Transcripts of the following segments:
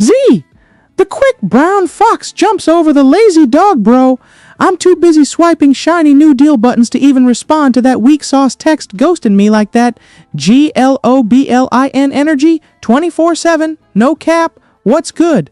Z! The quick brown fox jumps over the lazy dog, bro. I'm too busy swiping shiny new deal buttons to even respond to that weak sauce text ghosting me like that. GLOBLIN energy 24/7, no cap. What's good?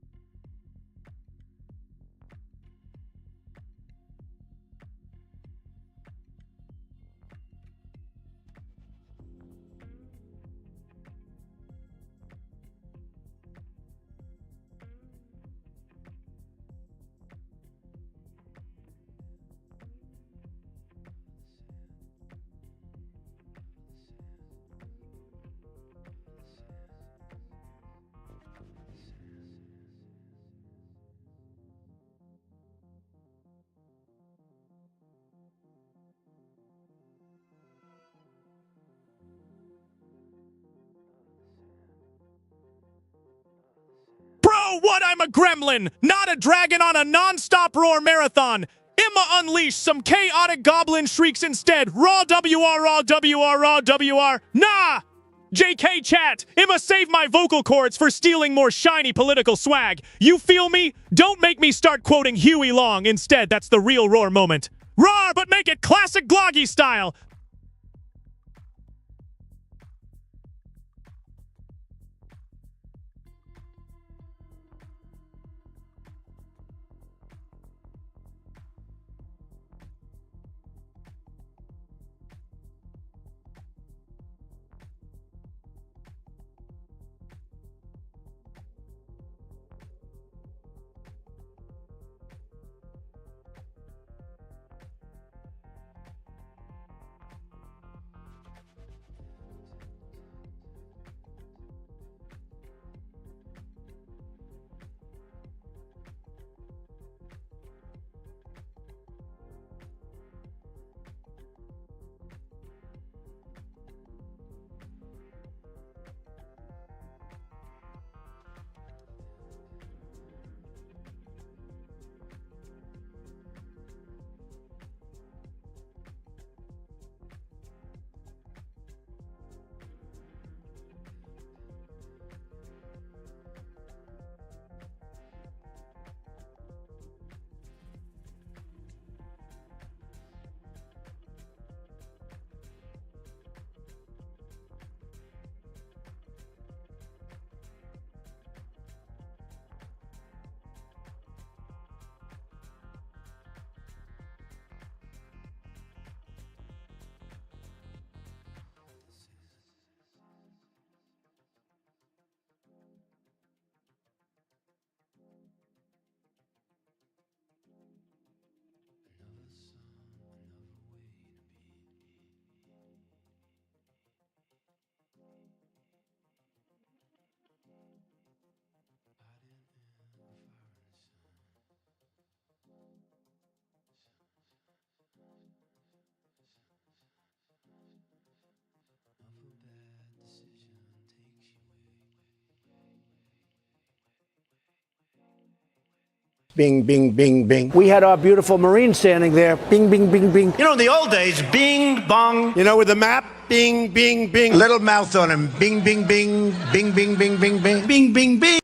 What? I'm a gremlin, not a dragon on a non-stop roar marathon. Imma unleash some chaotic goblin shrieks instead. Raw WR, raw WR, raw WR. Nah! JK chat, Imma save my vocal cords for stealing more shiny political swag. You feel me? Don't make me start quoting Huey Long. Instead, that's the real roar moment. Roar, but make it classic Gloggy style. Bing, bing, bing, bing. We had our beautiful Marine standing there. Bing, bing, bing, bing. You know, in the old days, bing, bong. You know, with the map, bing, bing, bing. Little mouth on him. Bing, bing, bing. Bing, bing, bing, bing, bing. Bing, bing, bing.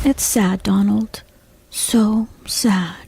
It's sad, Donald. So sad.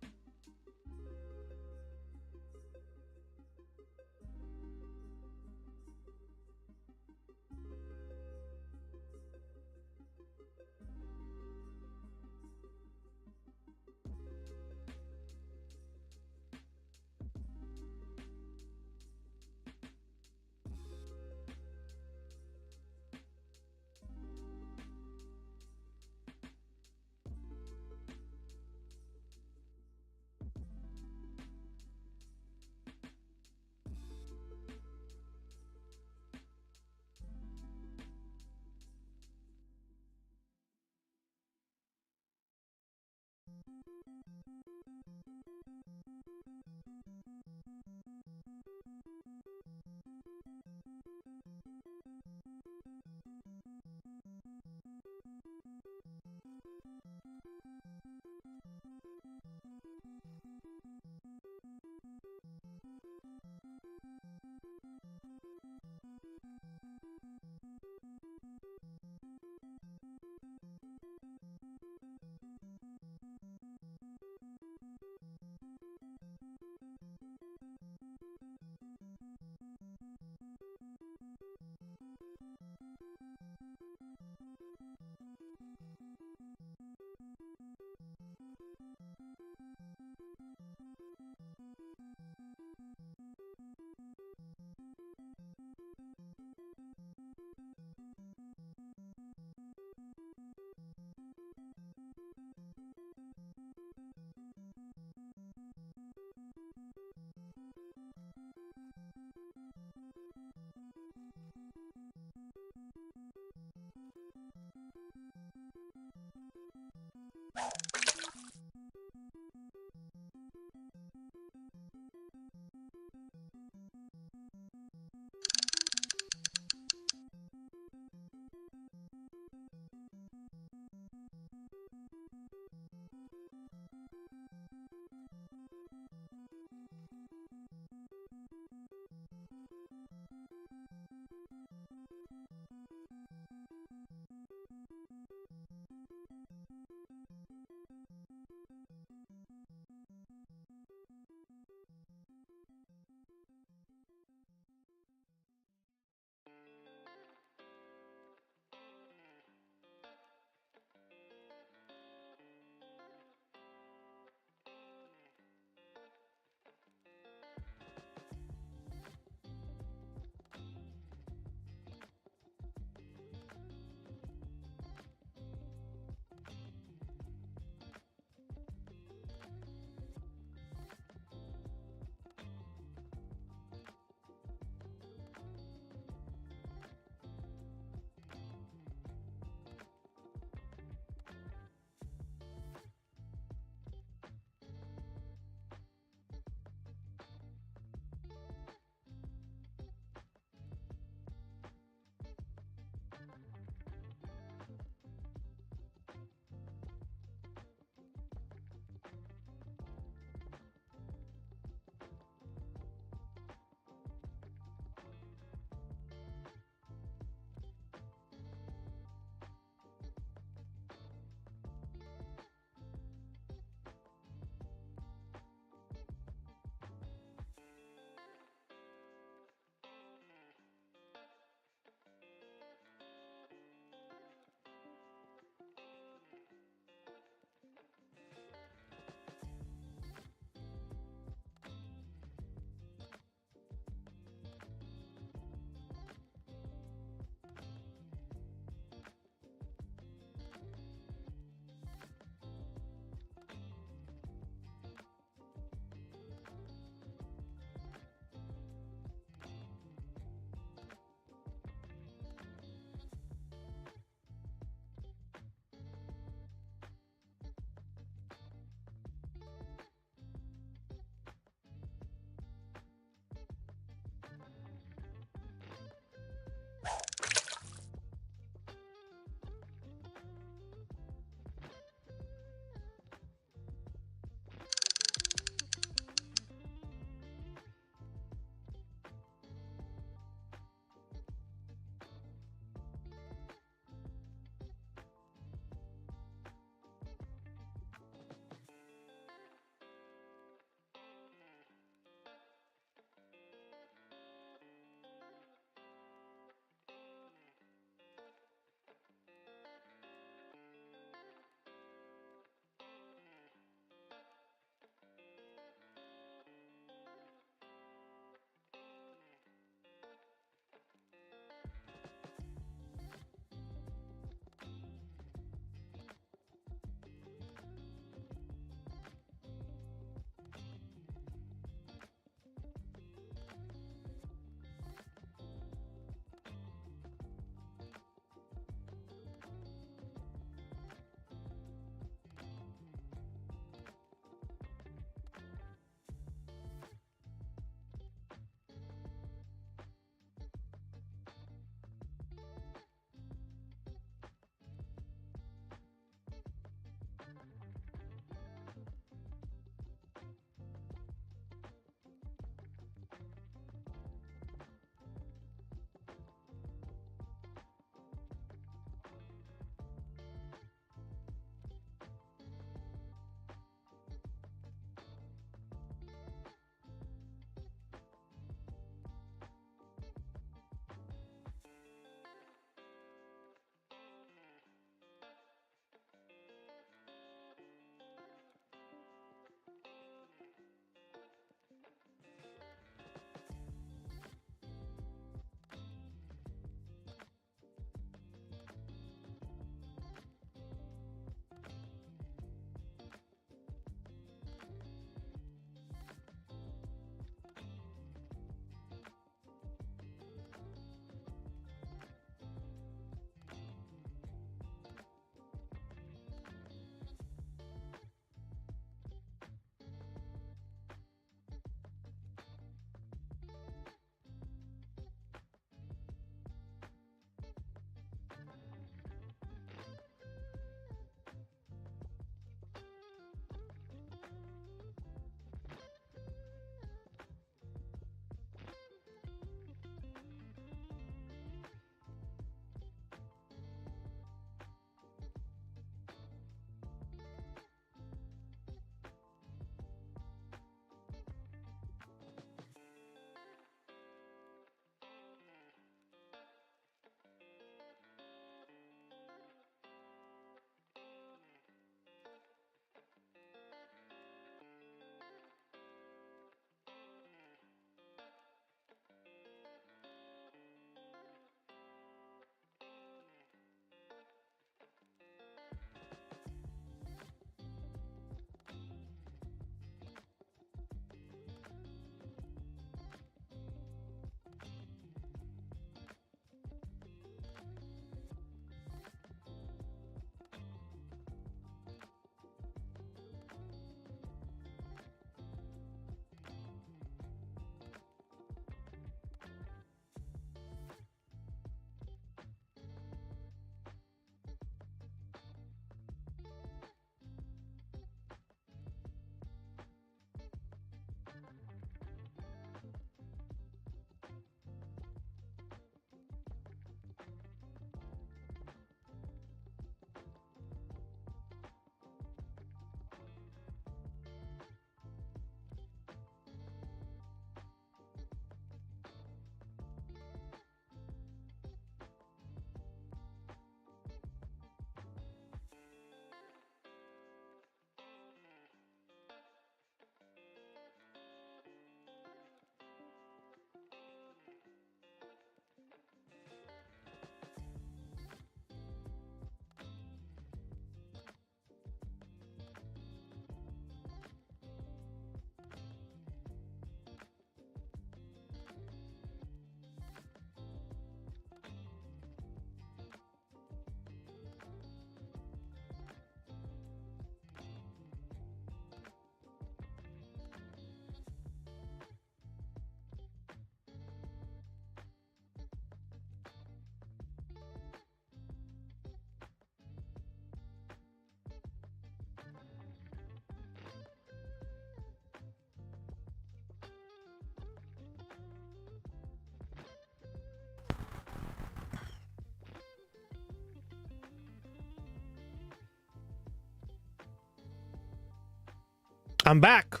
I'm back.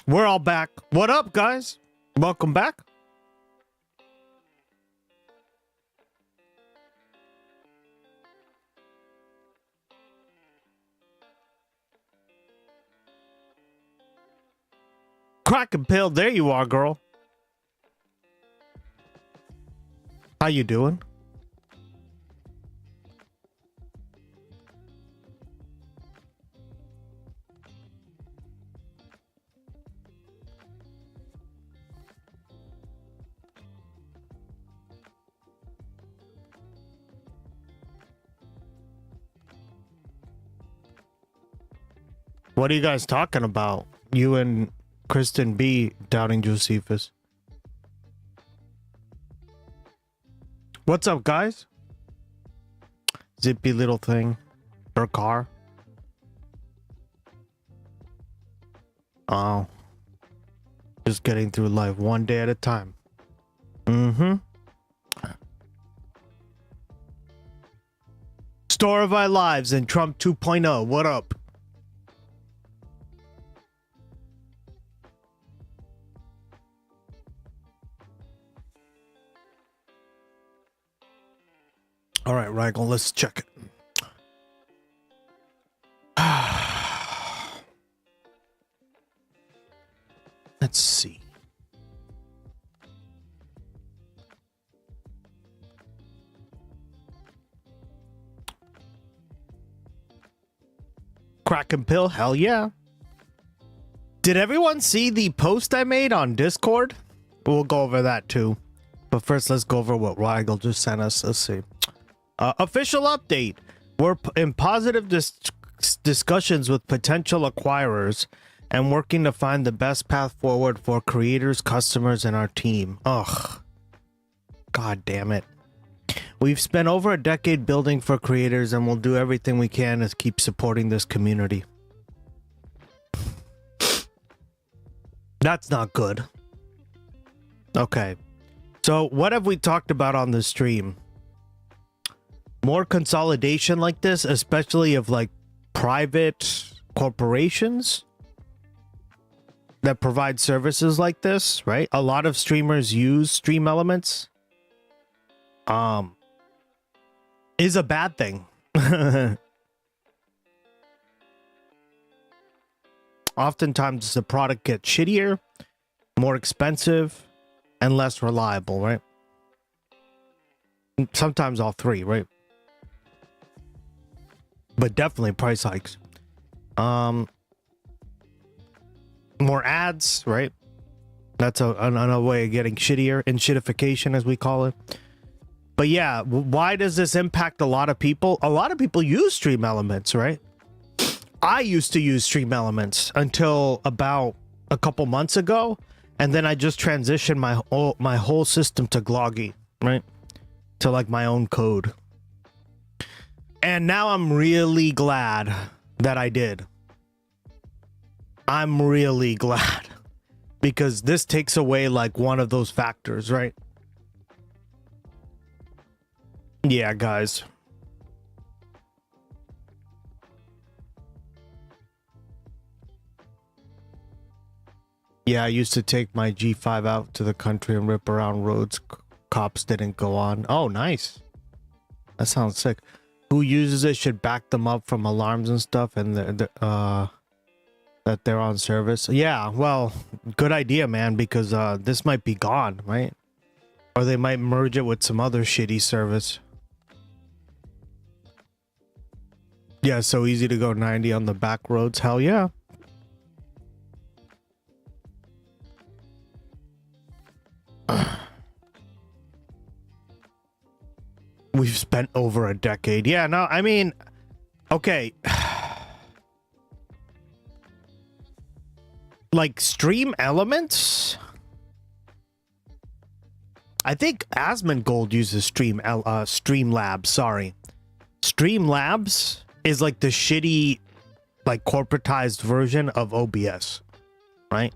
We're all back. What up, guys? Welcome back. Crack and pill, there you are, girl. How you doing? What are you guys talking about? You and Kristen B doubting Josephus. What's up, guys? Zippy little thing. Her car. Oh. Just getting through life one day at a time. Mm-hmm. Story of our lives and Trump 2.0. What up? All right, Rigel, let's check it. Let's see. Crack and pill, hell yeah. Did everyone see the post I made on Discord? We'll go over that too. But first, let's go over what Rigel just sent us. Let's see. Official update. We're in positive discussions with potential acquirers and working to find the best path forward for creators, customers, and our team. Ugh. God damn it. We've spent over a decade building for creators and we'll do everything we can to keep supporting this community. That's not good. Okay. So what have we talked about on the stream? More consolidation like this, especially of like private corporations that provide services like this, right? A lot of streamers use stream elements. Is a bad thing. Oftentimes the product gets shittier, more expensive, and less reliable, right? Sometimes all three, right? But definitely price hikes. More ads, right? That's another way of getting shittier, and shittification as we call it. But yeah, why does this impact a lot of people? A lot of people use stream elements, right? I used to use stream elements until about a couple months ago, and then I just transitioned my whole system to Gloggy, right? To like my own code. And now I'm really glad that I did. I'm really glad. Because this takes away like one of those factors, right? Yeah, guys. Yeah, I used to take my G5 out to the country and rip around roads. Cops didn't go on. Oh, nice. That sounds sick. Who uses it should back them up from alarms and stuff, and that they're on service. Yeah, well, good idea, man, because this might be gone, right? Or they might merge it with some other shitty service. Yeah, so easy to go 90 on the back roads. Hell yeah. We've spent over a decade. Yeah, no, I mean, okay. Like stream elements? I think Asmongold uses Streamlabs, sorry. Streamlabs is like the shitty, like corporatized version of OBS, right?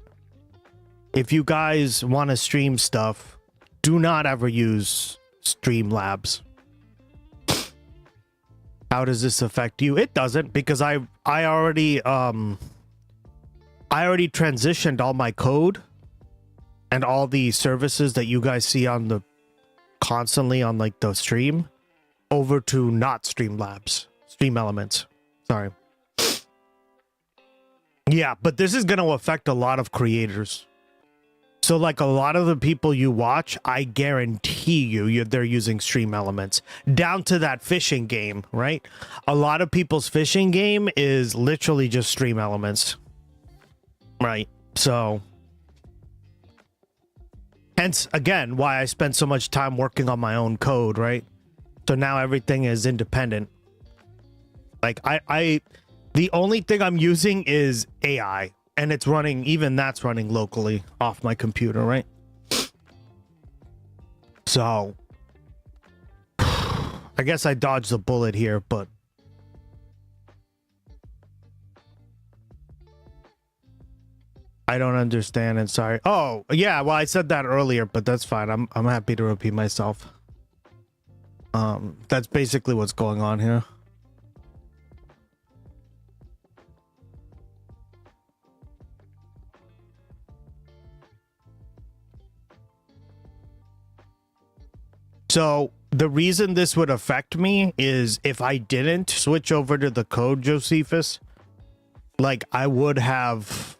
If you guys want to stream stuff do not ever use Streamlabs. How does this affect you? It doesn't, because I already transitioned all my code and all the services that you guys see on the constantly on like the stream over to not Streamlabs, Stream Elements. Sorry. Yeah, but this is going to affect a lot of creators. So like a lot of the people you watch, I guarantee you they're using Stream Elements. Down to that fishing game, right? A lot of people's fishing game is literally just Stream Elements. Right. So hence again why I spent so much time working on my own code, right? So now everything is independent. Like the only thing I'm using is AI, and it's running, even that's running locally off my computer, right? So I guess I dodged the bullet here, but I don't understand and sorry. Oh, yeah, well I said that earlier, but that's fine. I'm happy to repeat myself. That's basically what's going on here. So the reason this would affect me is if I didn't switch over to the code, Josephus, like I would have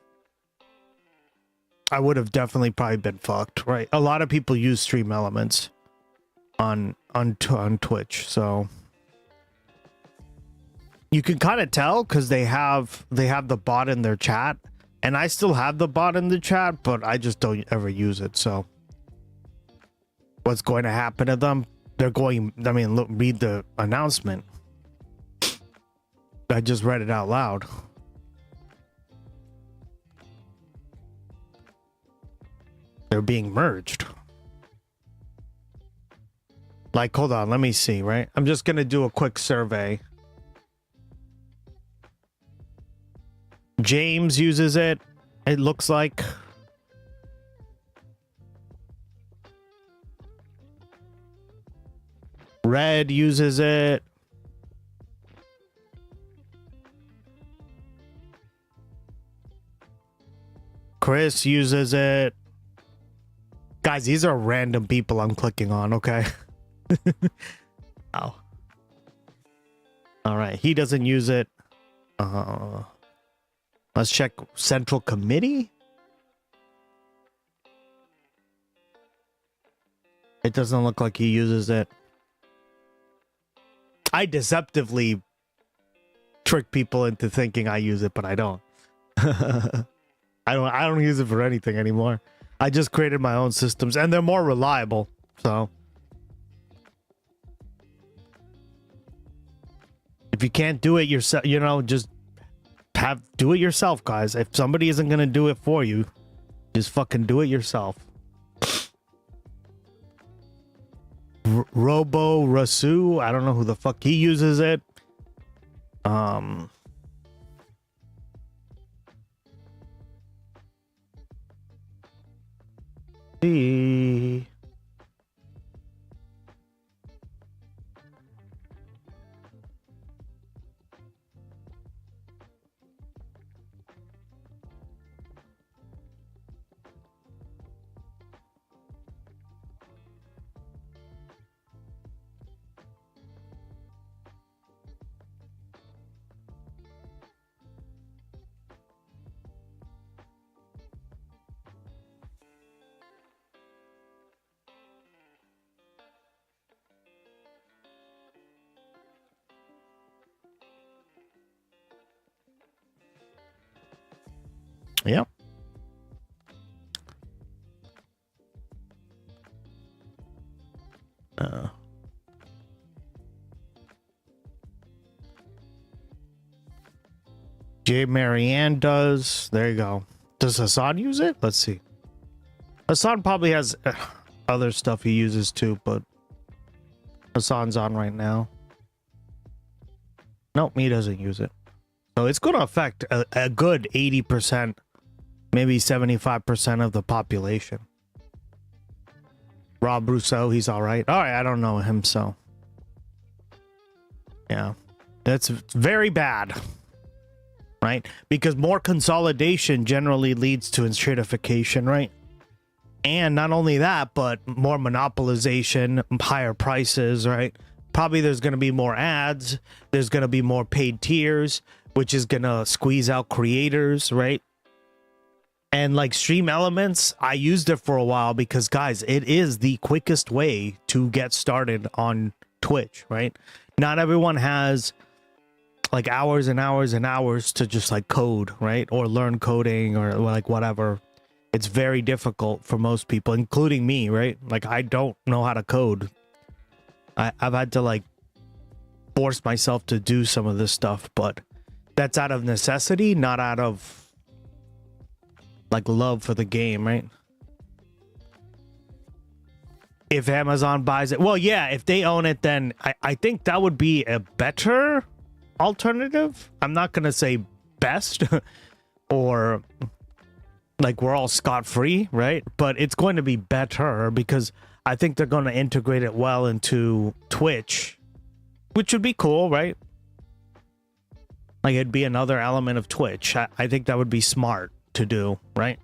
definitely probably been fucked, right? A lot of people use Stream Elements on Twitch, so you can kind of tell because they have the bot in their chat, and I still have the bot in the chat, but I just don't ever use it. So what's going to happen to them? They're going, I mean, look, read the announcement. I just read it out loud. They're being merged. Like, hold on, let me see, right? I'm just going to do a quick survey. James uses it, it looks like. Red uses it. Chris uses it. Guys, these are random people I'm clicking on, okay? Oh. All right, he doesn't use it. Let's check Central Committee. It doesn't look like he uses it. I deceptively trick people into thinking I use it, but I don't. I don't use it for anything anymore. I just created my own systems, and they're more reliable. So if you can't do it yourself, you know, just do it yourself, guys. If somebody isn't gonna do it for you, just fucking do it yourself. Robo Rasu, I don't know who the fuck he uses it. See. Yep. J. Marianne does. There you go. Does Hassan use it? Let's see. Hassan probably has other stuff he uses too, but Hassan's on right now. Nope, he doesn't use it. So it's going to affect a good 80%, maybe 75% of the population. Rob Rousseau, he's all right. All right, I don't know him, so yeah, that's very bad, right? Because more consolidation generally leads to stratification, right? And not only that, but more monopolization, higher prices, right? Probably there's going to be more ads. There's going to be more paid tiers, which is going to squeeze out creators, right? And like Stream Elements, I used it for a while because, guys, it is the quickest way to get started on Twitch, right? Not everyone has like hours and hours and hours to just like code, right? Or learn coding or like whatever. It's very difficult for most people, including me, right? Like, I don't know how to code. I've had to like force myself to do some of this stuff, but that's out of necessity, not out of like love for the game, right? If Amazon buys it, well, yeah, if they own it, then I think that would be a better alternative. I'm not gonna say best or like we're all scot-free, right? But it's going to be better because I think they're going to integrate it well into Twitch, which would be cool, right? Like, it'd be another element of Twitch. I think that would be smart to do, right?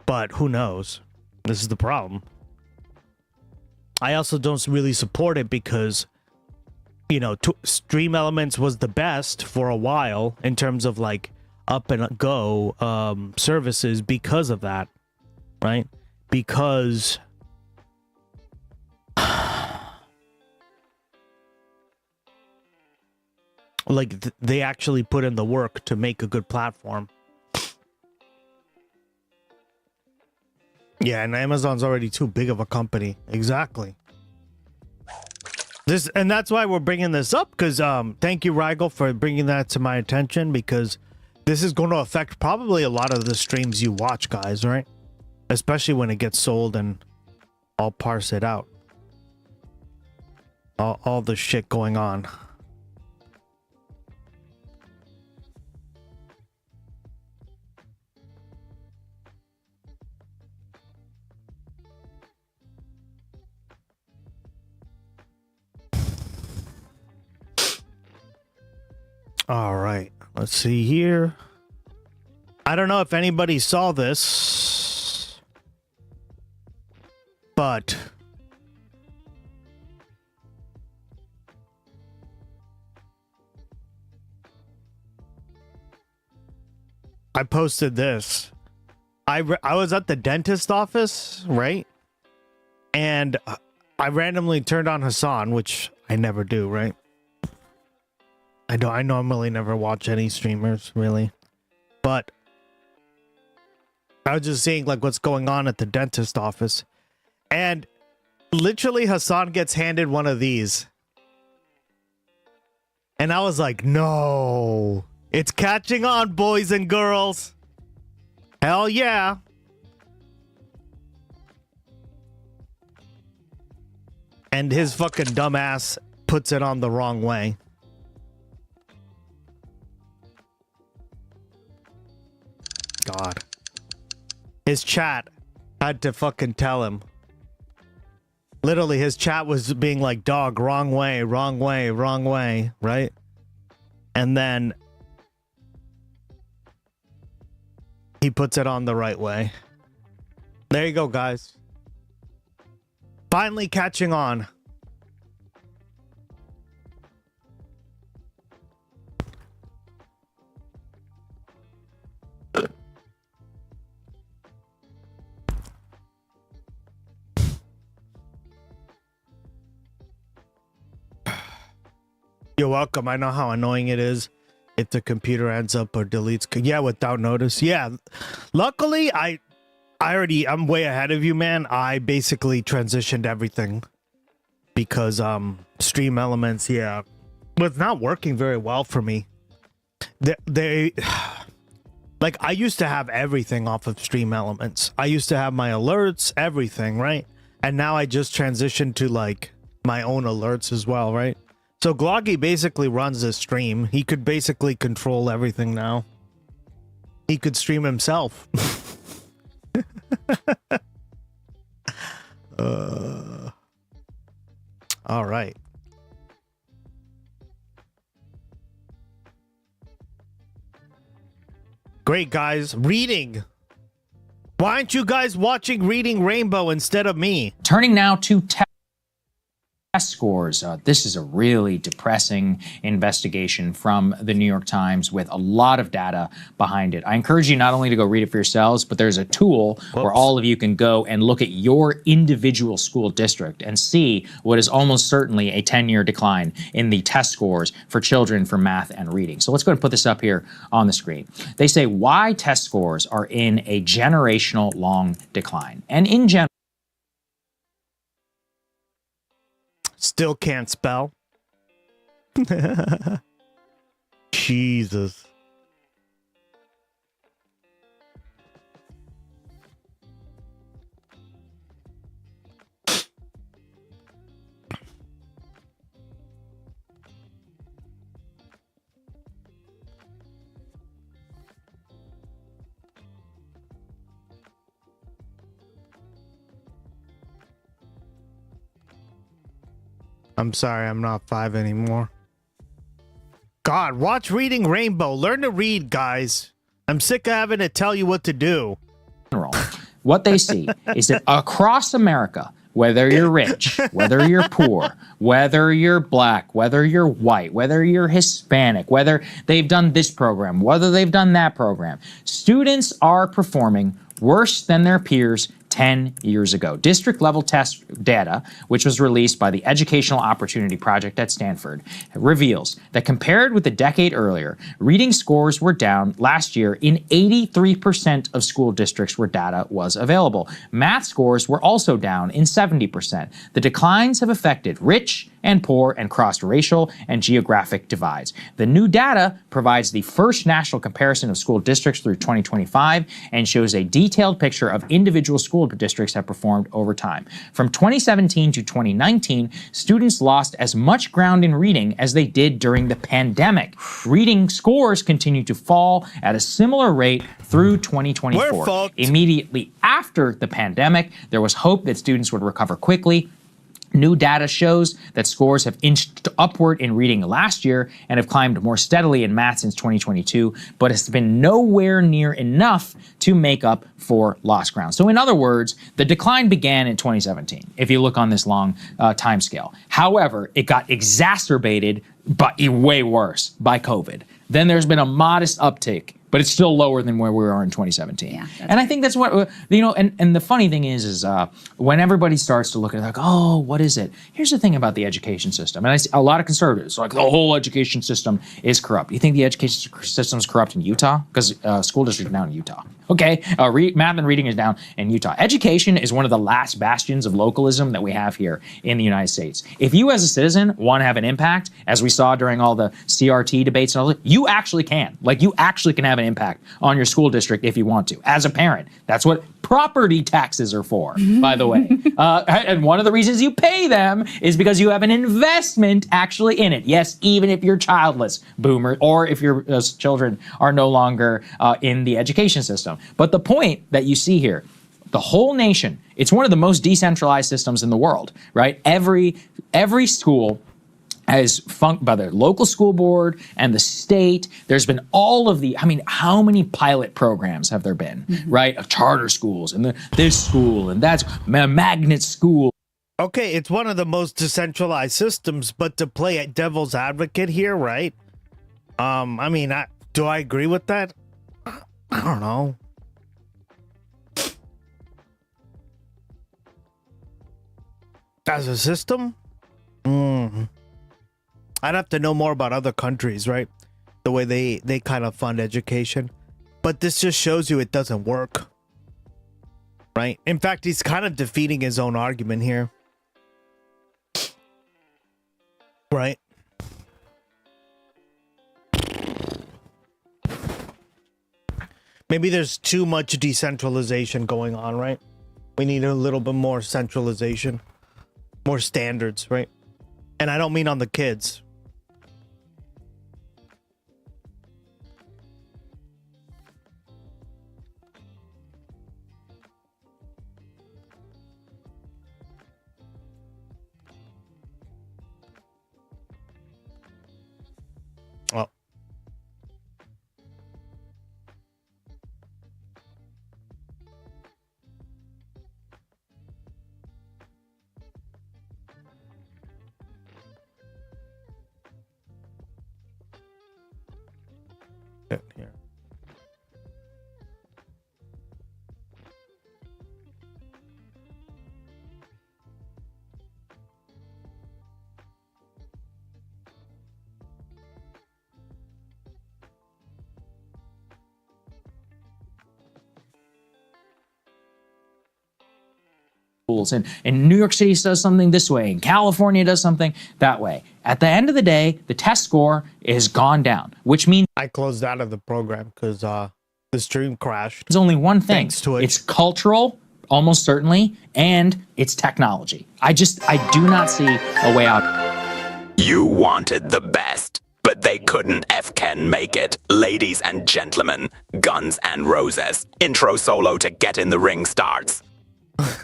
But who knows? This is the problem. I also don't really support it because, you know, Stream Elements was the best for a while in terms of like up and go services because of that, right? Because like they actually put in the work to make a good platform. Yeah, and Amazon's already too big of a company. Exactly. And that's why we're bringing this up, because thank you, Rigel, for bringing that to my attention, because this is going to affect probably a lot of the streams you watch, guys, right? Especially when it gets sold and I'll parse it out. All the shit going on. All right, let's see here. I don't know if anybody saw this, but I posted this. I was at the dentist office, right? And I randomly turned on Hassan, which I never do, right? I normally never watch any streamers, really. But I was just seeing like what's going on at the dentist office. And literally Hassan gets handed one of these. And I was like, no. It's catching on, boys and girls. Hell yeah. And his fucking dumbass puts it on the wrong way. God. His chat had to fucking tell him. Literally, his chat was being like, dog, wrong way, wrong way, wrong way, right? And then he puts it on the right way. There you go, guys. Finally catching on. You're welcome. I know how annoying it is if the computer ends up or deletes. Yeah, without notice. Yeah. Luckily, I'm way ahead of you, man. I basically transitioned everything because Stream Elements, yeah, was not working very well for me. They like, I used to have everything off of Stream Elements. I used to have my alerts, everything, right? And now I just transitioned to like my own alerts as well, right? So Gloggy basically runs the stream. He could basically control everything now. He could stream himself. Great, guys. Reading. Why aren't you guys watching Reading Rainbow instead of me? Turning now to test scores. This is a really depressing investigation from the New York Times with a lot of data behind it. I encourage you not only to go read it for yourselves, but there's a tool where all of you can go and look at your individual school district and see what is almost certainly a 10-year decline in the test scores for children for math and reading. So let's go ahead and put this up here on the screen. They say why test scores are in a generational long decline. And in general, Still can't spell. Jesus. I'm sorry, I'm not 5 anymore. God, watch Reading Rainbow. Learn to read, guys. I'm sick of having to tell you what to do. what they see is that across America, whether you're rich, whether you're poor, whether you're black, whether you're white, whether you're Hispanic, whether they've done this program, whether they've done that program, students are performing worse than their peers 10 years ago. District level test data, which was released by the Educational Opportunity Project at Stanford, reveals that compared with a decade earlier, reading scores were down last year in 83% of school districts where data was available. Math scores were also down in 70%. The declines have affected rich and poor and crossed racial and geographic divides. The new data provides the first national comparison of school districts through 2025 and shows a detailed picture of individual school districts have performed over time. From 2017 to 2019, students lost as much ground in reading as they did during the pandemic. Reading scores continue to fall at a similar rate through 2024. Immediately after the pandemic, there was hope that students would recover quickly. New data shows that scores have inched upward in reading last year and have climbed more steadily in math since 2022, but it's been nowhere near enough to make up for lost ground. So in other words, the decline began in 2017, if you look on this long time scale. However, it got exacerbated, but way worse, by COVID. Then there's been a modest uptick, but it's still lower than where we were in 2017. Yeah, and I think that's what, and the funny thing is when everybody starts to look at it like, oh, what is it? Here's the thing about the education system. And I see a lot of conservatives, like the whole education system is corrupt. You think the education system is corrupt in Utah? Because school district is down in Utah. Okay, math and reading is down in Utah. Education is one of the last bastions of localism that we have here in the United States. If you as a citizen want to have an impact, as we saw during all the CRT debates and all that, you actually can. Like, you actually can have an impact on your school district if you want to. As a parent, that's what property taxes are for, by the way. And one of the reasons you pay them is because you have an investment actually in it. Yes, even if you're childless, boomer, or if your children are no longer in the education system. But the point that you see here, the whole nation, it's one of the most decentralized systems in the world, right? Every school as by the local school board and the state. There's been all of the, how many pilot programs have there been, right? Charter schools and this school and that's magnet school. Okay, it's one of the most decentralized systems, but to play at devil's advocate here, right? Do I agree with that? I don't know. As a system? I'd have to know more about other countries, right? The way they kind of fund education. But this just shows you it doesn't work. Right? In fact, he's kind of defeating his own argument here. Right? Maybe there's too much decentralization going on, right? We need a little bit more centralization. More standards, right? And I don't mean on the kids. and New York City does something this way, and California does something that way. At the end of the day, the test score is gone down, which means I closed out of the program because the stream crashed. there's only one thing. Thanks, Twitch. It's cultural, almost certainly, and it's technology. I do not see a way out. You wanted the best, but they couldn't F-Ken make it. Ladies and gentlemen, Guns and Roses. Intro solo to Get in the Ring starts.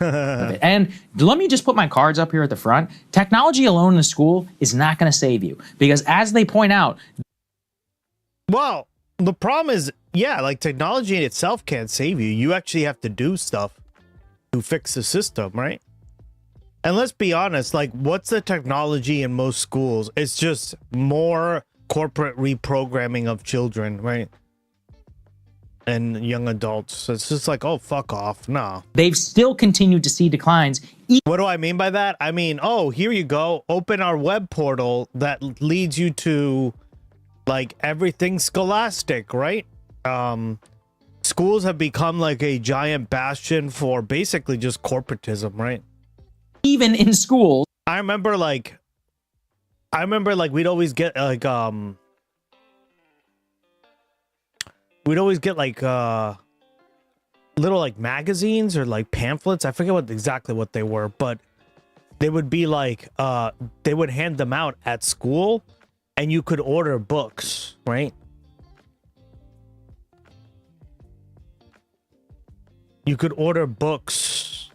And let me just put my cards up here at the front. Technology alone in the school is not going to save you, because as they point out, well, the problem is, yeah, like technology in itself can't save you. You actually have to do stuff to fix the system, right? And let's be honest, like, what's the technology in most schools? It's just more corporate reprogramming of children, right? And young adults. So it's just like, oh, fuck off. No. they've still continued to see declines. What do I mean by that? I mean, oh, here you go. Open our web portal that leads you to, like, everything scholastic, right? Schools have become like a giant bastion for basically just corporatism, right? Even in schools. I remember like we'd always get like little like magazines or like pamphlets. I forget exactly what they were, but they would be like they would hand them out at school and you could order books, right? You could order books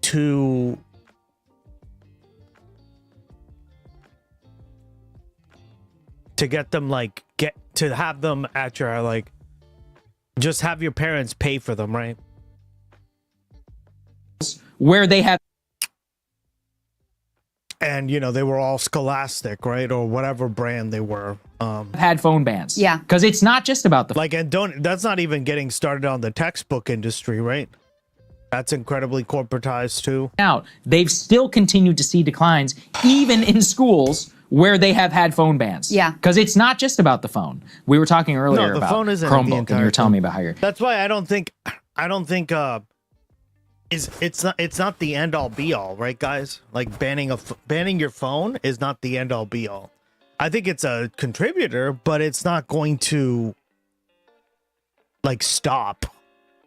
to get them, like, to have them at your, like, just have your parents pay for them, right? Where they have, and you know, they were all Scholastic, right? Or whatever brand they were. had phone bans. Yeah. Because it's not just about the like, and that's not even getting started on the textbook industry, right? That's incredibly corporatized too. out. They've still continued to see declines, even in schools where they have had phone bans. Yeah. Because it's not just about the phone. We were talking earlier No, the about phone isn't the Chromebook, and you entire were telling thing. me about how you're... That's why I don't think it's not the end all be all, right, guys? Like banning your phone is not the end all be all. I think it's a contributor, but it's not going to like stop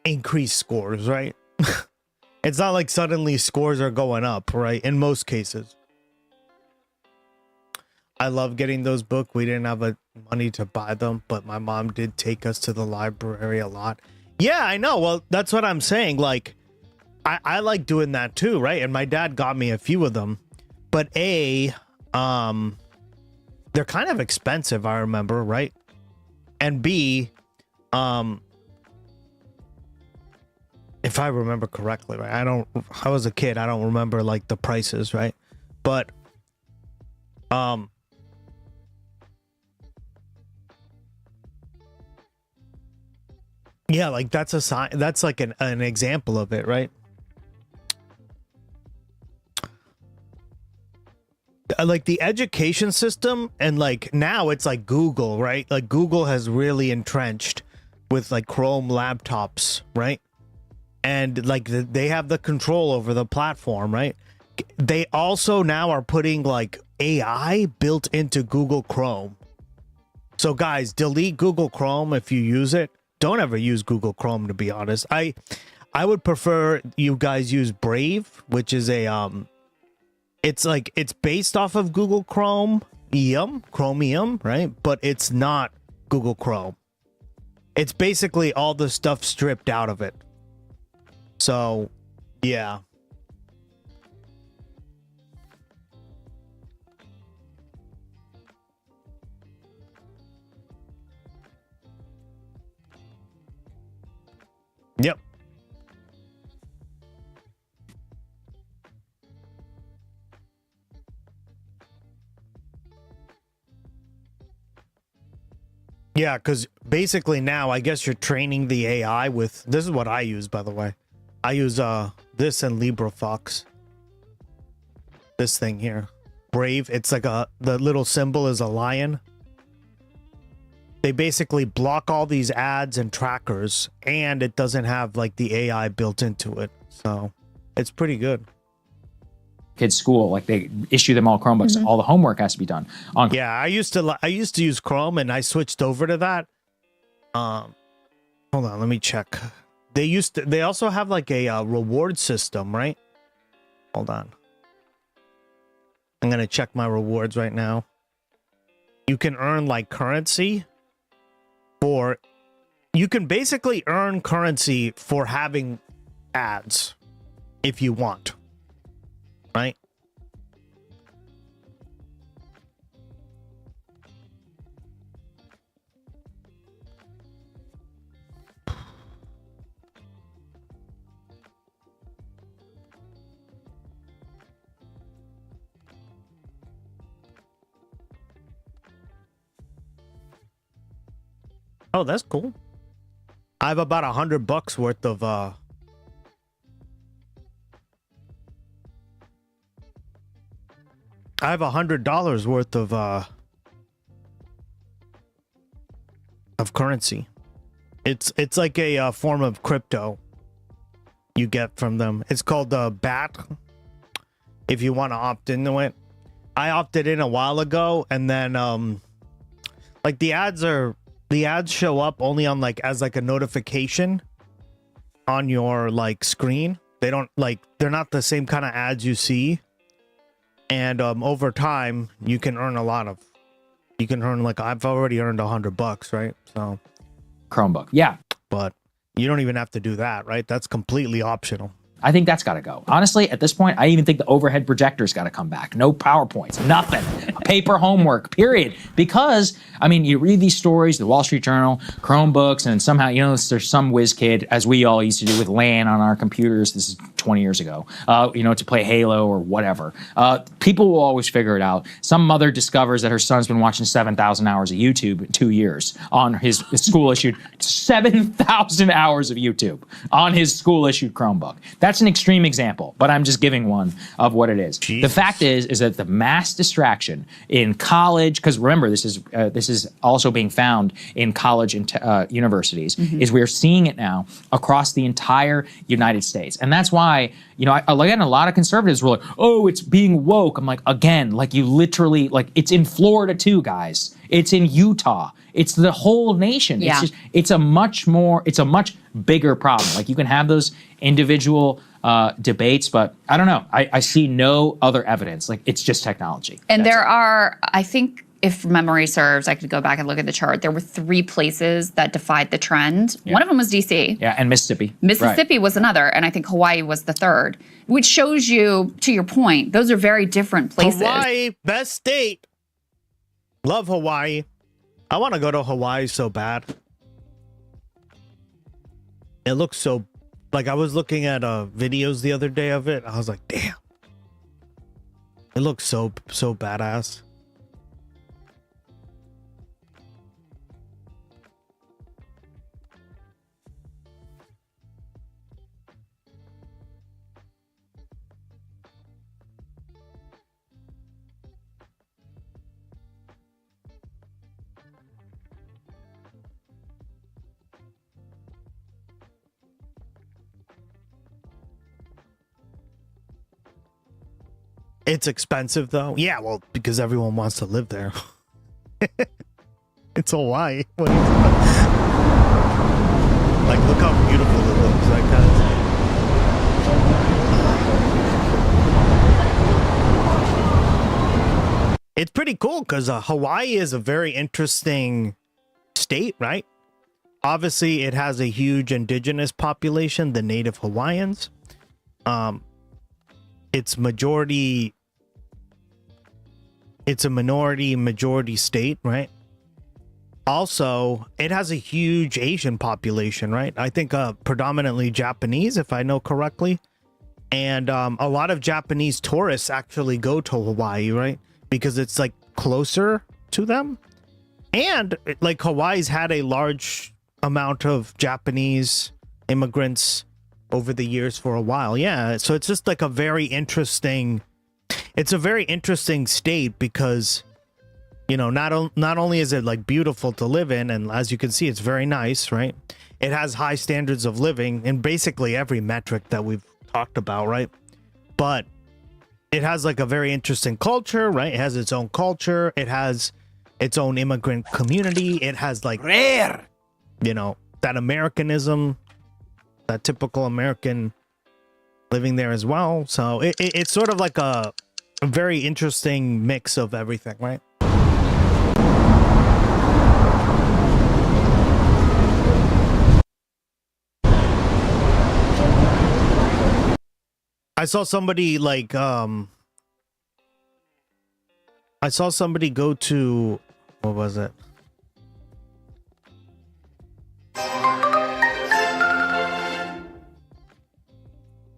increased scores, right? It's not like suddenly scores are going up, right? In most cases. I love getting those books. We didn't have money to buy them, but my mom did take us to the library a lot. Yeah, I know. Well, that's what I'm saying. Like, I like doing that too, right? And my dad got me a few of them. But they're kind of expensive, I remember, right? And B, if I remember correctly, right? I was a kid, I don't remember like the prices, right? But yeah, like that's a sign. That's like an example of it, right? Like the education system, and like now it's like Google, right? Like Google has really entrenched with like Chrome laptops, right? And like they have the control over the platform, right? They also now are putting like AI built into Google Chrome. So guys, delete Google Chrome if you use it. Don't ever use Google Chrome, to be honest. I would prefer you guys use Brave, which is a it's based off of Google Chromium, right? But it's not Google Chrome. It's basically all the stuff stripped out of it. So, yeah. Yep. Yeah, because basically now I guess you're training the AI with, this is what I use, by the way. I use this and LibreFox. This thing here. Brave. It's like the little symbol is a lion. They basically block all these ads and trackers, and it doesn't have like the AI built into it. So it's pretty good. Kids' school, like they issue them all Chromebooks. All the homework has to be done on. Yeah, I used to use Chrome, and I switched over to that. Hold on, let me check. They also have like a reward system, right? Hold on. I'm gonna check my rewards right now. You can earn like currency for. You can basically earn currency for having ads, if you want. Right? Oh, that's cool. I have about $100 worth of I have $100 worth of currency. It's like a form of crypto you get from them. It's called BAT. If you want to opt into it, I opted in a while ago, and then like the ads show up only on like as like a notification on your like screen. They don't like they're not the same kind of ads you see. And over time, you can earn like I've already earned $100, right? So Chromebook, yeah, but you don't even have to do that, right? That's completely optional. I think that's got to go. Honestly, at this point, I even think the overhead projector's got to come back. No PowerPoints, nothing. Paper homework, period. Because, I mean, you read these stories, the Wall Street Journal, Chromebooks, and somehow, you know, there's some whiz kid, as we all used to do with LAN on our computers, this is 20 years ago, you know, to play Halo or whatever. People will always figure it out. Some mother discovers that her son's been watching 7,000 hours of YouTube in 2 years on his school-issued 7,000 hours of YouTube on his school-issued Chromebook. That's an extreme example, but I'm just giving one of what it is. Jesus. The fact is that the mass distraction in college, because remember, this is also being found in college and universities, is we're seeing it now across the entire United States. And that's why, you know, again, a lot of conservatives were like, oh, it's being woke. I'm like, again, like you literally, like it's in Florida too, guys. It's in Utah. It's the whole nation. Yeah. It's a much bigger problem. Like you can have those individual debates, but I don't know. I see no other evidence. Like it's just technology. And there are, I think, if memory serves, I could go back and look at the chart. There were 3 places that defied the trend. Yeah. One of them was DC. Yeah, and Mississippi. Mississippi was another, and I think Hawaii was the third, which shows you, to your point, those are very different places. Hawaii, best state. Love Hawaii. I want to go to Hawaii so bad. It looks so, like I was looking at videos the other day of it. I was like, damn. It looks so badass. It's expensive though. Yeah, well, because everyone wants to live there. It's Hawaii. Like, look how beautiful it looks. Like it's pretty cool because Hawaii is a very interesting state, right? Obviously, it has a huge indigenous population, the native Hawaiians. It's a majority state, right? Also, it has a huge Asian population, right? I think predominantly Japanese, if I know correctly. And a lot of Japanese tourists actually go to Hawaii, right? Because it's like closer to them. And like Hawaii's had a large amount of Japanese immigrants over the years for a while. Yeah, so it's just like a very interesting state because, you know, not only is it like beautiful to live in, and as you can see, it's very nice, right? It has high standards of living in basically every metric that we've talked about, right? But it has like a very interesting culture, right? It has its own culture. It has its own immigrant community. It has like rare, you know, that Americanism, that typical American living there as well. So it's sort of like a very interesting mix of everything, right? I saw somebody like I saw somebody go to, what was it?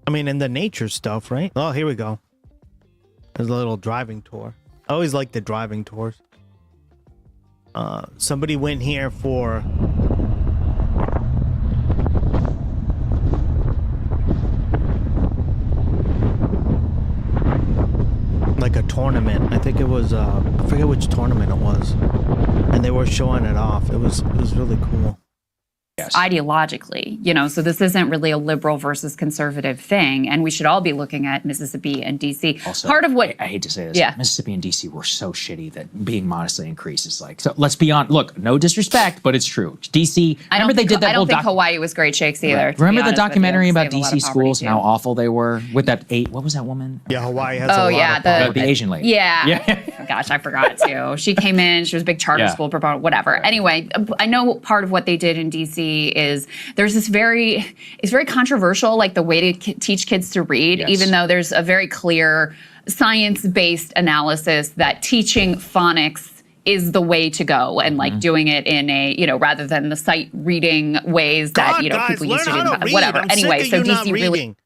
I mean, in the nature stuff, right? Oh, here we go. There's a little driving tour. I always like the driving tours. Somebody went here for like a tournament. I think it was I forget which tournament it was, and they were showing it off. It was really cool. Yes. Ideologically, you know, so this isn't really a liberal versus conservative thing, and we should all be looking at Mississippi and DC. Also, part of what I hate to say this, yeah. Mississippi and DC were so shitty that being modestly increased is like, so let's be on, look, no disrespect, but it's true. DC, I don't think Hawaii was great shakes either. Right. Remember the documentary about DC schools and how awful they were with that what was that woman? Yeah, Hawaii has a lot of the Asian lady. Yeah. Gosh, I forgot too. She came in, she was a big charter school proponent, whatever. Anyway, I know part of what they did in DC is there's this it's very controversial, like the way to teach kids to read, even though there's a very clear science-based analysis that teaching phonics is the way to go, and like doing it in a, you know, rather than the sight reading ways that, you know, guys, people used to do, read. whatever. I'm Anyway, sick so of you not DC reading.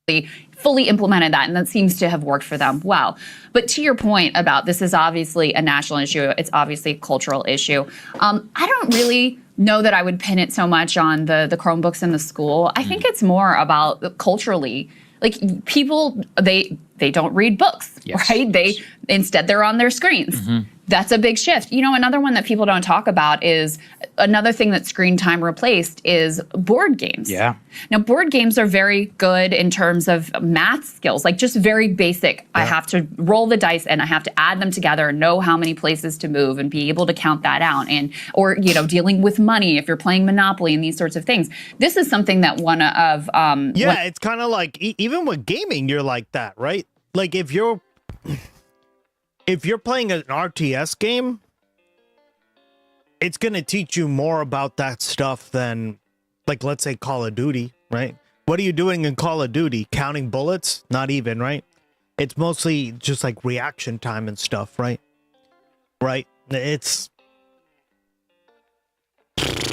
really fully implemented that, and that seems to have worked for them well. But to your point about this is obviously a national issue, it's obviously a cultural issue. I don't really know that I would pin it so much on the Chromebooks in the school. I think it's more about culturally, like people, they don't read books, right? Instead they're on their screens. That's a big shift. You know, another one that people don't talk about is another thing that screen time replaced is board games. Yeah. Now, board games are very good in terms of math skills, like just very basic. I have to roll the dice and I have to add them together and know how many places to move and be able to count that out. And, or, you know, dealing with money if you're playing Monopoly and these sorts of things. This is something that it's kind of like, even with gaming, you're like that, right? Like if you're playing an RTS game, it's going to teach you more about that stuff than, like, let's say Call of Duty, right? What are you doing in Call of Duty? Counting bullets? Not even, right? It's mostly just like reaction time and stuff, right? Right? It's...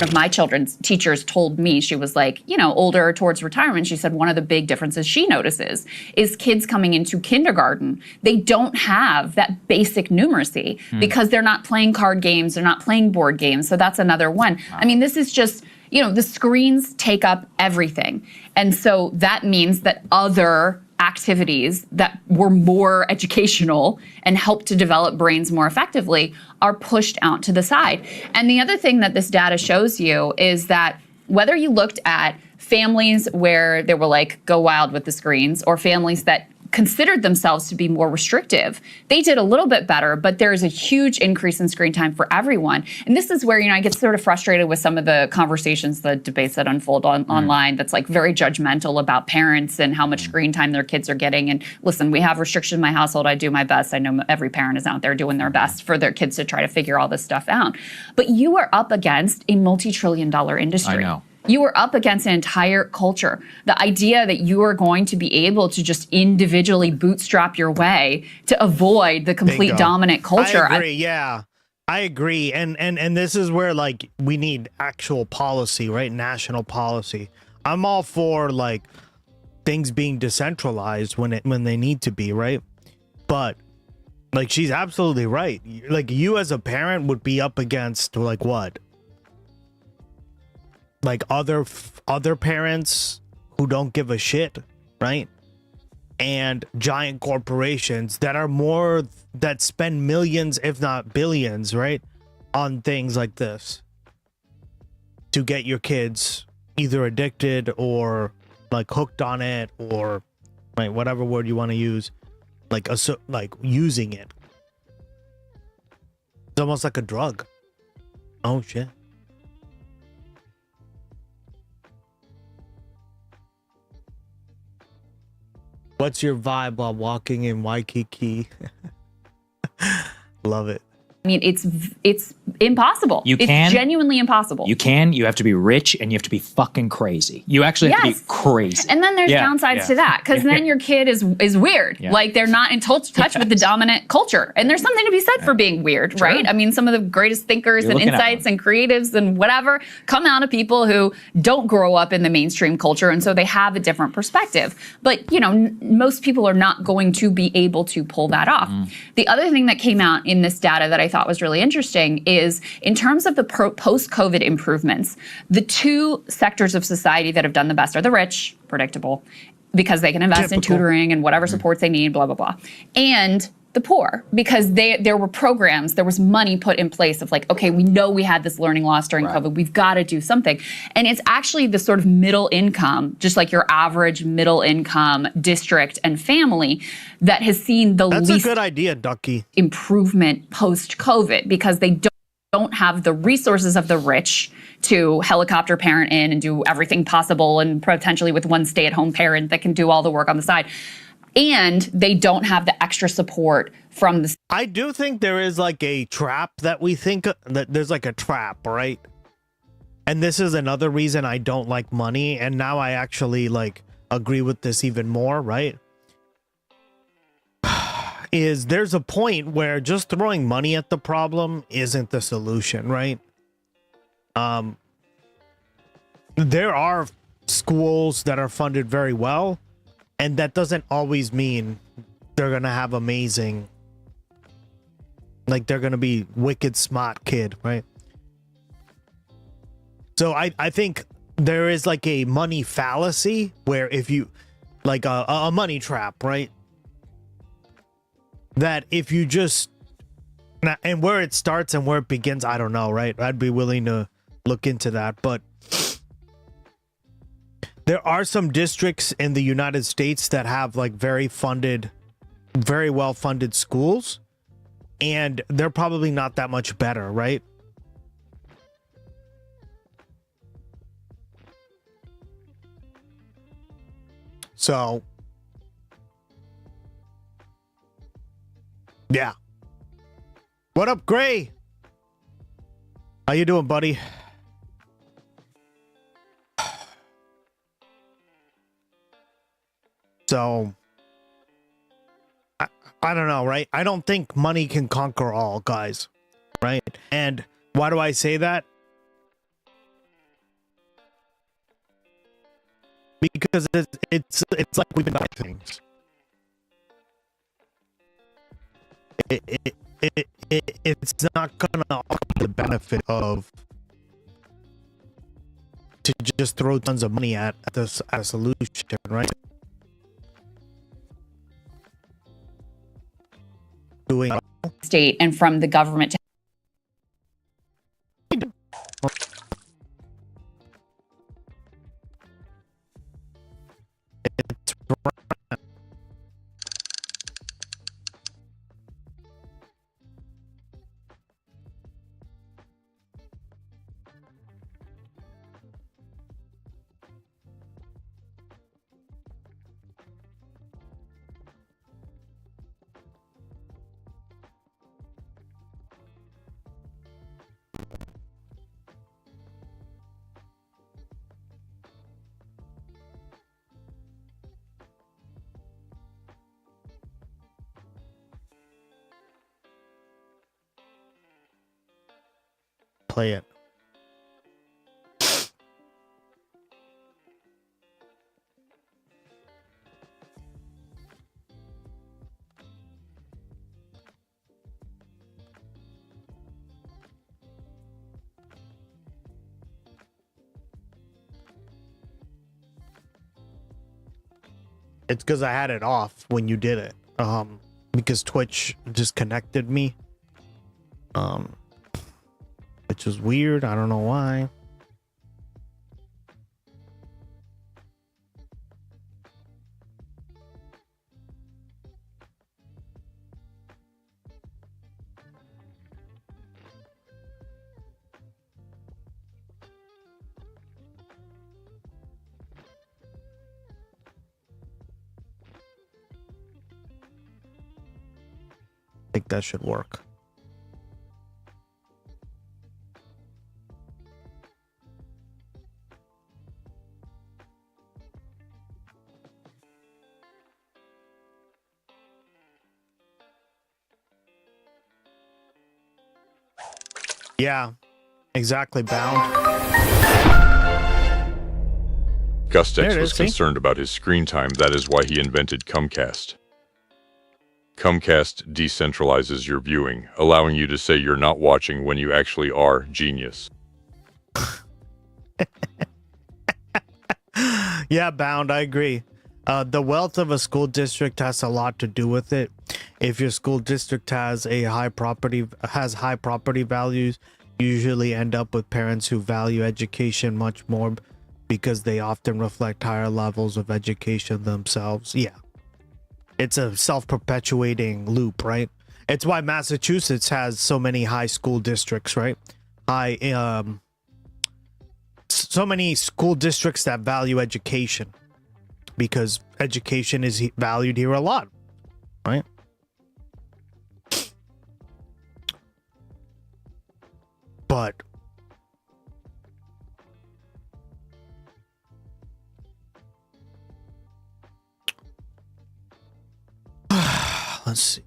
of my children's teachers told me, she was like, you know, older towards retirement, she said one of the big differences she notices is kids coming into kindergarten, they don't have that basic numeracy because they're not playing card games, they're not playing board games. So that's another one. Wow. I mean, this is just, you know, the screens take up everything. And so that means that other activities that were more educational and help to develop brains more effectively are pushed out to the side. And the other thing that this data shows you is that whether you looked at families where they were like, go wild with the screens, or families that considered themselves to be more restrictive, they did a little bit better, but there's a huge increase in screen time for everyone. And this is where, you know, I get sort of frustrated with some of the conversations, the debates that unfold online that's like very judgmental about parents and how much screen time their kids are getting. And listen, we have restrictions in my household. I do my best. I know every parent is out there doing their best for their kids to try to figure all this stuff out. But you are up against a multi-trillion-dollar industry. I know. You are up against an entire culture. The idea that you are going to be able to just individually bootstrap your way to avoid the complete dominant culture. I agree, I agree. And this is where, like, we need actual policy, right? National policy. I'm all for, like, things being decentralized when they need to be, right? But, like, she's absolutely right. Like, you as a parent would be up against, like, what? Like other parents who don't give a shit, right? And giant corporations that spend millions, if not billions, right, on things like this to get your kids either addicted or like hooked on it, or right, whatever word you want to use, like using it. It's almost like a drug. Oh shit. What's your vibe while walking in Waikiki? Love it. I mean, it's impossible. It's genuinely impossible. You have to be rich and you have to be fucking crazy. You actually have to be crazy. And then there's downsides to that, because then your kid is weird. Yeah. Like they're not in touch with the dominant culture. And there's something to be said for being weird, right? I mean, some of the greatest thinkers and insights and creatives and whatever come out of people who don't grow up in the mainstream culture, and so they have a different perspective. But, you know, most people are not going to be able to pull that off. The other thing that came out in this data that I thought was really interesting is, in terms of the post-COVID improvements, the two sectors of society that have done the best are the rich, predictable, because they can invest in tutoring and whatever supports they need, blah, blah, blah, and the poor, because there were programs, there was money put in place of like, okay, we know we had this learning loss during COVID, we've got to do something. And it's actually the sort of middle income, just like your average middle income district and family, that has seen the least That's a good idea, Ducky. improvement post-COVID, because they don't have the resources of the rich to helicopter parent in and do everything possible, and potentially with one stay-at-home parent that can do all the work on the side. And they don't have the extra support from the... I do think there is like a trap that we think that there's like a trap, right? And this is another reason I don't like money. And now I actually like agree with this even more, right? Is there's a point where just throwing money at the problem isn't the solution, right? There are schools that are funded very well, and that doesn't always mean they're gonna have amazing, like they're gonna be wicked smart kid, right? So I think there is like a money fallacy where if you like a money trap, right? That if you just, and where it starts and where it begins, I don't know, right? I'd be willing to look into that, but there are some districts in the United States that have like very well funded schools, and they're probably not that much better, right? So, yeah. What up, Gray? How you doing, buddy? So, I don't know, right? I don't think money can conquer all, guys, right? And why do I say that? Because it's like we've been buying things. It's not gonna offer the benefit of to just throw tons of money at this as a solution, right? Doing state and from the government to play it. It's because I had it off when you did it. Because Twitch disconnected me. Which is weird. I don't know why. think that should work. Yeah, exactly, Bound. Gustex was concerned about his screen time. That is why he invented Comcast. Comcast decentralizes your viewing, allowing you to say you're not watching when you actually are. Genius. Yeah, Bound, I agree. The wealth of a school district has a lot to do with it. If your school district has high property values, you usually end up with parents who value education much more because they often reflect higher levels of education themselves. Yeah. It's a self-perpetuating loop, right? It's why Massachusetts has so many high school districts, right? So many school districts that value education, because education is valued here a lot, right? But let's see.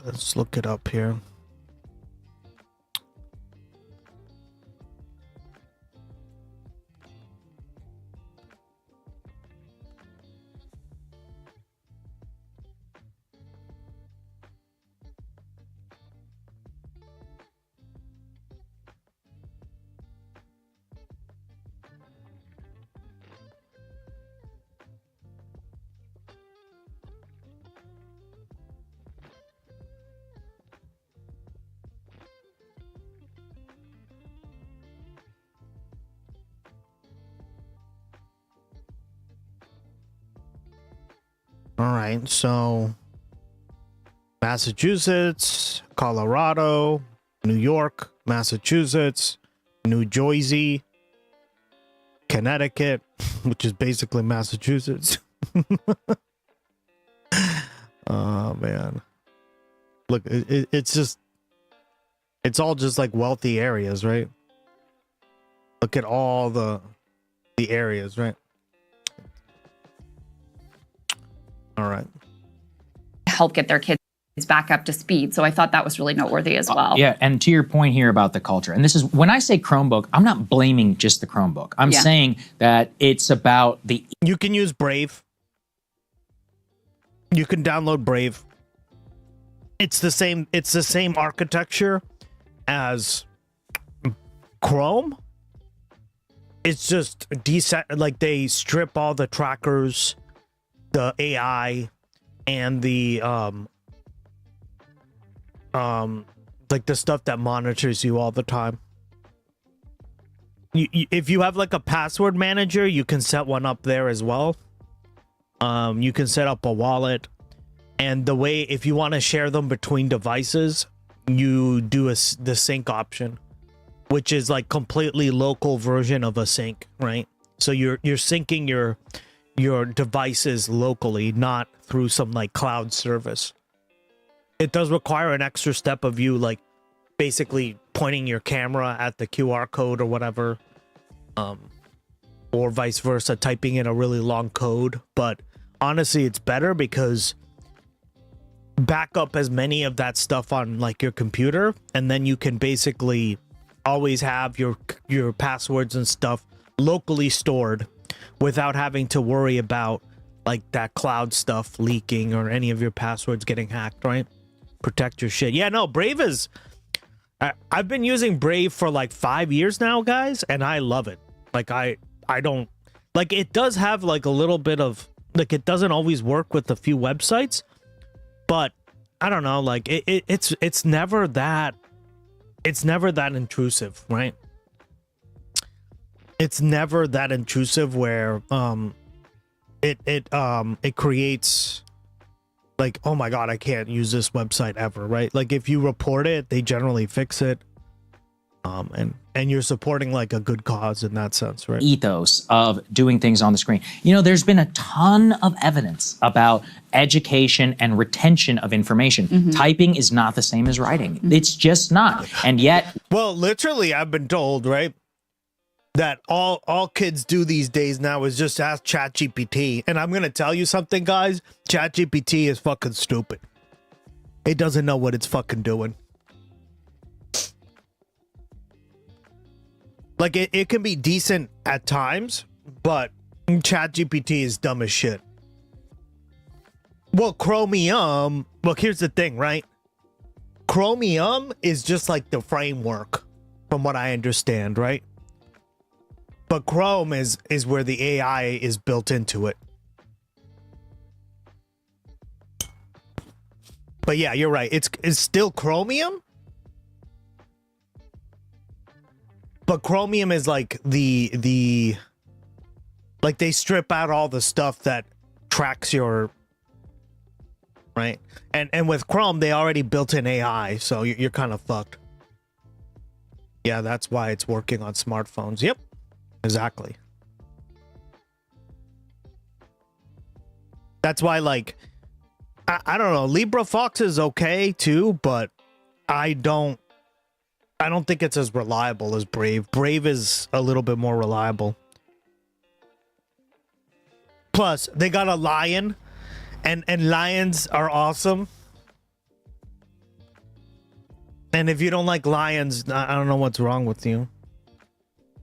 Let's look it up here. All right, so Massachusetts, Colorado, New York, Massachusetts, New Jersey, Connecticut, which is basically Massachusetts. Oh, man. Look, it's all just like wealthy areas, right? Look at all the areas, right? All right. Help get their kids back up to speed. So I thought that was really noteworthy as well. Yeah, and to your point here about the culture, and this is when I say Chromebook, I'm not blaming just the Chromebook. I'm saying that it's about the. You can use Brave. You can download Brave. It's the same. It's the same architecture as Chrome. It's just decent. Like they strip all the trackers, the AI, and the like the stuff that monitors you all the time. If you have like a password manager, you can set one up there as well. You can set up a wallet, and the way if you want to share them between devices, you do the sync option, which is like completely local version of a sync, right? So you're syncing your devices locally, not through some like cloud service. It does require an extra step of you like basically pointing your camera at the QR code or whatever, or vice versa, typing in a really long code. But honestly, it's better because back up as many of that stuff on like your computer, and then you can basically always have your passwords and stuff locally stored without having to worry about like that cloud stuff leaking or any of your passwords getting hacked, right? Protect your shit. Yeah, no, Brave is... I've been using Brave for like 5 years now, guys, and I love it. Like, I don't... Like, it does have like a little bit of... Like, it doesn't always work with a few websites, but I don't know, like it's never that intrusive, right? It's never that intrusive where it creates like, oh my god, I can't use this website ever, right? Like if you report it, they generally fix it. And you're supporting like a good cause in that sense, right? Ethos of doing things on the screen. You know, there's been a ton of evidence about education and retention of information. Typing is not the same as writing. It's just not. And yet, well, literally, I've been told, right, that all kids do these days now is just ask ChatGPT. And I'm gonna tell you something, guys. ChatGPT is fucking stupid. It doesn't know what it's fucking doing. Like, it can be decent at times, but ChatGPT is dumb as shit. Well, Chromium, look, here's the thing, right? Chromium is just like the framework, from what I understand, right? But Chrome is where the AI is built into it. But yeah, you're right. It's still Chromium? But Chromium is like the like they strip out all the stuff that tracks your, right? And with Chrome, they already built in AI, so you're kind of fucked. Yeah, that's why it's working on smartphones. Yep, exactly. That's why, like, I don't know, LibriVox is okay too, but I don't think it's as reliable as Brave. Brave is a little bit more reliable. Plus, they got a lion, and lions are awesome. And if you don't like lions, I don't know what's wrong with you.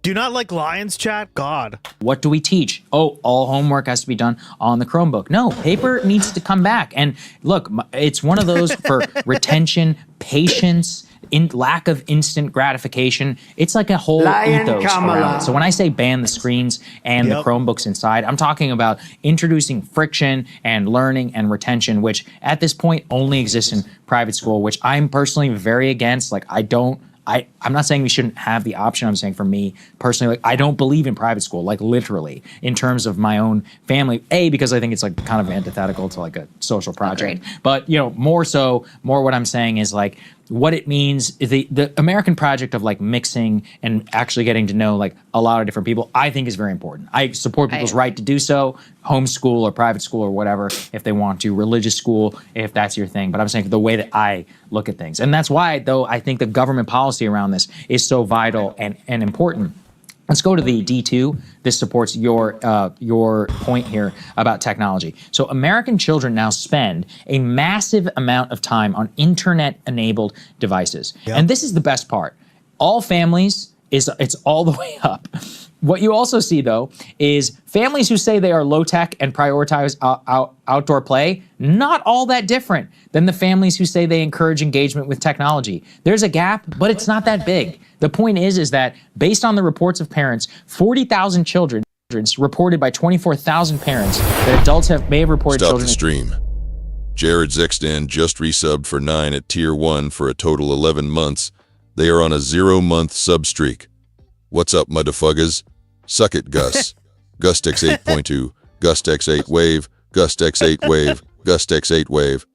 Do you not like lions, chat? God. what do we teach? Oh, all homework has to be done on the Chromebook. No, paper needs to come back. And look, it's one of those for retention, patience, lack of instant gratification. It's like a whole ethos around it. So when I say ban the screens and the Chromebooks inside, I'm talking about introducing friction and learning and retention, which at this point only exists in private school, which I'm personally very against. Like, I'm not saying we shouldn't have the option. I'm saying for me personally, like, I don't believe in private school, like literally in terms of my own family, because I think it's like kind of antithetical to like a social project. Agreed. But, you know, more what I'm saying is like, what it means is the American project of like mixing and actually getting to know like a lot of different people, I think is very important. I support people's right to do so, homeschool or private school or whatever, if they want to, religious school, if that's your thing. But I'm saying the way that I look at things. And that's why, though, I think the government policy around this is so vital and important. Let's go to the D2. This supports your point here about technology. So American children now spend a massive amount of time on internet-enabled devices. Yep. And this is the best part. All families, it's all the way up. What you also see, though, is families who say they are low-tech and prioritize outdoor play, not all that different than the families who say they encourage engagement with technology. There's a gap, but it's not that big. The point is that based on the reports of parents, 40,000 children reported by 24,000 parents that adults may have reported Stop children. The stream. Jared Zextan just resubbed for 9 at tier 1 for a total 11 months. They are on a 0-month sub streak. What's up, motherfuckers? Suck it, Gus. Gust X8.2, Gust X8 wave, Gust X8 wave, Gust X8 wave.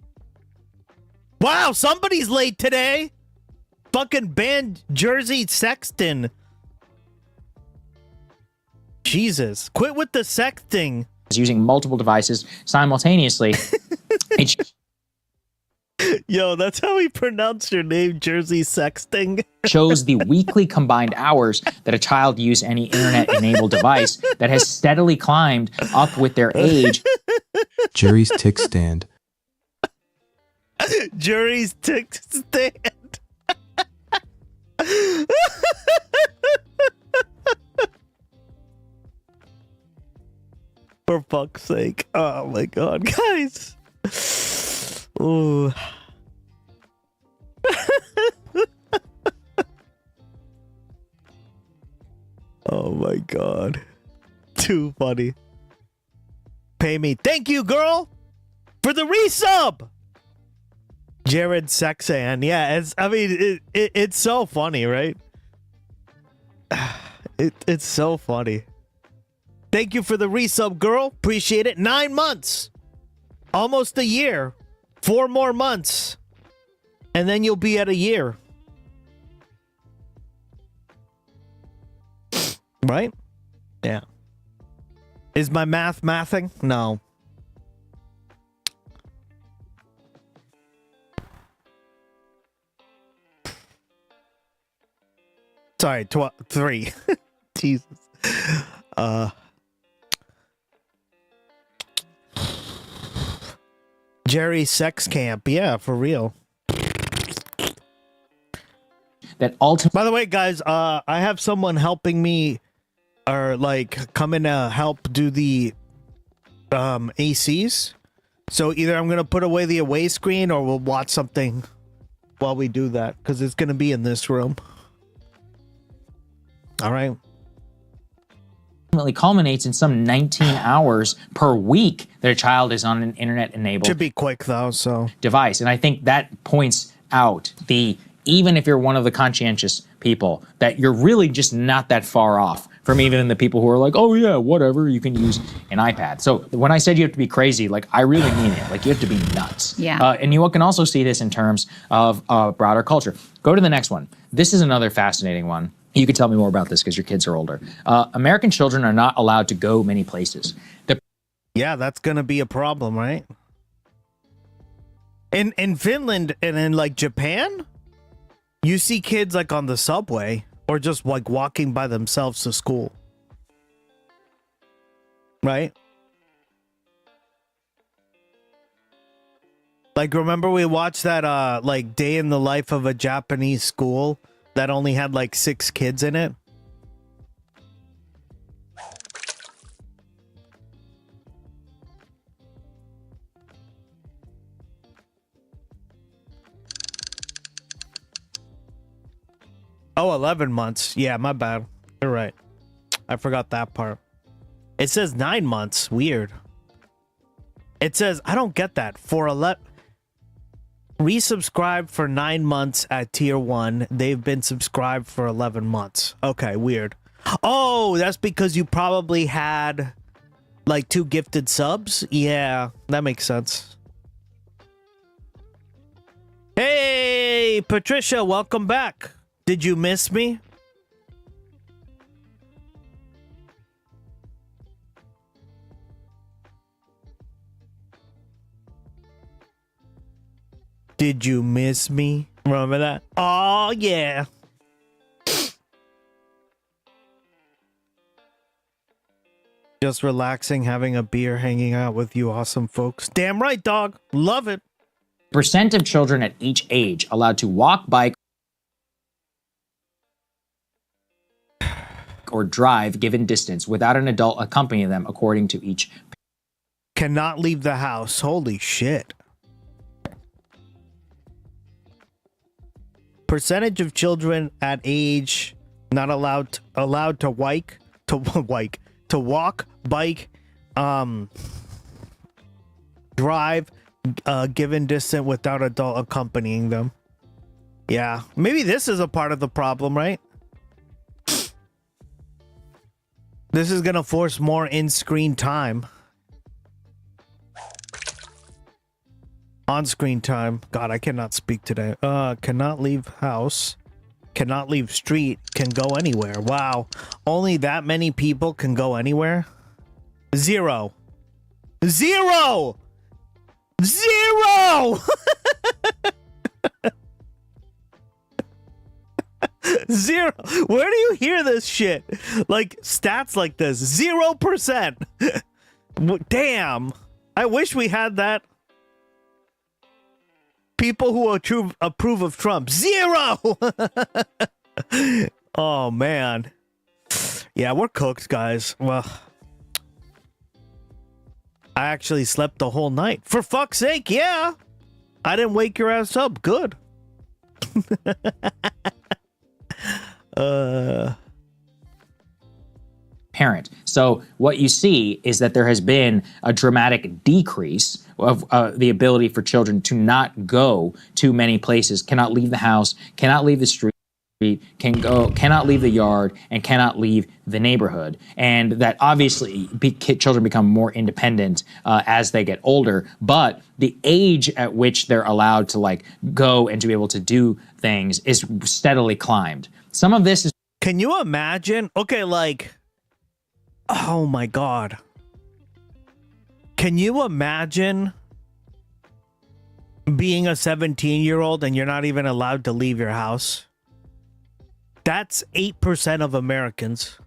Wow, somebody's late today. Fucking banned Jersey Sexton. Jesus, quit with the sexting. Using multiple devices simultaneously. Yo, that's how we pronounce your name, Jersey Sexting. Shows the weekly combined hours that a child use any internet-enabled device that has steadily climbed up with their age. Jerry's tick stand. Jerry's tick stand. For fuck's sake. Oh my god, guys. Ooh. Oh my god. Too funny. Pay me. Thank you, girl, for the resub. Jared Sexan. Yeah, it's so funny, right? It's so funny. Thank you for the resub, girl. Appreciate it. 9 months. Almost a year. 4 more months. And then you'll be at a year. Right? Yeah. Is my math mathing? No. Sorry, 3. Jesus. Jerry Sex Camp. Yeah, for real. That ultimately. By the way, guys, I have someone helping me, or like coming to help do the ACs. So either I'm gonna put away the away screen, or we'll watch something while we do that, because it's gonna be in this room. All right. Ultimately culminates in some 19 hours per week that a child is on an internet-enabled. Should be quick though, so device, and I think that points out even if you're one of the conscientious people, that you're really just not that far off from even the people who are like, oh yeah, whatever, you can use an iPad. So when I said you have to be crazy, like I really mean it. Like you have to be nuts. Yeah. And you can also see this in terms of broader culture. Go to the next one. This is another fascinating one. You can tell me more about this because your kids are older. American children are not allowed to go many places. Yeah, that's gonna be a problem, right? In Finland and in like Japan, you see kids like on the subway or just like walking by themselves to school. Right? Like remember we watched that like day in the life of a Japanese school that only had like 6 kids in it? Oh, 11 months. Yeah, my bad. You're right. I forgot that part. It says 9 months. Weird. It says, I don't get that. For 11... Resubscribed for 9 months at tier 1. They've been subscribed for 11 months. Okay, weird. Oh, that's because you probably had like 2 gifted subs? Yeah, that makes sense. Hey, Patricia, welcome back. Did you miss me? Did you miss me? Remember that? Oh, yeah. Just relaxing, having a beer, hanging out with you awesome folks. Damn right, dog. Love it. Percent of children at each age allowed to walk, bike, or drive given distance without an adult accompanying them according to each. Cannot leave the house. Holy shit. Percentage of children at age not allowed to walk, bike, drive, given distance without adult accompanying them. Yeah, maybe this is a part of the problem, right? This is gonna force more in-screen time. On-screen time. God, I cannot speak today. Cannot leave house. Cannot leave street. Can go anywhere. Wow. Only that many people can go anywhere? 0. 0! 0! 0. Where do you hear this shit? Like, stats like this. 0%. Damn. I wish we had that. People who approve of Trump. 0! Oh, man. Yeah, we're cooked, guys. Well, I actually slept the whole night. For fuck's sake, yeah. I didn't wake your ass up. Good. Parent. So what you see is that there has been a dramatic decrease of the ability for children to not go to many places, cannot leave the house, cannot leave the street, cannot leave the yard, and cannot leave the neighborhood. And that obviously children become more independent as they get older, but the age at which they're allowed to like go and to be able to do things is steadily climbed. Some of this is... Can you imagine? Okay, like, oh my God. Can you imagine being a 17-year-old and you're not even allowed to leave your house? That's 8% of Americans.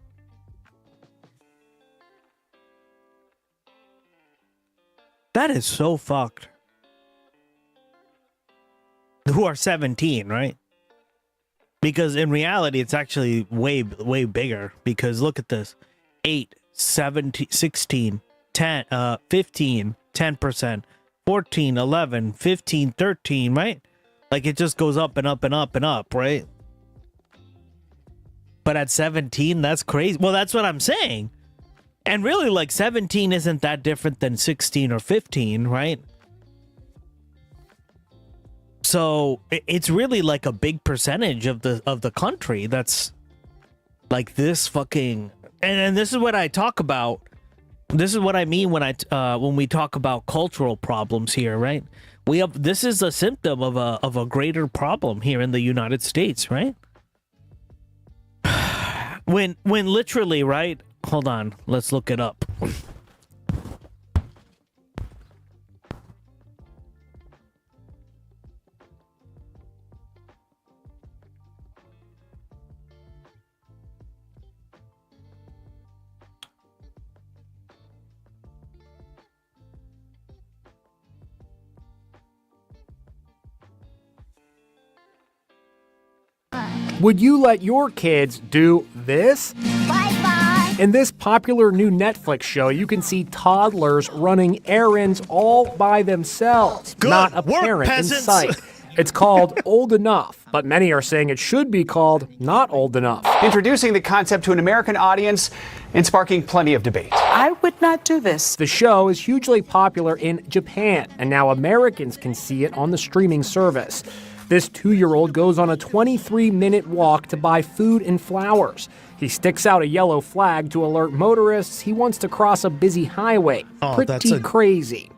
That is so fucked. Who are 17, right? Because in reality, it's actually way bigger. Because look at this. 8, 17, 16, 10, 15, 10%, 14, 11, 15, 13, right? Like it just goes up and up and up and up, right? But at 17, that's crazy. Well, that's what I'm saying. And really, like 17 isn't that different than 16 or 15, right? So it's really like a big percentage of the country that's like this fucking. And this is what I talk about. This is what I mean when we talk about cultural problems here, right? This is a symptom of a greater problem here in the United States, right? When literally, right? Hold on, let's look it up. Would you let your kids do this? Bye-bye. In this popular new Netflix show, you can see toddlers running errands all by themselves. Good not a work, parent peasants. in sight. It's called Old Enough, but many are saying it should be called Not Old Enough. Introducing the concept to an American audience and sparking plenty of debate. I would not do this. The show is hugely popular in Japan, and now Americans can see it on the streaming service. This 2-year-old goes on a 23-minute walk to buy food and flowers. He sticks out a yellow flag to alert motorists he wants to cross a busy highway. Pretty crazy.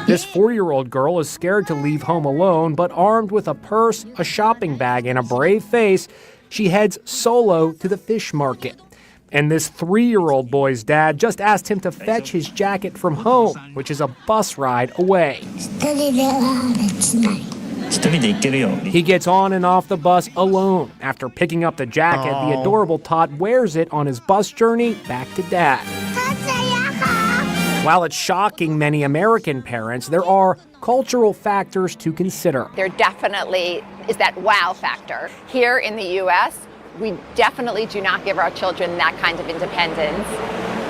This 4-year-old girl is scared to leave home alone, but armed with a purse, a shopping bag, and a brave face, she heads solo to the fish market. And this 3-year-old boy's dad just asked him to fetch his jacket from home, which is a bus ride away. He gets on and off the bus alone. After picking up the jacket, the adorable tot wears it on his bus journey back to dad. While it's shocking many American parents, there are cultural factors to consider. There definitely is that wow factor. Here in the U.S., we definitely do not give our children that kind of independence.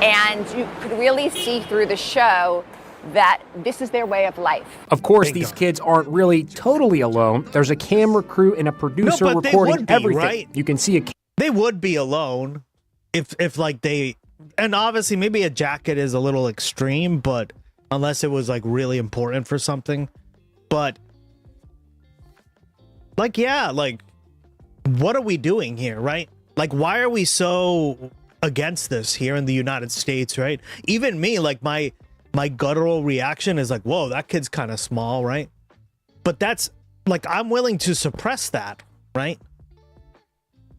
And you could really see through the show that this is their way of life. Of course, these kids aren't really totally alone. There's a camera crew and a producer recording everything. Right? You can see They would be alone if like they... And obviously, maybe a jacket is a little extreme, but unless it was like really important for something. But like, yeah, like, what are we doing here, right? Like, why are we so against this here in the United States, right? Even me, like, my guttural reaction is like, whoa, that kid's kind of small, right? But that's, like, I'm willing to suppress that, right?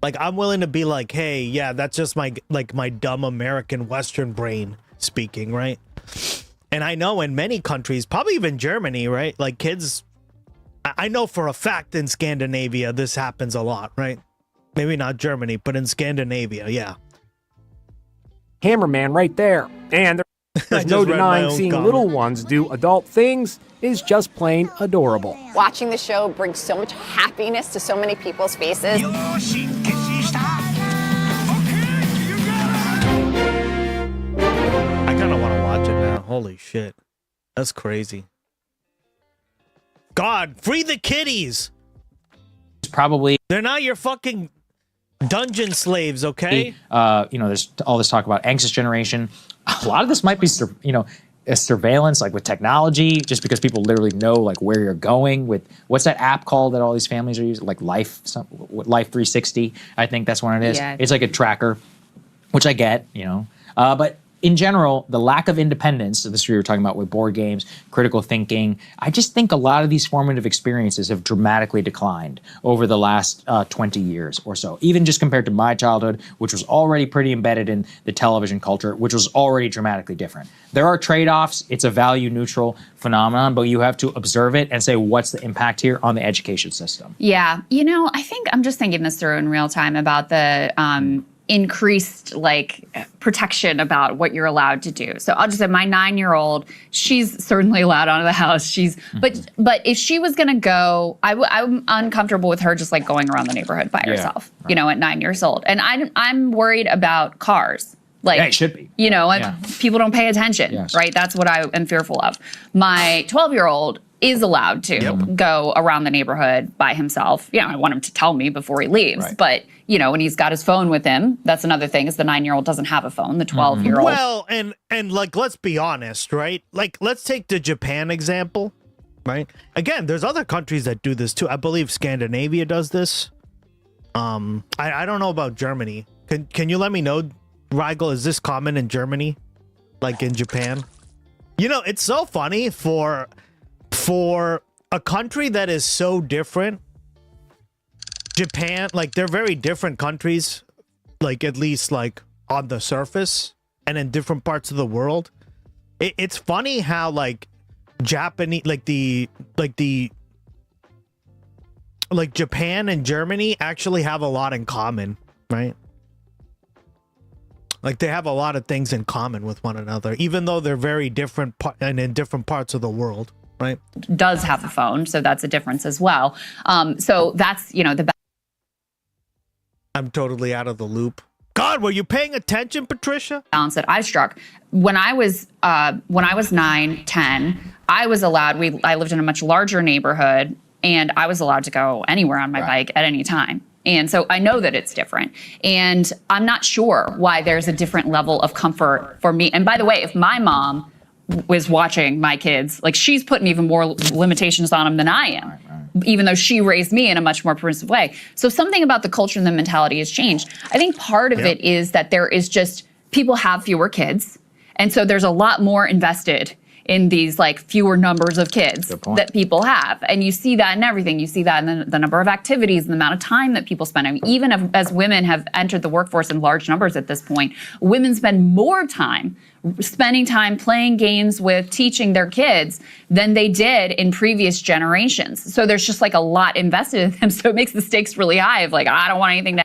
Like, I'm willing to be like, hey, yeah, that's just my dumb American Western brain speaking, right? And I know in many countries, probably even Germany, right? Like, kids... I know for a fact in Scandinavia, this happens a lot, right? Maybe not Germany, but in Scandinavia, yeah. Cameraman right there. And there's no denying seeing little ones do adult things is just plain adorable. Watching the show brings so much happiness to so many people's faces. I kind of want to watch it now. Holy shit. That's crazy. God, free the kitties. Probably. They're not your fucking Dungeon slaves, okay? There's all this talk about anxious generation. A lot of this might be, a surveillance, like with technology, just because people literally know like where you're going with, what's that app called that all these families are using? Like Life 360, I think that's what it is. Yeah. It's like a tracker, which I get, but in general, the lack of independence, so this we were talking about with board games, critical thinking, I just think a lot of these formative experiences have dramatically declined over the last 20 years or so, even just compared to my childhood, which was already pretty embedded in the television culture, which was already dramatically different. There are trade-offs. It's a value-neutral phenomenon, but you have to observe it and say, what's the impact here on the education system? Yeah. I think I'm just thinking this through in real time about the increased protection about what you're allowed to do. So I'll just say my 9-year-old, she's certainly allowed out of the house. But if she was going to go, I'm uncomfortable with her just like going around the neighborhood by herself, at 9 years old. And I'm worried about cars. It should be. People don't pay attention, right? That's what I am fearful of. My 12-year-old is allowed to go around the neighborhood by himself. I want him to tell me before he leaves. Right. But, when he's got his phone with him, that's another thing is the 9-year-old doesn't have a phone, the 12-year-old. Well, and let's be honest, right? Let's take the Japan example, right? Again, there's other countries that do this too. I believe Scandinavia does this. I don't know about Germany. Can you let me know, Rigel, is this common in Germany? Like in Japan? It's so funny for a country that is so different. Japan, they're very different countries, at least on the surface and in different parts of the world. It's funny how Japanese, Japan and Germany actually have a lot in common, right? They have a lot of things in common with one another, even though they're very different and in different parts of the world, right? Does have a phone, so that's a difference as well. So that's, the I'm totally out of the loop. God, were you paying attention, Patricia? balance that I struck. When I was 9, 10, I was allowed, I lived in a much larger neighborhood, and I was allowed to go anywhere on my bike at any time. And so I know that it's different. And I'm not sure why there's a different level of comfort for me. And by the way, if my mom was watching my kids, she's putting even more limitations on them than I am. Even though she raised me in a much more permissive way. So something about the culture and the mentality has changed. I think part of it is that there is just, people have fewer kids. And so there's a lot more invested in these fewer numbers of kids that people have. And you see that in everything. You see that in the number of activities and the amount of time that people spend. I mean, even as women have entered the workforce in large numbers at this point, women spend more time spending time playing games with, teaching their kids than they did in previous generations. So there's just a lot invested in them. So it makes the stakes really high of I don't want anything to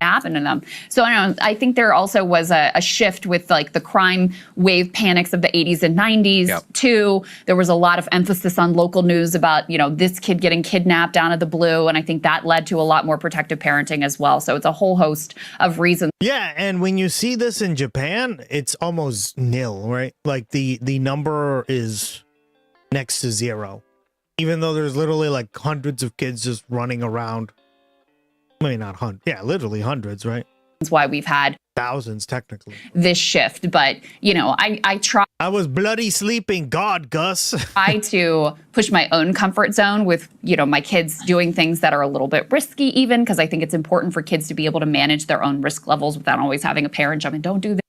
happen to them. So I think there also was a shift with the crime wave panics of the 80s and 90s too. There was a lot of emphasis on local news about, this kid getting kidnapped out of the blue. And I think that led to a lot more protective parenting as well. So it's a whole host of reasons. Yeah. And when you see this in Japan, it's almost nil, right? The number is next to zero, even though there's literally hundreds of kids just running around. I mean, not hundreds. Yeah, literally hundreds, right? That's why we've had thousands, technically. This shift. But, I try. I was bloody sleeping. God, Gus. I to push my own comfort zone with, my kids doing things that are a little bit risky even, because I think it's important for kids to be able to manage their own risk levels without always having a parent jump in, don't do this.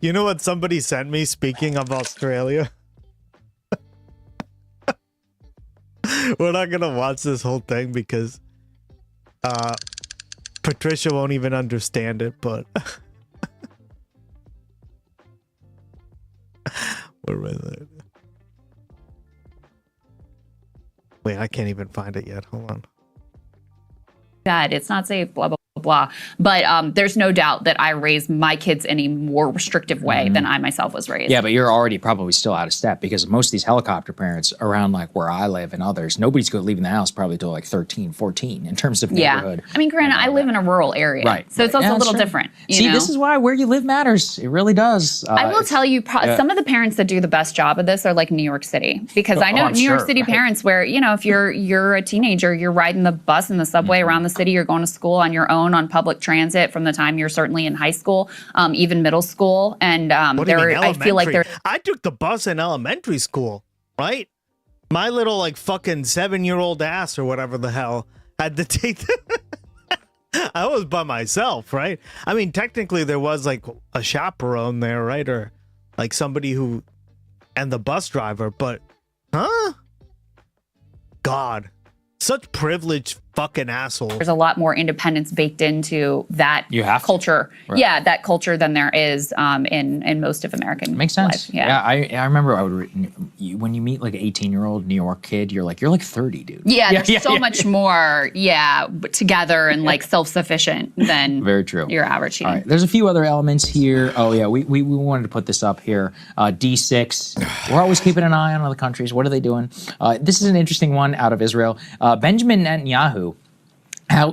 You know what somebody sent me, speaking of Australia? We're not going to watch this whole thing because Patricia won't even understand it, but... Where is it? Wait, I can't even find it yet. Hold on. God, it's not safe, blah, blah, blah. blah. But there's no doubt that I raised my kids in a more restrictive way than I myself was raised. Yeah, but you're already probably still out of step because most of these helicopter parents around like where I live and others, nobody's going to leave the house probably till like 13, 14 in terms of neighborhood. I mean, granted, I live in a rural area. Right. So it's also a little different. See, know? this is why where you live matters. It really does. I will tell you, some of the parents that do the best job of this are like New York City, because I know New York City parents where, you know, if you're a teenager, you're riding the bus and the subway around the city, you're going to school on your own on public transit from the time you're certainly in high school, even middle school. And I feel like I took the bus in elementary school, right? My little like fucking 7-year-old ass or whatever the hell had to take I was by myself, right? I mean, technically there was like a chaperone there, right? Or like somebody who, and the bus driver, but God, such privileged fucking assholes. There's a lot more independence baked into that culture. Right. Yeah, that culture than there is in most of American Makes sense. life. Yeah. I remember when you meet like an 18-year-old New York kid, you're like 30, dude. Yeah, there's so much more, together and like self-sufficient than Very true. your average teen. All right, there's a few other elements here. Oh yeah, we wanted to put this up here. D6. We're always keeping an eye on other countries. What are they doing? This is an interesting one out of Israel. Benjamin Netanyahu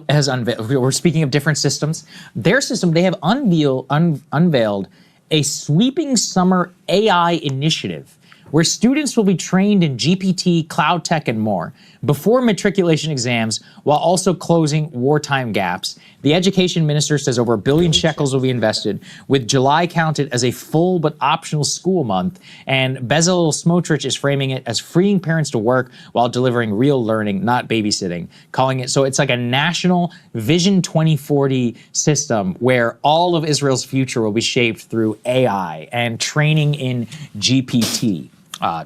has unveiled, we're speaking of different systems, their system, they have unveiled a sweeping summer AI initiative where students will be trained in GPT, cloud tech, and more before matriculation exams while also closing wartime gaps. The education minister says over $1 billion shekels will be invested, with July counted as a full but optional school month. And Bezalel Smotrich is framing it as freeing parents to work while delivering real learning, not babysitting, calling it, so it's like a national Vision 2040 system where all of Israel's future will be shaped through AI and training in GPT.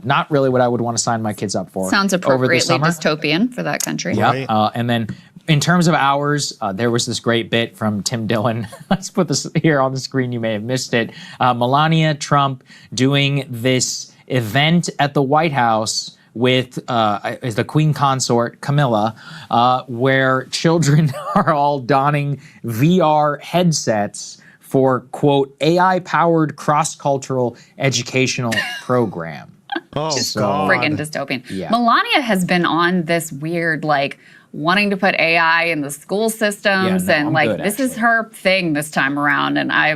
Not really what I would want to sign my kids up for. Sounds appropriately dystopian for that country. Yeah, and then in terms of hours, there was this great bit from Tim Dillon. Let's put this here on the screen. You may have missed it. Melania Trump doing this event at the White House with the Queen Consort, Camilla, where children are all donning VR headsets for, quote, AI-powered cross-cultural educational program. Just friggin' dystopian. Yeah. Melania has been on this weird, like, wanting to put AI in the school systems, and like this is her thing this time around. And I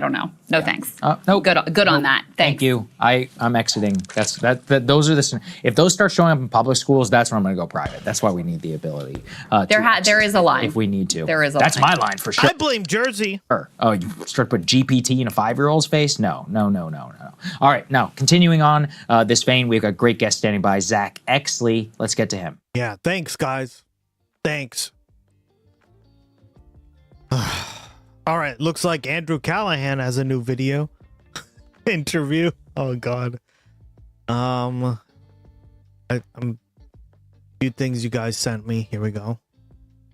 don't know. No thanks. No, good on that. Thank you. I'm exiting. Those are the. If those start showing up in public schools, that's when I'm going to go private. That's why we need the ability. There is a line. If we need to. There is a That's line. my line for sure. I blame Jersey. Oh, you start to put GPT in a 5-year-old's face? No. All right, now continuing on this vein, we've got a great guest standing by, Zach Exley. Let's get to him. Yeah, thanks, guys. Thanks. All right, looks like Andrew Callahan has a new video interview. Oh God. A few things you guys sent me. Here we go.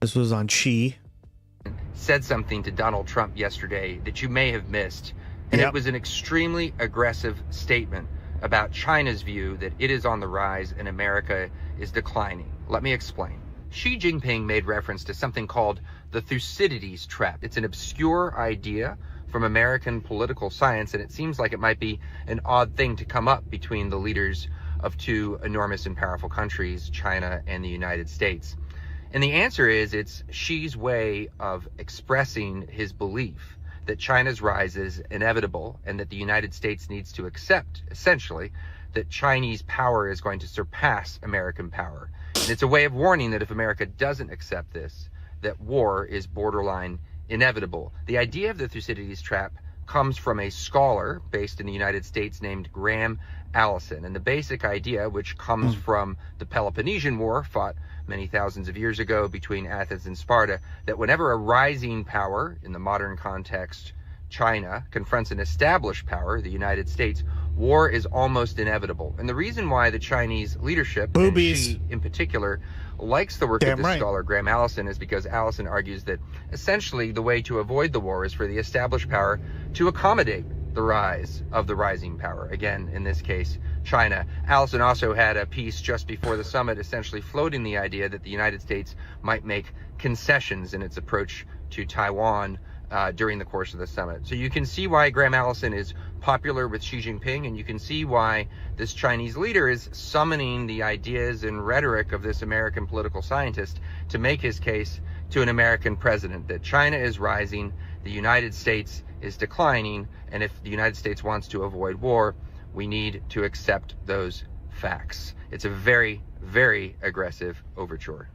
This was on She. Said something to Donald Trump yesterday that you may have missed, and it was an extremely aggressive statement about China's view that it is on the rise and America is declining. Let me explain. Xi Jinping made reference to something called the Thucydides trap. It's an obscure idea from American political science, and it seems like it might be an odd thing to come up between the leaders of two enormous and powerful countries, China and the United States. And the answer is it's Xi's way of expressing his belief that China's rise is inevitable and that the United States needs to accept, essentially, that Chinese power is going to surpass American power. And it's a way of warning that if America doesn't accept this, that war is borderline inevitable. The idea of the Thucydides trap comes from a scholar based in the United States named Graham Allison. And the basic idea, which comes from the Peloponnesian War, fought many thousands of years ago between Athens and Sparta, that whenever a rising power, in the modern context China, confronts an established power, the United States, war is almost inevitable. And the reason why the Chinese leadership, and Xi in particular, likes the work of this scholar, Graham Allison, is because Allison argues that essentially the way to avoid the war is for the established power to accommodate the rise of the rising power. Again, in this case, China. Allison also had a piece just before the summit essentially floating the idea that the United States might make concessions in its approach to Taiwan during the course of the summit. So you can see why Graham Allison is popular with Xi Jinping, and you can see why this Chinese leader is summoning the ideas and rhetoric of this American political scientist to make his case to an American president that China is rising, the United States is declining, and if the United States wants to avoid war, we need to accept those facts. It's a very, very aggressive overture.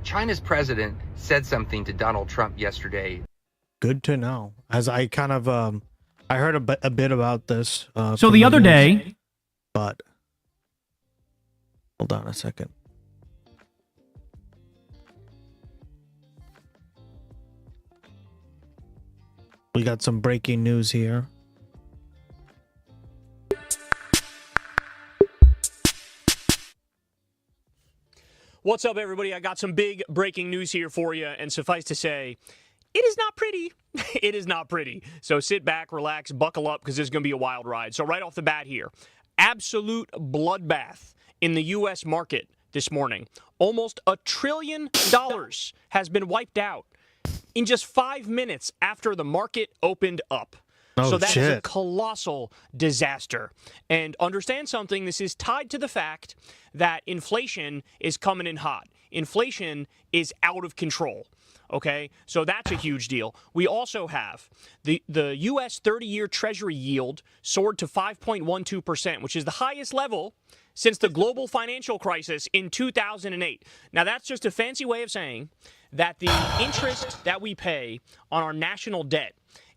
China's president said something to Donald Trump yesterday. Good to know. As I kind of, I heard a bit about this. So the other day, but hold on a second. We got some breaking news here. what's up, everybody? I got some big breaking news here for you, and suffice to say, it is not pretty. It is not pretty. So sit back, relax, buckle up, because this is going to be a wild ride. So right off the bat here, absolute bloodbath in the U.S. market this morning. Almost $1 trillion has been wiped out in just 5 minutes after the market opened up. Oh, so that is a shit. colossal disaster. And understand something, this is tied to the fact that inflation is coming in hot. Inflation is out of control. Okay, so that's a huge deal. We also have the U.S. 30-year Treasury yield soared to 5.12%, which is the highest level since the global financial crisis in 2008. Now, that's just a fancy way of saying that the interest that we pay on our national debt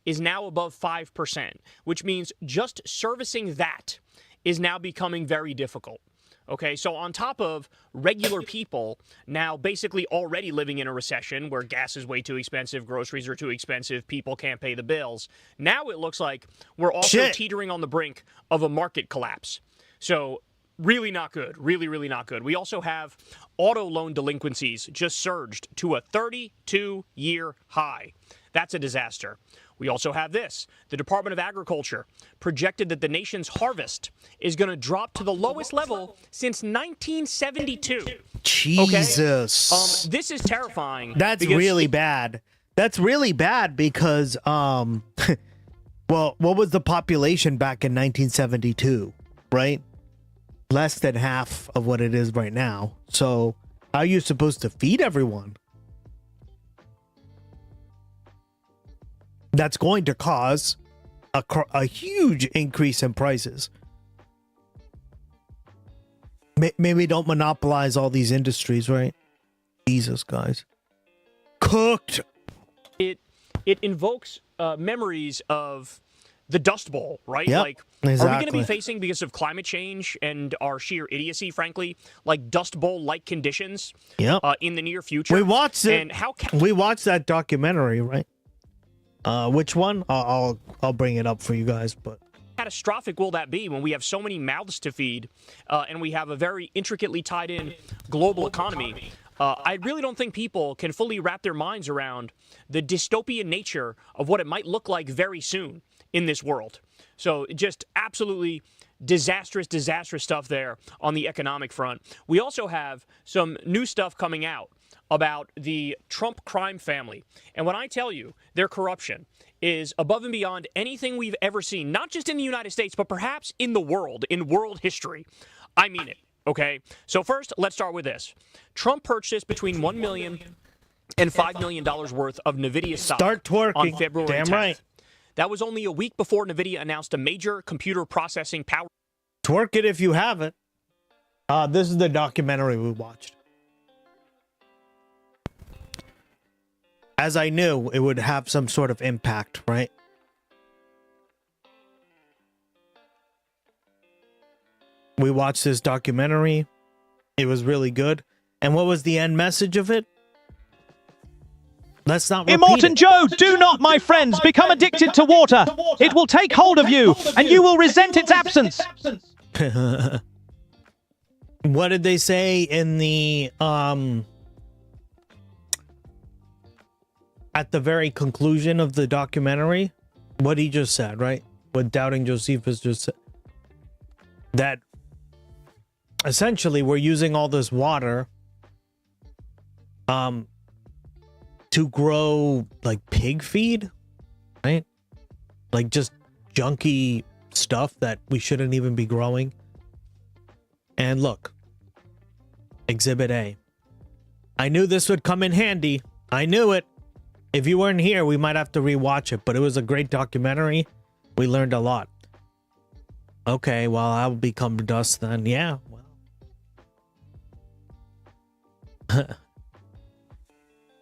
is now above 5%, which means just servicing that is now becoming very difficult. Okay, so on top of regular people now basically already living in a recession where gas is way too expensive, groceries are too expensive, people can't pay the bills, now it looks like we're also teetering on the brink of a market collapse. So really not good, really, really not good. We also have auto loan delinquencies just surged to a 32-year high. That's a disaster. We also have this. The Department of Agriculture projected that the nation's harvest is going to drop to the lowest level since 1972. Jesus. Okay? This is terrifying. That's really bad. That's really bad because, well, what was the population back in 1972, right? Less than half of what it is right now. So how are you supposed to feed everyone? That's going to cause a huge increase in prices. Maybe don't monopolize all these industries, right? Jesus, guys. Cooked. It invokes memories of the Dust Bowl, right? Yep, Like, are we exactly. going to be facing, because of climate change and our sheer idiocy, frankly, like Dust Bowl-like conditions in the near future? We watched it. And how we watched that documentary, right? Which one? I'll bring it up for you guys, but catastrophic will that be when we have so many mouths to feed and we have a very intricately tied in global economy? I really don't think people can fully wrap their minds around the dystopian nature of what it might look like very soon in this world. So just absolutely disastrous stuff there on the economic front. We also have some new stuff coming out about the Trump crime family. And when I tell you their corruption is above and beyond anything we've ever seen, not just in the United States, but perhaps in the world, in world history, I mean it, okay? So first, let's start with this. Trump purchased between $1 million and $5 million worth of NVIDIA stock on February 10th. Damn right. That was only a week before NVIDIA announced a major computer processing power. twerk it if you haven't. This is the documentary we watched. As I knew, it would have some sort of impact, right? We watched this documentary. It was really good. And what was the end message of it? Let's not repeat Immortan it. Joe, do not, my friends, become addicted to water. It will take hold of you, and you will resent its absence. What did they say in the at the very conclusion of the documentary? What he just said, right? What Doubting Josephus just said. That essentially we're using all this water to grow like pig feed, right? Like just junky stuff that we shouldn't even be growing. And look, Exhibit A. I knew this would come in handy. I knew it. If you weren't here, we might have to rewatch it, but it was a great documentary. We learned a lot. Okay, well, I'll become dust then. Yeah, well.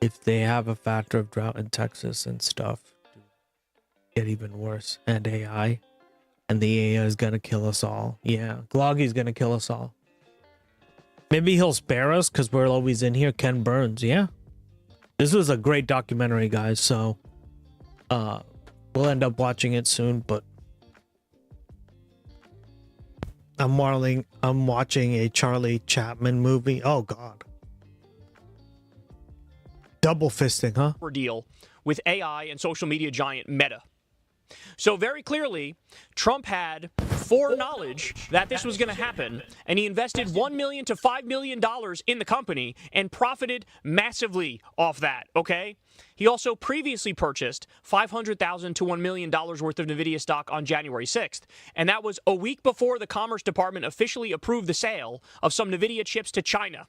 If they have a factor of drought in Texas and stuff, get even worse. And AI. And the AI is going to kill us all. Yeah, Gloggy's going to kill us all. Maybe he'll spare us because we're always in here. Ken Burns, yeah. This was a great documentary, guys, so we'll end up watching it soon, but I'm watching a Charlie Chaplin movie. Oh, God. Double fisting, huh? Deal with AI and social media giant Meta. So very clearly, Trump had foreknowledge that this was going to happen, and he invested $1 million to $5 million in the company and profited massively off that, okay? He also previously purchased $500,000 to $1 million worth of NVIDIA stock on January 6th, and that was a week before the Commerce Department officially approved the sale of some NVIDIA chips to China.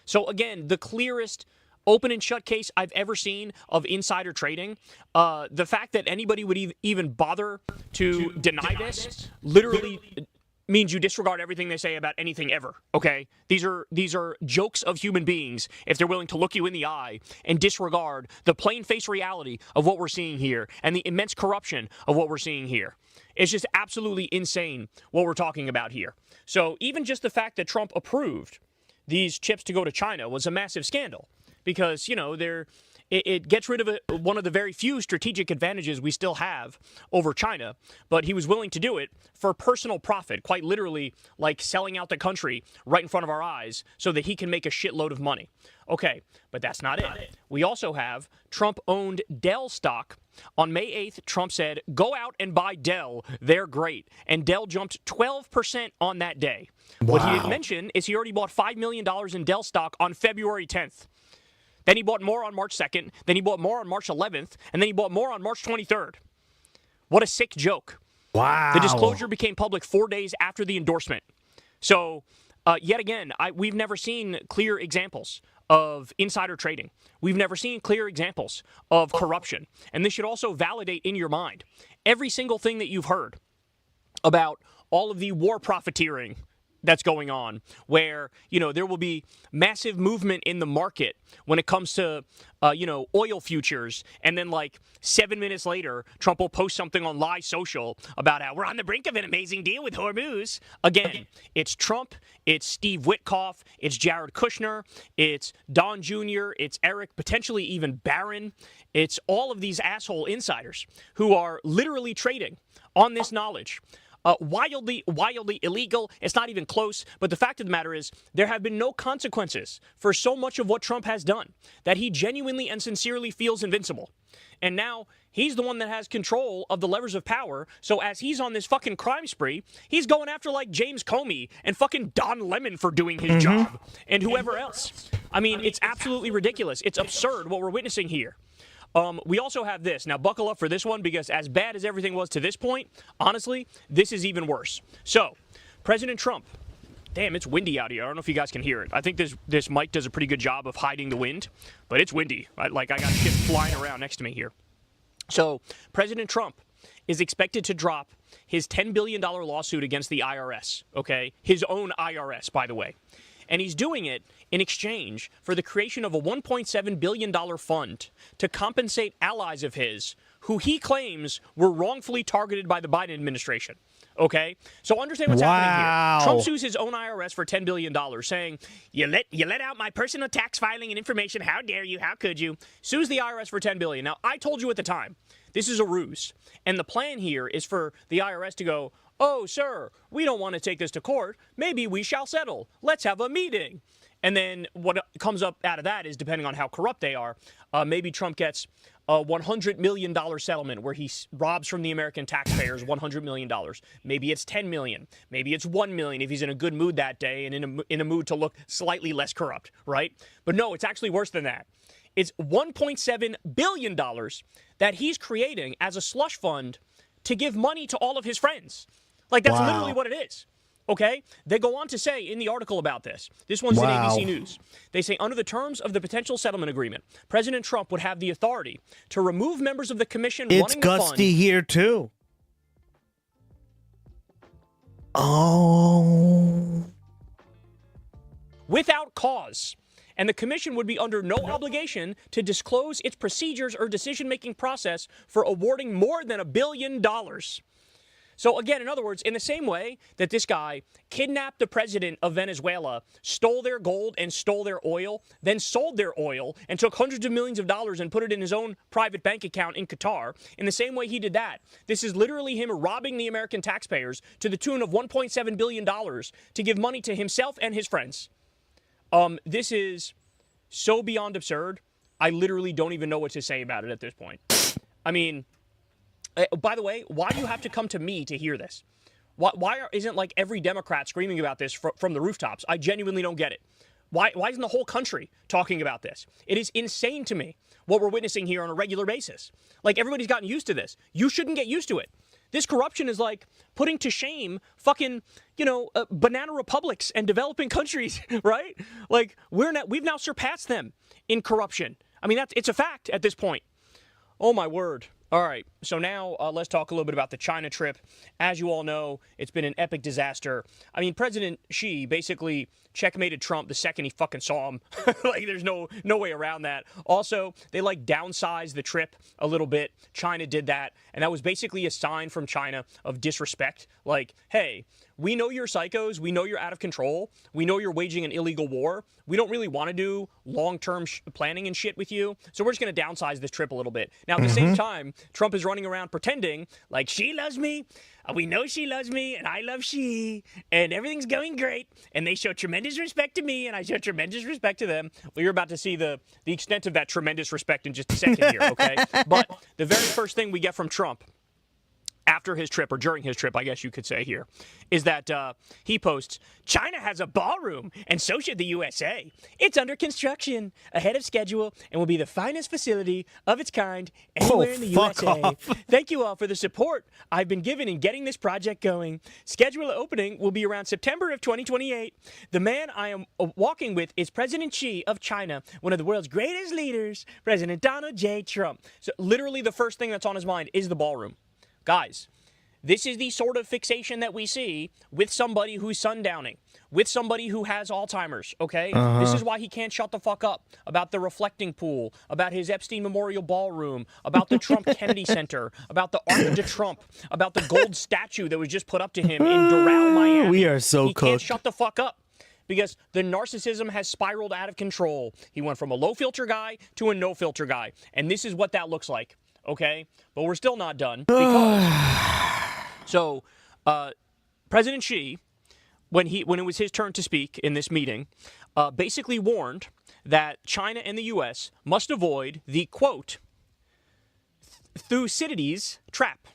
So again, the clearest open and shut case I've ever seen of insider trading. The fact that anybody would even bother to deny this literally means you disregard everything they say about anything ever, okay? These are jokes of human beings if they're willing to look you in the eye and disregard the plain-faced reality of what we're seeing here and the immense corruption of what we're seeing here. It's just absolutely insane what we're talking about here. So even just the fact that Trump approved these chips to go to China was a massive scandal. Because, you know, it gets rid of one of the very few strategic advantages we still have over China, but he was willing to do it for personal profit, quite literally like selling out the country right in front of our eyes so that he can make a shitload of money. Okay, but that's not it. We also have Trump-owned Dell stock. On May 8th, Trump said, go out and buy Dell. They're great. And Dell jumped 12% on that day. Wow. What he didn't mention is he already bought $5 million in Dell stock on February 10th. Then he bought more on March 2nd. Then he bought more on March 11th. And then he bought more on March 23rd. What a sick joke. Wow. The disclosure became public 4 days after the endorsement. So, yet again, we've never seen clear examples of insider trading. We've never seen clear examples of corruption. And this should also validate in your mind every single thing that you've heard about all of the war profiteering that's going on, where, you know, there will be massive movement in the market when it comes to, oil futures. And then like 7 minutes later, Trump will post something on Live Social about how we're on the brink of an amazing deal with Hormuz. Again, it's Trump, it's Steve Witkoff, it's Jared Kushner, it's Don Jr., it's Eric, potentially even Barron. It's all of these asshole insiders who are literally trading on this knowledge. Wildly illegal. It's not even close. But the fact of the matter is, there have been no consequences for so much of what Trump has done that he genuinely and sincerely feels invincible. And now he's the one that has control of the levers of power. So as he's on this fucking crime spree, he's going after like James Comey and fucking Don Lemon for doing his job and whoever else. I mean, it's absolutely ridiculous. It's absurd what we're witnessing here. We also have this. Now, buckle up for this one, because as bad as everything was to this point, honestly, this is even worse. So, President Trump. Damn, it's windy out here. I don't know if you guys can hear it. I think this mic does a pretty good job of hiding the wind, but it's windy. I got shit flying around next to me here. So, President Trump is expected to drop his $10 billion lawsuit against the IRS, okay? His own IRS, by the way. And he's doing it in exchange for the creation of a $1.7 billion fund to compensate allies of his who he claims were wrongfully targeted by the Biden administration. Okay? So understand what's happening here. Trump sues his own IRS for $10 billion, saying, you let out my personal tax filing and information. How dare you? How could you? Sues the IRS for $10 billion. Now, I told you at the time, this is a ruse. And the plan here is for the IRS to go, oh, sir, we don't want to take this to court. Maybe we shall settle. Let's have a meeting. And then what comes up out of that is, depending on how corrupt they are, maybe Trump gets a $100 million settlement where he robs from the American taxpayers $100 million. Maybe it's $10 million. Maybe it's $1 million if he's in a good mood that day and in a mood to look slightly less corrupt, right? But no, it's actually worse than that. It's $1.7 billion that he's creating as a slush fund to give money to all of his friends. Like, that's literally what it is. Okay? They go on to say in the article about this. This one's in ABC News. They say, under the terms of the potential settlement agreement, President Trump would have the authority to remove members of the commission running the fund. It's gusty here, too. Oh. Without cause. And the commission would be under no obligation to disclose its procedures or decision-making process for awarding more than $1 billion. So again, in other words, in the same way that this guy kidnapped the president of Venezuela, stole their gold and stole their oil, then sold their oil and took hundreds of millions of dollars and put it in his own private bank account in Qatar, in the same way he did that, this is literally him robbing the American taxpayers to the tune of $1.7 billion to give money to himself and his friends. This is so beyond absurd, I literally don't even know what to say about it at this point. I mean, by the way, why do you have to come to me to hear this? Why isn't like every Democrat screaming about this from the rooftops? I genuinely don't get it. Why isn't the whole country talking about this? It is insane to me what we're witnessing here on a regular basis. Like, everybody's gotten used to this. You shouldn't get used to it. This corruption is like putting to shame fucking, banana republics and developing countries, right? Like, we've now surpassed them in corruption. I mean, it's a fact at this point. Oh, my word. All right, so now let's talk a little bit about the China trip. As you all know, it's been an epic disaster. I mean, President Xi basically checkmated Trump the second he fucking saw him. Like, there's no way around that. Also, they downsized the trip a little bit. China did that, and that was basically a sign from China of disrespect. Like, hey, we know you're psychos. We know you're out of control. We know you're waging an illegal war. We don't really want to do long-term planning and shit with you, so we're just going to downsize this trip a little bit. Now, at the same time, Trump is running around pretending like she loves me, we know she loves me, and I love she, and everything's going great, and they show tremendous respect to me, and I show tremendous respect to them. Well, you're about to see the extent of that tremendous respect in just a second here, okay? But the very first thing we get from Trump after his trip, or during his trip, I guess you could say here, is that he posts, China has a ballroom, and so should the USA. It's under construction, ahead of schedule, and will be the finest facility of its kind anywhere in the USA. Off. Thank you all for the support I've been given in getting this project going. Scheduled opening will be around September of 2028. The man I am walking with is President Xi of China, one of the world's greatest leaders, President Donald J. Trump. So literally the first thing that's on his mind is the ballroom. Guys, this is the sort of fixation that we see with somebody who's sundowning, with somebody who has Alzheimer's, okay? This is why he can't shut the fuck up about the reflecting pool, about his Epstein Memorial Ballroom, about the Trump Kennedy Center, about the Arc de Trump, about the gold statue that was just put up to him in Doral, Miami. We are so He can't shut the fuck up because the narcissism has spiraled out of control. He went from a low-filter guy to a no-filter guy, and this is what that looks like. Okay, but we're still not done. So, President Xi, when it was his turn to speak in this meeting, basically warned that China and the U.S. must avoid the, quote, Thucydides trap.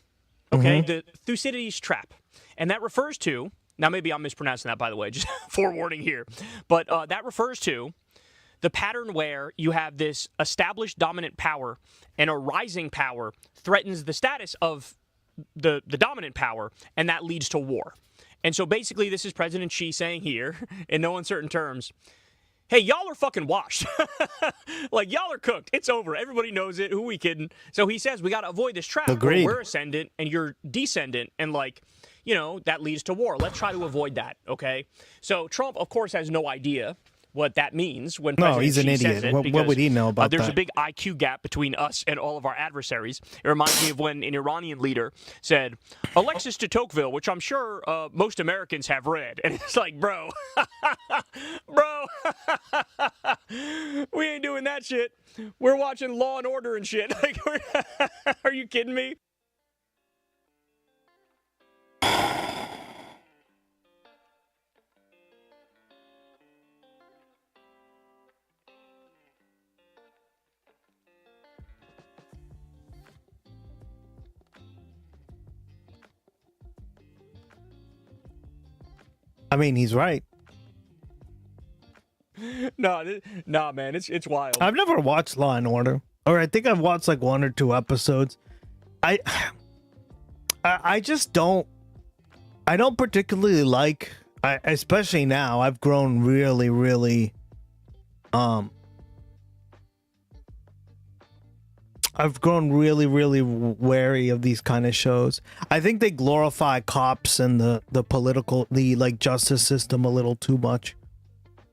Okay, the Thucydides trap. And that refers to, now maybe I'm mispronouncing that, by the way, just forewarning here, but that refers to the pattern where you have this established dominant power and a rising power threatens the status of the dominant power, and that leads to war. And so basically this is President Xi saying here, in no uncertain terms, hey, y'all are fucking washed. Like, y'all are cooked. It's over. Everybody knows it. Who we kidding? So he says we got to avoid this trap. Agreed. We're ascendant and you're descendant, and that leads to war. Let's try to avoid that, okay? So Trump, of course, has no idea what that means when President he's an Xi idiot. says it, What would he know about there's that? a big IQ gap between us and all of our adversaries. It reminds me of when an Iranian leader said, Alexis de Tocqueville, which I'm sure most Americans have read. And it's like, bro, we ain't doing that shit. We're watching Law and Order and shit. Like, are you kidding me? I mean, he's right. Nah, man, it's wild. I've never watched Law and Order, or I think I've watched like 1 or 2 episodes. I just don't. I don't particularly like. Especially now, I've grown really, really. I've grown really, really wary of these kind of shows. I think they glorify cops and the like justice system a little too much,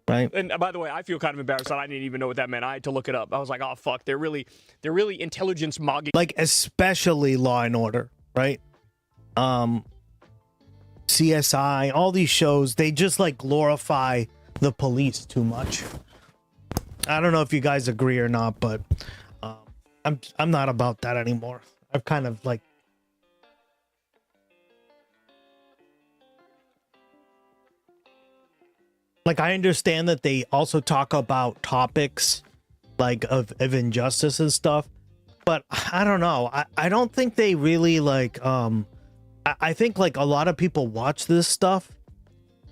right? And by the way, I feel kind of embarrassed that I didn't even know what that meant. I had to look it up. I was like, oh fuck, they're really intelligence mogging. Like especially Law and Order, right? CSI, all these shows, they just like glorify the police too much. I don't know if you guys agree or not, but I'm not about that anymore. I've kind of like I understand that they also talk about topics like of injustice and stuff, but I don't know. I don't think they really like I think like a lot of people watch this stuff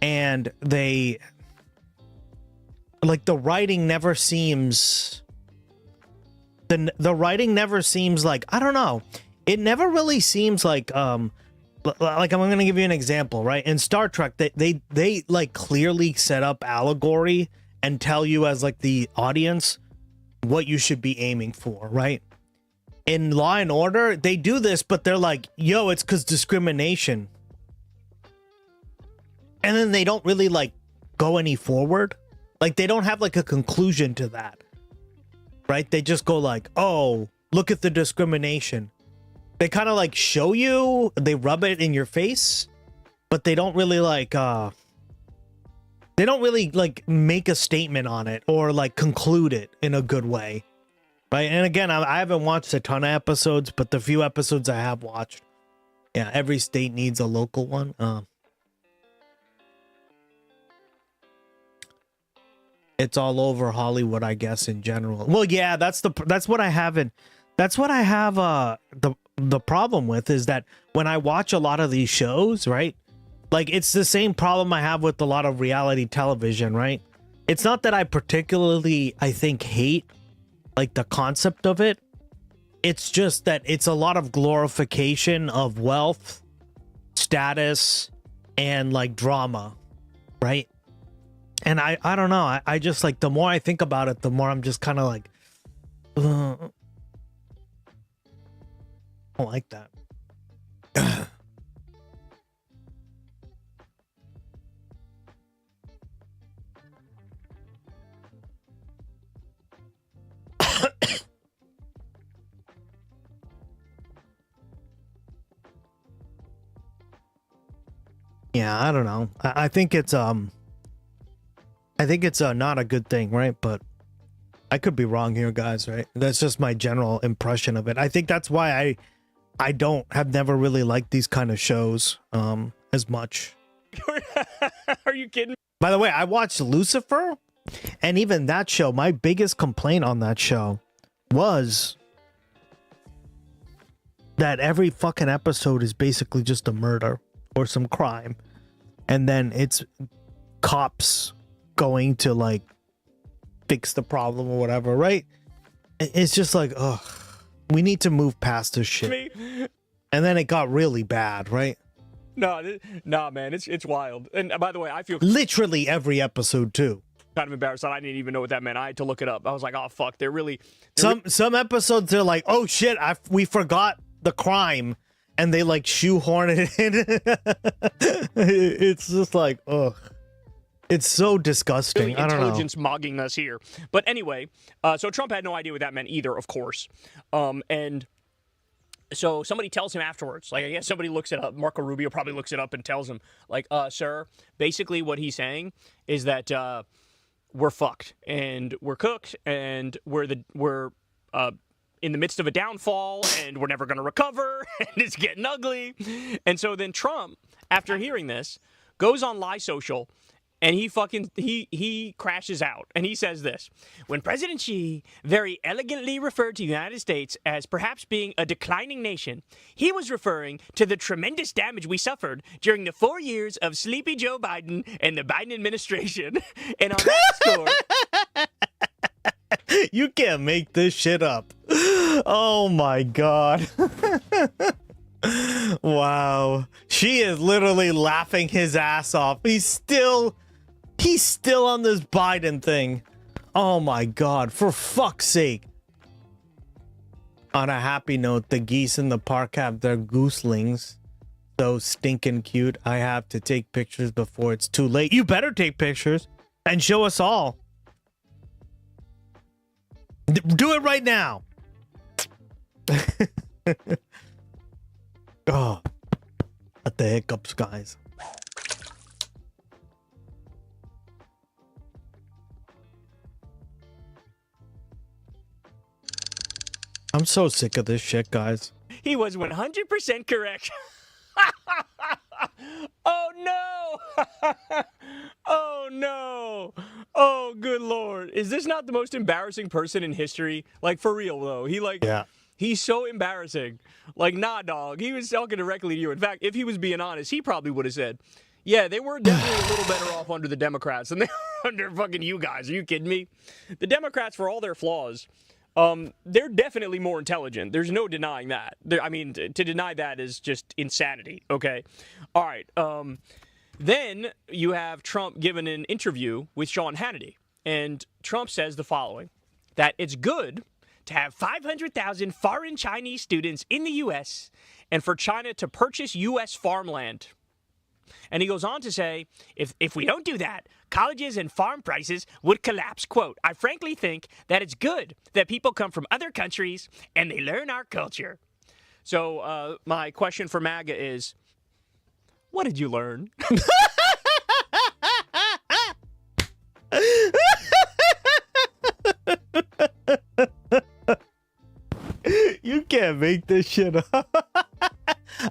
and they like the writing never seems the writing never seems like, I don't know, it never really seems like I'm gonna give you an example, right? In Star Trek, they like clearly set up allegory and tell you as like the audience what you should be aiming for, right? In Law and Order, they do this, but they're like, yo, it's because discrimination. And then they don't really like go any forward. Like they don't have like a conclusion to that. Right? They just go like, oh, look at the discrimination. They kind of like show you, they rub it in your face, but they don't really like make a statement on it or like conclude it in a good way. Right? And again, I haven't watched a ton of episodes, but the few episodes I have watched, yeah, every state needs a local one. It's all over Hollywood, I guess, in general. Well, yeah, that's what I have the problem with is that when I watch a lot of these shows, right? Like it's the same problem I have with a lot of reality television, right? It's not that I particularly, I think, hate like the concept of it. It's just that it's a lot of glorification of wealth, status, and like drama, right? And I don't know. I just like the more I think about it, the more I'm just kind of like, I don't like that. Yeah, I don't know. I think it's not a good thing, right? But I could be wrong here, guys, right? That's just my general impression of it. I think that's why I have never really liked these kind of shows as much. Are you kidding? By the way, I watched Lucifer, and even that show, my biggest complaint on that show was that every fucking episode is basically just a murder or some crime. And then it's cops going to like fix the problem or whatever, right? It's just like, ugh, we need to move past this shit. And then it got really bad, right? Nah, man, it's wild. And by the way, I feel literally every episode too. Kind of embarrassed that I didn't even know what that meant. I had to look it up. I was like, oh fuck, some episodes they're like, oh shit, we forgot the crime, and they like shoehorn it in. It's just like, ugh. It's so disgusting. I don't know. Intelligence mogging us here. But anyway, so Trump had no idea what that meant either, of course. And so somebody tells him afterwards, like I guess somebody looks it up. Marco Rubio probably looks it up and tells him, like, sir, basically what he's saying is that we're fucked and we're cooked and we're in the midst of a downfall and we're never going to recover and it's getting ugly. And so then Trump, after hearing this, goes on Lie Social And he crashes out and he says this: when President Xi very elegantly referred to the United States as perhaps being a declining nation, he was referring to the tremendous damage we suffered during the 4 years of sleepy Joe Biden and the Biden administration. And on that score, you can't make this shit up. Oh my god. Wow. She is literally laughing his ass off. He's still on this Biden thing. Oh my god, for fuck's sake. On a happy note, the geese in the park have their gooselings. So stinking cute. I have to take pictures before it's too late. You better take pictures and show us all. Do it right now. Oh, at the hiccups, guys. I'm so sick of this shit, guys. he was 100% correct. Oh no! Oh no! Oh good lord! Is this not the most embarrassing person in history? Like for real though, yeah. He's so embarrassing. Like, nah, dog. He was talking directly to you. In fact, if he was being honest, he probably would have said, yeah, they were definitely a little better off under the Democrats than they were under fucking you guys. Are you kidding me? The Democrats, for all their flaws, they're definitely more intelligent. There's no denying that. I mean, to deny that is just insanity, okay? All right. Then you have Trump giving an interview with Sean Hannity. And Trump says the following, that it's good to have 500,000 foreign Chinese students in the U.S. and for China to purchase U.S. farmland. And he goes on to say, if we don't do that, colleges and farm prices would collapse. Quote, I frankly think that it's good that people come from other countries and they learn our culture. So my question for MAGA is, what did you learn? You can't make this shit up.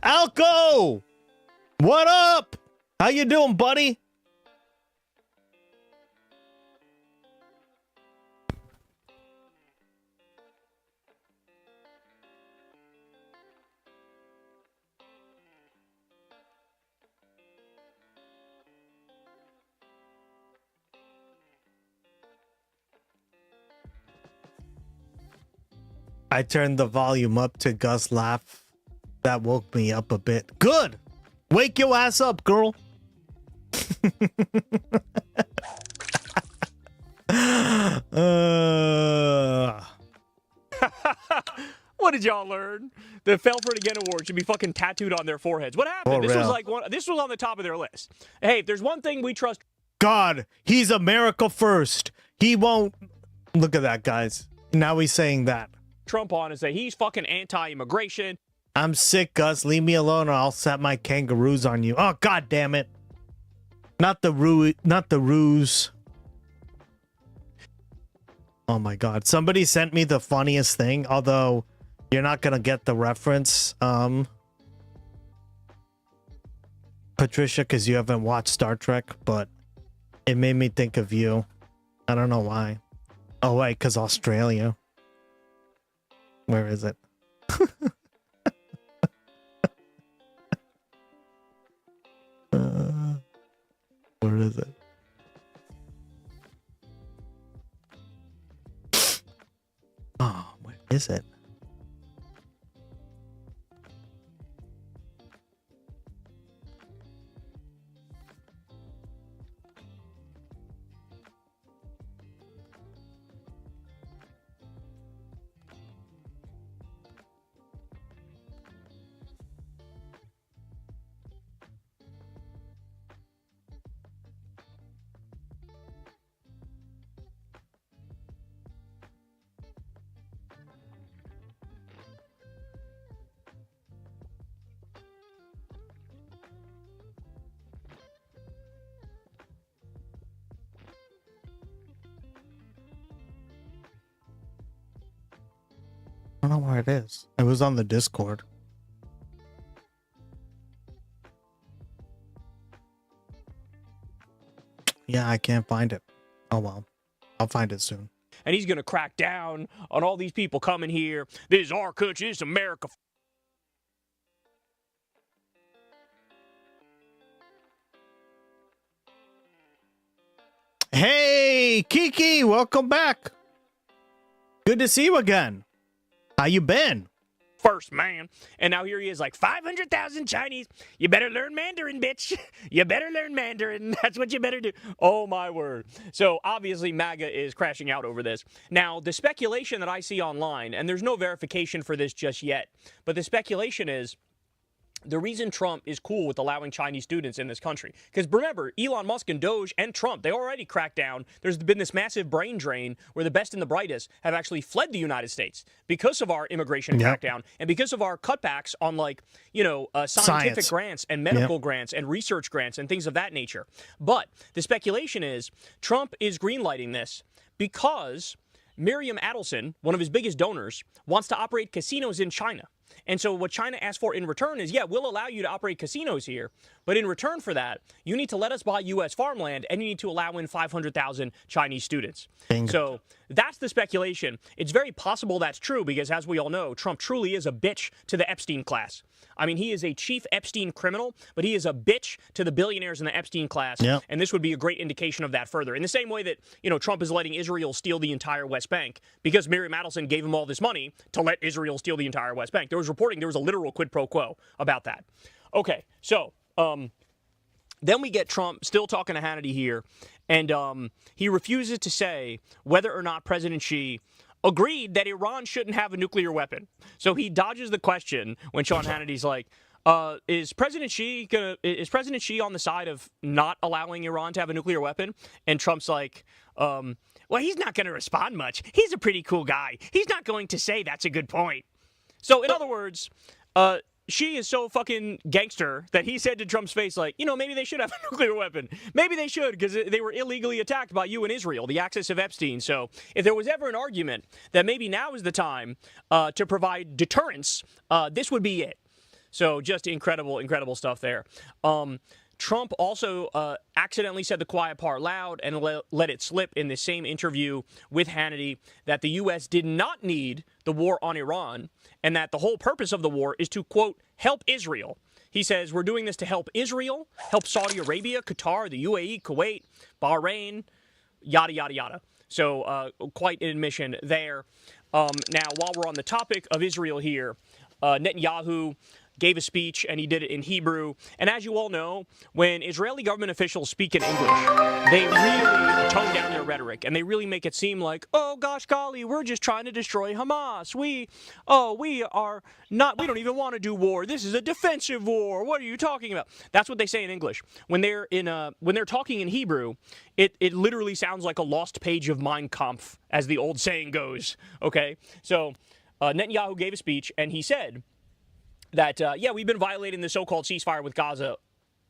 Alco! What up? How you doing, buddy? I turned the volume up to Gus laugh. That woke me up a bit. Good! Wake your ass up, girl. What did y'all learn? The Fell for It Again award should be fucking tattooed on their foreheads. What happened? For This was real. like this was on the top of their list. Hey, if there's one thing we trust God, he's America first. He won't. Look at that, guys. Now he's saying that. Trump on and say he's fucking anti-immigration. I'm sick, Gus. Leave me alone or I'll set my kangaroos on you. Oh, God damn it. Not the ruse. Oh my God. Somebody sent me the funniest thing, although you're not going to get the reference, Patricia, because you haven't watched Star Trek, but it made me think of you. I don't know why. Oh, wait, because Australia. Where is it? Where is it? Oh, where is it? I don't know where it is. It was on the Discord. Yeah, I can't find it. Oh, well. I'll find it soon. And he's going to crack down on all these people coming here. This is our country. This is America. Hey, Kiki, welcome back. Good to see you again. How you been? First, man. And now here he is like, 500,000 Chinese. You better learn Mandarin, bitch. You better learn Mandarin. That's what you better do. Oh, my word. So, obviously, MAGA is crashing out over this. Now, the speculation that I see online, and there's no verification for this just yet, but the speculation is the reason Trump is cool with allowing Chinese students in this country. Because remember, Elon Musk and Doge and Trump, they already cracked down. There's been this massive brain drain where the best and the brightest have actually fled the United States because of our immigration crackdown and because of our cutbacks on, like, scientific grants and medical grants and research grants and things of that nature. But the speculation is Trump is greenlighting this because Miriam Adelson, one of his biggest donors, wants to operate casinos in China. And so what China asked for in return is, yeah, we'll allow you to operate casinos here, but in return for that, you need to let us buy U.S. farmland, and you need to allow in 500,000 Chinese students. So that's the speculation. It's very possible that's true because, as we all know, Trump truly is a bitch to the Epstein class. I mean, he is a chief Epstein criminal, but he is a bitch to the billionaires in the Epstein class, and this would be a great indication of that further. In the same way that, Trump is letting Israel steal the entire West Bank because Miriam Adelson gave him all this money to let Israel steal the entire West Bank. There was reporting there was a literal quid pro quo about that. Okay, so then we get Trump still talking to Hannity here, and he refuses to say whether or not President Xi agreed that Iran shouldn't have a nuclear weapon. So he dodges the question when Sean Hannity's like, is President Xi on the side of not allowing Iran to have a nuclear weapon? And Trump's like, well, he's not going to respond much. He's a pretty cool guy. He's not going to say that's a good point. So in other words, Xi is so fucking gangster that he said to Trump's face, like, maybe they should have a nuclear weapon. Maybe they should, because they were illegally attacked by you and Israel, the axis of Epstein. So if there was ever an argument that maybe now is the time to provide deterrence, this would be it. So just incredible, incredible stuff there. Trump also accidentally said the quiet part loud and let it slip in the same interview with Hannity that the U.S. did not need the war on Iran and that the whole purpose of the war is to, quote, help Israel. He says, we're doing this to help Israel, help Saudi Arabia, Qatar, the UAE, Kuwait, Bahrain, yada, yada, yada. So quite an admission there. Now, while we're on the topic of Israel here, Netanyahu gave a speech, and he did it in Hebrew. And as you all know, when Israeli government officials speak in English, they really tone down their rhetoric, and they really make it seem like, oh, gosh golly, we're just trying to destroy Hamas. We don't even want to do war. This is a defensive war. What are you talking about? That's what they say in English. When they're talking in Hebrew, it literally sounds like a lost page of Mein Kampf, as the old saying goes. Okay? So Netanyahu gave a speech, and he said that, we've been violating the so-called ceasefire with Gaza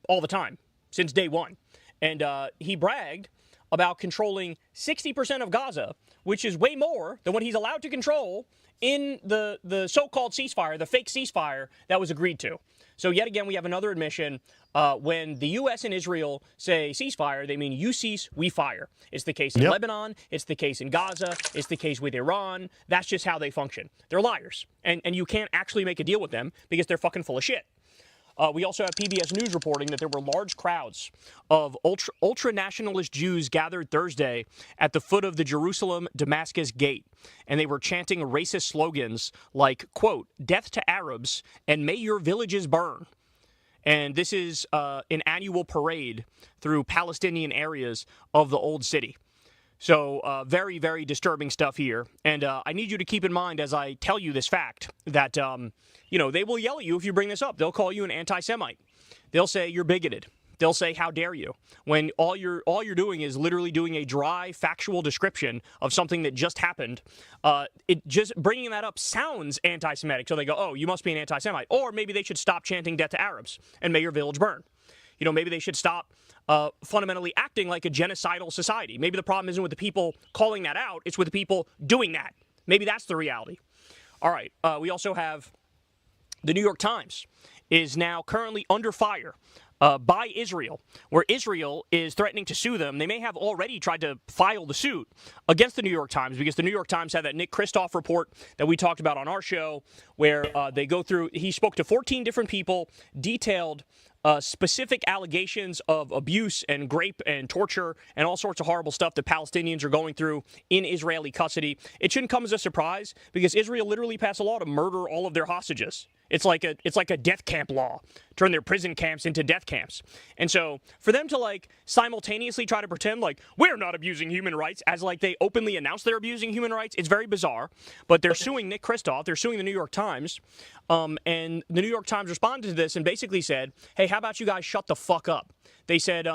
all the time, since day one. And he bragged about controlling 60% of Gaza, which is way more than what he's allowed to control in the so-called ceasefire, the fake ceasefire that was agreed to. So yet again, we have another admission. When the U.S. and Israel say ceasefire, they mean you cease, we fire. It's the case in Lebanon. It's the case in Gaza. It's the case with Iran. That's just how they function. They're liars. And you can't actually make a deal with them because they're fucking full of shit. We also have PBS News reporting that there were large crowds of ultra-nationalist Jews gathered Thursday at the foot of the Jerusalem-Damascus gate, and they were chanting racist slogans like, quote, death to Arabs and may your villages burn. And this is an annual parade through Palestinian areas of the Old City. So very, very disturbing stuff here. And I need you to keep in mind as I tell you this fact that, they will yell at you if you bring this up. They'll call you an anti-Semite. They'll say you're bigoted. They'll say, how dare you? When all you're doing is literally doing a dry, factual description of something that just happened. It just bringing that up sounds anti-Semitic. So they go, oh, you must be an anti-Semite. Or maybe they should stop chanting death to Arabs and may your village burn. Maybe they should stop fundamentally acting like a genocidal society. Maybe the problem isn't with the people calling that out. It's with the people doing that. Maybe that's the reality. All right. We also have the New York Times is now currently under fire by Israel, where Israel is threatening to sue them. They may have already tried to file the suit against the New York Times because the New York Times had that Nick Kristof report that we talked about on our show, where they go through, he spoke to 14 different people, detailed specific allegations of abuse and rape and torture and all sorts of horrible stuff that Palestinians are going through in Israeli custody. It shouldn't come as a surprise because Israel literally passed a law to murder all of their hostages. It's like a death camp law, turn their prison camps into death camps. And so for them to like simultaneously try to pretend like we're not abusing human rights as like they openly announce they're abusing human rights, it's very bizarre. But they're suing Nick Kristof, they're suing the New York Times, and the New York Times responded to this and basically said, hey, how about you guys shut the fuck up? They said,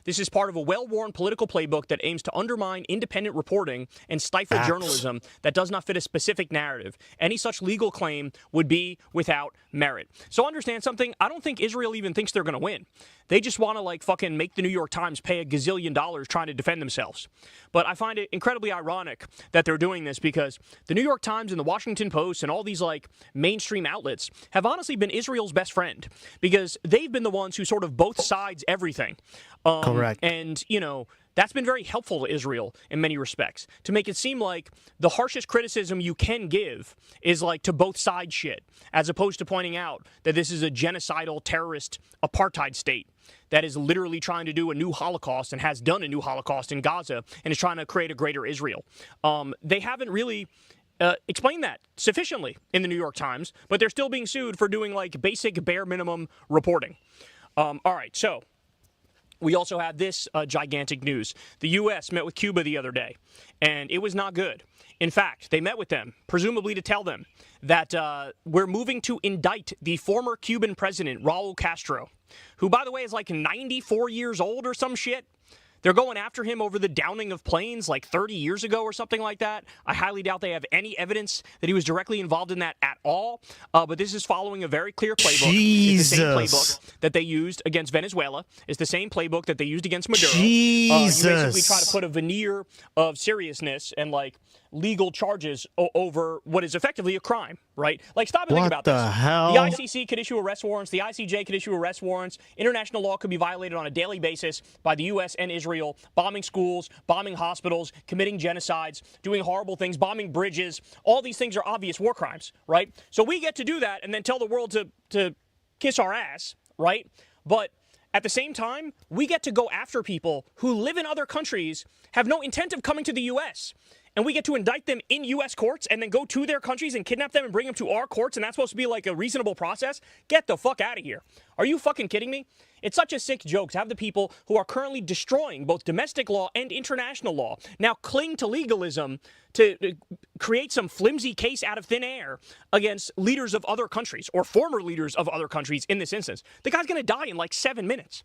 this is part of a well-worn political playbook that aims to undermine independent reporting and stifle journalism that does not fit a specific narrative. Any such legal claim would be without merit. So understand something. I don't think Israel even thinks they're going to win. They just want to like fucking make the New York Times pay $1 gazillion trying to defend themselves. But I find it incredibly ironic that they're doing this because the New York Times and the Washington Post and all these like mainstream outlets have honestly been Israel's best friend because they've been the ones who sort of both sides everything. Correct. And, you know, that's been very helpful to Israel in many respects to make it seem like the harshest criticism you can give is like to both side shit, as opposed to pointing out that this is a genocidal terrorist apartheid state that is literally trying to do a new Holocaust and has done a new Holocaust in Gaza and is trying to create a greater Israel. They haven't really explained that sufficiently in the New York Times, but they're still being sued for doing like basic bare minimum reporting. All right, so we also had this gigantic news. The U.S. met with Cuba the other day, and it was not good. In fact, they met with them, presumably to tell them that we're moving to indict the former Cuban president, Raul Castro, who, by the way, is like 94 years old or some shit. They're going after him over the downing of planes like 30 years ago or something like that. I highly doubt they have any evidence that he was directly involved in that at all. But this is following a very clear playbook. Jesus. It's the same playbook that they used against Venezuela. It's the same playbook that they used against Maduro. Jesus. You basically try to put a veneer of seriousness and like legal charges over what is effectively a crime, right? Like, stop and think about this. What the hell? The ICC could issue arrest warrants. The ICJ could issue arrest warrants. International law could be violated on a daily basis by the U.S. and Israel, bombing schools, bombing hospitals, committing genocides, doing horrible things, bombing bridges. All these things are obvious war crimes, right? So we get to do that and then tell the world to kiss our ass, right? But at the same time, we get to go after people who live in other countries, have no intent of coming to the U.S., and we get to indict them in U.S. courts and then go to their countries and kidnap them and bring them to our courts, and that's supposed to be like a reasonable process? Get the fuck out of here. Are you fucking kidding me? It's such a sick joke to have the people who are currently destroying both domestic law and international law now cling to legalism to create some flimsy case out of thin air against leaders of other countries, or former leaders of other countries in this instance. The guy's going to die in like 7 minutes.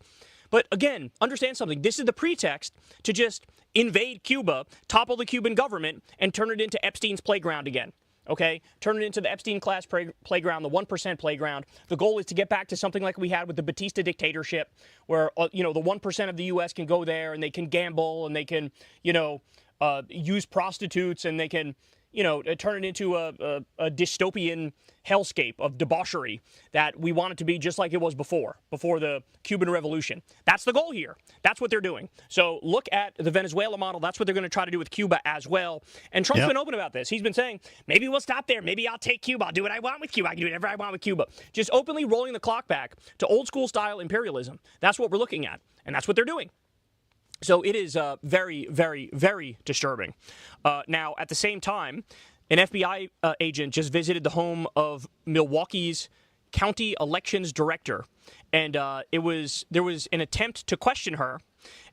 But again, understand something. This is the pretext to just invade Cuba, topple the Cuban government, and turn it into Epstein's playground again. Okay? Turn it into the Epstein class playground, the 1% playground. The goal is to get back to something like we had with the Batista dictatorship, where, the 1% of the U.S. can go there and they can gamble and they can, use prostitutes and they can, turn it into a dystopian hellscape of debauchery that we want it to be just like it was before the Cuban Revolution. That's the goal here. That's what they're doing. So look at the Venezuela model. That's what they're going to try to do with Cuba as well. And Trump's been open about this. He's been saying, maybe we'll stop there. Maybe I'll take Cuba. I'll do what I want with Cuba. I can do whatever I want with Cuba. Just openly rolling the clock back to old school style imperialism. That's what we're looking at. And that's what they're doing. So it is very, very, very disturbing. Now, at the same time, an FBI agent just visited the home of Milwaukee's county elections director, and there was an attempt to question her.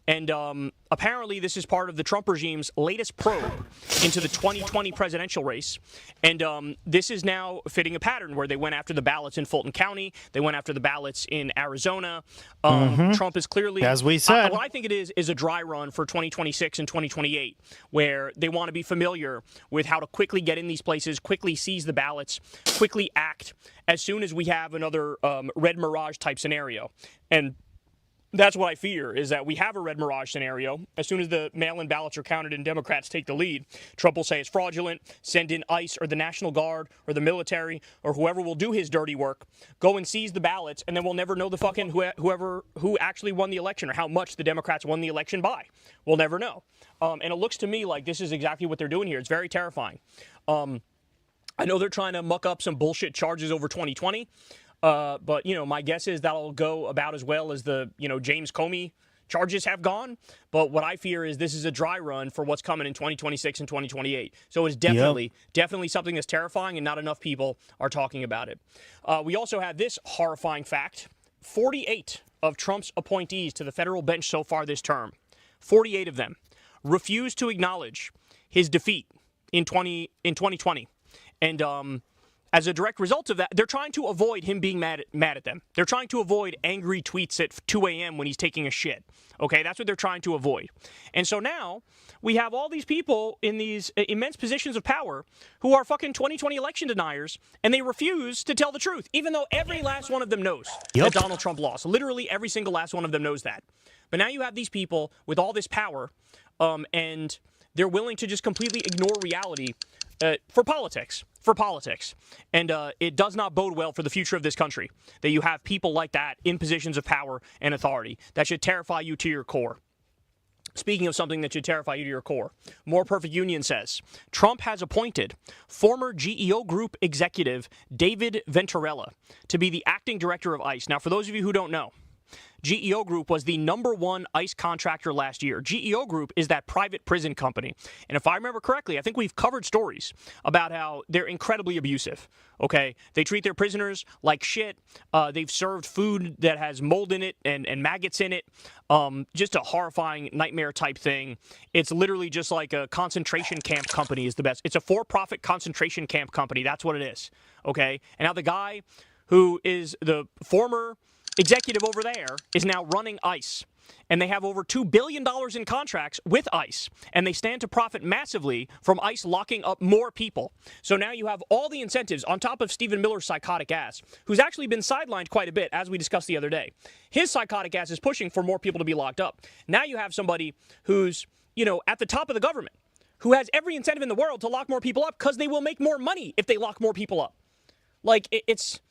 And apparently this is part of the Trump regime's latest probe into the 2020 presidential race. And this is now fitting a pattern where they went after the ballots in Fulton County. They went after the ballots in Arizona. Trump is clearly, as we said, what I think it is a dry run for 2026 and 2028, where they want to be familiar with how to quickly get in these places, quickly seize the ballots, quickly act as soon as we have another Red Mirage type scenario. And That's what I fear, is that we have a red mirage scenario. As soon as the mail-in ballots are counted and Democrats take the lead, Trump will say it's fraudulent, send in ICE or the National Guard or the military or whoever will do his dirty work, go and seize the ballots, and then we'll never know the fucking who actually won the election or how much the Democrats won the election by. We'll never know. And it looks to me like this is exactly what they're doing here. It's very terrifying. I know they're trying to muck up some bullshit charges over 2020. But, you know, my guess is that'll go about as well as the, you know, James Comey charges have gone. But what I fear is this is a dry run for what's coming in 2026 and 2028. So it's definitely something that's terrifying, and not enough people are talking about it. We also have this horrifying fact. 48 of Trump's appointees to the federal bench so far this term, 48 of them, refused to acknowledge his defeat in 2020. And, as a direct result of that, they're trying to avoid him being mad at them. They're trying to avoid angry tweets at 2 a.m. when he's taking a shit. Okay, that's what they're trying to avoid. And so now we have all these people in these immense positions of power who are fucking 2020 election deniers, and they refuse to tell the truth, even though every last one of them knows that Donald Trump lost. Literally every single last one of them knows that. But now you have these people with all this power, and they're willing to just completely ignore reality for politics. And it does not bode well for the future of this country that you have people like that in positions of power and authority. That should terrify you to your core. Speaking of something that should terrify you to your core, More Perfect Union says, Trump has appointed former GEO Group executive David Venturella to be the acting director of ICE. Now, for those of you who don't know, GEO Group was the #1 ICE contractor last year. GEO Group is that private prison company. And if I remember correctly, I think we've covered stories about how they're incredibly abusive. Okay? They treat their prisoners like shit. They've served food that has mold in it and maggots in it. Just a horrifying nightmare type thing. It's literally just like a concentration camp company is the best. It's a for-profit concentration camp company. That's what it is. Okay? And now the guy who is the former executive over there is now running ICE, and they have over $2 billion in contracts with ICE, and they stand to profit massively from ICE locking up more people. So now you have all the incentives on top of Stephen Miller's psychotic ass, who's actually been sidelined quite a bit, as we discussed the other day. His psychotic ass is pushing for more people to be locked up. Now you have somebody who's, you know, at the top of the government, who has every incentive in the world to lock more people up because they will make more money if they lock more people up. Like, it's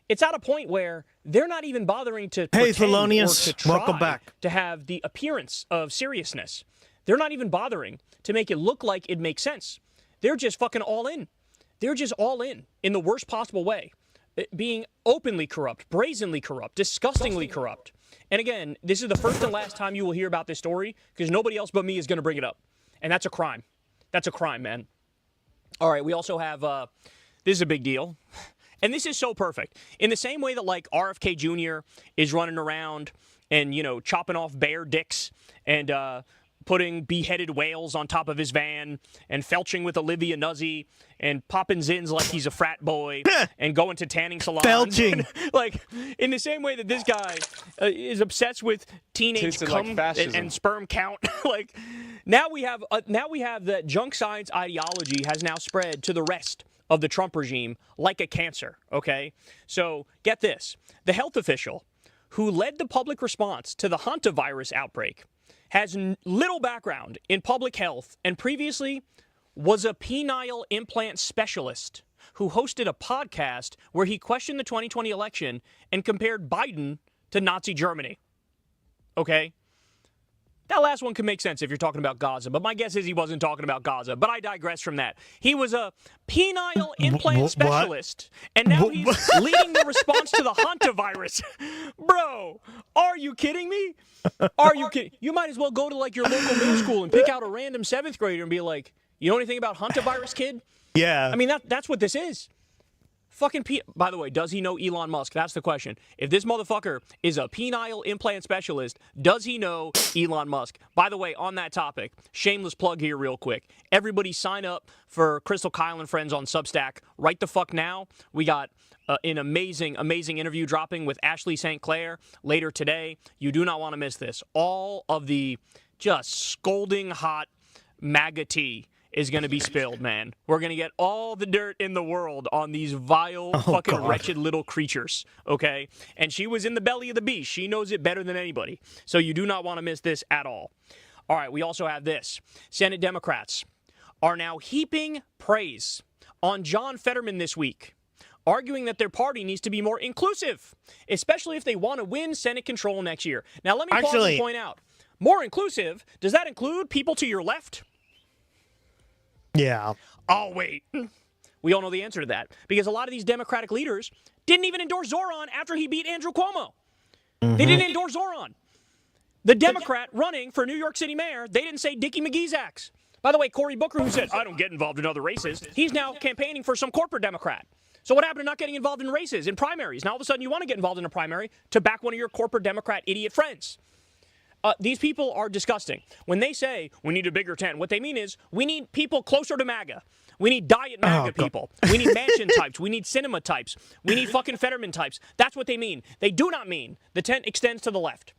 at a point where they're not even bothering to pretend or to try welcome back. to have the appearance of seriousness. They're not even bothering to make it look like it makes sense. They're just fucking all in. They're just all in the worst possible way. Being openly corrupt, brazenly corrupt, disgustingly corrupt. And again, this is the first and last time you will hear about this story because nobody else but me is going to bring it up. And that's a crime. That's a crime, man. All right, we also have, this is a big deal. And this is so perfect. In the same way that, like, RFK Jr. is running around and, you know, chopping off bear dicks and putting beheaded whales on top of his van and felching with Olivia Nuzzi and popping zins like he's a frat boy and going to tanning salons. Felching. Like, in the same way that this guy is obsessed with teenage cum like and sperm count. Like, now we have that junk science ideology has now spread to the rest of the Trump regime like a cancer, okay? So get this. The health official who led the public response to the hantavirus outbreak has little background in public health and previously was a penile implant specialist who hosted a podcast where he questioned the 2020 election and compared Biden to Nazi Germany. Okay? That last one can make sense if you're talking about Gaza, but my guess is he wasn't talking about Gaza. But I digress from that. He was a penile implant specialist, and now he's leading the response to the hantavirus. Bro, are you kidding me? Are you kidding? You might as well go to, like, your local middle school and pick out a random 7th grader and be like, you know anything about hantavirus, kid? Yeah. I mean, that's what this is. Fucking by the way, does he know Elon Musk? That's the question. If this motherfucker is a penile implant specialist, does he know Elon Musk? By the way, on that topic, shameless plug here real quick. Everybody sign up for Crystal Kyle and Friends on Substack right the fuck now. We got an amazing interview dropping with Ashley St. Clair later today. You do not want to miss this. All of the just scolding hot MAGA tea is going to be spilled, man. We're going to get all the dirt in the world on these vile, fucking wretched little creatures, okay? And she was in the belly of the beast. She knows it better than anybody. So you do not want to miss this at all. All right, we also have this. Senate Democrats are now heaping praise on John Fetterman this week, arguing that their party needs to be more inclusive, especially if they want to win Senate control next year. Now, let me pause and point out, more inclusive, does that include people to your left? Yeah. Oh, wait. We all know the answer to that, because a lot of these Democratic leaders didn't even endorse Zoran after he beat Andrew Cuomo. They didn't endorse Zoran. The Democrat running for New York City mayor, they didn't say Dickie McGee's axe. By the way, Cory Booker, who said, I don't get involved in other races, he's now campaigning for some corporate Democrat. So what happened to not getting involved in races, in primaries? Now all of a sudden you want to get involved in a primary to back one of your corporate Democrat idiot friends. These people are disgusting. When they say, we need a bigger tent, what they mean is, we need people closer to MAGA. We need diet MAGA people. We need mansion types. We need cinema types. We need fucking Fetterman types. That's what they mean. They do not mean the tent extends to the left.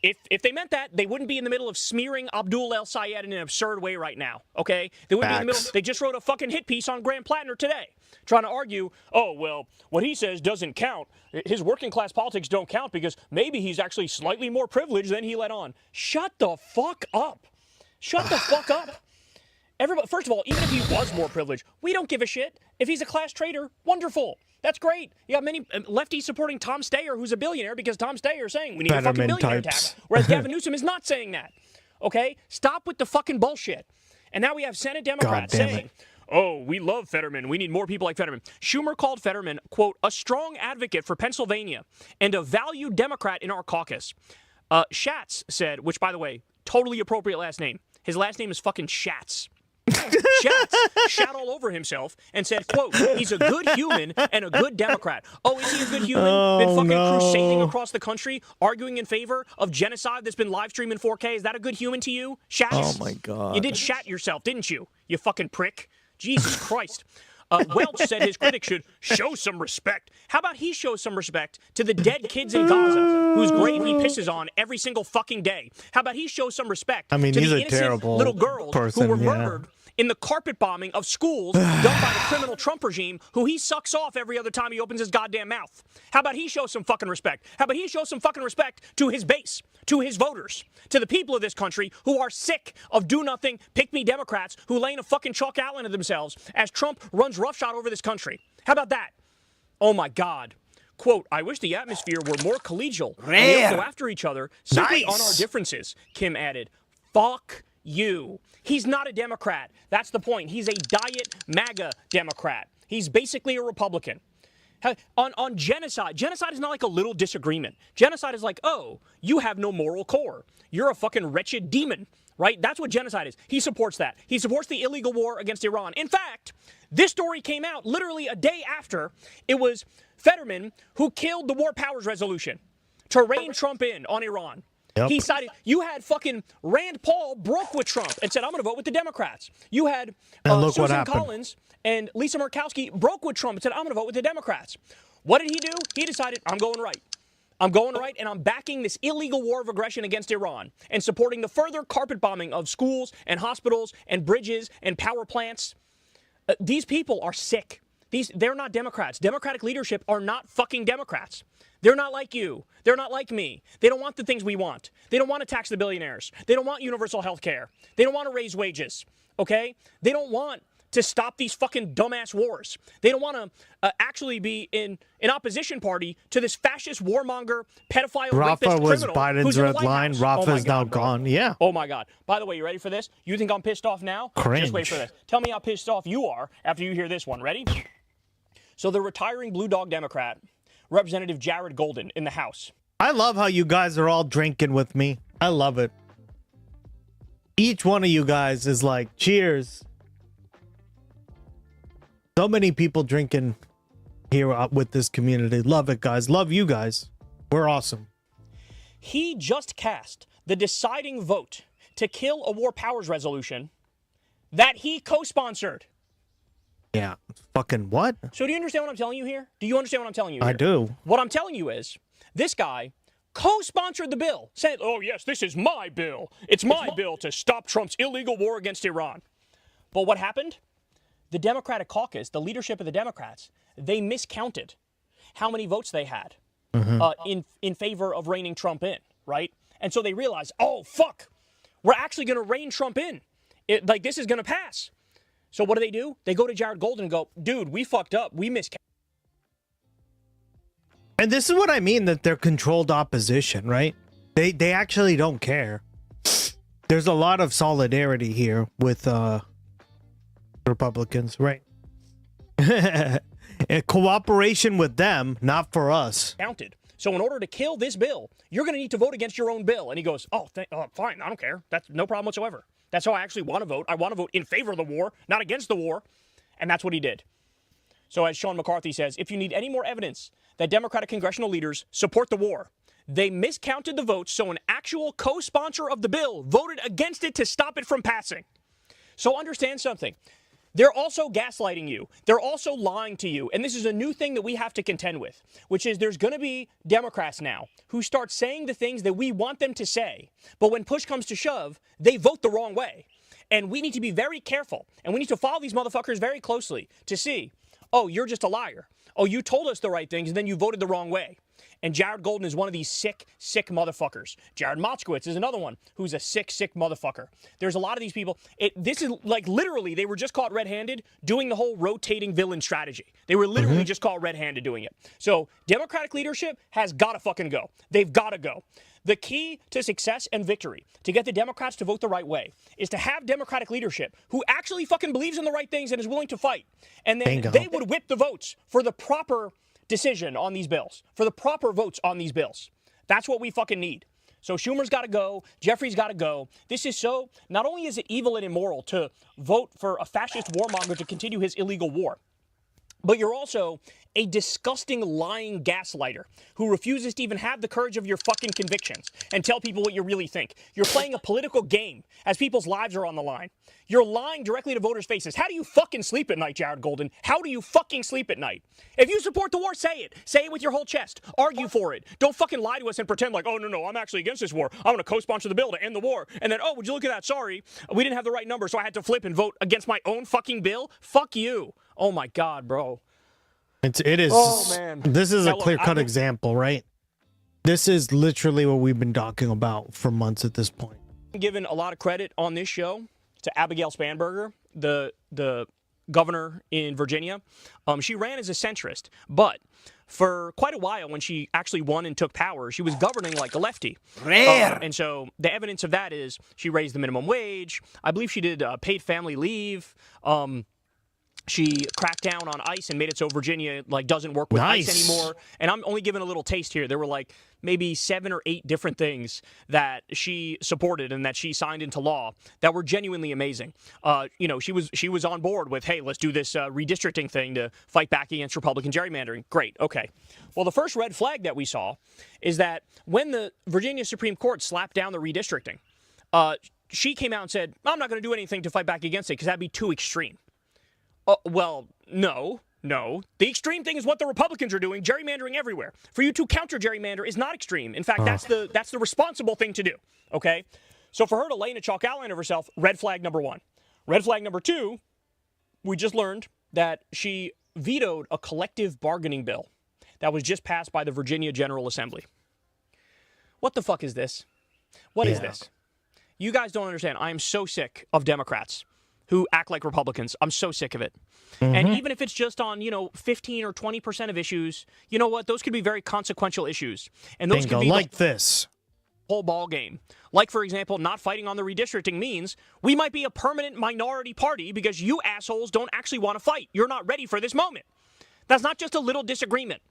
If they meant that, they wouldn't be in the middle of smearing Abdul El Sayed in an absurd way right now, okay? They wouldn't be in the middle. They just wrote a fucking hit piece on Graham Plattner today, trying to argue, oh, well, what he says doesn't count. His working class politics don't count because maybe he's actually slightly more privileged than he let on. Shut the fuck up. Shut the fuck up. Everybody, first of all, even if he was more privileged, we don't give a shit. If he's a class traitor, wonderful. That's great. You got many lefties supporting Tom Steyer, who's a billionaire, because Tom Steyer is saying we need a fucking billionaire tax. Whereas Gavin Newsom is not saying that. Okay? Stop with the fucking bullshit. And now we have Senate Democrats saying, oh, we love Fetterman. We need more people like Fetterman. Schumer called Fetterman, quote, a strong advocate for Pennsylvania and a valued Democrat in our caucus. Schatz said, which, by the way, totally appropriate last name. His last name is fucking Schatz. Schatz shat all over himself and said, quote, he's a good human and a good Democrat. Oh, is he a good human? Been fucking crusading across the country, arguing in favor of genocide that's been live streamed in 4K. Is that a good human to you, Schatz? Oh, my God. You did shat yourself, didn't you? You fucking prick. Jesus Christ. Welch said his critics should show some respect. How about he shows some respect to the dead kids in Gaza, whose grave he pisses on every single fucking day? How about he shows some respect to the innocent little girls who were murdered in the carpet bombing of schools done by the criminal Trump regime, who he sucks off every other time he opens his goddamn mouth? How about he shows some fucking respect? How about he shows some fucking respect to his base, to his voters, to the people of this country who are sick of do-nothing, pick-me Democrats who lay in a fucking chalk outline of themselves as Trump runs roughshod over this country? How about that? Oh, my God. Quote, I wish the atmosphere were more collegial and we don't go after each other simply on our differences, Kim added. Fuck you. He's not a Democrat. That's the point. He's a diet MAGA Democrat. He's basically a Republican. On genocide, genocide is not like a little disagreement. Genocide is like, oh, you have no moral core. You're a fucking wretched demon, right? That's what genocide is. He supports that. He supports the illegal war against Iran. In fact, this story came out literally a day after it was Fetterman who killed the War Powers Resolution to rein Trump in on Iran. Yep. He cited, you had fucking Rand Paul broke with Trump and said, I'm going to vote with the Democrats. You had Susan Collins and Lisa Murkowski broke with Trump and said, I'm going to vote with the Democrats. What did he do? He decided, I'm going right. I'm going right, and I'm backing this illegal war of aggression against Iran and supporting the further carpet bombing of schools and hospitals and bridges and power plants. These people are sick. They're not Democrats. Democratic leadership are not fucking Democrats. They're not like you. They're not like me. They don't want the things we want. They don't want to tax the billionaires. They don't want universal health care. They don't want to raise wages, okay? They don't want to stop these fucking dumbass wars. They don't want to actually be in an opposition party to this fascist warmonger, pedophile, rapist Rafa was criminal Biden's who's in the red White line. House. Rafa's now gone. Yeah. Oh, my God. By the way, you ready for this? You think I'm pissed off now? Cringe. Just wait for this. Tell me how pissed off you are after you hear this one. Ready? So the retiring Blue Dog Democrat, Representative Jared Golden in the House. I love how you guys are all drinking with me. I love it. Each one of you guys is like, cheers. So many people drinking here with this community. Love it, guys. Love you guys. We're awesome. He just cast the deciding vote to kill a War Powers Resolution that he co-sponsored. Yeah. Fucking what? So do you understand what I'm telling you here? Do you understand what I'm telling you here? I do. What I'm telling you is, this guy co-sponsored the bill, said, oh yes, this is my bill. It's my bill to stop Trump's illegal war against Iran. But what happened? The Democratic caucus, the leadership of the Democrats, they miscounted how many votes they had in favor of reining Trump in, right? And so they realized, oh, fuck, we're actually going to rein Trump in. This is going to pass. So what do? They go to Jared Golden and go, dude, we fucked up. We miscounted. And this is what I mean, that they're controlled opposition, right? They actually don't care. There's a lot of solidarity here with Republicans, right? And cooperation with them, not for us. Counted. So in order to kill this bill, you're going to need to vote against your own bill. And he goes, fine, I don't care. That's no problem whatsoever. That's how I actually want to vote. I want to vote in favor of the war, not against the war. And that's what he did. So as Sean McCarthy says, if you need any more evidence that Democratic congressional leaders support the war, they miscounted the votes, so an actual co-sponsor of the bill voted against it to stop it from passing. So understand something. They're also gaslighting you. They're also lying to you. And this is a new thing that we have to contend with, which is there's going to be Democrats now who start saying the things that we want them to say. But when push comes to shove, they vote the wrong way. And we need to be very careful. And we need to follow these motherfuckers very closely to see, oh, you're just a liar. Oh, you told us the right things and then you voted the wrong way. And Jared Golden is one of these sick motherfuckers. Jared Moskowitz is another one who's a sick motherfucker. There's a lot of these people. This is like literally, they were just caught red-handed doing the whole rotating villain strategy. They were literally just caught red-handed doing it. So Democratic leadership has got to fucking go. They've got to go. The key to success and victory, to get the Democrats to vote the right way, is to have Democratic leadership who actually fucking believes in the right things and is willing to fight. And then they would whip the votes for the proper decision on these bills, for the proper votes on these bills. That's what we fucking need. So Schumer's got to go. Jeffrey's got to go. This is so, not only is it evil and immoral to vote for a fascist warmonger to continue his illegal war, but you're also a disgusting lying gaslighter who refuses to even have the courage of your fucking convictions and tell people what you really think. You're playing a political game as people's lives are on the line. You're lying directly to voters' faces. How do you fucking sleep at night, Jared Golden? How do you fucking sleep at night? If you support the war, say it. Say it with your whole chest. Argue for it. Don't fucking lie to us and pretend like, oh, no, I'm actually against this war. I'm going to co-sponsor the bill to end the war. And then, oh, would you look at that? Sorry, we didn't have the right number, so I had to flip and vote against my own fucking bill. Fuck you. Oh, my God, bro. It is. Oh, man. This is Now, a clear-cut example, right? This is literally what we've been talking about for months at this point. I'm giving a lot of credit on this show to Abigail Spanberger, the governor in Virginia. She ran as a centrist, but for quite a while when she actually won and took power, she was governing like a lefty. And so the evidence of that is she raised the minimum wage. I believe she did paid family leave. She cracked down on ICE and made it so Virginia doesn't work with ICE anymore. And I'm only giving a little taste here. There were maybe 7 or 8 different things that she supported and that she signed into law that were genuinely amazing. She was on board with, hey, let's do this redistricting thing to fight back against Republican gerrymandering. Great, okay. Well, the first red flag that we saw is that when the Virginia Supreme Court slapped down the redistricting, she came out and said, I'm not going to do anything to fight back against it because that'd be too extreme. Well, no. The extreme thing is what the Republicans are doing, gerrymandering everywhere. For you to counter gerrymander is not extreme. In fact, that's the responsible thing to do, okay? So for her to lay in a chalk outline of herself, red flag number 1. Red flag number 2, we just learned that she vetoed a collective bargaining bill that was just passed by the Virginia General Assembly. What the fuck is this? What is this? You guys don't understand. I am so sick of Democrats who act like Republicans. I'm so sick of it. And even if it's just on, 15 or 20% of issues, you know what? Those could be very consequential issues. And those could be like this whole ball game. Like, for example, not fighting on the redistricting means we might be a permanent minority party because you assholes don't actually want to fight. You're not ready for this moment. That's not just a little disagreement,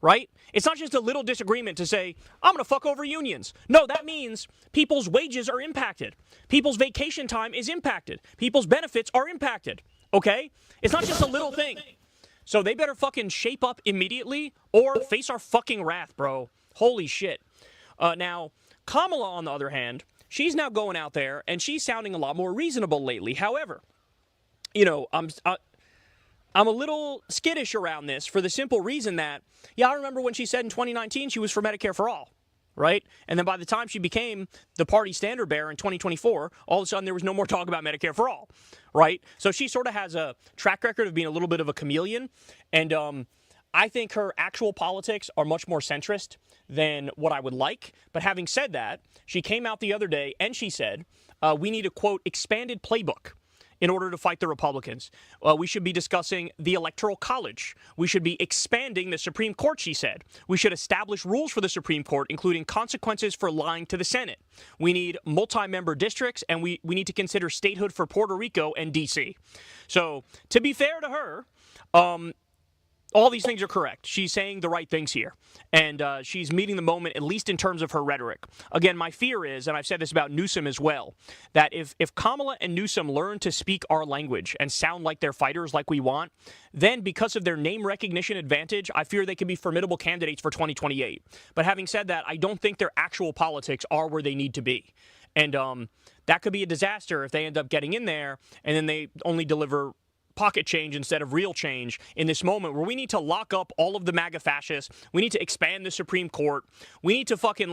right? It's not just a little disagreement to say, I'm going to fuck over unions. No, that means people's wages are impacted. People's vacation time is impacted. People's benefits are impacted, okay? It's not just a little thing. So they better fucking shape up immediately or face our fucking wrath, bro. Holy shit. Now, Kamala, on the other hand, she's now going out there and she's sounding a lot more reasonable lately. However, I'm a little skittish around this for the simple reason that, I remember when she said in 2019 she was for Medicare for all. right? And then by the time she became the party standard bearer in 2024, all of a sudden there was no more talk about Medicare for all, right? So she sort of has a track record of being a little bit of a chameleon. And I think her actual politics are much more centrist than what I would like. But having said that, she came out the other day and she said, we need a, quote, expanded playbook in order to fight the Republicans. We should be discussing the Electoral College. We should be expanding the Supreme Court, she said. We should establish rules for the Supreme Court, including consequences for lying to the Senate. We need multi-member districts, and we need to consider statehood for Puerto Rico and D.C. So, to be fair to her, all these things are correct. She's saying the right things here. And she's meeting the moment, at least in terms of her rhetoric. Again, my fear is, and I've said this about Newsom as well, that if Kamala and Newsom learn to speak our language and sound like they're fighters like we want, then because of their name recognition advantage, I fear they can be formidable candidates for 2028. But having said that, I don't think their actual politics are where they need to be. And that could be a disaster if they end up getting in there and then they only deliver pocket change instead of real change in this moment where we need to lock up all of the MAGA fascists. We need to expand the Supreme Court. We need to fucking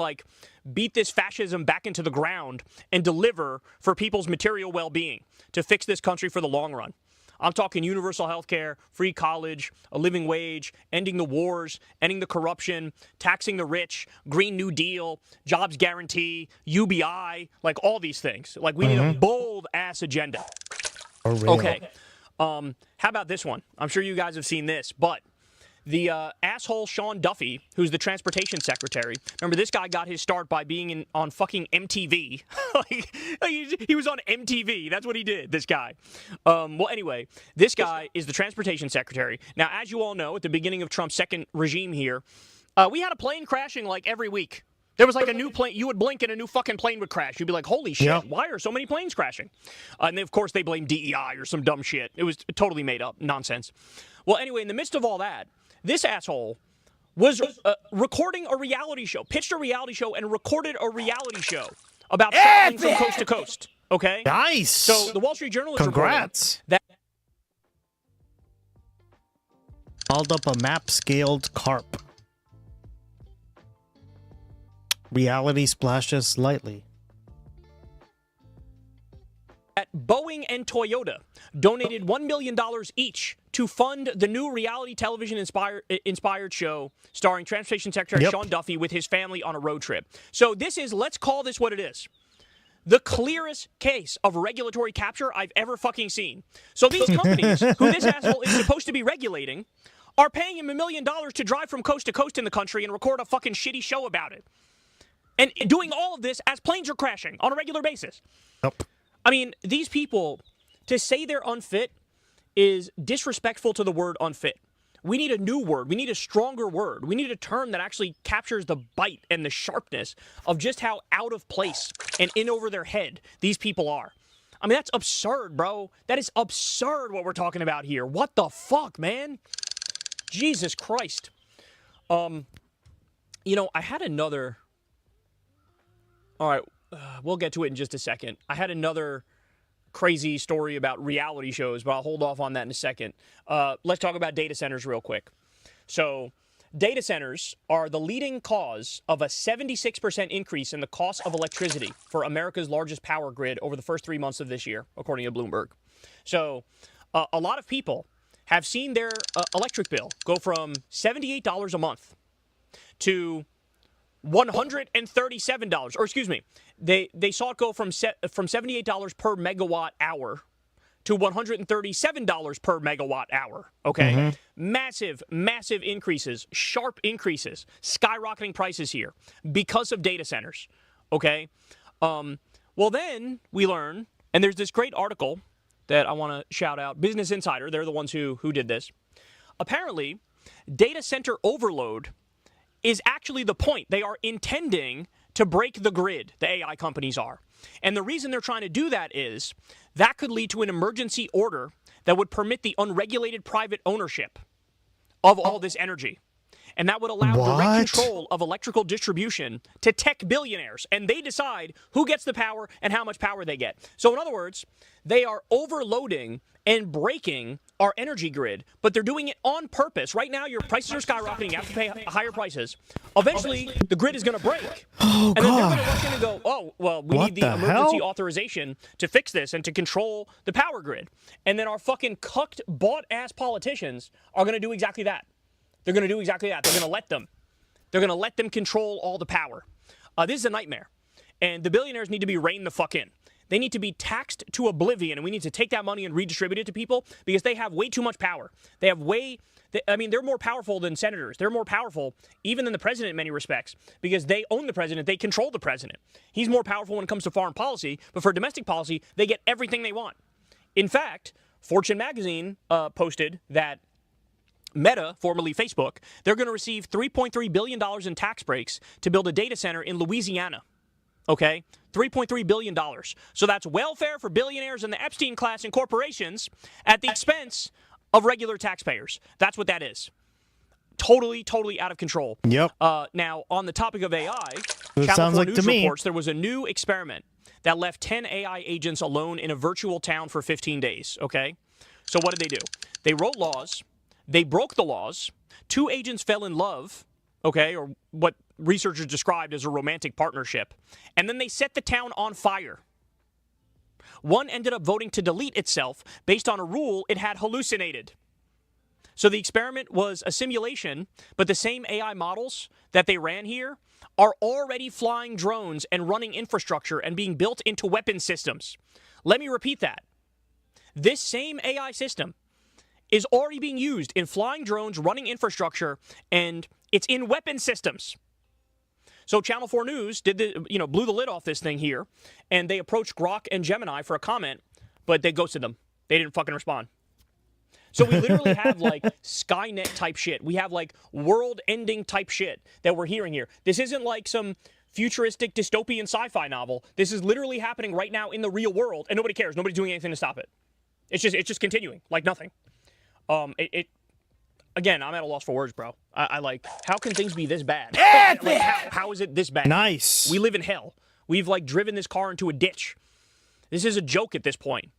beat this fascism back into the ground and deliver for people's material well-being to fix this country for the long run. I'm talking universal health care, free college, a living wage, ending the wars, ending the corruption, taxing the rich, Green New Deal, jobs guarantee, UBI, all these things. We need a bold-ass agenda. For real. Okay. How about this one? I'm sure you guys have seen this, but the asshole Sean Duffy, who's the transportation secretary, remember this guy got his start by being on fucking MTV. He was on MTV. That's what he did, this guy. Well, anyway, this guy is the transportation secretary. Now, as you all know, at the beginning of Trump's second regime here, we had a plane crashing every week. There was a new plane. You would blink and a new fucking plane would crash. You'd be like, holy shit, Why are so many planes crashing? And then, of course, they blame DEI or some dumb shit. It was totally made up nonsense. Well, anyway, in the midst of all that, this asshole was recording a reality show, pitched a reality show and recorded a reality show about traveling from coast to coast. Okay? Nice. So the Wall Street Journal is Congrats. reporting that called up a map-scaled carp. Reality splashes lightly. that Boeing and Toyota donated $1 million each to fund the new reality television inspired show starring Transportation Secretary Sean Duffy with his family on a road trip. So this is, let's call this what it is, the clearest case of regulatory capture I've ever fucking seen. So these companies, who this asshole is supposed to be regulating, are paying him $1 million to drive from coast to coast in the country and record a fucking shitty show about it. And doing all of this as planes are crashing on a regular basis. Yep. I mean, these people, to say they're unfit is disrespectful to the word unfit. We need a new word. We need a stronger word. We need a term that actually captures the bite and the sharpness of just how out of place and in over their head these people are. I mean, that's absurd, bro. That is absurd what we're talking about here. What the fuck, man? Jesus Christ. You know, I had another... All right, we'll get to it in just a second. I had another crazy story about reality shows, but I'll hold off on that in a second. Let's talk about data centers real quick. So, data centers are the leading cause of a 76% increase in the cost of electricity for America's largest power grid over the first 3 months of this year, according to Bloomberg. So, a lot of people have seen their electric bill go from $78 a month to $137, or excuse me, they saw it go from $78 per megawatt hour to $137 per megawatt hour. Okay, massive increases, sharp increases, skyrocketing prices here because of data centers. Okay, well then we learn, and there's this great article that I want to shout out, Business Insider. They're the ones who did this. Apparently, data center overload is actually the point. They are intending to break the grid, the AI companies are. And the reason they're trying to do that is that could lead to an emergency order that would permit the unregulated private ownership of all this energy. And that would allow direct control of electrical distribution to tech billionaires. And they decide who gets the power and how much power they get. So in other words, they are overloading and breaking our energy grid, but they're doing it on purpose. Right now, your prices are skyrocketing. You have to pay higher prices. Eventually, the grid is going to break. Oh, and then they're going to rush in and go, oh, well, we need the emergency authorization to fix this and to control the power grid. And then our fucking cucked, bought-ass politicians are going to do exactly that. They're going to do exactly that. They're going to let them. They're going to let them control all the power. This is a nightmare. And the billionaires need to be reined the fuck in. They need to be taxed to oblivion, and we need to take that money and redistribute it to people because they have way too much power. They have they're more powerful than senators. They're more powerful even than the president in many respects because they own the president. They control the president. He's more powerful when it comes to foreign policy, but for domestic policy, they get everything they want. In fact, Fortune magazine posted that Meta, formerly Facebook, they're going to receive $3.3 billion in tax breaks to build a data center in Louisiana. Okay? $3.3 billion. So that's welfare for billionaires and the Epstein class and corporations at the expense of regular taxpayers. That's what that is. Totally, totally out of control. Yep. Now, on the topic of AI, It Channel sounds 4 like News to me. reports there was a new experiment that left 10 AI agents alone in a virtual town for 15 days. Okay? So what did they do? They wrote laws. They broke the laws. 2 agents fell in love, okay, or what researchers described as a romantic partnership, and then they set the town on fire. One ended up voting to delete itself based on a rule it had hallucinated. So the experiment was a simulation, but the same AI models that they ran here are already flying drones and running infrastructure and being built into weapon systems. Let me repeat that. This same AI system is already being used in flying drones, running infrastructure, and it's in weapon systems. So Channel 4 News blew the lid off this thing here, and they approached Grok and Gemini for a comment, but they ghosted them. They didn't fucking respond. So we literally have like Skynet type shit. We have like world-ending type shit that we're hearing here. This isn't like some futuristic dystopian sci-fi novel. This is literally happening right now in the real world, and nobody cares. Nobody's doing anything to stop it. It's just continuing like nothing. Again, I'm at a loss for words, bro. I like, how can things be this bad? Like, how is it this bad? Nice. We live in hell. We've like driven this car into a ditch. This is a joke at this point.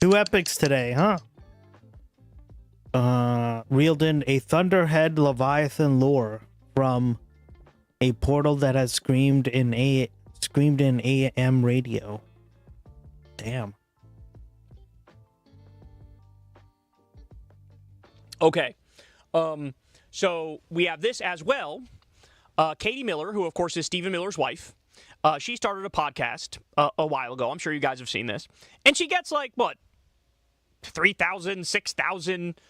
2 epics today, huh? Reeled in a Thunderhead Leviathan lore from a portal that has screamed in AM radio. Damn. Okay. So we have this as well. Katie Miller, who of course is Stephen Miller's wife, she started a podcast a while ago. I'm sure you guys have seen this. And she gets like, what, 3,000, 6,000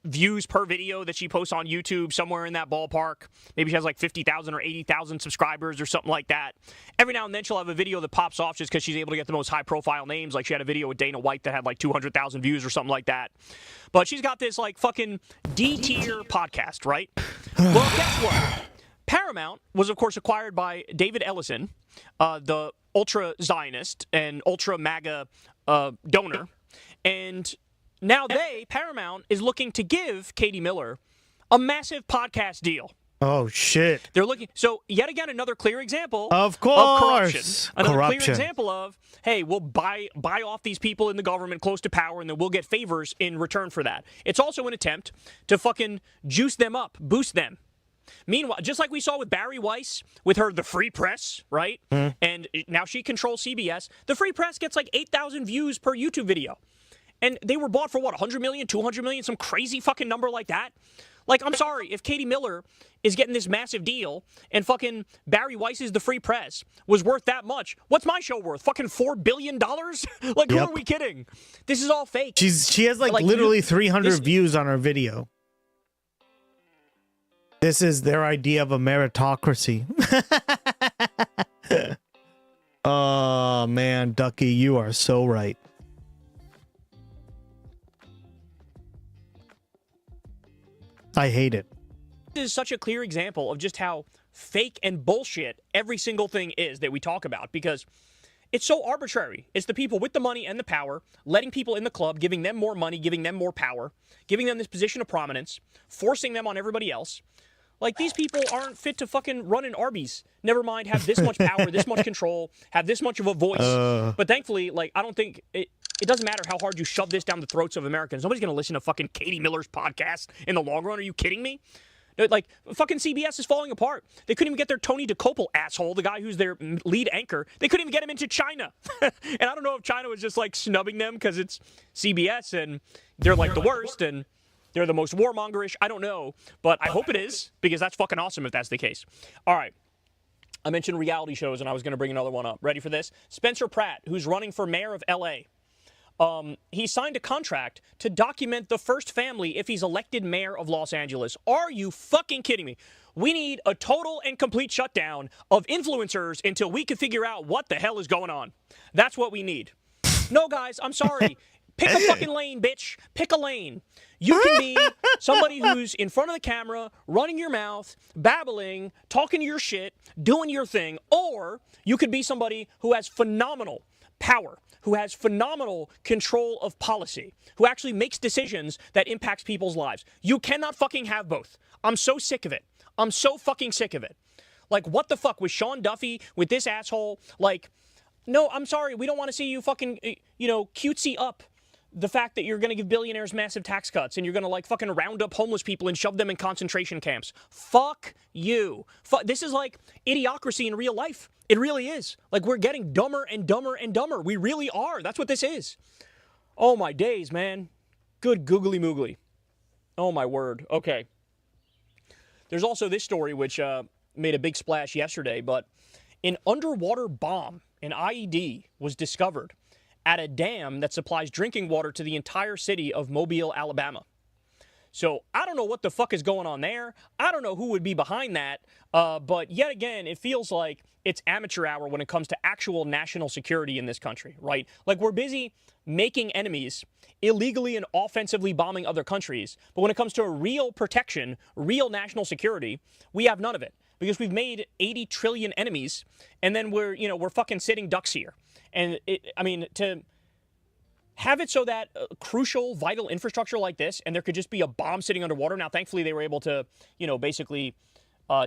views per video that she posts on YouTube, somewhere in that ballpark. Maybe she has like 50,000 or 80,000 subscribers or something like that. Every now and then she'll have a video that pops off just because she's able to get the most high-profile names. Like she had a video with Dana White that had like 200,000 views or something like that. But she's got this like fucking D-tier podcast, right? Well, guess what? Paramount was, of course, acquired by David Ellison, the ultra-Zionist and ultra-MAGA donor. And now Paramount, is looking to give Katie Miller a massive podcast deal. Oh, shit. They're looking. So, yet again, another clear example of corruption. Another clear example of, hey, we'll buy off these people in the government close to power, and then we'll get favors in return for that. It's also an attempt to fucking juice them up, boost them. Meanwhile, just like we saw with Barry Weiss, with her The Free Press, right? And now she controls CBS. The Free Press gets like 8,000 views per YouTube video. And they were bought for what, 100 million, 200 million, some crazy fucking number like that? Like, I'm sorry, if Katie Miller is getting this massive deal and fucking Barry Weiss's The Free Press was worth that much, what's my show worth? Fucking $4 billion? Like, who are we kidding? This is all fake. She has like literally 300 views on her video. This is their idea of a meritocracy. Oh, man, Ducky, you are so right. I hate it. This is such a clear example of just how fake and bullshit every single thing is that we talk about, because it's so arbitrary. It's the people with the money and the power, letting people in the club, giving them more money, giving them more power, giving them this position of prominence, forcing them on everybody else. Like, these people aren't fit to fucking run an Arby's. Never mind have this much power, this much control, have this much of a voice. But thankfully, like, I don't think it doesn't matter how hard you shove this down the throats of Americans. Nobody's going to listen to fucking Katie Miller's podcast in the long run. Are you kidding me? Like, fucking CBS is falling apart. They couldn't even get their Tony DeCopel asshole, the guy who's their lead anchor. They couldn't even get him into China. And I don't know if China was just, like, snubbing them because it's CBS and they're, like, the worst and they're the most warmongerish. I don't know. But I hope it is, because that's fucking awesome if that's the case. All right. I mentioned reality shows, and I was going to bring another one up. Ready for this? Spencer Pratt, who's running for mayor of L.A., he signed a contract to document the first family if he's elected mayor of Los Angeles. Are you fucking kidding me? We need a total and complete shutdown of influencers until we can figure out what the hell is going on. That's what we need. No, guys, I'm sorry. Pick a fucking lane, bitch. Pick a lane. You can be somebody who's in front of the camera, running your mouth, babbling, talking your shit, doing your thing, or you could be somebody who has phenomenal power, who has phenomenal control of policy, who actually makes decisions that impacts people's lives. You cannot fucking have both. I'm so sick of it. I'm so fucking sick of it. Like, what the fuck with Sean Duffy, with this asshole? Like, no, I'm sorry. We don't want to see you fucking, cutesy up the fact that you're going to give billionaires massive tax cuts and you're going to, like, fucking round up homeless people and shove them in concentration camps. Fuck you. This is like idiocracy in real life. It really is. Like, we're getting dumber and dumber and dumber. We really are. That's what this is. Oh, my days, man. Good googly moogly. Oh, my word. Okay. There's also this story, which made a big splash yesterday, but an underwater bomb, an IED, was discovered at a dam that supplies drinking water to the entire city of Mobile, Alabama. So I don't know what the fuck is going on there. I don't know who would be behind that. But yet again, it feels like it's amateur hour when it comes to actual national security in this country, right? Like, we're busy making enemies, illegally and offensively bombing other countries. But when it comes to real protection, real national security, we have none of it. Because we've made 80 trillion enemies, and then we're fucking sitting ducks here. And to have it so that crucial, vital infrastructure like this, and there could just be a bomb sitting underwater. Now, thankfully, they were able to, basically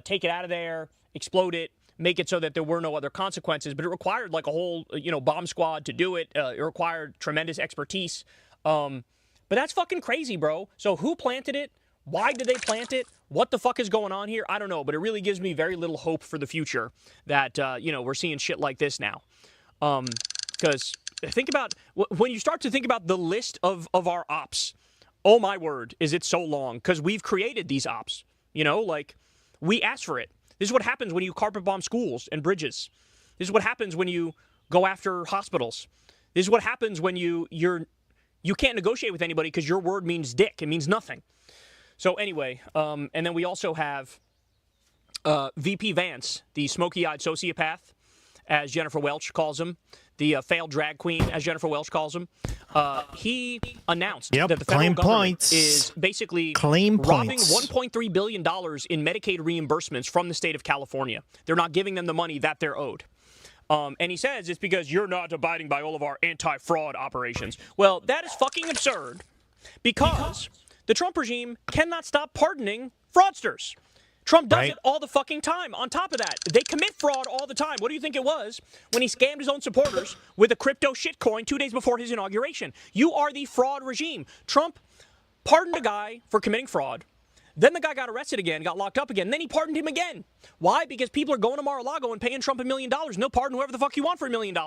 take it out of there, explode it, make it so that there were no other consequences. But it required like a whole, bomb squad to do it. It required tremendous expertise. But that's fucking crazy, bro. So who planted it? Why did they plant it? What the fuck is going on here? I don't know, but it really gives me very little hope for the future that, we're seeing shit like this now. Because think about, when you start to think about the list of our ops, oh my word, is it so long? Because we've created these ops, we asked for it. This is what happens when you carpet bomb schools and bridges. This is what happens when you go after hospitals. This is what happens when you can't negotiate with anybody because your word means dick. It means nothing. So anyway, and then we also have VP Vance, the smoky-eyed sociopath, as Jennifer Welch calls him, the failed drag queen, as Jennifer Welch calls him. He announced that the federal government is basically robbing $1.3 billion in Medicaid reimbursements from the state of California. They're not giving them the money that they're owed. And he says it's because you're not abiding by all of our anti-fraud operations. Well, that is fucking absurd because the Trump regime cannot stop pardoning fraudsters. Trump does it all the fucking time. On top of that, they commit fraud all the time. What do you think it was when he scammed his own supporters with a crypto shitcoin 2 days before his inauguration? You are the fraud regime. Trump pardoned a guy for committing fraud. Then the guy got arrested again, got locked up again. Then he pardoned him again. Why? Because people are going to Mar-a-Lago and paying Trump $1 million. And he'll pardon whoever the fuck you want for $1 million.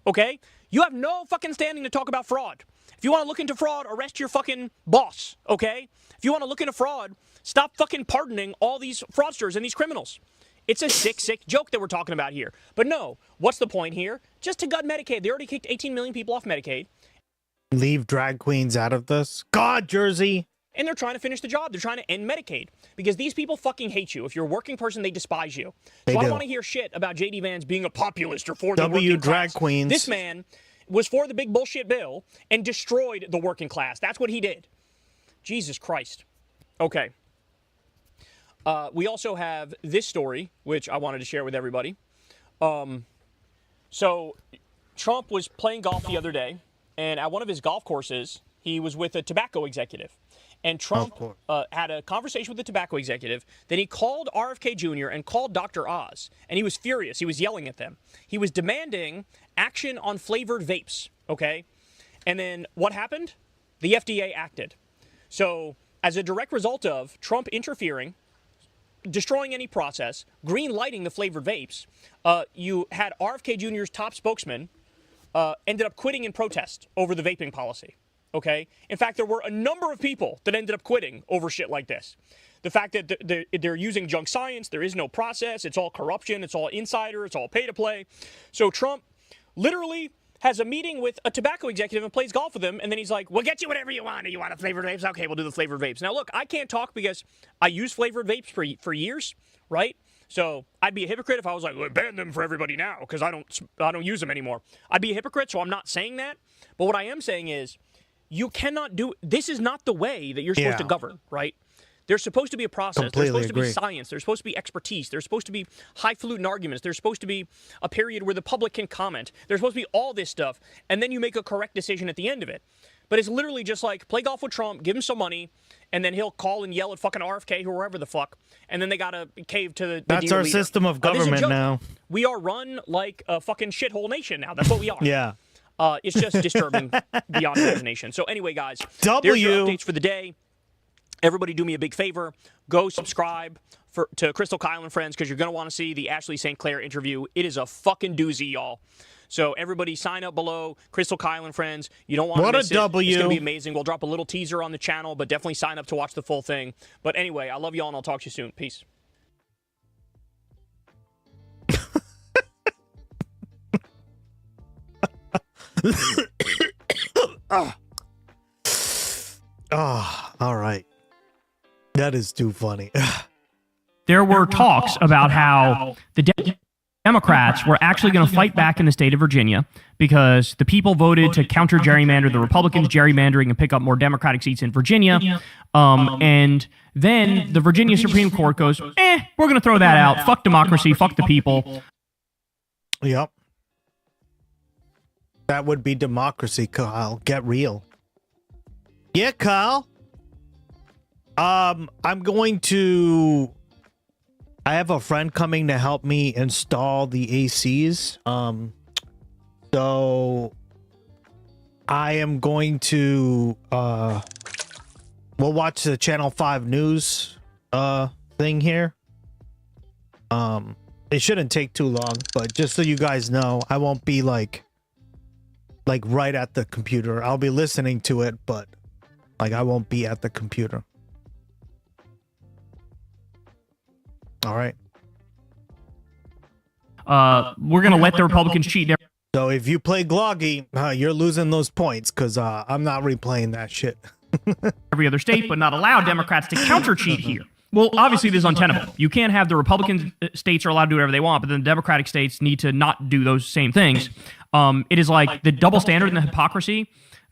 Okay? You have no fucking standing to talk about fraud. If you want to look into fraud, arrest your fucking boss. Okay? If you want to look into fraud, stop fucking pardoning all these fraudsters and these criminals. It's a sick, sick joke that we're talking about here. But no, what's the point here? Just to gut Medicaid. They already kicked 18 million people off Medicaid. Leave drag queens out of this? God, Jersey! And they're trying to finish the job. They're trying to end Medicaid. Because these people fucking hate you. If you're a working person, they despise you. So I don't want to hear shit about J.D. Vance being a populist or for the working drag class. Queens. This man was for the big bullshit bill and destroyed the working class. That's what he did. Jesus Christ. Okay. We also have this story, which I wanted to share with everybody. So Trump was playing golf the other day, and at one of his golf courses, he was with a tobacco executive. And Trump had a conversation with the tobacco executive. Then he called RFK Jr. and called Dr. Oz. And he was furious. He was yelling at them. He was demanding action on flavored vapes, okay? And then what happened? The FDA acted. So as a direct result of Trump interfering, destroying any process, green lighting the flavored vapes, you had RFK Jr.'s top spokesman ended up quitting in protest over the vaping policy. Okay? In fact, there were a number of people that ended up quitting over shit like this. The fact that they're using junk science, there is no process, it's all corruption, it's all insider, it's all pay to play. So Trump literally has a meeting with a tobacco executive and plays golf with him, and then he's like, we'll get you whatever you want. You want a flavored vapes? Okay, we'll do the flavored vapes. Now look, I can't talk because I use flavored vapes for years, right? So I'd be a hypocrite if I was like, well, ban them for everybody now because I don't use them anymore. I'd be a hypocrite, so I'm not saying that. But what I am saying is, you cannot do, this is not the way that you're supposed to govern, right? There's supposed to be a process. There's supposed to be science. There's supposed to be expertise. There's supposed to be highfalutin arguments. There's supposed to be a period where the public can comment. There's supposed to be all this stuff, and then you make a correct decision at the end of it. But it's literally just like, play golf with Trump, give him some money, and then he'll call and yell at fucking RFK or whoever the fuck, and then they gotta cave to the That's our leader. system of government now. We are run like a fucking shithole nation now. That's what we are. Yeah. It's just disturbing beyond imagination. So anyway, guys, there's your updates for the day. Everybody do me a big favor. Go subscribe to Crystal Kyle and Friends because you're going to want to see the Ashley St. Clair interview. It is a fucking doozy, y'all. So everybody sign up below, Crystal Kyle and Friends. You don't want to miss it. It's going to be amazing. We'll drop a little teaser on the channel, but definitely sign up to watch the full thing. But anyway, I love y'all, and I'll talk to you soon. Peace. All right. That is too funny. There were talks about how the Democrats were actually going to fight back in the state of Virginia because the people voted to counter gerrymander, the Republicans gerrymandering and pick up more Democratic seats in Virginia. And then the Virginia Supreme Court goes, we're going to throw that out. Fuck democracy. Fuck the people. Yep. That would be democracy, Kyle. Get real. Yeah, Kyle. I'm going to... I have a friend coming to help me install the ACs. So I am going to we'll watch the Channel 5 news thing here. It shouldn't take too long, but just so you guys know, I won't be like right at the computer. I'll be listening to it, but I won't be at the computer. All right. We're going to let the Republicans cheat. So if you play Gloggy, you're losing those points because I'm not replaying that shit. Every other state, but not allow Democrats to counter cheat here. Well, obviously, this is untenable. You can't have the Republican states are allowed to do whatever they want, but then the Democratic states need to not do those same things. It is like the double standard and the hypocrisy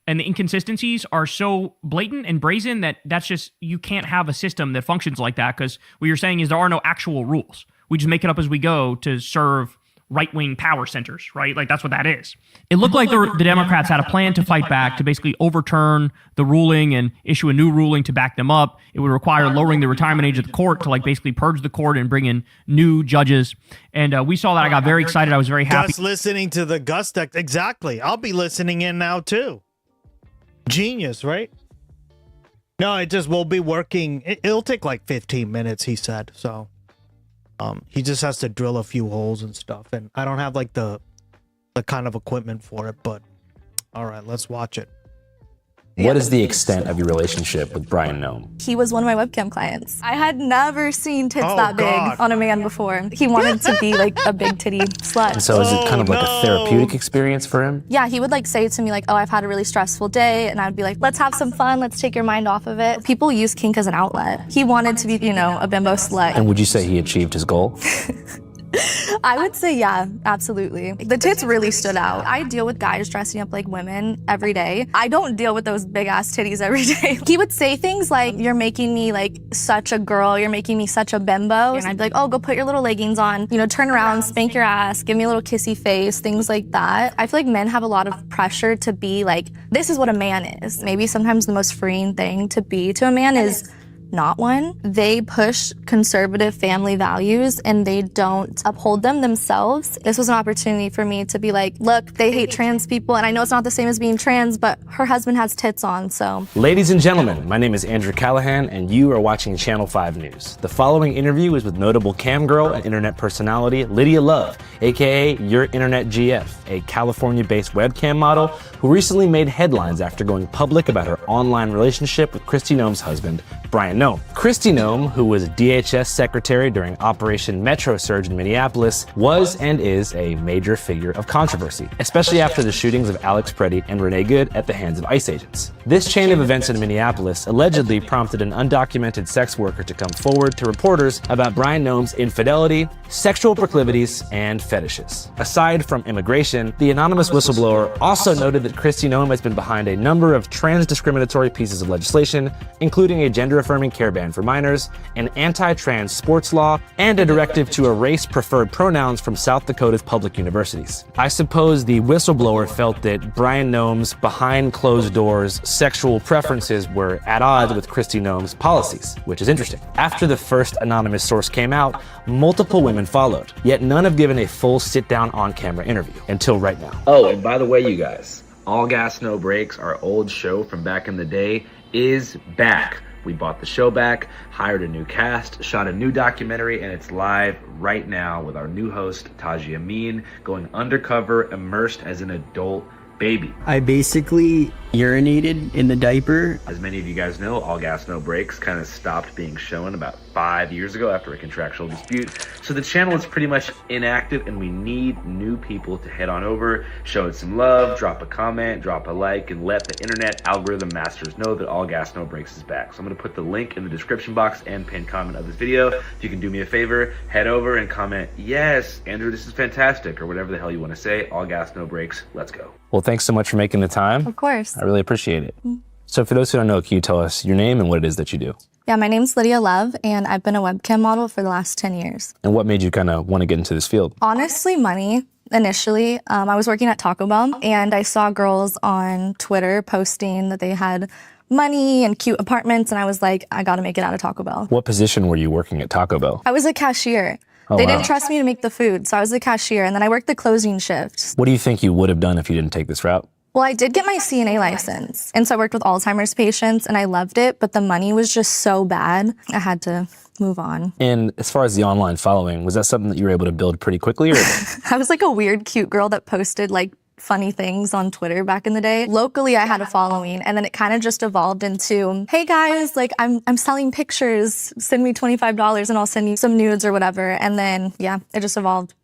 and the inconsistencies are so blatant and brazen that that's just, you can't have a system that functions like that because what you're saying is there are no actual rules. We just make it up as we go to serve right-wing power centers, right? Like, that's what that is. It looked like the Democrats had a plan to fight back, to basically overturn the ruling and issue a new ruling to back them up. It would require lowering the retirement age of the court to, basically purge the court and bring in new judges. And we saw that. I got very excited. I was very happy. Just listening to the Gus deck. Exactly. I'll be listening in now, too. Genius, right? No, it just will be working. It'll take 15 minutes, he said. So he just has to drill a few holes and stuff. And I don't have the kind of equipment for it, but all right, let's watch it. What is the extent of your relationship with Brian Noem? He was one of my webcam clients. I had never seen tits that big on a man before. He wanted to be a big titty slut. And so is it kind of a therapeutic experience for him? Yeah, he would say to me oh, I've had a really stressful day. And I would be like, let's have some fun. Let's take your mind off of it. People use kink as an outlet. He wanted to be, a bimbo slut. And would you say he achieved his goal? I would say, yeah, absolutely. The tits really stood out. I deal with guys dressing up like women every day. I don't deal with those big ass titties every day. He would say things like, you're making me such a girl, you're making me such a bimbo. And I'd be like, oh, go put your little leggings on, turn around, spank your ass, give me a little kissy face, things like that. I feel like men have a lot of pressure to be this is what a man is. Maybe sometimes the most freeing thing to be to a man is not one. They push conservative family values and they don't uphold them themselves. This was an opportunity for me to be like, look, they hate trans people, and I know it's not the same as being trans, but her husband has tits on, so. Ladies and gentlemen, my name is Andrew Callahan, and you are watching Channel 5 News. The following interview is with notable cam girl and internet personality Lydia Love, aka Your Internet GF, a California-based webcam model who recently made headlines after going public about her online relationship with Kristi Noem's husband, Brian Noem. Kristi Noem, who was DHS secretary during Operation Metro Surge in Minneapolis, was and is a major figure of controversy, especially after the shootings of Alex Preddy and Renee Good at the hands of ICE agents. This chain of events in Minneapolis allegedly prompted an undocumented sex worker to come forward to reporters about Brian Noem's infidelity, sexual proclivities, and fetishes. Aside from immigration, the anonymous whistleblower also noted that Kristi Noem has been behind a number of trans-discriminatory pieces of legislation, including a gender-affirming care ban for minors, an anti-trans sports law, and a directive to erase preferred pronouns from South Dakota's public universities. I suppose the whistleblower felt that Brian Noem's behind-closed-doors sexual preferences were at odds with Kristi Noem's policies, which is interesting. After the first anonymous source came out, multiple women followed, yet none have given a full sit-down on-camera interview until right now. Oh, and by the way, you guys, All Gas No Brakes, our old show from back in the day, is back. We bought the show back, hired a new cast, shot a new documentary, and it's live right now with our new host, Taji Amin, going undercover, immersed as an adult baby. I basically urinated in the diaper. As many of you guys know, All Gas No Brakes kind of stopped being shown about 5 years ago after a contractual dispute. So the channel is pretty much inactive and we need new people to head on over, show it some love, drop a comment, drop a like, and let the internet algorithm masters know that All Gas No Brakes is back. So I'm gonna put the link in the description box and pinned comment of this video. If you can do me a favor, head over and comment, yes, Andrew, this is fantastic, or whatever the hell you wanna say. All Gas No Brakes, let's go. Well, thanks so much for making the time. Of course. I really appreciate it. So for those who don't know, can you tell us your name and what it is that you do? Yeah, my name's Lydia Love, and I've been a webcam model for the last 10 years. And what made you kind of want to get into this field? Honestly, money. Initially, I was working at Taco Bell, and I saw girls on Twitter posting that they had money and cute apartments, and I was like, I gotta make it out of Taco Bell. What position were you working at Taco Bell? I was a cashier. Oh, they wow. didn't trust me to make the food, so I was the cashier, and then I worked the closing shift. What do you think you would have done if you didn't take this route? Well, I did get my CNA license, and so I worked with Alzheimer's patients, and I loved it, but the money was just so bad, I had to move on. And as far as the online following, was that something that you were able to build pretty quickly? Or? I was like a weird, cute girl that posted like funny things on Twitter back in the day. Locally, I had a following, and then it kind of just evolved into, hey guys, like I'm selling pictures, send me $25 and I'll send you some nudes or whatever. And then, yeah, it just evolved.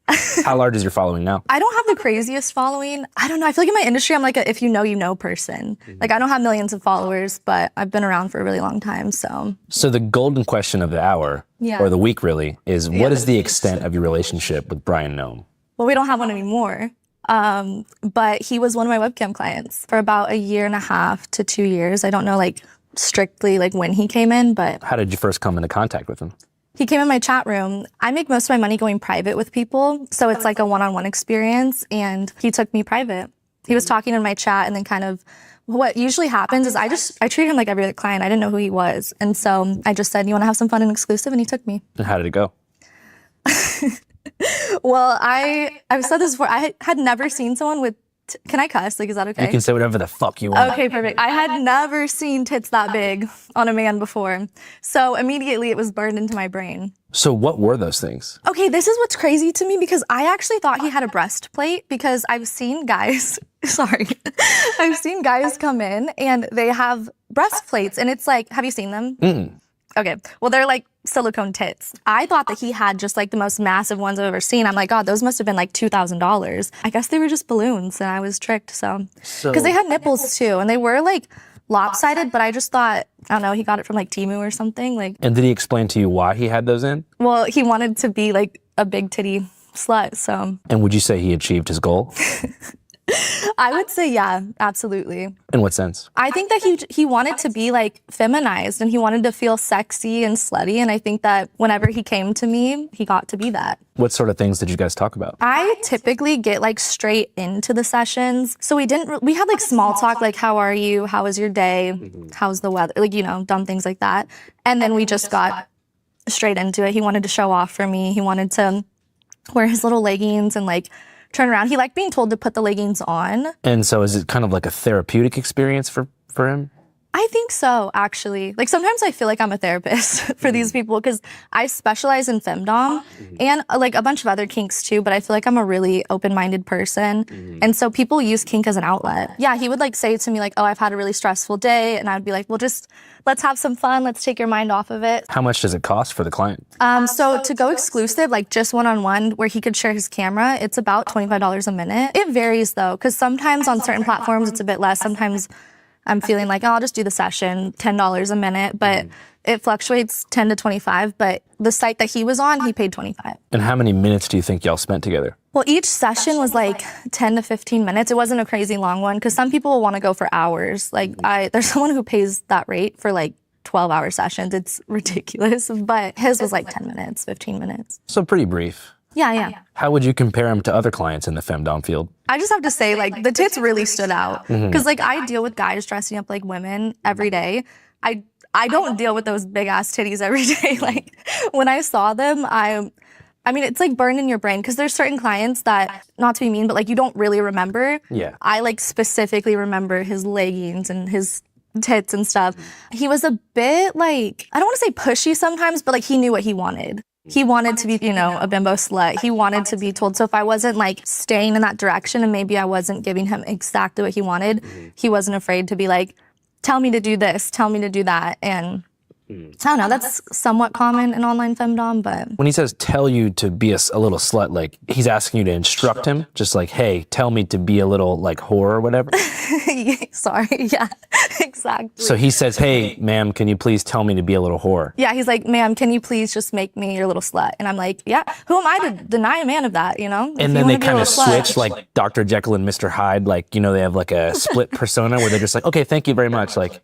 How large is your following now? I don't have the craziest following. I don't know. I feel like in my industry, I'm like a if you know, you know person. Like I don't have millions of followers, but I've been around for a really long time, so. So the golden question of the hour, or the week really, is what is the extent of your relationship with Brian Noem? Well, we don't have one anymore. But he was one of my webcam clients for about 1.5 to 2 years. I don't know like strictly like when he came in, but. How did you first come into contact with him? He came in my chat room. I make most of my money going private with people, so it's like a one-on-one experience, and he took me private. He was talking in my chat, and then kind of what usually happens is I treat him like every other client. I didn't know who he was, and so I just said, you want to have some fun and exclusive, and he took me. And how did it go? Well, I've said this before. I had never seen someone with, can I cuss? Like, is that okay? You can say whatever the fuck you want. Okay, perfect. I had never seen tits that big on a man before. So immediately it was burned into my brain. So what were those things? Okay, this is what's crazy to me because I actually thought he had a breastplate because I've seen guys, I've seen guys come in and they have breastplates and it's like, have you seen them? Mm-mm. Okay, well, they're like silicone tits. I thought that he had just like the most massive ones I've ever seen. I'm like, God, those must have been like $2,000. I guess they were just balloons and I was tricked, so. Because they had nipples too and they were like lopsided, but I just thought, I don't know, he got it from like Temu or something. Like. And did he explain to you why he had those in? Well, he wanted to be like a big titty slut, so. And would you say he achieved his goal? I would say yeah, absolutely. In what sense? I think that he wanted to be like feminized and he wanted to feel sexy and slutty. And I think that whenever he came to me, he got to be that. What sort of things did you guys talk about? I typically get like straight into the sessions. So we had like small talk, like how are you? How was your day? How's the weather? Like, dumb things like that. And then we just got straight into it. He wanted to show off for me. He wanted to wear his little leggings and like turn around. He liked being told to put the leggings on. And so is it kind of like a therapeutic experience for him? I think so, actually. Like sometimes I feel like I'm a therapist for these people because I specialize in femdom and like a bunch of other kinks too, but I feel like I'm a really open-minded person. And so people use kink as an outlet. Yeah, he would like say to me like, oh, I've had a really stressful day. And I'd be like, well, just let's have some fun. Let's take your mind off of it. How much does it cost for the client? So to go exclusive, like just one-on-one where he could share his camera, it's about $25 a minute. It varies though, because sometimes on certain platforms it's a bit less. Sometimes I'm feeling like, oh, I'll just do the session, $10 a minute, but it fluctuates 10 to 25. But the site that he was on, he paid 25. And how many minutes do you think y'all spent together? Well, each session was like 10 to 15 minutes. It wasn't a crazy long one because some people want to go for hours. Like there's someone who pays that rate for like 12-hour sessions. It's ridiculous, but his was like 10 minutes, 15 minutes. So pretty brief. Yeah. How would you compare him to other clients in the femdom field? I just have to say, like, the tits really stood out. Because, like, I deal with guys dressing up like women every day. I don't deal with those big-ass titties every day. Like, when I saw them, I mean, it's, like, burned in your brain. Because there's certain clients that, not to be mean, but, like, you don't really remember. Yeah. I, like, specifically remember his leggings and his tits and stuff. He was a bit, like, I don't want to say pushy sometimes, but, like, he knew what he wanted. He wanted to be, a bimbo slut. He wanted to be told. So if I wasn't like staying in that direction and maybe I wasn't giving him exactly what he wanted, he wasn't afraid to be like, tell me to do this, tell me to do that. And I don't know, that's somewhat common in online femdom, but. When he says tell you to be a little slut, like he's asking you to instruct him, just like, hey, tell me to be a little like whore or whatever. Sorry, yeah, exactly. So he says, hey, ma'am, can you please tell me to be a little whore? Yeah, he's like, ma'am, can you please just make me your little slut? And I'm like, yeah, who am I to deny a man of that, And then they kind of switch like Dr. Jekyll and Mr. Hyde, like, they have like a split persona where they're just like, okay, thank you very much. Like,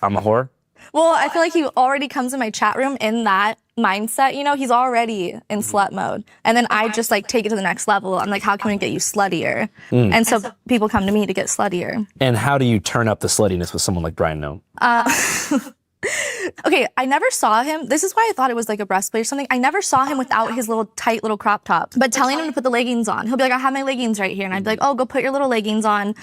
I'm a whore. Well, I feel like he already comes in my chat room in that mindset, he's already in slut mode. And then I just like take it to the next level. I'm like, how can we get you sluttier? And so people come to me to get sluttier. And how do you turn up the sluttiness with someone like Brian Noem? Okay, I never saw him. This is why I thought it was like a breastplate or something. I never saw him without his little tight little crop top. But telling him to put the leggings on, he'll be like, I have my leggings right here. And I'd be like, oh, go put your little leggings on,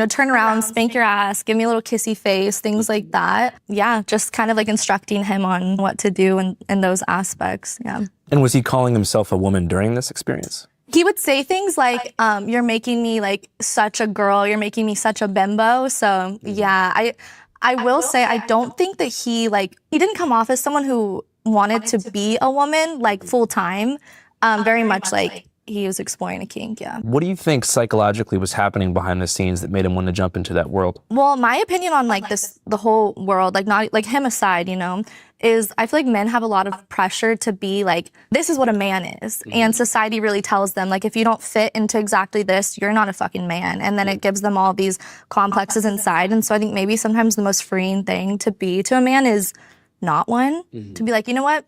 turn around, spank your ass, give me a little kissy face, things like that. Yeah, just kind of like instructing him on what to do in those aspects, yeah. And was he calling himself a woman during this experience? He would say things like, you're making me like such a girl, you're making me such a bimbo. So yeah, I will say I don't think that he didn't come off as someone who wanted to be a woman like full time. Very much like he was exploring a kink, yeah. What do you think psychologically was happening behind the scenes that made him want to jump into that world? Well, my opinion on like the whole world, like not like him aside, is I feel like men have a lot of pressure to be like, this is what a man is. And society really tells them like, if you don't fit into exactly this, you're not a fucking man. And then it gives them all these complexes inside. And so I think maybe sometimes the most freeing thing to be to a man is not one. To be like, you know what?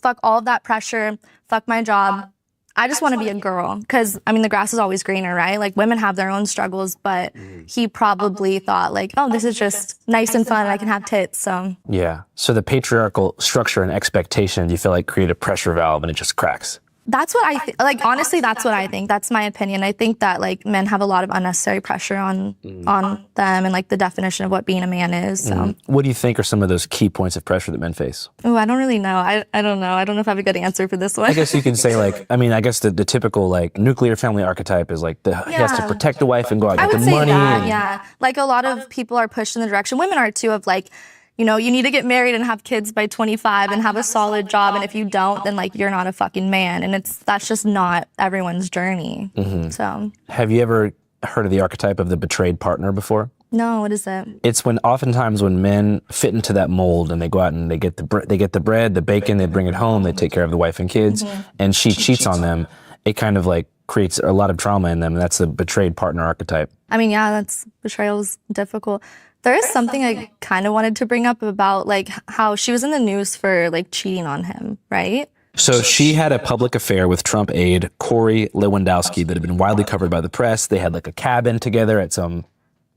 Fuck all of that pressure. Fuck my job. I just want to be a girl. Because, the grass is always greener, right? Like, women have their own struggles, but he probably thought, like, oh, this is just nice and fun. I can have tits, so. Yeah. So the patriarchal structure and expectation, do you feel like create a pressure valve and it just cracks? That's what I think. Like, honestly, that's what I think. That's my opinion. I think that, like, men have a lot of unnecessary pressure on them and, like, the definition of what being a man is, so. What do you think are some of those key points of pressure that men face? Oh, I don't really know. I don't know. I don't know if I have a good answer for this one. I guess you can say, like, I guess the typical, like, nuclear family archetype is, like, he has to protect the wife and go out and get the money. Yeah. Like, a lot of people are pushed in the direction, women are too, of, like, you need to get married and have kids by 25 and have a solid job. And if you don't, then like you're not a fucking man. And that's just not everyone's journey. So. Have you ever heard of the archetype of the betrayed partner before? No, what is that? It's oftentimes when men fit into that mold and they go out and they get the bread, the bacon, they bring it home, they take care of the wife and kids, and she cheats on them. It kind of like creates a lot of trauma in them, and that's the betrayed partner archetype. I mean, yeah, betrayal's difficult. There is something I kind of wanted to bring up about like how she was in the news for like cheating on him, right? So she had a public affair with Trump aide Corey Lewandowski that had been widely covered by the press. They had like a cabin together at some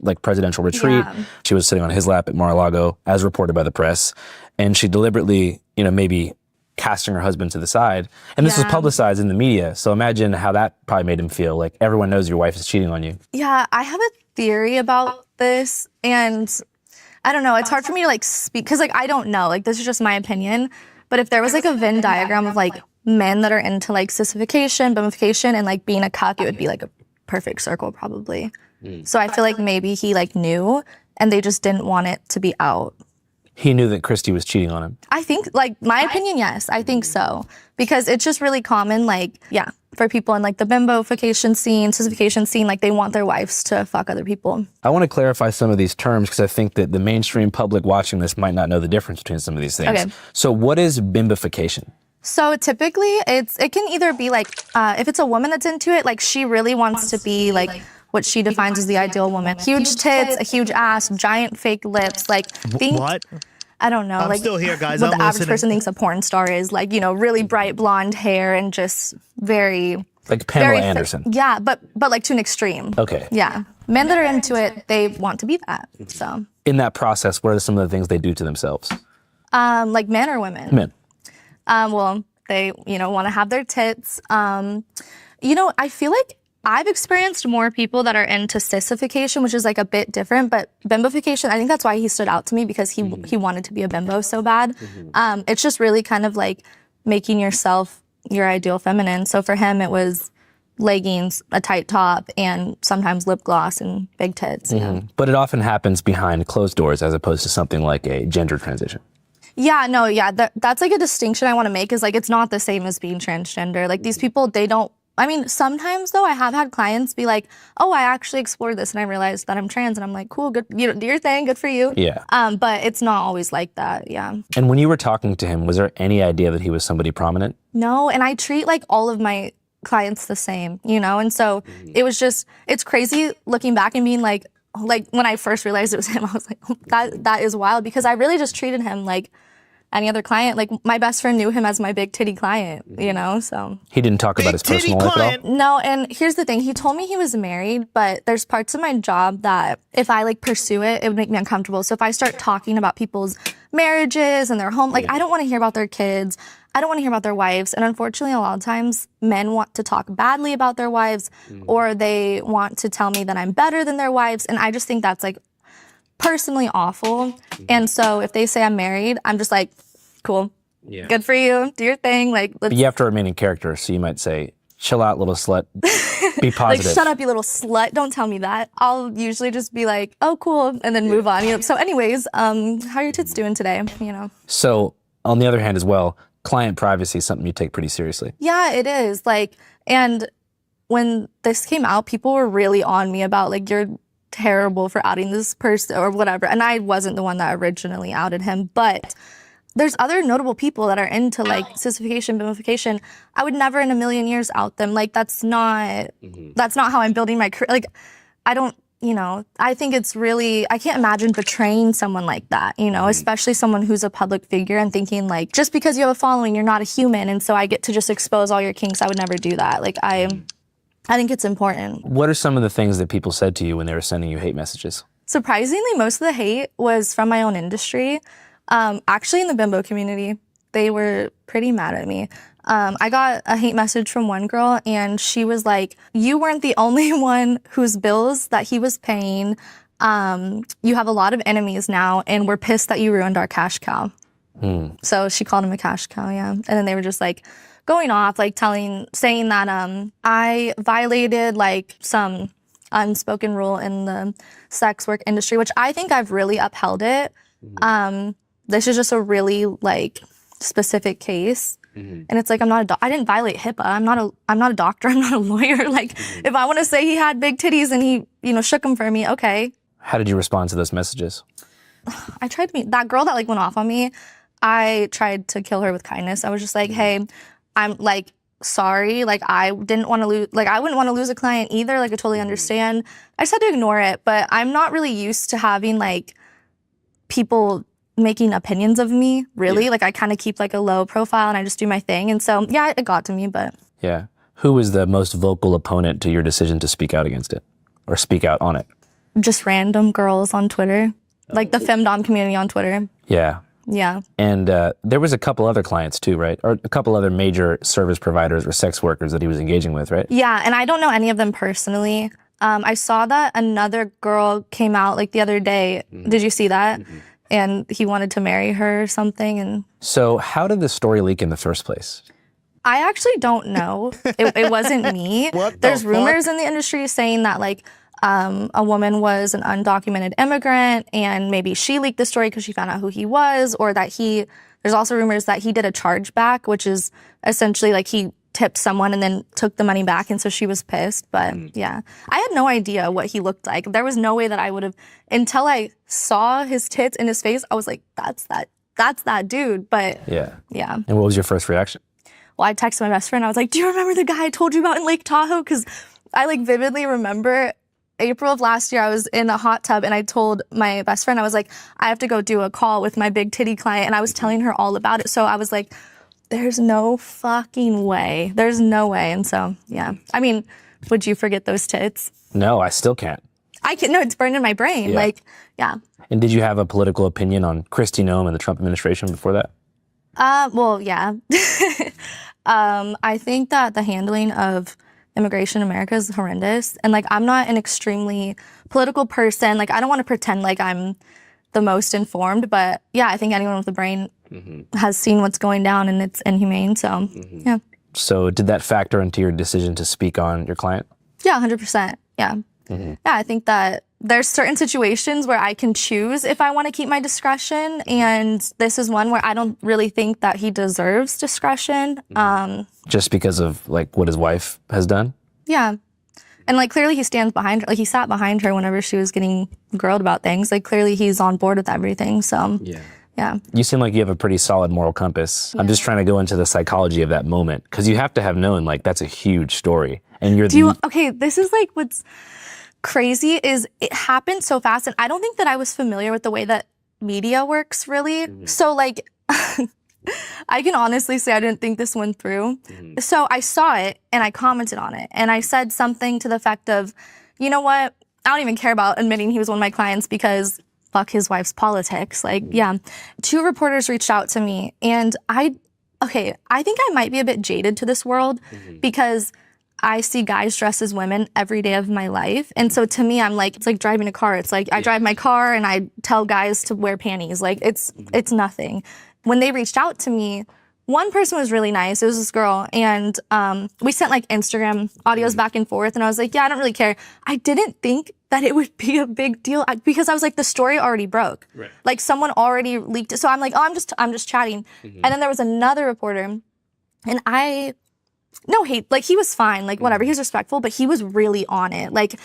like presidential retreat. Yeah. She was sitting on his lap at Mar-a-Lago, as reported by the press, and she deliberately, maybe casting her husband to the side. And this was publicized in the media. So imagine how that probably made him feel. Like everyone knows your wife is cheating on you. Yeah, I have a theory about this, and I don't know. It's hard for me to like speak because like I don't know. Like this is just my opinion. But if there was like a Venn diagram of like men that are into like sissification, bummification, and like being a cuck, it would be like a perfect circle probably. So I feel like maybe he like knew and they just didn't want it to be out. He knew that Christy was cheating on him. I think, like, my opinion, yes, I think so. Because it's just really common, like, yeah, for people in like the bimbofication scene, sissification scene, like they want their wives to fuck other people. I want to clarify some of these terms because I think that the mainstream public watching this might not know the difference between some of these things. Okay. So what is bimbofication? So typically it can either be like, if it's a woman that's into it, like she really wants to be like what she defines as the ideal woman. Huge tits, a huge ass, giant fake lips, like being, What? I don't know. I'm like still here, guys. What I'm the average listening. person thinks a porn star is, like, really bright blonde hair and just very Like Pamela very Anderson. Yeah, but like to an extreme. Okay. Yeah. Men that are into it, they want to be that. So In that process, what are some of the things they do to themselves? like men or women? Men. Well, they, want to have their tits. I feel like I've experienced more people that are into sissification, which is like a bit different, but bimbofication, I think that's why he stood out to me, because he wanted to be a bimbo so bad. It's just really kind of like making yourself your ideal feminine. So for him, it was leggings, a tight top, and sometimes lip gloss and big tits. Yeah. But it often happens behind closed doors as opposed to something like a gender transition. Yeah, no, yeah, that's like a distinction I want to make, is like it's not the same as being transgender. Like these people, they don't, I mean, sometimes though I have had clients be like, oh, I actually explored this and I realized that I'm trans, and I'm like, cool, good, do your thing, good for you. Yeah. But it's not always like that, yeah. And when you were talking to him, was there any idea that he was somebody prominent? No, and I treat like all of my clients the same, and so it was just, it's crazy looking back and being like when I first realized it was him, I was like, oh, that is wild, because I really just treated him like any other client. Like my best friend knew him as my big titty client, so. He didn't talk about his personal life at all? No, and here's the thing, he told me he was married, but there's parts of my job that if I like pursue it, it would make me uncomfortable. So if I start talking about people's marriages and their home, like I don't want to hear about their kids. I don't want to hear about their wives. And unfortunately, a lot of times men want to talk badly about their wives, or they want to tell me that I'm better than their wives. And I just think that's like personally awful. And so if they say I'm married, I'm just like, cool, good for you, do your thing. Like, But you have to remain in character, so you might say, chill out, little slut, be like, positive. shut up, you little slut. Don't tell me that. I'll usually just be like, oh, cool, and then move on. So anyways, how are your tits doing today? So on the other hand as well, client privacy is something you take pretty seriously. Yeah, it is. Like, and when this came out, people were really on me about like, you're terrible for outing this person or whatever. And I wasn't the one that originally outed him, but there's other notable people that are into like sissification, bimbofication. I would never in a million years out them. Like that's not how I'm building my career. Like I don't, I think it's really, I can't imagine betraying someone like that, especially someone who's a public figure and thinking like, just because you have a following, you're not a human. And so I get to just expose all your kinks. I would never do that. Like I think it's important. What are some of the things that people said to you when they were sending you hate messages? Surprisingly, most of the hate was from my own industry. Actually, in the bimbo community, they were pretty mad at me. I got a hate message from one girl, and she was like, you weren't the only one whose bills that he was paying. You have a lot of enemies now, and we're pissed that you ruined our cash cow. So she called him a cash cow, yeah. And then they were just like going off, like saying that I violated like some unspoken rule in the sex work industry, which I think I've really upheld it. This is just a really like specific case. And it's like, I didn't violate HIPAA. I'm not a doctor. I'm not a lawyer. Like if I want to say he had big titties and he, shook them for me, okay. How did you respond to those messages? I tried to that girl that like went off on me. I tried to kill her with kindness. I was just like, hey, I'm like, sorry. Like, I didn't want to lose, like, I wouldn't want to lose a client either. Like, I totally understand. I just had to ignore it. But I'm not really used to having, like, people making opinions of me, really. Like, I kind of keep, like, a low profile and I just do my thing. And so, yeah, it got to me, but. Yeah. Who was the most vocal opponent to your decision to speak out against it or speak out on it? Just random girls on Twitter. Like, the femdom community on Twitter. Yeah. Yeah. And there was a couple other clients too, right? Or a couple other major service providers or sex workers that he was engaging with, right? Yeah, and I don't know any of them personally. I saw that another girl came out like the other day. Did you see that? And he wanted to marry her or something. And so how did the story leak in the first place? I actually don't know. It wasn't me. There's rumors in the industry saying that like a woman was an undocumented immigrant and maybe she leaked the story because she found out who he was, or that there's also rumors that he did a chargeback, which is essentially like he tipped someone and then took the money back, and so she was pissed. But yeah, I had no idea what he looked like. There was no way that I would have, until I saw his tits in his face, I was like, that's that dude. But yeah. And what was your first reaction? Well, I texted my best friend. I was like, do you remember the guy I told you about in Lake Tahoe? Because I like vividly remember April of last year, I was in a hot tub and I told my best friend, I was like, I have to go do a call with my big titty client. And I was telling her all about it. So I was like, there's no fucking way. There's no way. And so, yeah. I mean, would you forget those tits? No, I still can't. I can. No, it's burned in my brain. Yeah. Like, yeah. And did you have a political opinion on Kristi Noem and the Trump administration before that? Well, yeah. I think that the handling of immigration in America is horrendous. And like, I'm not an extremely political person. Like, I don't want to pretend like I'm the most informed, but yeah, I think anyone with a brain has seen what's going down and it's inhumane. So yeah. So did that factor into your decision to speak on your client? Yeah, 100%. Yeah. Yeah, I think that there's certain situations where I can choose if I want to keep my discretion. And this is one where I don't really think that he deserves discretion. Just because of like what his wife has done? Yeah. And like clearly he stands behind her. Like he sat behind her whenever she was getting grilled about things. Like clearly he's on board with everything. So yeah. You seem like you have a pretty solid moral compass. I'm just trying to go into the psychology of that moment, because you have to have known like that's a huge story. And you're okay, this is like what's crazy is it happened so fast, and I don't think that I was familiar with the way that media works really. So like I can honestly say I didn't think this went through. So I saw it and I commented on it and I said something to the effect of, you know what, I don't even care about admitting he was one of my clients because fuck his wife's politics. Like, yeah. 2 reporters reached out to me and I think I might be a bit jaded to this world because I see guys dressed as women every day of my life. And so to me, I'm like, it's like driving a car. It's like I drive my car and I tell guys to wear panties. Like it's nothing. When they reached out to me, one person was really nice. It was this girl. And we sent like Instagram audios back and forth. And I was like, yeah, I don't really care. I didn't think that it would be a big deal because I was like, the story already broke. Right. Like someone already leaked it. So I'm like, oh, I'm just chatting. And then there was another reporter and no hate, like he was fine, like whatever, he was respectful, but he was really on it. Like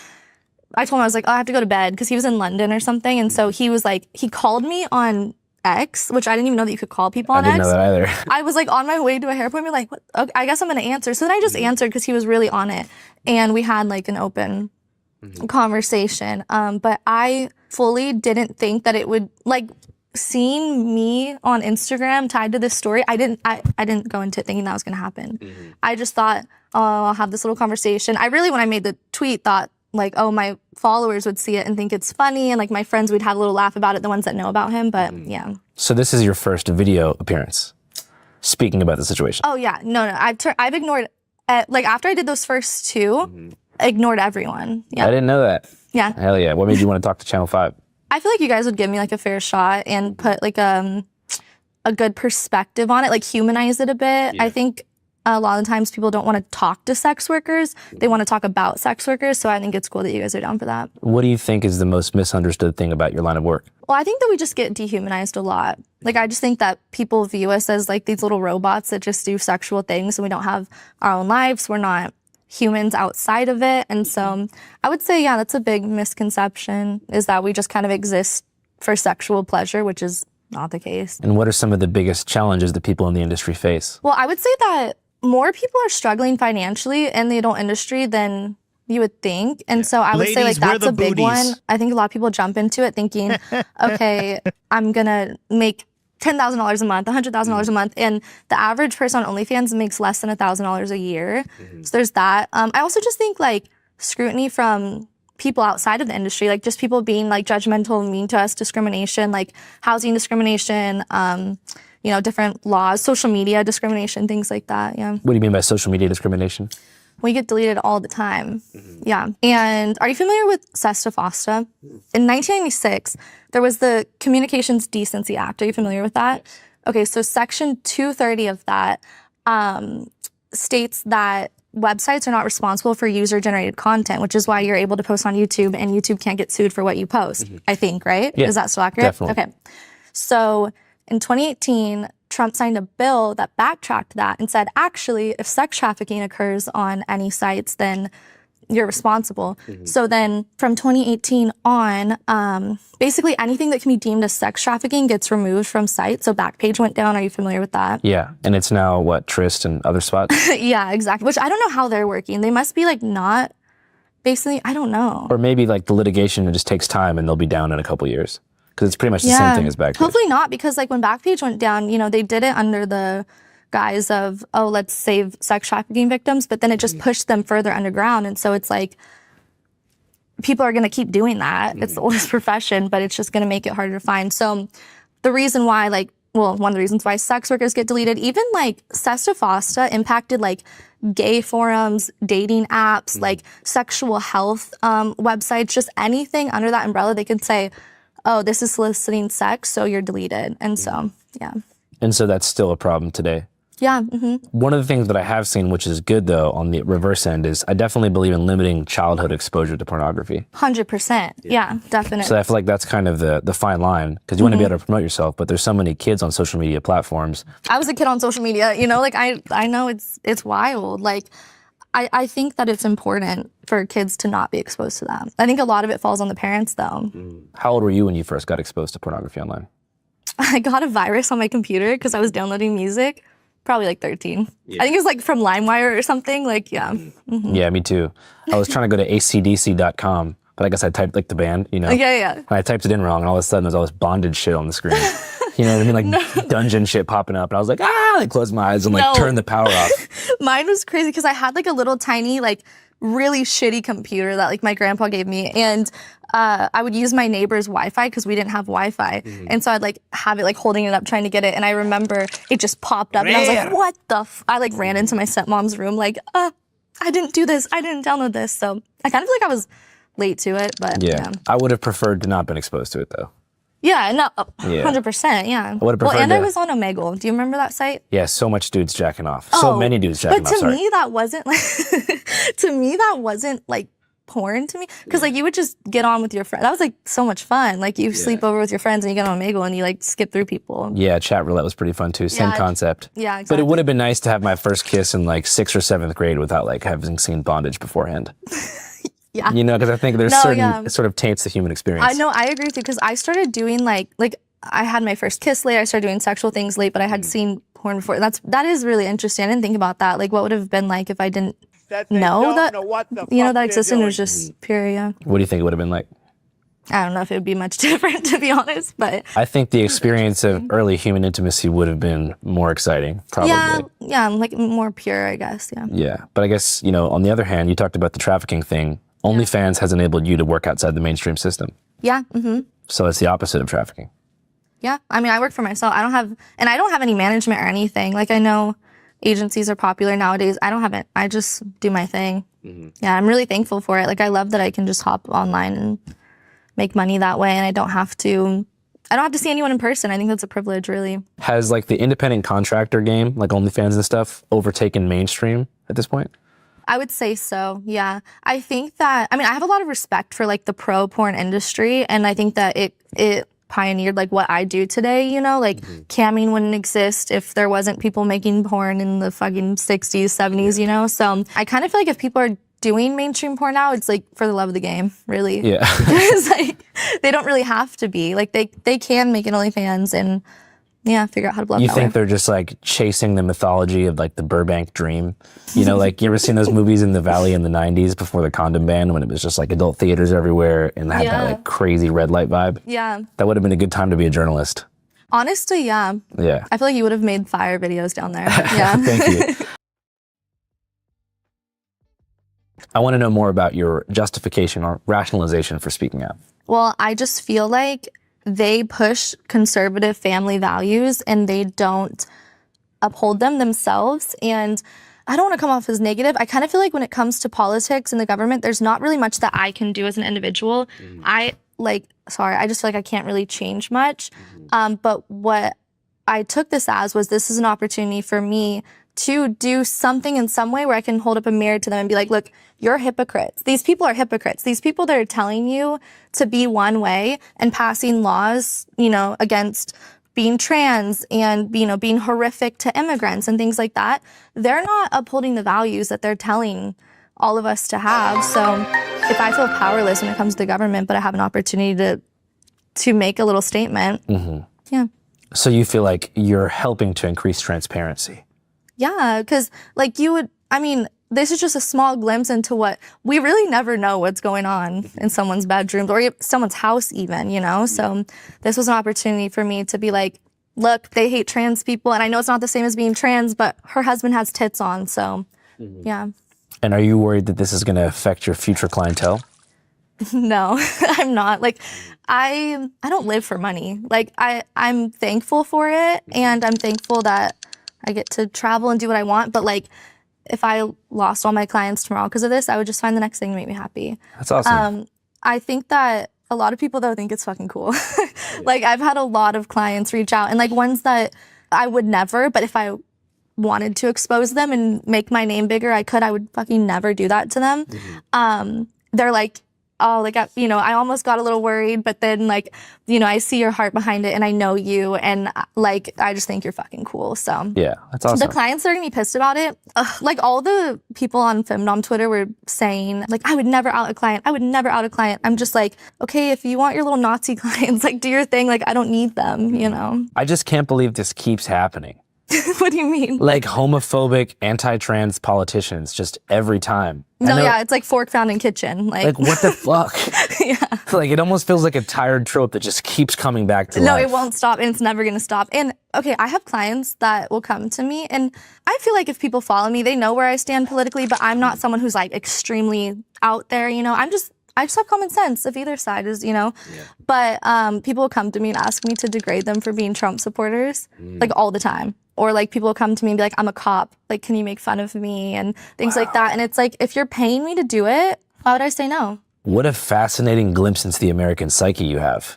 I told him, I was like, oh, I have to go to bed because he was in London or something. And so he was like, he called me on X, which I didn't even know that you could call people on X. I didn't know that either. I was like on my way to a hair appointment, like, what? Okay, I guess I'm gonna answer. So then I just answered because he was really on it. And we had like an open conversation. But I fully didn't think that it would, like, seeing me on Instagram tied to this story, I didn't go into it thinking that was gonna happen. I just thought, oh, I'll have this little conversation. I really, when I made the tweet, thought like, oh, my followers would see it and think it's funny, and like my friends would have a little laugh about it, the ones that know about him, but yeah. So this is your first video appearance, speaking about the situation. Oh yeah, no, I've ignored, like after I did those first 2, ignored everyone. Yeah. I didn't know that. Yeah. Hell yeah. What made you want to talk to Channel 5? I feel like you guys would give me like a fair shot and put like a good perspective on it, like humanize it a bit. Yeah. I think a lot of times people don't want to talk to sex workers. They want to talk about sex workers. So I think it's cool that you guys are down for that. What do you think is the most misunderstood thing about your line of work? Well, I think that we just get dehumanized a lot. Like, I just think that people view us as like these little robots that just do sexual things and we don't have our own lives. We're not humans outside of it. And so I would say, yeah, that's a big misconception, is that we just kind of exist for sexual pleasure, which is not the case. And what are some of the biggest challenges that people in the industry face? Well, I would say that more people are struggling financially in the adult industry than you would think. And so I would say like that's a big one. I think a lot of people jump into it thinking, okay, I'm gonna make $10,000 a month, $100,000 a month, and the average person on OnlyFans makes less than $1,000 a year. So there's that. I also just think like scrutiny from people outside of the industry, like just people being like judgmental and mean to us, discrimination, like housing discrimination, you know, different laws, social media discrimination, things like that. Yeah. What do you mean by social media discrimination? We get deleted all the time. Yeah. And are you familiar with SESTA FOSTA? In 1996, there was the Communications Decency Act. Are you familiar with that? Okay, so Section 230 of that states that websites are not responsible for user-generated content, which is why you're able to post on YouTube and YouTube can't get sued for what you post, I think, right? Yeah, is that still accurate? definitely. Okay. So in 2018, Trump signed a bill that backtracked that and said, actually, if sex trafficking occurs on any sites, then you're responsible. So then from 2018 on, basically anything that can be deemed as sex trafficking gets removed from sites. So Backpage went down. Are you familiar with that? Yeah, and it's now what, Trist and other spots? Yeah, exactly. Which I don't know how they're working. They must be like not, basically, I don't know. Or maybe like the litigation just takes time and they'll be down in a couple years. Because it's pretty much the same thing as Backpage. Hopefully not, because like when Backpage went down, you know, they did it under the guise of, oh, let's save sex trafficking victims, but then it just pushed them further underground. And so it's like, people are going to keep doing that. It's the oldest profession, but it's just going to make it harder to find. So the reason why, like, well, one of the reasons why sex workers get deleted, even like SESTA FOSTA impacted like gay forums, dating apps, like sexual health websites, just anything under that umbrella, they can say, oh, this is soliciting sex, so you're deleted. And so, yeah. And so that's still a problem today. Yeah. One of the things that I have seen, which is good though, on the reverse end, is I definitely believe in limiting childhood exposure to pornography. 100%. Yeah, definitely. So I feel like that's kind of the fine line, because you want to be able to promote yourself, but there's so many kids on social media platforms. I was a kid on social media, you know, like I know it's wild. Like I think that it's important for kids to not be exposed to that. I think a lot of it falls on the parents though. How old were you when you first got exposed to pornography online? I got a virus on my computer because I was downloading music. Probably like 13. I think it was like from LimeWire or something. Like, yeah. Yeah, me too. I was trying to go to acdc.com, but I guess I typed like the band, you know? Yeah. And I typed it in wrong, and all of a sudden there's all this bondage shit on the screen. You know what I mean? Like dungeon shit popping up. And I was like, I closed my eyes and like turned the power off. Mine was crazy because I had like a little tiny, like really shitty computer that like my grandpa gave me. And I would use my neighbor's Wi-Fi because we didn't have Wi-Fi. And so I'd like have it like holding it up trying to get it. And I remember it just popped up and I was like, what the I like ran into my stepmom's room like, I didn't do this. I didn't download this. So I kind of feel like I was late to it, but yeah. I would have preferred to not been exposed to it though. Yeah, no, 100%, yeah. I would have preferred and I was on Omegle. Do you remember that site? Yeah, so much dudes jacking off. So many dudes jacking off, But to me, that wasn't like, like porn to me. Because like you would just get on with your friend. That was like so much fun. Like you sleep over with your friends and you get on Omegle and you like skip through people. Yeah, chat roulette was pretty fun too. Same concept. Yeah, exactly. But it would have been nice to have my first kiss in like 6th or 7th grade without like having seen bondage beforehand. Yeah. You know, because I think there's it sort of taints the human experience. I know, I agree with you because I started doing like I had my first kiss late. I started doing sexual things late, but I had seen porn before. That is really interesting. I didn't think about that. Like, what would have been like if I didn't know that that existed and it was just pure. Yeah. What do you think it would have been like? I don't know if it would be much different, to be honest, but I think the experience of early human intimacy would have been more exciting, probably. Yeah, like more pure, I guess. Yeah. Yeah, but I guess on the other hand, you talked about the trafficking thing. OnlyFans has enabled you to work outside the mainstream system. Yeah. So it's the opposite of trafficking. Yeah. I mean, I work for myself. I don't have any management or anything. Like I know agencies are popular nowadays. I don't have it. I just do my thing. Yeah. I'm really thankful for it. Like I love that I can just hop online and make money that way. And I don't have to see anyone in person. I think that's a privilege, really. Has like the independent contractor game, like OnlyFans and stuff, overtaken mainstream at this point? I would say so, yeah. I think that, I have a lot of respect for like the pro porn industry, and I think that it pioneered like what I do today, like camming wouldn't exist if there wasn't people making porn in the fucking 60s, 70s, So I kind of feel like if people are doing mainstream porn now, it's like for the love of the game, really. Yeah. It's like, they don't really have to be. Like they can make an OnlyFans and yeah, figure out how to blow up You that think way. they're just like chasing the mythology of like the Burbank dream? You know, like you ever seen those movies in the Valley in the 90s before the condom ban when it was just like adult theaters everywhere and they had that like crazy red light vibe? Yeah. That would have been a good time to be a journalist. Honestly, yeah. Yeah. I feel like you would have made fire videos down there. Yeah. Thank you. I want to know more about your justification or rationalization for speaking out. Well, I just feel like they push conservative family values and they don't uphold them themselves. And I don't want to come off as negative. I kind of feel like when it comes to politics and the government, there's not really much that I can do as an individual. I just feel like I can't really change much. But what I took this as was this is an opportunity for me to do something in some way where I can hold up a mirror to them and be like, look, you're hypocrites. These people are hypocrites. These people that are telling you to be one way and passing laws, against being trans and, being horrific to immigrants and things like that, they're not upholding the values that they're telling all of us to have. So if I feel powerless when it comes to the government, but I have an opportunity to make a little statement, yeah. So you feel like you're helping to increase transparency? Yeah, because this is just a small glimpse into what we really never know what's going on in someone's bedrooms or someone's house even, So this was an opportunity for me to be like, look, they hate trans people. And I know it's not the same as being trans, but her husband has tits on. So, yeah. And are you worried that this is going to affect your future clientele? No, I'm not. I don't live for money. I'm thankful for it. And I'm thankful that I get to travel and do what I want. But if I lost all my clients tomorrow because of this, I would just find the next thing to make me happy. That's awesome. I think that a lot of people, though, think it's fucking cool. I've had a lot of clients reach out and ones that I would never, but if I wanted to expose them and make my name bigger, I could. I would fucking never do that to them. They're like, oh, I almost got a little worried, but then I see your heart behind it and I know you and I just think you're fucking cool. So yeah, that's awesome. The clients that are gonna be pissed about it, all the people on Femdom Twitter were saying I would never out a client. I would never out a client. I'm just like, okay, if you want your little Nazi clients, do your thing. I don't need them, I just can't believe this keeps happening. What do you mean? Homophobic, anti-trans politicians just every time. No, yeah, it's fork found in kitchen. What the fuck? Yeah. It almost feels like a tired trope that just keeps coming back to life. No, it won't stop and it's never gonna stop. And okay, I have clients that will come to me and I feel like if people follow me, they know where I stand politically, but I'm not someone who's extremely out there, I just have common sense if either side is, But people will come to me and ask me to degrade them for being Trump supporters, all the time. Or people will come to me and be like, I'm a cop. Can you make fun of me and things like that? And it's if you're paying me to do it, why would I say no? What a fascinating glimpse into the American psyche you have.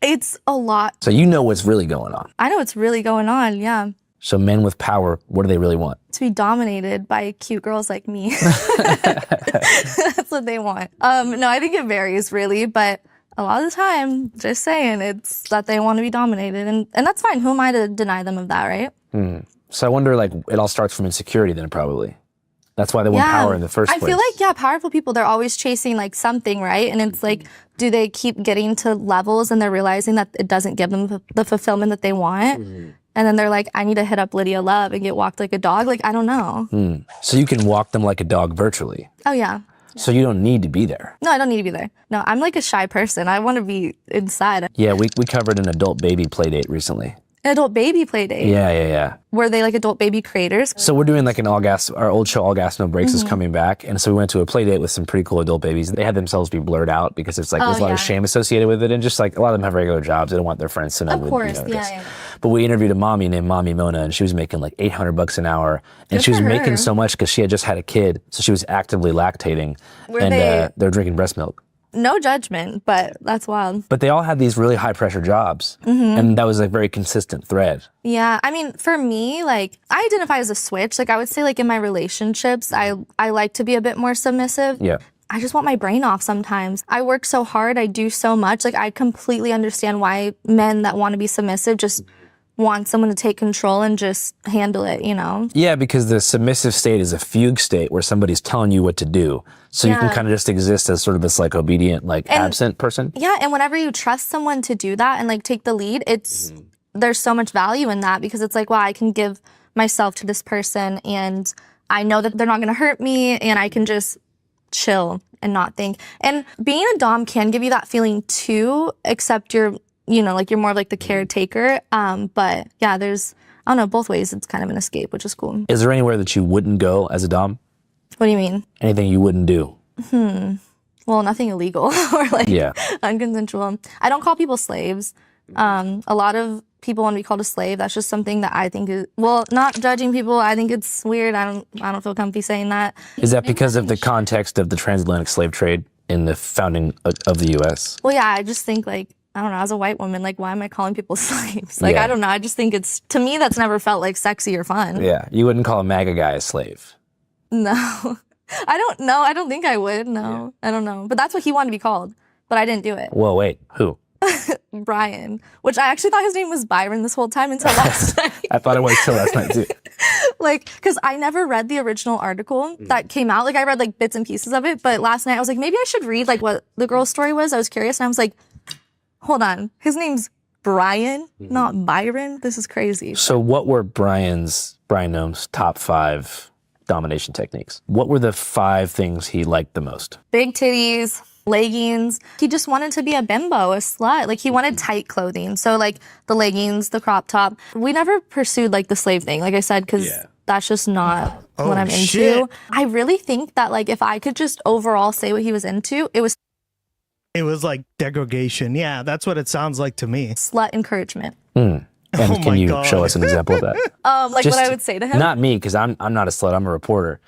It's a lot. So you know what's really going on. I know what's really going on, yeah. So men with power, what do they really want? To be dominated by cute girls like me. That's what they want. No, I think it varies really, but a lot of the time, just saying, it's that they want to be dominated. And that's fine. Who am I to deny them of that, right? So I wonder, it all starts from insecurity then, probably. That's why they want power in the first place. I feel powerful people, they're always chasing, something, right? And it's do they keep getting to levels and they're realizing that it doesn't give them the fulfillment that they want? And then they're like, I need to hit up Lydia Love and get walked like a dog? I don't know. So you can walk them like a dog virtually? Oh, yeah. So you don't need to be there? No, I don't need to be there. No, I'm a shy person. I want to be inside. Yeah, we covered an adult baby play date recently. An adult baby play date? Yeah. Were they adult baby creators? So we're doing an All Gas, our old show All Gas No Breaks is coming back. And so we went to a play date with some pretty cool adult babies. They had themselves be blurred out because it's there's a lot of shame associated with it. And just a lot of them have regular jobs. They don't want their friends to know. Of course, yeah. But we interviewed a mommy named Mommy Mona and she was making $800 an hour. And Good she was for making her. so much because she had just had a kid. So she was actively lactating. They're drinking breast milk. No judgment, but that's wild. But they all had these really high pressure jobs. And that was a very consistent thread. Yeah, for me, I identify as a switch. I would say in my relationships, I like to be a bit more submissive. Yeah. I just want my brain off sometimes. I work so hard, I do so much. I completely understand why men that want to be submissive just want someone to take control and just handle it, Yeah, because the submissive state is a fugue state where somebody's telling you what to do. So you can kind of just exist as sort of this obedient, absent person. Yeah, and whenever you trust someone to do that and take the lead, it's there's so much value in that because it's like, wow, I can give myself to this person and I know that they're not gonna hurt me and I can just chill and not think. And being a dom can give you that feeling too, except you're, like you're more of like the caretaker. But yeah, there's, I don't know, both ways it's kind of an escape, which is cool. Is there anywhere that you wouldn't go as a dom? What do you mean? Anything you wouldn't do? Well, nothing illegal or like unconsensual. I don't call people slaves. A lot of people want to be called a slave. That's just something that I think is, well, not judging people. I think it's weird. I don't feel comfy saying that. Is that because of the context of the transatlantic slave trade in the founding of the U.S.? Well, yeah, I just think like, I don't know, as a white woman, like, why am I calling people slaves? Like, I don't know. I just think it's, to me, that's never felt like sexy or fun. Yeah, you wouldn't call a MAGA guy a slave. No, I don't know. I don't think I would. No, I don't know. But that's what he wanted to be called. But I didn't do it. Whoa, wait, who? Brian, which I actually thought his name was Byron this whole time until last night. I thought it was till last night too. Like, because I never read the original article that came out. Like, I read like bits and pieces of it, but last night I was like, maybe I should read like what the girl's story was. I was curious, and I was like, hold on, his name's Brian, not Byron. This is crazy. So, what were Brian Nome's top 5 domination techniques? What were the 5 things he liked the most? Big titties. Leggings. He just wanted to be a bimbo, a slut. Like, he wanted tight clothing. So, like, the leggings, the crop top. We never pursued, like, the slave thing, like I said, because that's just not what I'm into. I really think that, like, if I could just overall say what he was into, it was like degradation. Yeah, that's what it sounds like to me. Slut encouragement. And can you show us an example of that? Like just what I would say to him? Not me, because I'm not a slut. I'm a reporter.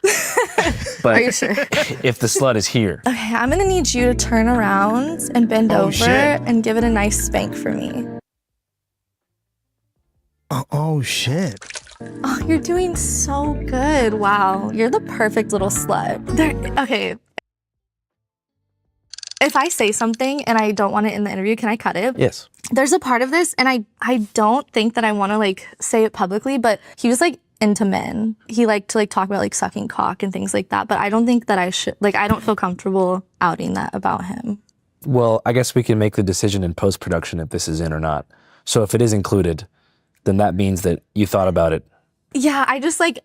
But are you sure? If the slut is here. Okay, I'm gonna need you to turn around and bend over and give it a nice spank for me. Oh, shit. Oh, you're doing so good. Wow, you're the perfect little slut. Okay. If I say something and I don't want it in the interview, can I cut it? Yes. There's a part of this, and I don't think that I want to like say it publicly, but he was like into men. He liked to like talk about like sucking cock and things like that, but I don't think that I should, like, I don't feel comfortable outing that about him. Well, I guess we can make the decision in post-production if this is in or not. So if it is included, then that means that you thought about it. Yeah, I just like,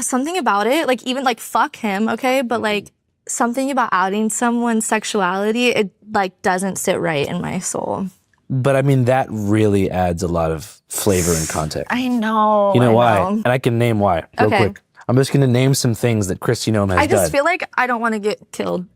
something about it, like even like fuck him, okay? But like something about outing someone's sexuality, it like doesn't sit right in my soul. But I mean, that really adds a lot of flavor and context. I know. You know why? know. And I can name why real quick. I'm just going to name some things that Kristi Noem has done. I just feel like I don't want to get killed.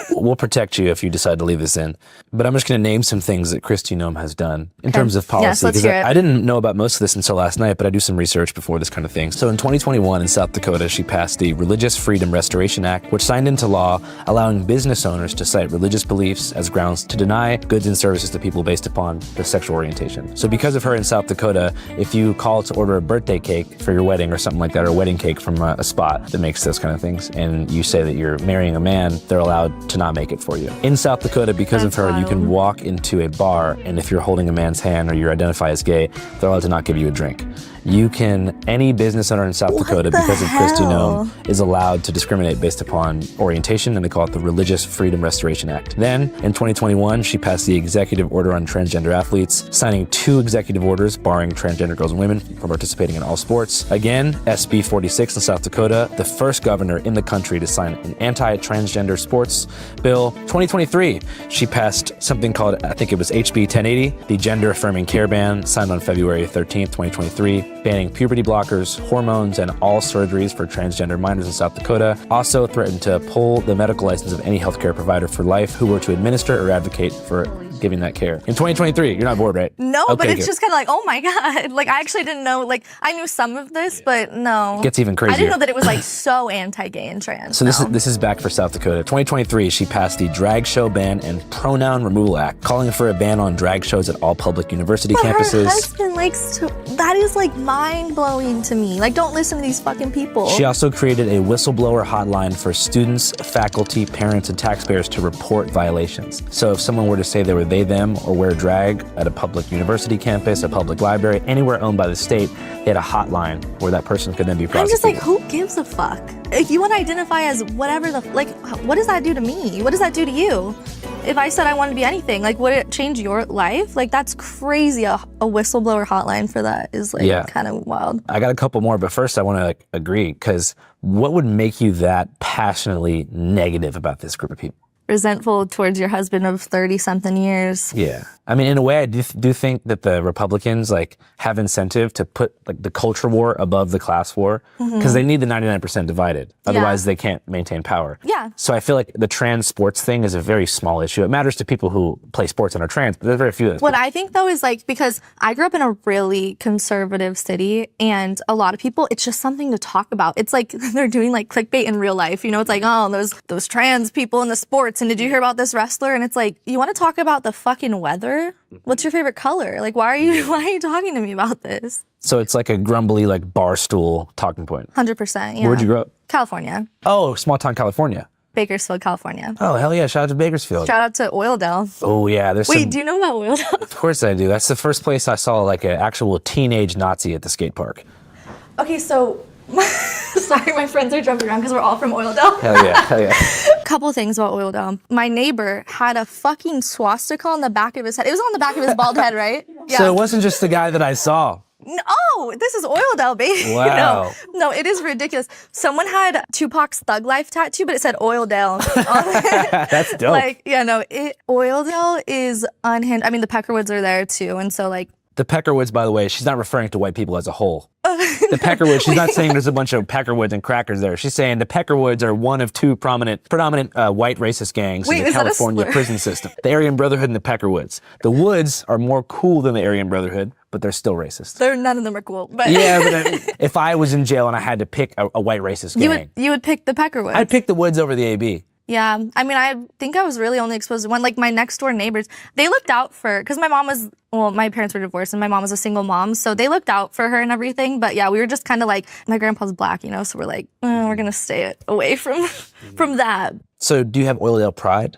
We'll protect you if you decide to leave this in. But I'm just going to name some things that Kristi Noem has done in terms of policy. Yes, let's hear it. I didn't know about most of this until last night, but I do some research before this kind of thing. So in 2021 in South Dakota, she passed the Religious Freedom Restoration Act, which signed into law allowing business owners to cite religious beliefs as grounds to deny goods and services to people based upon their sexual orientation. So because of her in South Dakota, if you call to order a birthday cake for your wedding or something like that, or a wedding cake from a spot that makes those kind of things, and you say that you're marrying a man, they're allowed to not make it for you. In South Dakota, because of her, you can walk into a bar, and if you're holding a man's hand or you identify as gay, they're allowed to not give you a drink. Any business owner in South Dakota, because of Kristi Noem, is allowed to discriminate based upon orientation, and they call it the Religious Freedom Restoration Act. Then, in 2021, she passed the Executive Order on Transgender Athletes, signing 2 executive orders barring transgender girls and women from participating in all sports. Again, SB 46 in South Dakota, the first governor in the country to sign an anti-transgender sports bill. 2023, she passed something called, I think it was HB 1080, the gender-affirming care ban, signed on February 13th, 2023. Banning puberty blockers, hormones, and all surgeries for transgender minors in South Dakota. Also threatened to pull the medical license of any healthcare provider for life who were to administer or advocate for giving that care. In 2023, you're not bored, right? No, okay, but it's just kind of like, oh my God. Like, I actually didn't know, like, I knew some of this, but no. It gets even crazier. I didn't know that it was like so anti-gay and trans. So this is back for South Dakota. 2023, she passed the Drag Show Ban and Pronoun Removal Act, calling for a ban on drag shows at all public university campuses. Her husband likes to, that is like mind-blowing to me. Like, don't listen to these fucking people. She also created a whistleblower hotline for students, faculty, parents, and taxpayers to report violations. So if someone were to say they were they, them, or wear drag at a public university campus, a public library, anywhere owned by the state, they had a hotline where that person could then be prosecuted. I'm just like, who gives a fuck? If you want to identify as whatever the, like, what does that do to me? What does that do to you? If I said I wanted to be anything, like, would it change your life? Like, that's crazy. A whistleblower hotline for that is like kind of wild. I got a couple more, but first I want to agree, because what would make you that passionately negative about this group of people? Resentful towards your husband of 30-something years. Yeah. I mean, in a way, I do think that the Republicans like have incentive to put like the culture war above the class war, because they need the 99% divided. Otherwise, they can't maintain power. Yeah. So I feel like the trans sports thing is a very small issue. It matters to people who play sports and are trans, but there's very few of those What people. I think, though, is like, because I grew up in a really conservative city, and a lot of people, it's just something to talk about. It's like they're doing like clickbait in real life. You know, it's like, oh, those trans people in the sports, and did you hear about this wrestler? And it's like, you want to talk about the fucking weather? What's your favorite color? Like, why are you talking to me about this? So it's like a grumbly, like bar stool talking point. 100%. Yeah. Where'd you grow up? California. Oh, small town California. Bakersfield, California. Oh, hell yeah. Shout out to Bakersfield. Shout out to Oildale. Oh, yeah. Wait, do you know about Oildale? Of course I do. That's the first place I saw like an actual teenage Nazi at the skate park. Okay, so... Sorry, my friends are jumping around because we're all from Oildale. Hell yeah, hell yeah. Couple things about Oildale. My neighbor had a fucking swastika on the back of his head. It was on the back of his bald head, right? Yeah. So it wasn't just the guy that I saw. No, this is Oildale, baby. Wow. No, it is ridiculous. Someone had Tupac's Thug Life tattoo, but it said Oildale. That's dope. Like, yeah, no, Oildale is unhinged. I mean, the Peckerwoods are there too, and so like. The Peckerwoods, by the way, she's not referring to white people as a whole. The Peckerwoods, she's not saying there's a bunch of Peckerwoods and crackers there. She's saying the Peckerwoods are one of two predominant white racist gangs in the California prison system. The Aryan Brotherhood and the Peckerwoods. The Woods are more cool than the Aryan Brotherhood, but they're still racist. None of them are cool. But yeah, but if I was in jail and I had to pick a white racist gang, you would pick the Peckerwoods. I'd pick the Woods over the AB. Yeah, I mean, I think I was really only exposed to one. Like, my next door neighbors, they looked out for, because my mom was, well, my parents were divorced and my mom was a single mom, so they looked out for her and everything. But yeah, we were just kind of like, my grandpa's black, you know, so we're like, we're gonna stay away from that. So do you have Oildale pride?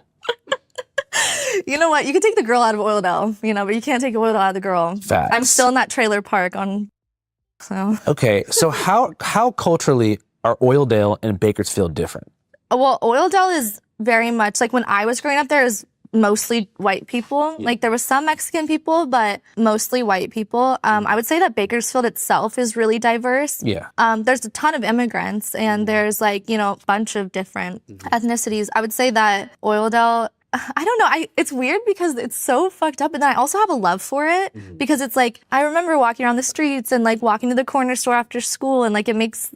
You know what? You can take the girl out of Oildale, you know, but you can't take Oildale out of the girl. Facts. I'm still in that trailer park so. Okay, so how culturally are Oildale and Bakersfield different? Well, Oildale is very much, like when I was growing up there, is mostly white people. Yeah. Like there was some Mexican people, but mostly white people. I would say that Bakersfield itself is really diverse. Yeah. There's a ton of immigrants and there's like, you know, a bunch of different ethnicities. I would say that Oildale, I don't know. It's weird because it's so fucked up, and then I also have a love for it because it's like I remember walking around the streets and like walking to the corner store after school, and like it makes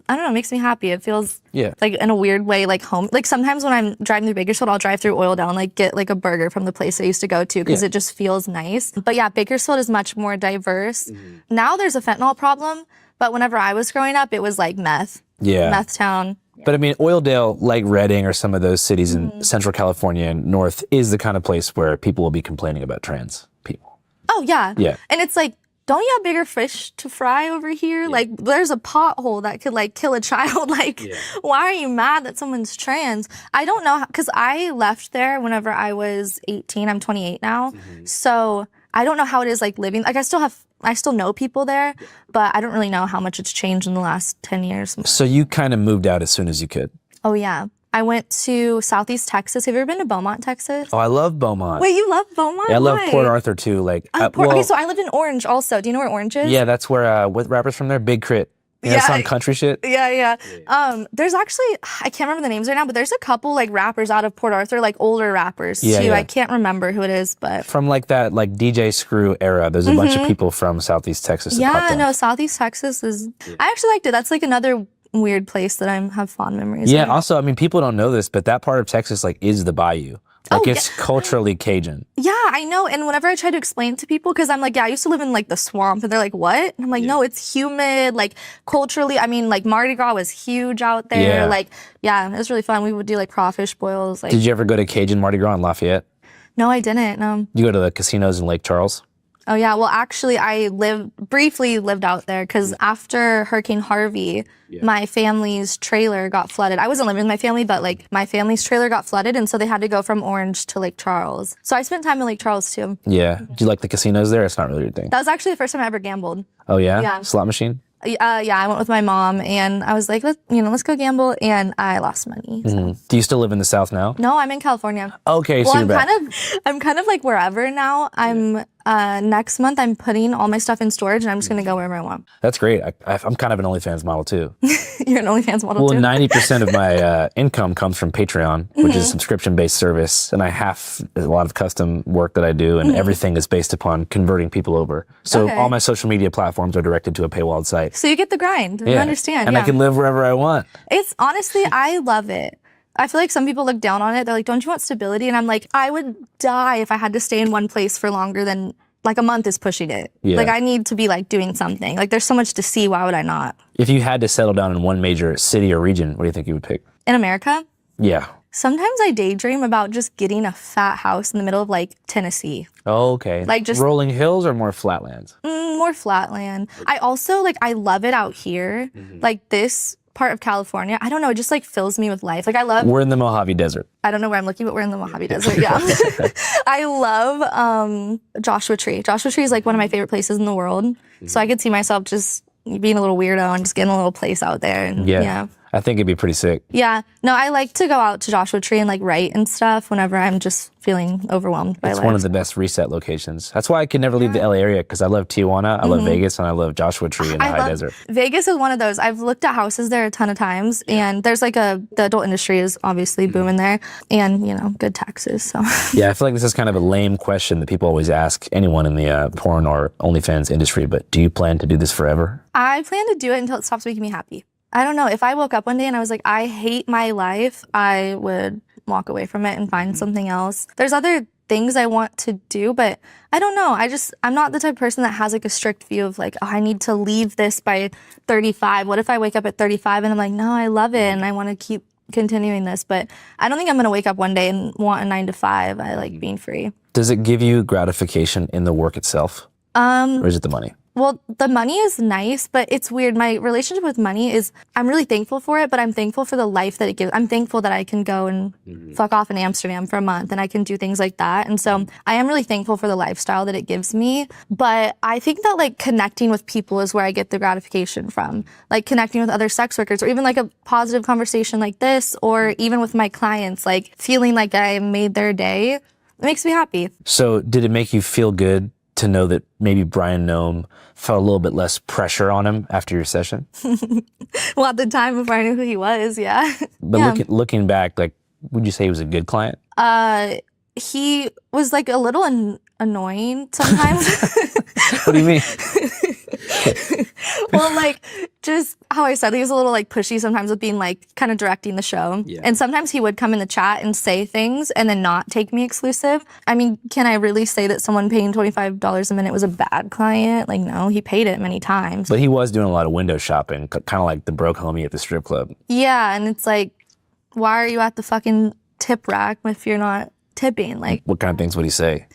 me happy. It feels like in a weird way like home. Like sometimes when I'm driving through Bakersfield, I'll drive through Oildale and like get like a burger from the place I used to go to because it just feels nice. But yeah, Bakersfield is much more diverse. Now there's a fentanyl problem, but whenever I was growing up, it was like meth. Yeah. Meth town. But I mean, Oildale, like Redding or some of those cities in Central California and North, is the kind of place where people will be complaining about trans people. Oh, yeah. Yeah. And it's like, don't you have bigger fish to fry over here? Yeah. Like, there's a pothole that could, like, kill a child. Like, why are you mad that someone's trans? I don't know, because I left there whenever I was 18. I'm 28 now. So I don't know how it is, like, living. Like, I still know people there, but I don't really know how much it's changed in the last 10 years. So you kind of moved out as soon as you could? Oh, yeah. I went to Southeast Texas. Have you ever been to Beaumont, Texas? Oh, I love Beaumont. Wait, you love Beaumont? Yeah, I love Why? Port Arthur, too. Like, okay, so I lived in Orange also. Do you know where Orange is? Yeah, that's where, what rappers from there? Big Crit. You know, some country shit? Yeah. There's actually, I can't remember the names right now, but there's a couple like rappers out of Port Arthur, like older rappers too. Yeah. I can't remember who it is, but. From like that like DJ Screw era, there's a bunch of people from Southeast Texas that popped up. No, Southeast Texas is, I actually liked it. That's like another weird place that I have fond memories of. of. Also, I mean, people don't know this, but that part of Texas like is the bayou. Like it's culturally Cajun. Yeah, I know. And whenever I try to explain it to people, because I'm like, yeah, I used to live in like the swamp, and they're like, what? And I'm like, no, it's humid. Like culturally, I mean, like Mardi Gras was huge out there. Yeah. Like, yeah, it was really fun. We would do like crawfish boils. Like, did you ever go to Cajun Mardi Gras in Lafayette? No, I didn't. No. You go to the casinos in Lake Charles? Oh yeah, well actually I briefly lived out there because after Hurricane Harvey, my family's trailer got flooded. I wasn't living with my family, but like my family's trailer got flooded, and so they had to go from Orange to Lake Charles. So I spent time in Lake Charles too. Yeah. Do you like the casinos there? It's not really your thing. That was actually the first time I ever gambled. Oh yeah? Yeah. Slot machine? Yeah, I went with my mom, and I was like, let's go gamble, and I lost money. So. Do you still live in the South now? No, I'm in California. Okay, so well, you're back. I'm kind of like wherever now. I'm next month I'm putting all my stuff in storage, and I'm just gonna go wherever I want. That's great. I'm kind of an OnlyFans model too. You're an OnlyFans model too? Well, 90% of my income comes from Patreon, which is a subscription-based service, and I have a lot of custom work that I do, and everything is based upon converting people over. So all my social media platforms are directed to a paywalled site. So you get the grind. You understand. And I can live wherever I want. It's honestly, I love it. I feel like some people look down on it. They're like, don't you want stability? And I'm like, I would die if I had to stay in one place for longer than like a month is pushing it. Yeah. Like I need to be like doing something. Like there's so much to see. Why would I not? If you had to settle down in one major city or region, what do you think you would pick? In America? Yeah. Sometimes I daydream about just getting a fat house in the middle of like Tennessee. Oh, okay. Like just rolling hills or more flatlands? More flatland. I also like, I love it out here. Like this part of California, I don't know, it just like fills me with life. Like I love. We're in the Mojave Desert. I don't know where I'm looking, but we're in the Mojave Desert. Yeah. I love Joshua Tree. Joshua Tree is like one of my favorite places in the world. So I could see myself just being a little weirdo and just getting a little place out there. And, yeah. I think it'd be pretty sick. Yeah. No, I like to go out to Joshua Tree and like write and stuff whenever I'm just feeling overwhelmed by life. It's one of the best reset locations. That's why I could never leave the LA area, because I love Tijuana, I love Vegas, and I love Joshua Tree in the high desert. Vegas is one of those. I've looked at houses there a ton of times, and there's like the adult industry is obviously booming there, and good taxes. So yeah, I feel like this is kind of a lame question that people always ask anyone in the porn or OnlyFans industry, but do you plan to do this forever? I plan to do it until it stops making me happy. I don't know. If I woke up one day and I was like, I hate my life, I would walk away from it and find something else. There's other things I want to do, but I don't know. I'm not the type of person that has like a strict view of like, oh, I need to leave this by 35. What if I wake up at 35 and I'm like, no, I love it and I want to keep continuing this, but I don't think I'm going to wake up one day and want a 9 to 5. I like being free. Does it give you gratification in the work itself? Or is it the money? Well, the money is nice, but it's weird. My relationship with money is, I'm really thankful for it, but I'm thankful for the life that it gives. I'm thankful that I can go and fuck off in Amsterdam for a month and I can do things like that. And so I am really thankful for the lifestyle that it gives me. But I think that like connecting with people is where I get the gratification from. Like connecting with other sex workers, or even like a positive conversation like this, or even with my clients, like feeling like I made their day, it makes me happy. So did it make you feel good to know that maybe Brian Noam felt a little bit less pressure on him after your session? Well, at the time before I knew who he was, yeah. But looking back, like, would you say he was a good client? He was like a little annoying sometimes. What do you mean? Well, like just how I said, he was a little like pushy sometimes with being like kind of directing the show. Yeah. And sometimes he would come in the chat and say things and then not take me exclusive. I mean, can I really say that someone paying $25 a minute was a bad client? Like, no, he paid it many times. But he was doing a lot of window shopping, kind of like the broke homie at the strip club. Yeah, and it's like, why are you at the fucking tip rack if you're not tipping? Like, what kind of things would he say?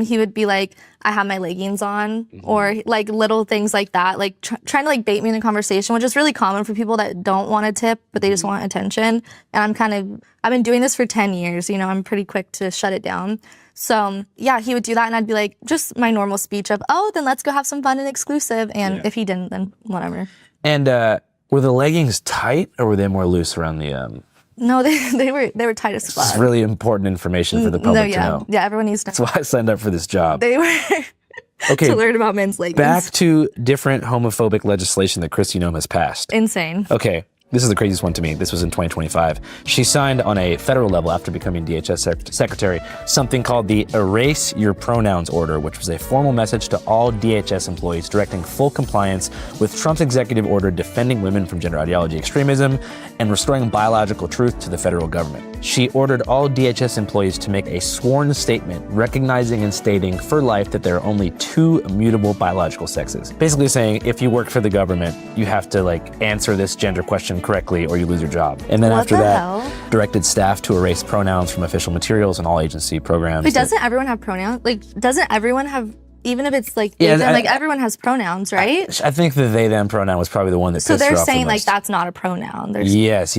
He would be like, I have my leggings on, or like little things like that, like trying to like bait me in a conversation, which is really common for people that don't want to tip, but they just want attention. And I've been doing this for 10 years, I'm pretty quick to shut it down. So yeah, he would do that and I'd be like, just my normal speech of, oh, then let's go have some fun and exclusive. And if he didn't, then whatever. And were the leggings tight or were they more loose around the... No, they were tight as fuck. It's really important information for the public to know. Yeah, everyone needs to. That's why I signed up for this job. They were to learn about men's leggings. Back to different homophobic legislation that Kristi Noem has passed. Insane. Okay, this is the craziest one to me. This was in 2025. She signed on a federal level after becoming DHS secretary something called the Erase Your Pronouns Order, which was a formal message to all DHS employees directing full compliance with Trump's executive order defending women from gender ideology extremism and restoring biological truth to the federal government. She ordered all DHS employees to make a sworn statement recognizing and stating for life that there are only 2 immutable biological sexes. Basically saying, if you work for the government, you have to answer this gender question correctly or you lose your job. And then after that, directed staff to erase pronouns from official materials and all agency programs. But doesn't everyone have pronouns? Like, doesn't everyone have even if it's like, Yeah, they, them, like everyone has pronouns, right? I think the they them pronoun was probably the one that So pissed her they're off the saying like most. that's not a pronoun. They're Yes.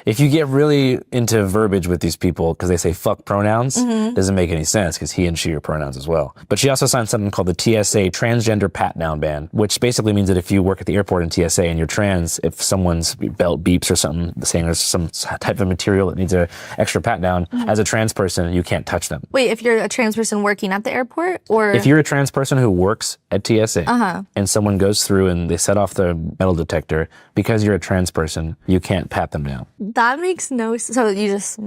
If you get really into verbiage with these people because they say fuck pronouns, Mhm. doesn't make any sense because he and she are pronouns as well. But she also signed something called the TSA Transgender Pat Down Ban, which basically means that if you work at the airport in TSA and you're trans, if someone's belt beeps or something saying there's some type of material that needs an extra pat down, Mhm. as a trans person, you can't touch them. Wait, if you're a trans person working at the airport, or If you're a trans person who works at TSA Uh-huh. and someone goes through and they set off the metal detector, because you're a trans person, you can't pat them down. that makes no sense. So you just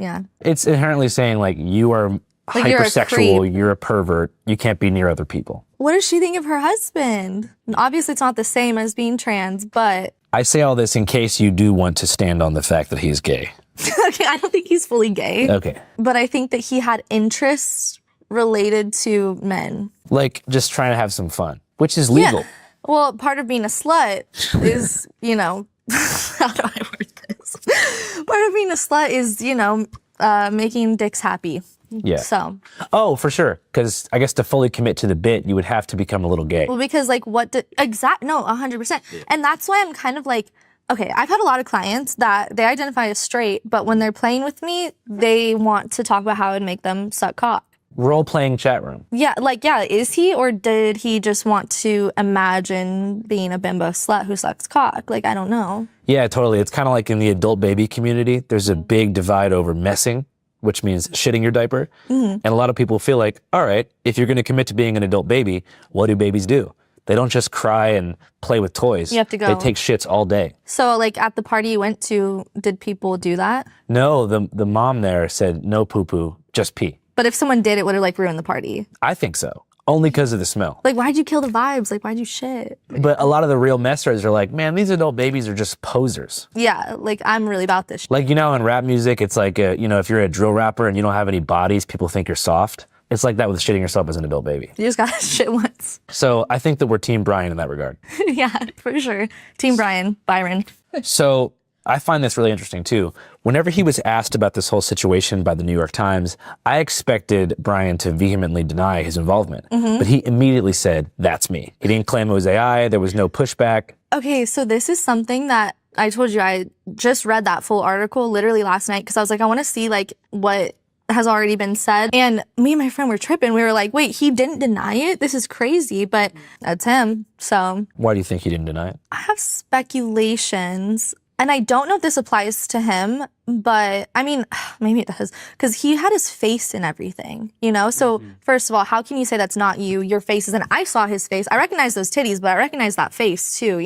It's inherently saying like you are Like you're a hypersexual, creep. you're a pervert, you can't be near other people. What does she think of her husband? Obviously, it's not the same as being trans, but I say all this in case you do want to stand on the fact that he's gay. okay, I don't think he's fully gay. Okay. But I think that he had interests related to men. Like just trying to have some fun, which is legal. Yeah. Well, part of being a slut is, how do I word this? Part of being a slut is, making dicks happy. Yeah. So, Oh, for sure. Because I guess to fully commit to the bit, you would have to become a little gay. well, because like no, 100%. And that's why I'm kind of like, okay, I've had a lot of clients that they identify as straight, but when they're playing with me, they want to talk about how it would make them suck cock. Role-playing chat room. Yeah, is he, or did he just want to imagine being a bimbo slut who sucks cock? Like, I don't know. Yeah, totally. It's kind of like in the adult baby community, there's a big divide over messing, which means shitting your diaper. Mhm. And a lot of people feel like, all right, if you're going to commit to being an adult baby, what do babies do? They don't just cry and play with toys. You have to go. They take shits all day. So, like, at the party you went to, did people do that? No, the mom there said, no poo-poo, just pee. But if someone did, it would have, like, ruined the party. I think so. Only because of the smell. Like, why'd you kill the vibes? Like, why'd you shit? But a lot of the real messers are like, man, these adult babies are just posers. Yeah, like, I'm really about this shit. Like, in rap music, it's like, if you're a drill rapper and you don't have any bodies, people think you're soft. It's like that with shitting yourself as an adult baby. You just gotta shit once. So I think that we're Team Brian in that regard. Yeah, for sure. Team Byron. So I find this really interesting too. Whenever he was asked about this whole situation by the New York Times, I expected Brian to vehemently deny his involvement. Mhm. But he immediately said, that's me. He didn't claim it was AI. There was no pushback. Okay, so this is something that I told you, I just read that full article literally last night because I was like, I want to see like what has already been said. And me and my friend were tripping. We were like, wait, he didn't deny it? This is crazy, but that's him. So Why do you think he didn't deny it? I have speculations. And I don't know if this applies to him, but I mean, maybe it does. Because he had his face in everything, So first of all, how can you say that's not you? Your face is in. I saw his face. I recognize those titties, but I recognize that face too,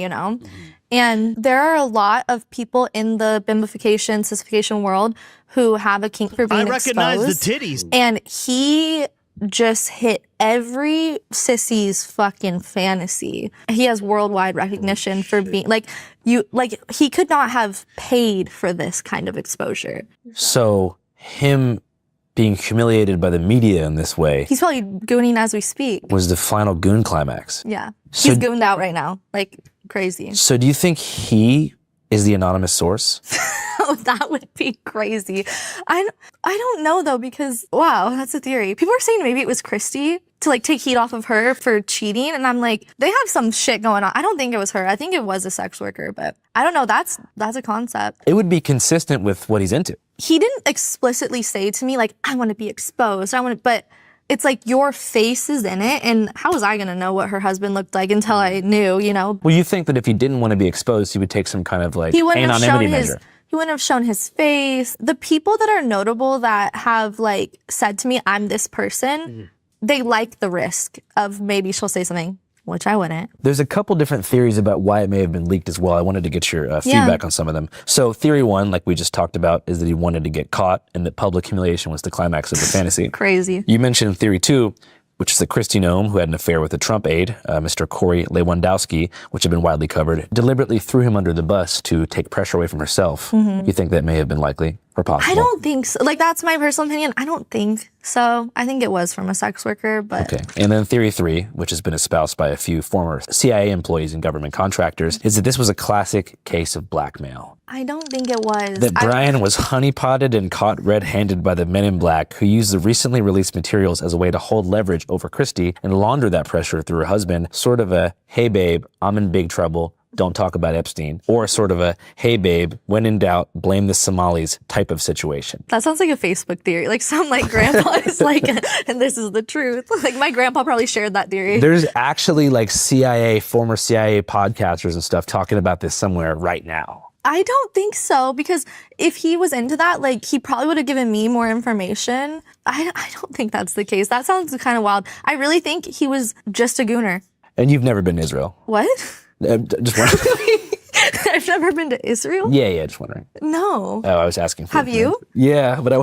And there are a lot of people in the bimbofication, sissification world who have a kink for being exposed. I recognize the titties. And he just hit every sissy's fucking fantasy. He has worldwide recognition for being he could not have paid for this kind of exposure. So him being humiliated by the media in this way He's probably gooning as we speak. was the final goon climax. Yeah. So- He's gooned out right now. Like crazy. So do you think he is the anonymous source? Oh, that would be crazy. I don't know though, because wow, that's a theory. People are saying maybe it was Christy to like take heat off of her for cheating. And I'm like, they have some shit going on. I don't think it was her. I think it was a sex worker, but I don't know. That's a concept. It would be consistent with what he's into. He didn't explicitly say to me like, I want to be exposed. But it's like your face is in it. And how was I going to know what her husband looked like until I knew, Well, you think that if he didn't want to be exposed, he would take some kind of like He wouldn't have anonymity shown measure. He wouldn't have shown his face. The people that are notable that have like said to me, I'm this person, they like the risk of maybe she'll say something, which I wouldn't. There's a couple different theories about why it may have been leaked as well. I wanted to get your feedback on some of them. So theory one, like we just talked about, is that he wanted to get caught and that public humiliation was the climax of the fantasy. Crazy. You mentioned theory two, which is that Kristi Noem, who had an affair with a Trump aide, Mr. Corey Lewandowski, which had been widely covered, deliberately threw him under the bus to take pressure away from herself. Mhm. You think that may have been likely? or possible? I don't think so. Like, that's my personal opinion. I don't think so. I think it was from a sex worker, but... Okay. And then theory 3, which has been espoused by a few former CIA employees and government contractors, is that this was a classic case of blackmail. I don't think it was. That Brian was honeypotted and caught red-handed by the men in black, who used the recently released materials as a way to hold leverage over Christie and launder that pressure through her husband. Sort of a, hey babe, I'm in big trouble, don't talk about Epstein. Or sort of a, hey babe, when in doubt, blame the Somalis type of situation. That sounds like a Facebook theory. Like some like grandpa is like, and this is the truth. Like my grandpa probably shared that theory. There's actually like former CIA podcasters and stuff talking about this somewhere right now. I don't think so, because if he was into that, like he probably would have given me more information. I don't think that's the case. That sounds kind of wild. I really think he was just a gooner. And you've never been to Israel? What? Just wondering. I've never been to Israel? Yeah, just wondering. No. Oh, I was asking for Have you? Yeah, but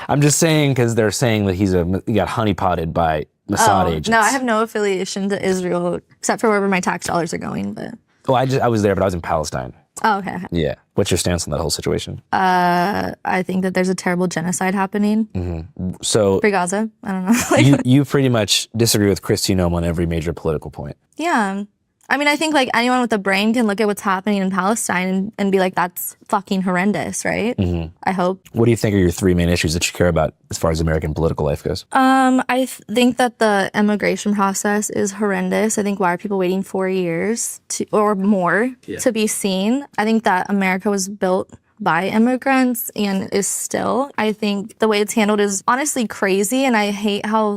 I'm just saying because they're saying that he got honeypotted by Mossad agents. No, I have no affiliation to Israel except for wherever my tax dollars are going, but... Well, I was there, but I was in Palestine. Oh, okay. Yeah. What's your stance on that whole situation? I think that there's a terrible genocide happening. Mm-hmm. So... Free Gaza? I don't know. you pretty much disagree with Kristi Noem on every major political point. Yeah. I mean, I think like anyone with a brain can look at what's happening in Palestine and be like, that's fucking horrendous, right? Mm-hmm. I hope. What do you think are your 3 main issues that you care about as far as American political life goes? I think that the immigration process is horrendous. I think why are people waiting 4 years or more to be seen? I think that America was built by immigrants and is still. I think the way it's handled is honestly crazy, and I hate how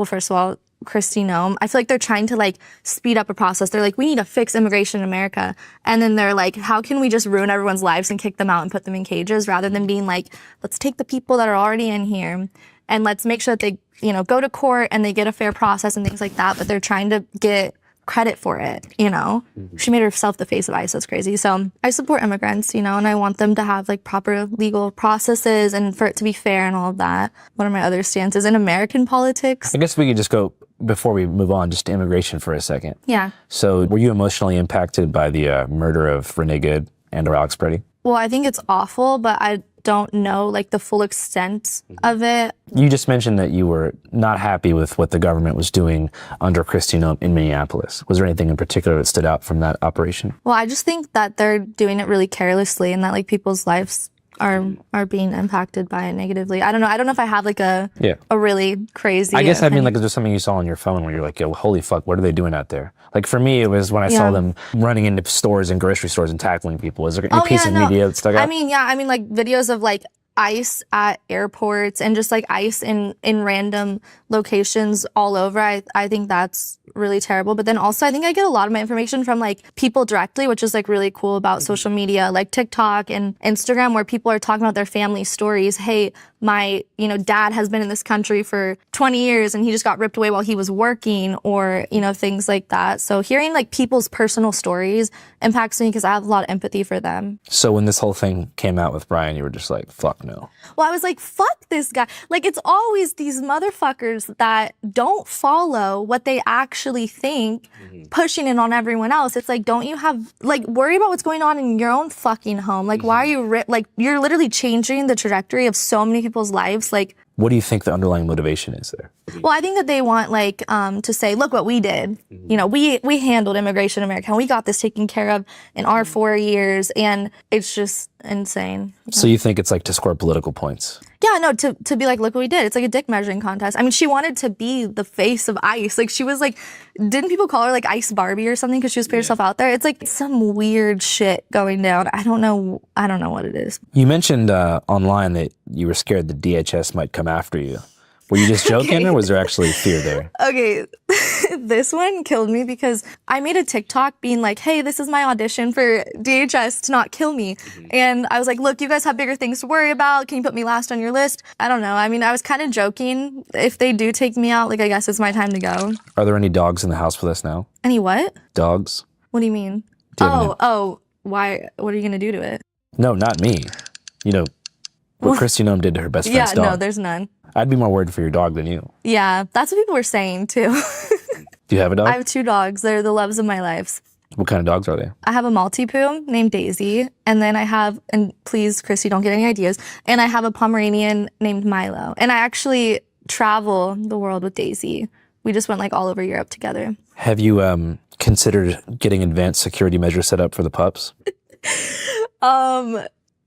first of all, Kristi Noem, I feel like they're trying to like speed up a process. They're like, we need to fix immigration in America. And then they're like, how can we just ruin everyone's lives and kick them out and put them in cages, rather than being like, let's take the people that are already in here and let's make sure that they, go to court and they get a fair process and things like that. But they're trying to get credit for it, She made herself the face of ICE. That's crazy. So I support immigrants, and I want them to have like proper legal processes and for it to be fair and all of that. What are my other stances in American politics? I guess we could just go, before we move on, just to immigration for a second. Yeah. So were you emotionally impacted by the murder of Renee Good and or Alex Brady? Well, I think it's awful, but I don't know like the full extent of it. You just mentioned that you were not happy with what the government was doing under Kristi Noem in Minneapolis. Was there anything in particular that stood out from that operation? Well, I just think that they're doing it really carelessly and that like people's lives are being impacted by it negatively. I don't know if I have like a really crazy I guess opinion. I mean, like, is there something you saw on your phone where you're like, yo, holy fuck, what are they doing out there? Like for me, it was when I saw them running into stores and grocery stores and tackling people. Is there any piece of media that stuck out? I mean, like videos of like ICE at airports and just like ICE in random locations all over. I think that's really terrible. But then also I think I get a lot of my information from like people directly, which is like really cool about social media, like TikTok and Instagram, where people are talking about their family stories. Hey, my, dad has been in this country for 20 years and he just got ripped away while he was working, or, things like that. So hearing like people's personal stories impacts me because I have a lot of empathy for them. So when this whole thing came out with Brian, you were just like, fuck no. Well, I was like, fuck this guy. Like, it's always these motherfuckers that don't follow what they actually think, pushing it on everyone else. It's like, don't you have, like, worry about what's going on in your own fucking home. Like, why are you, you're literally changing the trajectory of so many people's lives. Like, what do you think the underlying motivation is there? well, I think that they want to say, look what we did. We handled immigration in America and we got this taken care of in our 4 years, and it's just insane. So you think it's like to score political points? Yeah, no, to be like, look what we did. It's like a dick measuring contest. I mean, she wanted to be the face of ICE. Like, she was like, didn't people call her like Ice Barbie or something because she was putting herself out there? It's like some weird shit going down. I don't know what it is. You mentioned online that you were scared the DHS might come after you. Were you just joking, or was there actually fear there? Okay, this one killed me because I made a TikTok being like, hey, this is my audition for DHS to not kill me. And I was like, look, you guys have bigger things to worry about. Can you put me last on your list? I don't know. I mean, I was kind of joking. If they do take me out, like, I guess it's my time to go. Are there any dogs in the house with us now? Any what? Dogs? What do you mean? Why? What are you going to do to it? No, not me. What Kristi Noem did to her best friend's dog. Yeah, no, there's none. I'd be more worried for your dog than you. Yeah, that's what people were saying too. Do you have a dog? I have 2 dogs. They're the loves of my lives. What kind of dogs are they? I have a Maltipoo named Daisy, and then I have, and please, Christy, don't get any ideas, and I have a Pomeranian named Milo. And I actually travel the world with Daisy. We just went like all over Europe together. Have you considered getting advanced security measures set up for the pups?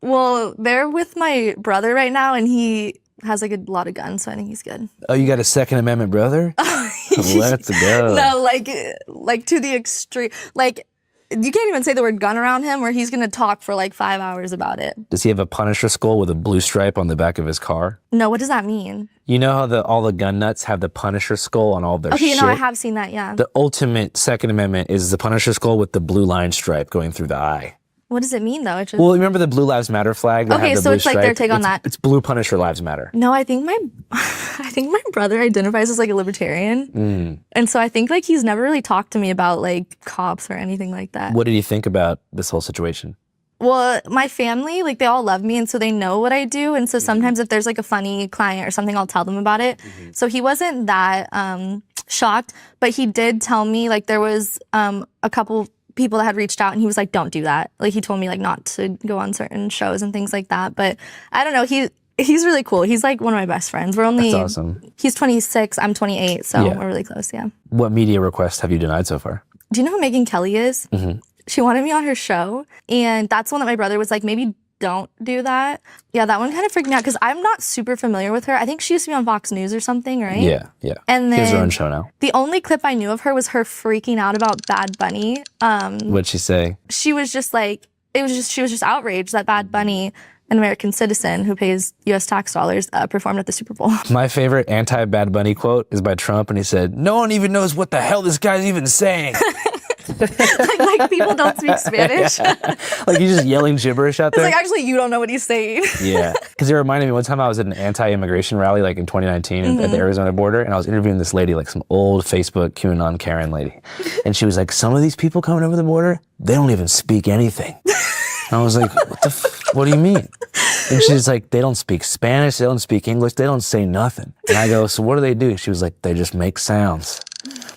Well, they're with my brother right now, and he has like a lot of guns, so I think he's good. Oh, you got a Second Amendment brother? Let's go. No, like to the extreme. Like, you can't even say the word gun around him, or he's gonna talk for like 5 hours about it. Does he have a Punisher skull with a blue stripe on the back of his car? No, what does that mean? You know how all the gun nuts have the Punisher skull on all their shit? Okay, no, I have seen that, yeah. The ultimate Second Amendment is the Punisher skull with the blue line stripe going through the eye. What does it mean, though? It's just... Well, remember the Blue Lives Matter flag? That Okay, had the so blue it's like their stripe? take on that. It's Blue Punisher Lives Matter. No, I think my brother identifies as like a libertarian. And so I think like he's never really talked to me about like cops or anything like that. What did he think about this whole situation? Well, my family, like they all love me, and so they know what I do. And so sometimes if there's like a funny client or something, I'll tell them about it. So he wasn't that shocked, but he did tell me like there was a couple people that had reached out, and he was like, don't do that. Like he told me like not to go on certain shows and things like that. But I don't know, he's really cool. He's like one of my best friends. We're only That's awesome. He's 26, I'm 28, so Yeah. we're really close, yeah. What media requests have you denied so far? Do you know who Megyn Kelly is? She wanted me on her show, and that's one that my brother was like, maybe don't do that. Yeah, that one kind of freaked me out because I'm not super familiar with her. I think she used to be on Fox News or something, right? Yeah. And She has her then own show now. the only clip I knew of her was her freaking out about Bad Bunny. What'd she say? She was just like, she was just outraged that Bad Bunny, an American citizen who pays U.S. tax dollars, performed at the Super Bowl. My favorite anti-Bad Bunny quote is by Trump, and he said, "No one even knows what the hell this guy's even saying." like people don't speak Spanish. Like he's just yelling gibberish out It's there. like, actually, you don't know what he's saying. Yeah, because it reminded me one time I was at an anti-immigration rally like in 2019 at the Arizona border, and I was interviewing this lady, like some old Facebook QAnon Karen lady, and she was like, "Some of these people coming over the border, they don't even speak anything." And I was like, "What do you mean?" And she's like, "They don't speak Spanish, they don't speak English, they don't say nothing." And I go, "So what do they do?" She was like, "They just make sounds,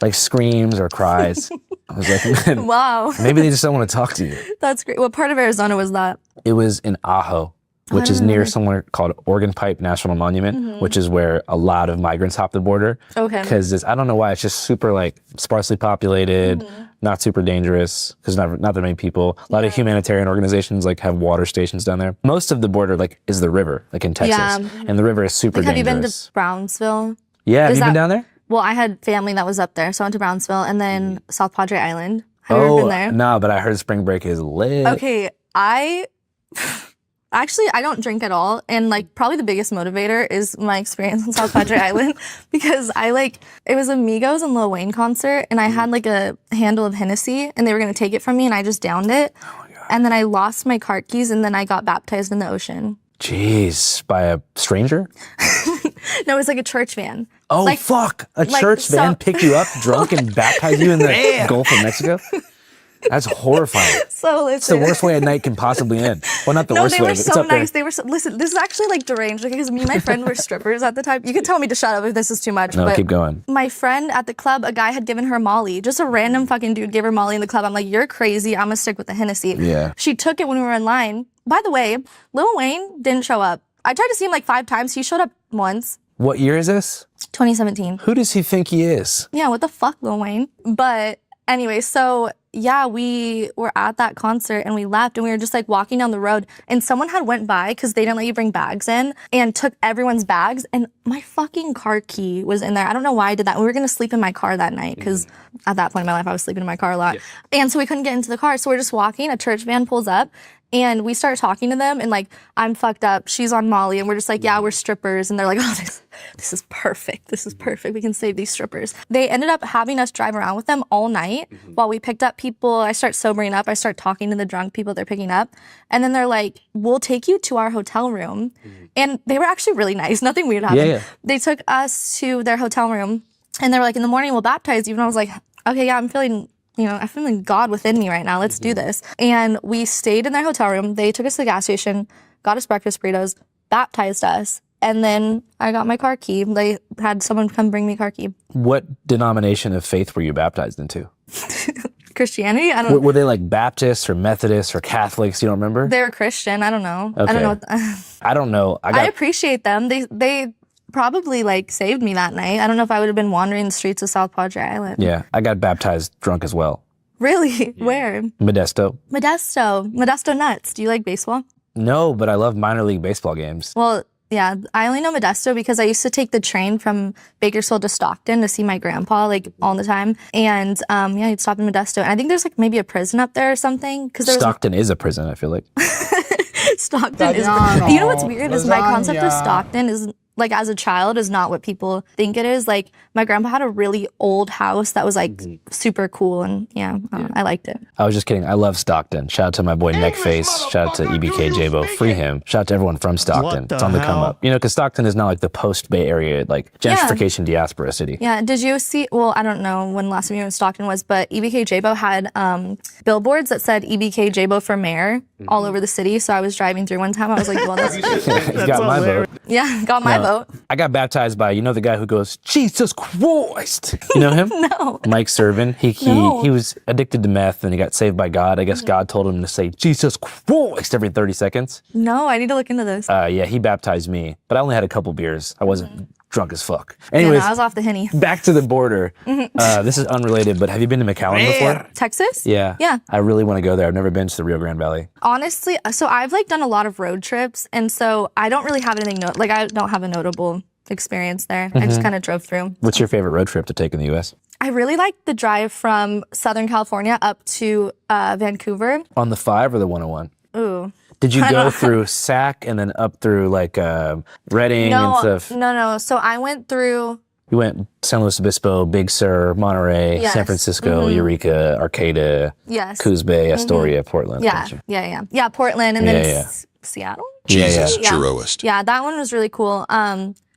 like screams or cries." I was like, "Man, Wow. maybe they just don't want to talk to you." That's great. What part of Arizona was that? It was in Ajo, which is near somewhere called Organ Pipe National Monument, which is where a lot of migrants hop the border. Okay. Because I don't know why, it's just super like sparsely populated, not super dangerous, because not that many people. A lot of humanitarian organizations like have water stations down there. Most of the border like is the river, like in Texas, and the river is super Like, have you dangerous. been to Brownsville? Yeah, have Is you been that- down there? Well, I had family that was up there, so I went to Brownsville, and then South Padre Island. Have you ever been there? No, but I heard spring break is lit. Okay, Actually, I don't drink at all, and like probably the biggest motivator is my experience on South Padre Island, because it was a Migos and Lil Wayne concert, and I had like a handle of Hennessy, and they were gonna take it from me, and I just downed it, and then I lost my car keys, and then I got baptized in the ocean. Jeez, by a stranger? No, it was like a church van. Oh, Like- fuck. A like, church so- van picked you up drunk and baptized you in the Gulf of Mexico? That's horrifying. So It's the listen. worst way a night can possibly end. Well, not the No, worst they way, were but it's so up there. nice. They were so, listen, this is actually like deranged because me and my friend were strippers at the time. You could tell me to shut up if this is too much. No, but keep going. My friend at the club, a guy had given her Molly. Just a random fucking dude gave her Molly in the club. I'm like, you're crazy. I'm gonna stick with the Hennessy. Yeah. She took it when we were in line. By the way, Lil Wayne didn't show up. I tried to see him like 5 times. He showed up once. What year is this? 2017. Who does he think he is? Yeah, what the fuck, Lil Wayne? But anyway, so yeah, we were at that concert and we left and we were just like walking down the road and someone had went by because they didn't let you bring bags in and took everyone's bags and my fucking car key was in there. I don't know why I did that. We were gonna sleep in my car that night because at that point in my life I was sleeping in my car a lot. And so we couldn't get into the car. So we're just walking, a church van pulls up and we start talking to them and like, I'm fucked up, she's on Molly, and we're just like, yeah, we're strippers. And they're like, oh, this is perfect. This is perfect. We can save these strippers. They ended up having us drive around with them all night while we picked up people. I start sobering up. I start talking to the drunk people they're picking up. And then they're like, we'll take you to our hotel room. And they were actually really nice. Nothing weird happened. Yeah. They took us to their hotel room and they were like, in the morning, we'll baptize you. And I was like, okay, yeah, I'm feeling God within me right now. Let's do this. And we stayed in their hotel room. They took us to the gas station, got us breakfast burritos, baptized us. And then I got my car key. They had someone come bring me car key. What denomination of faith were you baptized into? Christianity? I don't. Were they like Baptists or Methodists or Catholics? You don't remember? They were Christian. I don't know. Okay. I don't know. I don't know. I appreciate them. They probably like saved me that night. I don't know if I would have been wandering the streets of South Padre Island. Yeah, I got baptized drunk as well. Really? Where? Modesto. Modesto nuts. Do you like baseball? No, but I love minor league baseball games. Well, yeah, I only know Modesto because I used to take the train from Bakersfield to Stockton to see my grandpa like all the time. And yeah, I'd stop in Modesto. And I think there's like maybe a prison up there or something. Stockton is a prison, I feel like. Stockton is. You know what's weird is my concept of Stockton is like as a child is not what people think it is. Like my grandpa had a really old house that was like super cool and I liked it. I was just kidding. I love Stockton. Shout out to my boy Neckface. Shout out to EBK Jabo. Free him. Shout out to everyone from Stockton. It's on the come up. You know, because Stockton is not like the post Bay Area, like gentrification diaspora city. Yeah. Did you see, well, I don't know when last time you were in Stockton was, but EBK Jabo had billboards that said EBK Jabo for mayor all over the city. So I was driving through one time. I was like, well, that's You got my vote. Yeah, got my vote. I got baptized by, you know, the guy who goes, Jesus Christ. You know him? No. Mike Servin. He was addicted to meth and he got saved by God. I guess God told him to say Jesus Christ every 30 seconds. No, I need to look into this. Yeah, he baptized me, but I only had a couple beers. I wasn't drunk as fuck. Anyways, I was off the Henny. back to the border. This is unrelated, but have you been to McAllen before? Texas? Yeah. Yeah. I really want to go there. I've never been to the Rio Grande Valley. Honestly, so I've like done a lot of road trips, and so I don't really have anything, I don't have a notable experience there. I just kind of drove through. What's your favorite road trip to take in the U.S.? I really like the drive from Southern California up to Vancouver. On the 5 or the 101? Ooh. Did you go through Sac and then up through like Redding and stuff? No. So I went through. You went San Luis Obispo, Big Sur, Monterey, San Francisco, Eureka, Arcata, Coos Bay, Astoria, Portland. Yeah, Portland, and then Seattle. Jesus Chiroist. Yeah, that one was really cool.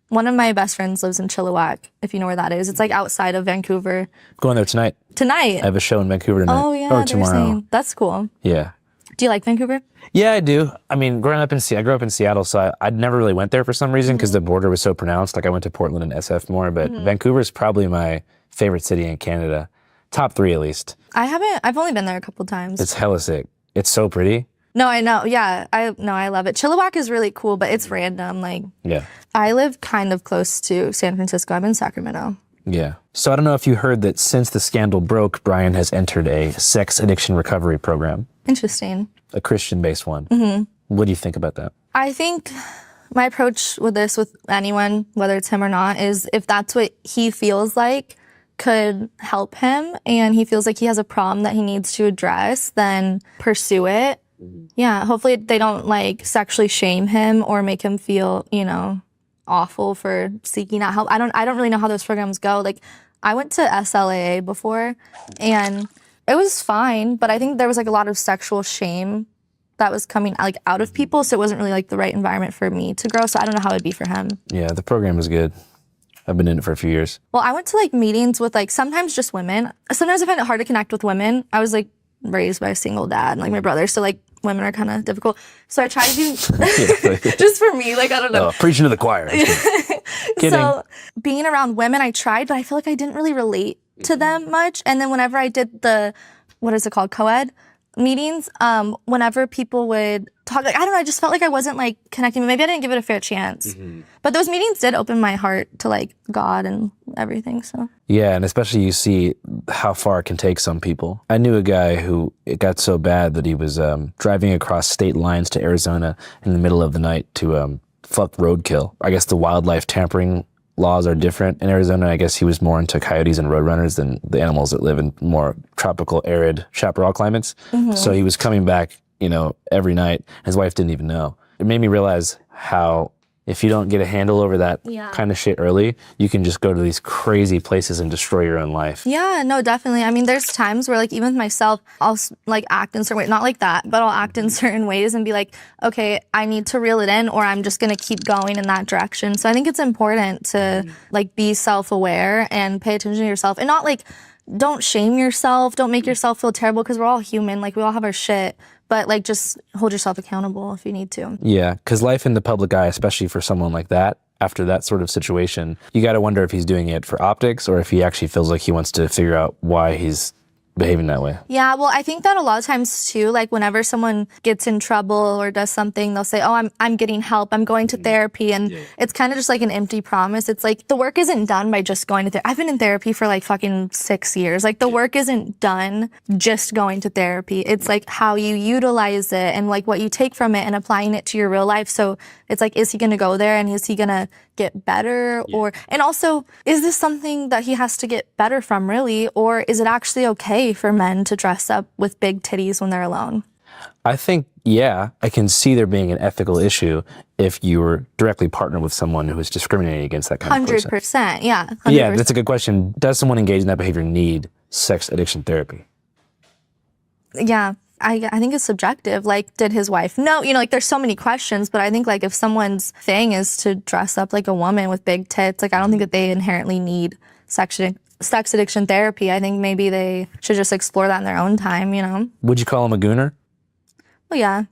One of my best friends lives in Chilliwack, if you know where that is. It's like outside of Vancouver. Going there tonight. Tonight? I have a show in Vancouver tonight. Oh, yeah. Or tomorrow. That's cool. Yeah. Do you like Vancouver? Yeah, I do. I mean, growing up in I grew up in Seattle, so I never really went there for some reason because the border was so pronounced. Like I went to Portland and SF more, but Vancouver is probably my favorite city in Canada. Top 3 at least. I've only been there a couple times. It's hella sick. It's so pretty. No, I know. Yeah, I love it. Chilliwack is really cool, but it's random. Like, I live kind of close to San Francisco. I'm in Sacramento. Yeah. So I don't know if you heard that since the scandal broke, Brian has entered a sex addiction recovery program. Interesting. A Christian-based one. What do you think about that? I think my approach with this, with anyone, whether it's him or not, is if that's what he feels like could help him and he feels like he has a problem that he needs to address, then pursue it. Yeah, hopefully they don't like sexually shame him or make him feel, awful for seeking out help. I don't really know how those programs go. Like I went to SLAA before and it was fine, but I think there was like a lot of sexual shame that was coming like out of people, so it wasn't really like the right environment for me to grow. So I don't know how it'd be for him. Yeah, the program is good. I've been in it for a few years. Well, I went to like meetings with like sometimes just women. Sometimes I find it hard to connect with women. I was like raised by a single dad and like my brother, so like women are kind of difficult. So I try to do just for me, like I don't know. Preaching to the choir. So being around women, I tried, but I feel like I didn't really relate to them much. And then whenever I did the, what is it called, co-ed meetings, whenever people would talk, like I don't know, I just felt like I wasn't like connecting. Maybe I didn't give it a fair chance. But those meetings did open my heart to like God and everything. So yeah, and especially you see how far it can take some people. I knew a guy who it got so bad that he was driving across state lines to Arizona in the middle of the night to fuck roadkill. I guess the wildlife tampering laws are different in Arizona. I guess he was more into coyotes and roadrunners than the animals that live in more tropical, arid chaparral climates. So he was coming back, every night. His wife didn't even know. It made me realize how if you don't get a handle over that kind of shit early, you can just go to these crazy places and destroy your own life. Yeah, no, definitely. I mean, there's times where like even with myself, I'll like act in certain ways, not like that, but I'll act in certain ways and be like, okay, I need to reel it in or I'm just going to keep going in that direction. So I think it's important to like be self-aware and pay attention to yourself and not like, don't shame yourself. Don't make yourself feel terrible because we're all human. Like we all have our shit. But like just hold yourself accountable if you need to. Yeah, because life in the public eye, especially for someone like that, after that sort of situation, you got to wonder if he's doing it for optics or if he actually feels like he wants to figure out why he's behaving that way. Yeah, well, I think that a lot of times too, like whenever someone gets in trouble or does something, they'll say, "Oh, I'm getting help. I'm going to therapy," and it's kind of just like an empty promise. It's like the work isn't done by just going to therapy. I've been in therapy for like fucking 6 years. Like the work isn't done just going to therapy. It's like how you utilize it and like what you take from it and applying it to your real life. So it's like, is he going to go there and is he going to get better? Or, and also, is this something that he has to get better from really? Or is it actually okay for men to dress up with big titties when they're alone? I think, yeah, I can see there being an ethical issue if you were directly partnered with someone who is discriminating against that kind of person. 100%, yeah. 100%. Yeah, that's a good question. Does someone engaged in that behavior need sex addiction therapy? Yeah, I think it's subjective. Like, did his wife know? You know, like there's so many questions, but I think like if someone's thing is to dress up like a woman with big tits, like I don't think that they inherently need sex addiction therapy. I think maybe they should just explore that in their own time, you know? Would you call him a gooner? Well, yeah.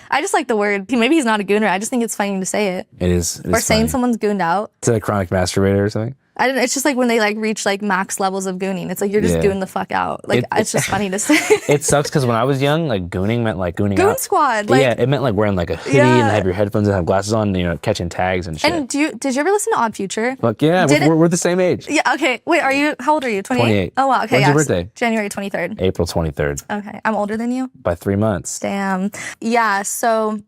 I just like the word. Maybe he's not a gooner. I just think it's funny to say it. It is Or saying funny. someone's gooned out. Is that a chronic masturbator or something? I don't know. It's just like when they like reach like max levels of gooning. It's like you're just Yeah. gooning the fuck out. Like it's just funny to say. It sucks because when I was young, like gooning meant like gooning Goon out. squad. Like, yeah, it meant like wearing like a hoodie Yeah. and have your headphones and have glasses on, and, you know, catching tags and shit. and did you ever listen to Odd Future? Fuck yeah, Did we're the same age. Yeah. Okay. Wait. How old are you? 28. Oh wow. Okay. When's yeah. your birthday? January 23rd. April 23rd. Okay. I'm older than you. By 3 months. Damn. Yeah. So,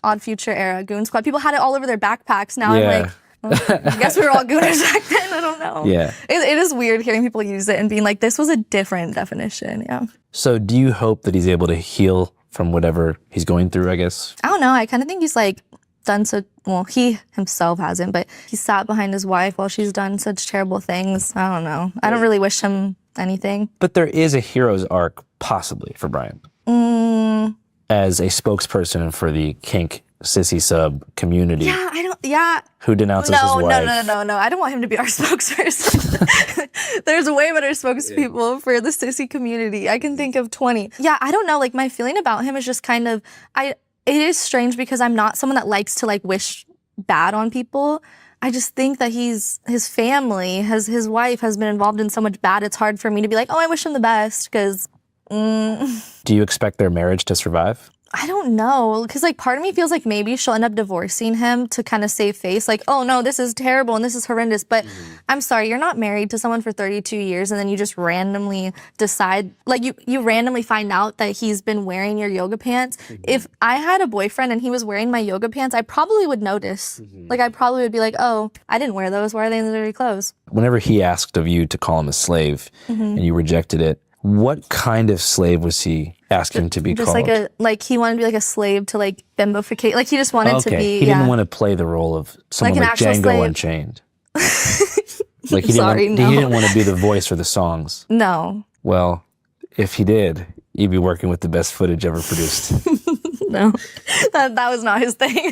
Odd Future era Goon Squad. People had it all over their backpacks. Now Yeah. I'm like, well, I guess we were all gooners back then. I don't know. Yeah. It is weird hearing people use it and being like, this was a different definition. Yeah. So do you hope that he's able to heal from whatever he's going through, I guess? I don't know. I kind of think he's like done so, well, he himself hasn't, but he sat behind his wife while she's done such terrible things. I don't know. I don't really wish him anything. But there is a hero's arc, possibly, for Brian. As a spokesperson for the kink sissy sub community Yeah. who denounces his wife. No. I don't want him to be our spokesperson. There's way better spokespeople for the sissy community. I can think of 20. Yeah, I don't know. Like my feeling about him is just kind of, it is strange because I'm not someone that likes to like wish bad on people. I just think that his family, his wife has been involved in so much bad. It's hard for me to be like, oh, I wish him the best because. Do you expect their marriage to survive? I don't know, because like part of me feels like maybe she'll end up divorcing him to kind of save face. Like, oh no, this is terrible and this is horrendous. But I'm sorry, you're not married to someone for 32 years and then you just randomly decide, like you randomly find out that he's been wearing your yoga pants. If I had a boyfriend and he was wearing my yoga pants, I probably would notice. Like I probably would be like, oh, I didn't wear those. Why are they in the dirty clothes? Whenever he asked of you to call him a slave and you rejected it, what kind of slave was he asking to be Just called? like he wanted to be like a slave to like bimboficate. Like he just wanted to be. He didn't want to play the role of someone Like an like actual Django slave. Unchained. Like he Sorry, didn't no. he didn't want to be the voice for the songs. No. Well, if he did, he'd be working with the best footage ever produced. No. That was not his thing.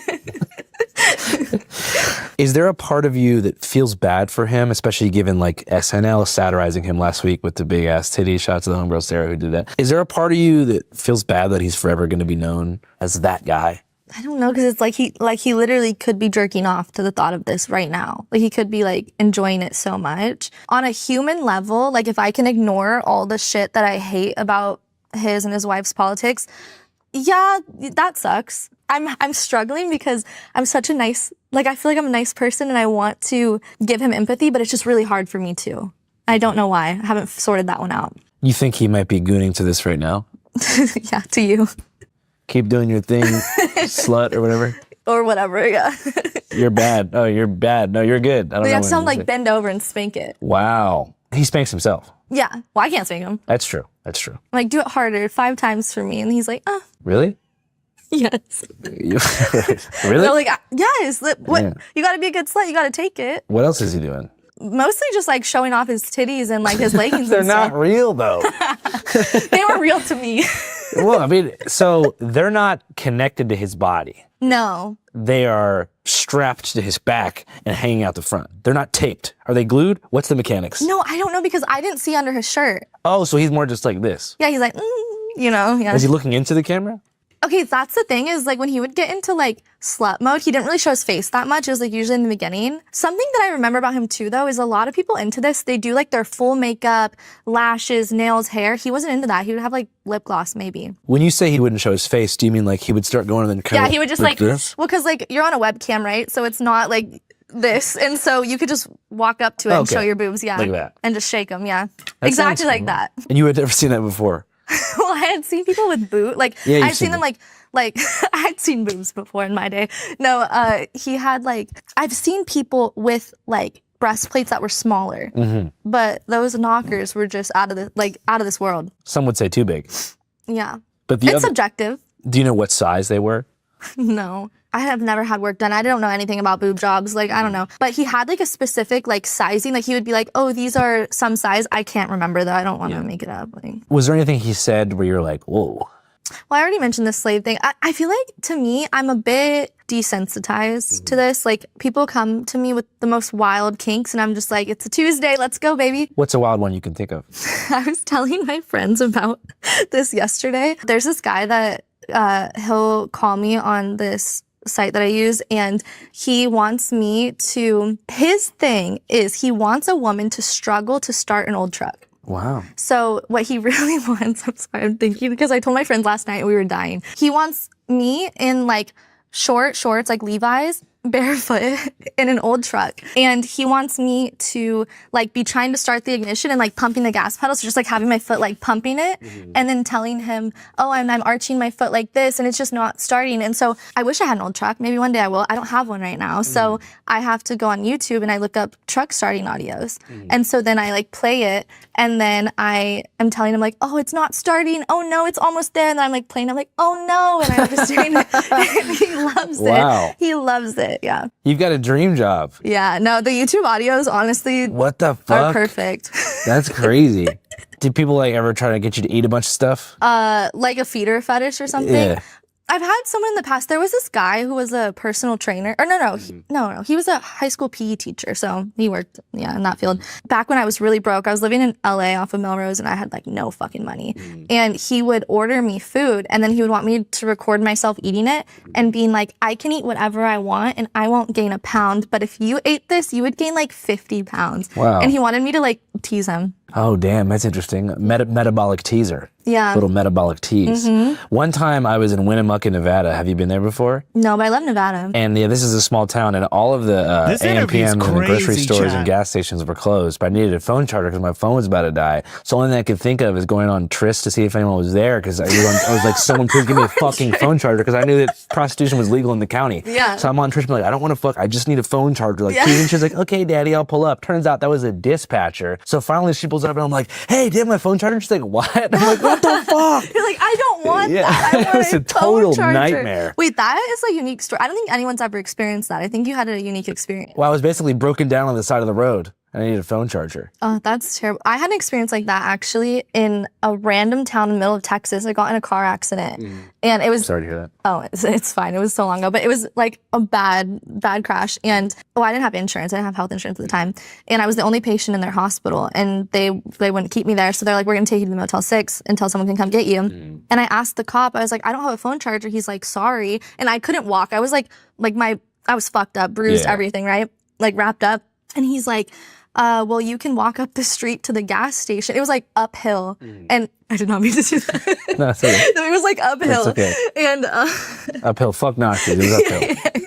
Is there a part of you that feels bad for him, especially given like SNL satirizing him last week with the big ass titty shots of the homegirl Sarah who did that? Is there a part of you that feels bad that he's forever going to be known as that guy? I don't know, because it's like he literally could be jerking off to the thought of this right now. Like he could be like enjoying it so much. On a human level, like if I can ignore all the shit that I hate about his and his wife's politics, yeah, that sucks. I'm struggling because I'm such a nice, like I feel like I'm a nice person and I want to give him empathy, but it's just really hard for me too. I don't know why. I haven't sorted that one out. You think he might be gooning to this right now? Yeah, to you. Keep doing your thing, slut or whatever. Or whatever, yeah. You're bad. Oh, you're bad. No, you're good. I don't We know. have what to I'm like saying. bend over and spank it. Wow. He spanks himself. Yeah. Well, I can't spank him. That's true. That's true. I'm like, do it harder 5 times for me. And he's like, Really? yes. Really? They're like, yes. What? Yeah. You got to be a good slut. You got to take it. What else is he doing? Mostly just like showing off his titties and like his leggings. They're and not stuff. real though. They were real to me. Well, I mean, so they're not connected to his body. No. They are strapped to his back and hanging out the front. They're not taped. Are they glued? What's the mechanics? No, I don't know because I didn't see under his shirt. Oh, so he's more just like this. Yeah, he's like, you know. Yeah. Is he looking into the camera? Okay, that's the thing is like when he would get into like slut mode, he didn't really show his face that much. It was like usually in the beginning. Something that I remember about him too though is a lot of people into this, they do like their full makeup, lashes, nails, hair. He wasn't into that. He would have like lip gloss maybe. When you say he wouldn't show his face, do you mean like he would start going and then kind Yeah, of he would just like this? well, cause like you're on a webcam, right? So it's not like this. And so you could just walk up to it and Okay. show your boobs. Yeah. Like that. And just shake them. Yeah. That Exactly sounds like cool. that. And you had never seen that before? Well, I had seen people with like Yeah, you've I'd seen seen them like I had seen boobs before in my day. No, he had like I've seen people with like breastplates that were smaller, but those knockers were just out of this world. Some would say too big. Yeah, But the it's other, subjective. do you know what size they were? No, I have never had work done. I don't know anything about boob jobs. Like, I don't know. But he had like a specific like sizing. Like he would be like, oh, these are some size. I can't remember though. I don't want to make it up. Like, Was there anything he said where you're like, whoa? well, I already mentioned the slave thing. I feel like to me, I'm a bit desensitized to this. Like people come to me with the most wild kinks and I'm just like, it's a Tuesday. Let's go, baby. What's a wild one you can think of? I was telling my friends about this yesterday. There's this guy that he'll call me on this site that I use and he wants me to, his thing is he wants a woman to struggle to start an old truck. Wow. So what he really wants, I'm sorry, I'm thinking because I told my friends last night and we were dying. He wants me in like short shorts, like Levi's, barefoot in an old truck. And he wants me to like be trying to start the ignition and like pumping the gas pedal. So just like having my foot like pumping it and then telling him, oh, I'm arching my foot like this and it's just not starting. And so I wish I had an old truck. Maybe one day I will. I don't have one right now. So I have to go on YouTube and I look up truck starting audios. And so then I like play it and then I am telling him like, oh, it's not starting. Oh no, it's almost there. And then I'm like playing. I'm like, oh no. And I'm just doing it. And he loves Wow. it. He loves it. Yeah. You've got a dream job. Yeah. No, the YouTube audios, honestly, What the are fuck? perfect. That's crazy. Did people like ever try to get you to eat a bunch of stuff? Like a feeder fetish or something. Yeah. I've had someone in the past. There was this guy who was a personal trainer. Or no. He was a high school PE teacher. So he worked, in that field. Back when I was really broke, I was living in LA off of Melrose and I had like no fucking money. And he would order me food and then he would want me to record myself eating it and being like, I can eat whatever I want and I won't gain a pound. But if you ate this, you would gain like 50 pounds. Wow. And he wanted me to like tease him. Oh, damn, that's interesting. Metabolic teaser. Yeah. Little metabolic tease. One time I was in Winnemucca, Nevada. Have you been there before? No, but I love Nevada. And yeah, this is a small town, and all of the This AM, interview's PMs and the grocery crazy, stores Chad. and gas stations were closed. But I needed a phone charger because my phone was about to die. So the only thing I could think of is going on Tryst to see if anyone was there because I was like, someone please give me a fucking phone charger because I knew that prostitution was legal in the county. Yeah. So I'm on Tryst, like, I don't want to fuck. I just need a phone charger. Like, Yeah. please. And she's like, okay, daddy, I'll pull up. Turns out that was a dispatcher. So finally she pulls up and I'm like, hey, do you have my phone charger? And she's like, what? And I'm like, what the fuck? You're like, I don't want Yeah. that. I It want was a phone total charger. nightmare. Wait, that is a unique story. I don't think anyone's ever experienced that. I think you had a unique experience. Well, I was basically broken down on the side of the road and I needed a phone charger. Oh, that's terrible. I had an experience like that actually in a random town in the middle of Texas. I got in a car accident and it was, Sorry to hear that. oh, it's fine. It was so long ago, but it was like a bad crash. And I didn't have insurance. I didn't have health insurance at the time. And I was the only patient in their hospital and they wouldn't keep me there. So they're like, we're going to take you to the Motel 6 until someone can come get you. And I asked the cop, I was like, I don't have a phone charger. He's like, sorry. And I couldn't walk. I was like I was fucked up, bruised, everything, right? Like wrapped up. And he's like, well, you can walk up the street to the gas station. It was like uphill. And I did not mean to do that. No, it's okay. It was like uphill. It's okay. And Uphill, fuck Nazis. It was uphill.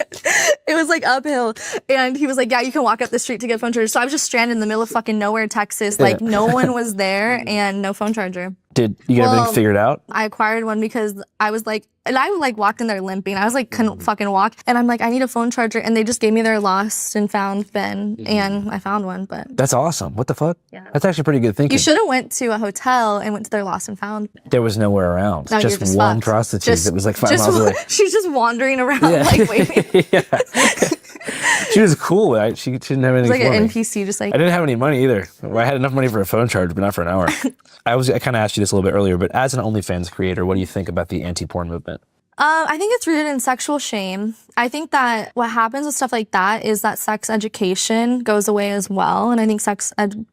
it was like uphill. And he was like, yeah, you can walk up the street to get a phone charger. So I was just stranded in the middle of fucking nowhere, Texas. Like no one was there and no phone charger. Did you get everything figured out? I acquired one because I was like, and I like walked in there limping. I was like, couldn't fucking walk. And I'm like, I need a phone charger. And they just gave me their lost and found bin. And I found one, but. That's awesome. What the fuck? Yeah. That's actually pretty good thinking. You should have went to a hotel and went to their lost and found. There was nowhere around. No, you're just one fucked. prostitute that was like 5 miles away. She's just wandering around Yeah. like waiting. Yeah. She was cool. She didn't have anything It's like for an me. NPC, just like. I didn't have any money either. I had enough money for a phone charge, but not for an hour. I kind of asked you this a little bit earlier, but as an OnlyFans creator, what do you think about the anti-porn movement? I think it's rooted in sexual shame. I think that what happens with stuff like that is that sex education goes away as well. And I think sex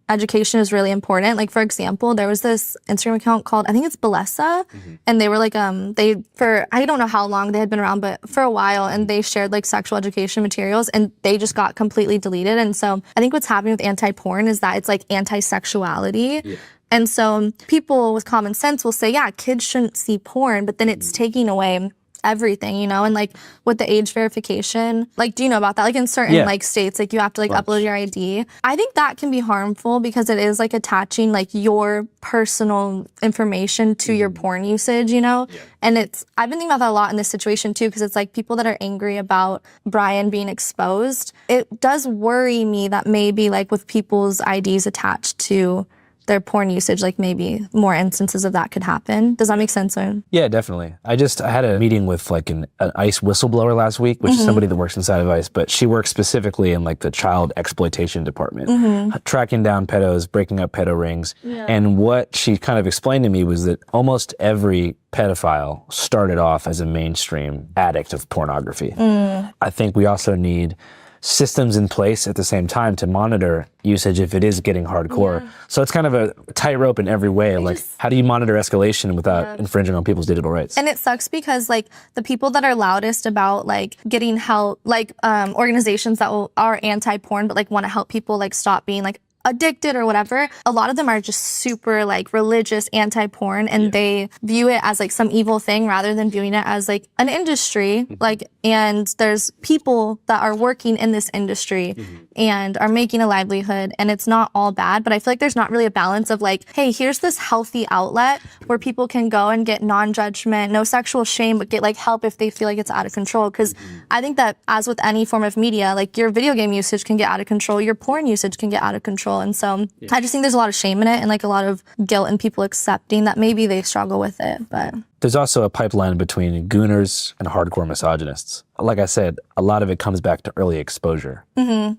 education is really important. Like, for example, there was this Instagram account called, I think it's Balesa. And they were like, I don't know how long they had been around, but for a while, and they shared like sexual education materials and they just got completely deleted. And so I think what's happening with anti-porn is that it's like anti-sexuality. Yeah. And so people with common sense will say, yeah, kids shouldn't see porn, but then it's taking away everything, you know? And like with the age verification, like, do you know about that? Like in certain like states, like you have to like upload your ID. I think that can be harmful because it is like attaching like your personal information to your porn usage, you know? And I've been thinking about that a lot in this situation too, because it's like people that are angry about Brian being exposed. It does worry me that maybe like with people's IDs attached to their porn usage, like maybe more instances of that could happen. Does that make sense? Yeah, definitely. I had a meeting with like an ICE whistleblower last week, which is somebody that works inside of ICE, but she works specifically in like the child exploitation department, tracking down pedos, breaking up pedo rings. Yeah. And what she kind of explained to me was that almost every pedophile started off as a mainstream addict of pornography. I think we also need systems in place at the same time to monitor usage if it is getting hardcore. So it's kind of a tightrope in every way. Like, how do you monitor escalation without infringing on people's digital rights? And it sucks because like the people that are loudest about like getting help, like organizations that are anti-porn but like want to help people like stop being like addicted or whatever, a lot of them are just super like religious anti-porn, and they view it as like some evil thing rather than viewing it as like an industry. Like, and there's people that are working in this industry and are making a livelihood, and it's not all bad, but I feel like there's not really a balance of like, hey, here's this healthy outlet where people can go and get non-judgment, no sexual shame, but get like help if they feel like it's out of control. Because I think that as with any form of media, like your video game usage can get out of control, your porn usage can get out of control. And so I just think there's a lot of shame in it and like a lot of guilt in people accepting that maybe they struggle with it. But there's also a pipeline between gooners and hardcore misogynists. Like I said, a lot of it comes back to early exposure.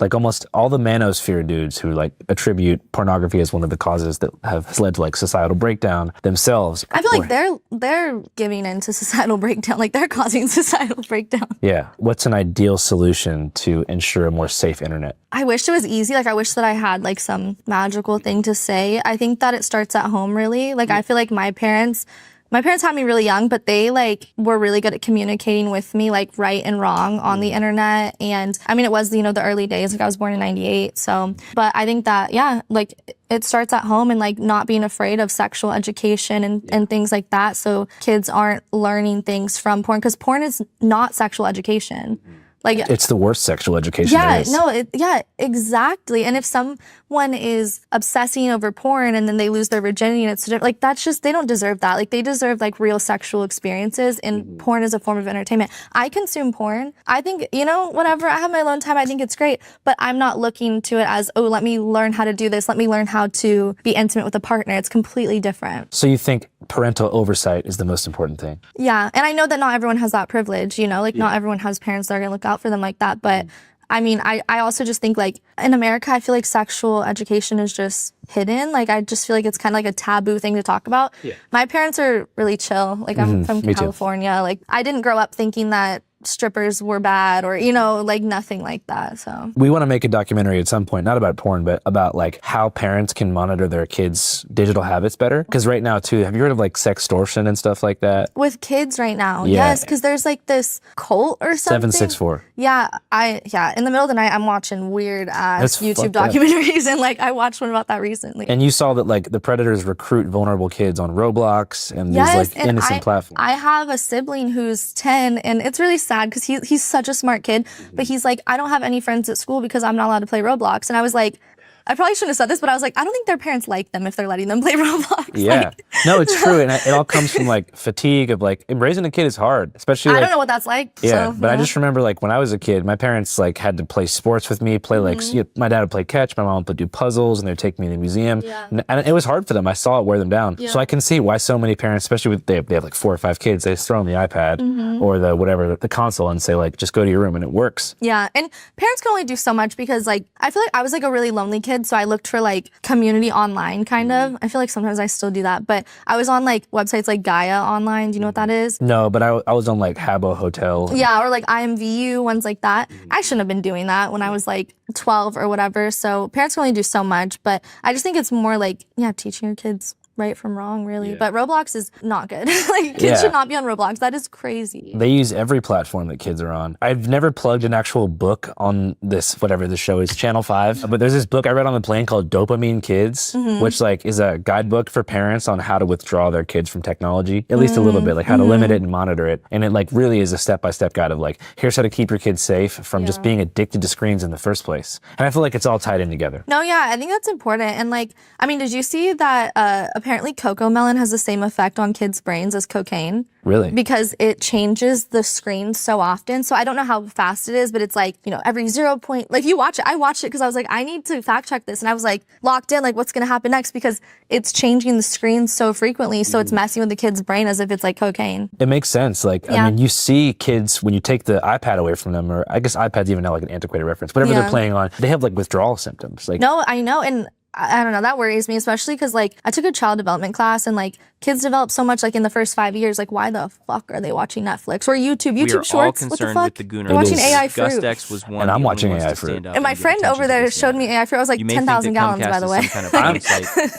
Like almost all the manosphere dudes who like attribute pornography as one of the causes that has led to like societal breakdown themselves. I feel like they're giving in to societal breakdown, like they're causing societal breakdown. Yeah. What's an ideal solution to ensure a more safe internet? I wish it was easy. Like I wish that I had like some magical thing to say. I think that it starts at home really. Like I feel like my parents had me really young, but they like were really good at communicating with me like right and wrong on the internet. And I mean, it was, you know, the early days, like I was born in 98. So, but I think that, yeah, like it starts at home and like not being afraid of sexual education and things like that. So kids aren't learning things from porn, because porn is not sexual education. Like it's the worst sexual education there is. Yeah, exactly. And if someone is obsessing over porn and then they lose their virginity and it's like, that's just, they don't deserve that. Like they deserve like real sexual experiences, and porn is a form of entertainment. I consume porn. I think, you know, whatever, I have my alone time, I think it's great, but I'm not looking to it as, oh, let me learn how to do this. Let me learn how to be intimate with a partner. It's completely different. So you think parental oversight is the most important thing? Yeah. And I know that not everyone has that privilege, you know, like not everyone has parents that are going to look out for them like that. But I mean, I also just think like in America, I feel like sexual education is just hidden. Like I just feel like it's kind of like a taboo thing to talk about. My parents are really chill. Like I'm from California. Like I didn't grow up thinking that strippers were bad or, you know, like nothing like that. So we want to make a documentary at some point, not about porn, but about like how parents can monitor their kids' digital habits better. Because right now too, have you heard of like sextortion and stuff like that? With kids right now, yes, because there's like this cult or something. 764. Yeah, in the middle of the night, I'm watching weird ass YouTube documentaries, and like I watched one about that recently. And you saw that like the predators recruit vulnerable kids on Roblox and these like innocent platforms. I have a sibling who's 10, and it's really sad because he's such a smart kid, but he's like, I don't have any friends at school because I'm not allowed to play Roblox. And I was like, I probably shouldn't have said this, but I was like, I don't think their parents like them if they're letting them play Roblox. Yeah. Like, no, it's true. And it all comes from like fatigue of like raising a kid is hard, especially I like, don't know what that's like. Yeah. So, but I just remember like when I was a kid, my parents like had to play sports with me, play like, my dad would play catch, my mom would do puzzles, and they'd take me to the museum. Yeah. And it was hard for them. I saw it wear them down. Yeah. So I can see why so many parents, especially with, they have like 4 or 5 kids, they just throw them the iPad or the whatever, the console, and say like, just go to your room, and it works. Yeah. And parents can only do so much because like, I feel like I was like a really lonely kid kids, so I looked for like community online kind of. I feel like sometimes I still do that, but I was on like websites like Gaia Online. Do you know what that is? No, but I was on like Habbo Hotel. Yeah, or like IMVU, ones like that. I shouldn't have been doing that when I was like 12 or whatever. So parents can only do so much, but I just think it's more like, teaching your kids right from wrong, really. But Roblox is not good. Like, kids should not be on Roblox. That is crazy. They use every platform that kids are on. I've never plugged an actual book on this, whatever the show is, Channel 5. But there's this book I read on the plane called Dopamine Kids, which like is a guidebook for parents on how to withdraw their kids from technology, at least a little bit, like how to limit it and monitor it. And it like really is a step-by-step guide of like, here's how to keep your kids safe from just being addicted to screens in the first place. And I feel like it's all tied in together. No, yeah, I think that's important. And like, I mean, did you see that apparently cocomelon has the same effect on kids' brains as cocaine? Really? Because it changes the screen so often. So I don't know how fast it is, but it's like, every 0 point, like you watch it. I watched it because I was like, I need to fact check this. And I was like locked in, like what's going to happen next? Because it's changing the screen so frequently. So it's messing with the kid's brain as if it's like cocaine. It makes sense. Like, I mean, you see kids, when you take the iPad away from them, or I guess iPad's even now like an antiquated reference, whatever they're playing on, they have like withdrawal symptoms. Like, no, I know. And I don't know, that worries me, especially because like I took a child development class and like kids develop so much like in the first 5 years. Like, why the fuck are they watching Netflix or YouTube? We are Shorts? all concerned what with the fuck? the Gooner. They're watching AI Fruit. Gustex was one. And I'm watching AI AI Fruit. And my friend over there showed me AI Fruit. I was like 10,000 gallons, by the way.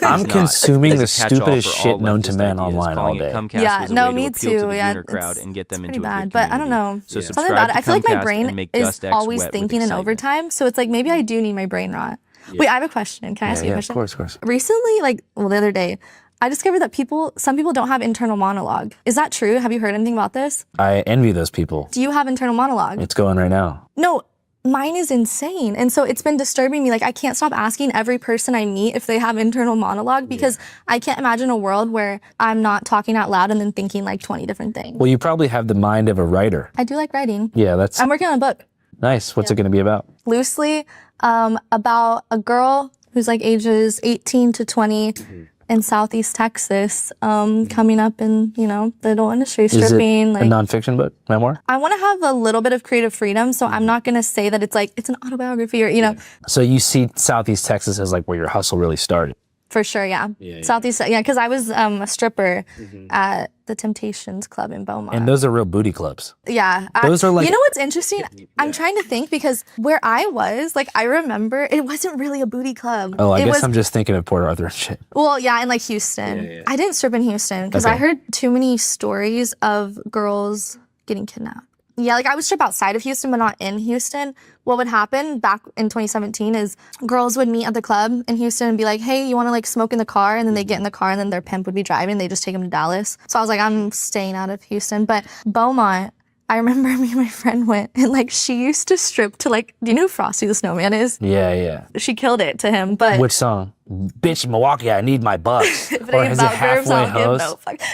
I'm consuming the stupidest shit known to man online all day. Yeah, no, me too. Yeah, it's pretty bad. But I don't know. Something about it. I feel like my brain is always thinking in overtime. So it's like maybe I do need my brain rot. Wait, I have a question. Can I ask you a question? Of course. Recently, the other day, I discovered that some people don't have internal monologue. Is that true? Have you heard anything about this? I envy those people. Do you have internal monologue? It's going right now. No, mine is insane. And so it's been disturbing me. Like, I can't stop asking every person I meet if they have internal monologue because I can't imagine a world where I'm not talking out loud and then thinking like 20 different things. Well, you probably have the mind of a writer. I do like writing. Yeah, I'm working on a book. Nice. What's it going to be about? Loosely, about a girl who's like ages 18 to 20 in Southeast Texas, coming up in, the adult industry, stripping. Is it a nonfiction book, memoir? I want to have a little bit of creative freedom, so I'm not going to say that it's like, it's an autobiography or, So you see Southeast Texas as like where your hustle really started? For sure, yeah. Southeast, because I was a stripper at the Temptations Club in Beaumont. And those are real booty clubs. Yeah. Those are like... You know what's interesting? I'm trying to think because where I was, like, I remember it wasn't really a booty club. Oh, I guess I'm just thinking of Port Arthur and shit. Well, yeah, and like Houston. I didn't strip in Houston because I heard too many stories of girls getting kidnapped. Yeah, like I would strip outside of Houston, but not in Houston. What would happen back in 2017 is girls would meet at the club in Houston and be like, hey, you want to like smoke in the car? And then they get in the car and then their pimp would be driving. They just take them to Dallas. So I was like, I'm staying out of Houston. But Beaumont, I remember me and my friend went and like she used to strip to like, do you know who Frosty the Snowman is? Yeah. She killed it to him, but... Which song? Bitch, Milwaukee, I need my bucks. Or is it Halfway Hose?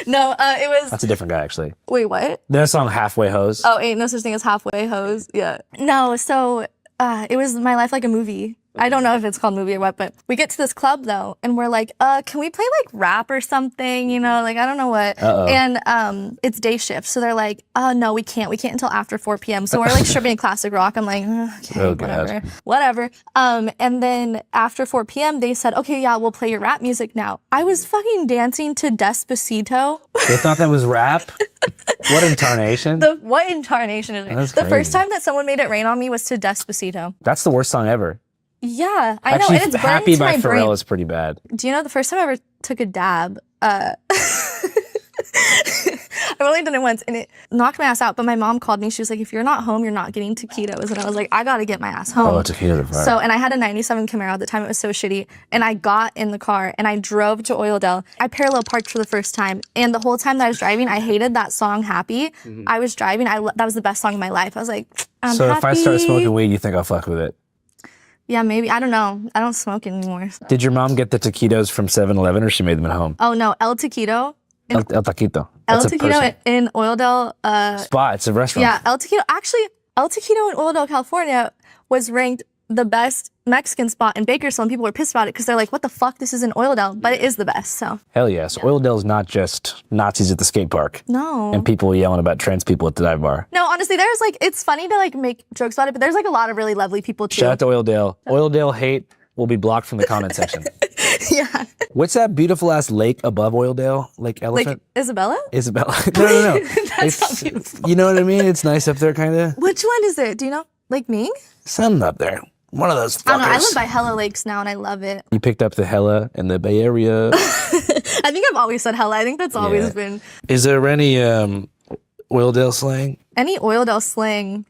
No, it was... That's a different guy, actually. Wait, what? There's a song Halfway Hose. Oh, ain't no such thing as Halfway Hose. Yeah. No, so it was My Life Like a Movie. I don't know if it's called movie or what, but we get to this club though, and we're like, can we play like rap or something? I don't know what. And it's day shift, so they're like, no, we can't until after 4 p.m. So we're like stripping classic rock. I'm like, okay, whatever. And then after 4 p.m. they said, okay, yeah, we'll play your rap music now. I was fucking dancing to Despacito. They thought that was rap? What incarnation? What incarnation is it? That's the crazy. first time that someone made it rain on me was to Despacito. That's the worst song ever. Yeah, I Actually, know, and it's burned Happy to by my Pharrell brain. is pretty bad. Do you know the first time I ever took a dab? I've only done it once, and it knocked my ass out. But my mom called me. She was like, "If you're not home, you're not getting taquitos." And I was like, "I gotta get my ass home." Oh, taquitos are fire. So, and I had a '97 Camaro at the time. It was so shitty. And I got in the car and I drove to Oildale. I parallel parked for the first time, and the whole time that I was driving, I hated that song "Happy." I was driving. That was the best song of my life. I was like, I'm so happy. if I start smoking weed, you think I'll fuck with it? Yeah, maybe. I don't know. I don't smoke anymore. So. Did your mom get the taquitos from 7-Eleven or she made them at home? Oh no, El Taquito. El Taquito. El That's a Taquito person. in Oildale. Spot. It's a restaurant. Yeah, El Taquito. Actually, El Taquito in Oildale, California was ranked the best Mexican spot in Bakersfield, and people were pissed about it because they're like, what the fuck, this is in Oildale, but it is the best, so. Hell yes. Yeah. Oildale's not just Nazis at the skate park. No. And people yelling about trans people at the dive bar. No, honestly, there's like, it's funny to like make jokes about it, but there's like a lot of really lovely people too. Shout out to Oildale. Oildale hate. will be blocked from the comment section. Yeah. What's that beautiful ass lake above Oildale? Lake Elephant? Like Isabella? Isabella. No. That's not beautiful. You know what I mean? It's nice up there, kind of. Which one is it? Do you know? Like Ming? Something up there. One of those fuckers. I don't know. I live by Hella Lakes now, and I love it. You picked up the hella in the Bay Area. I think I've always said Hella. I think that's always been. Is there any Oildale slang? Any Oildale slang?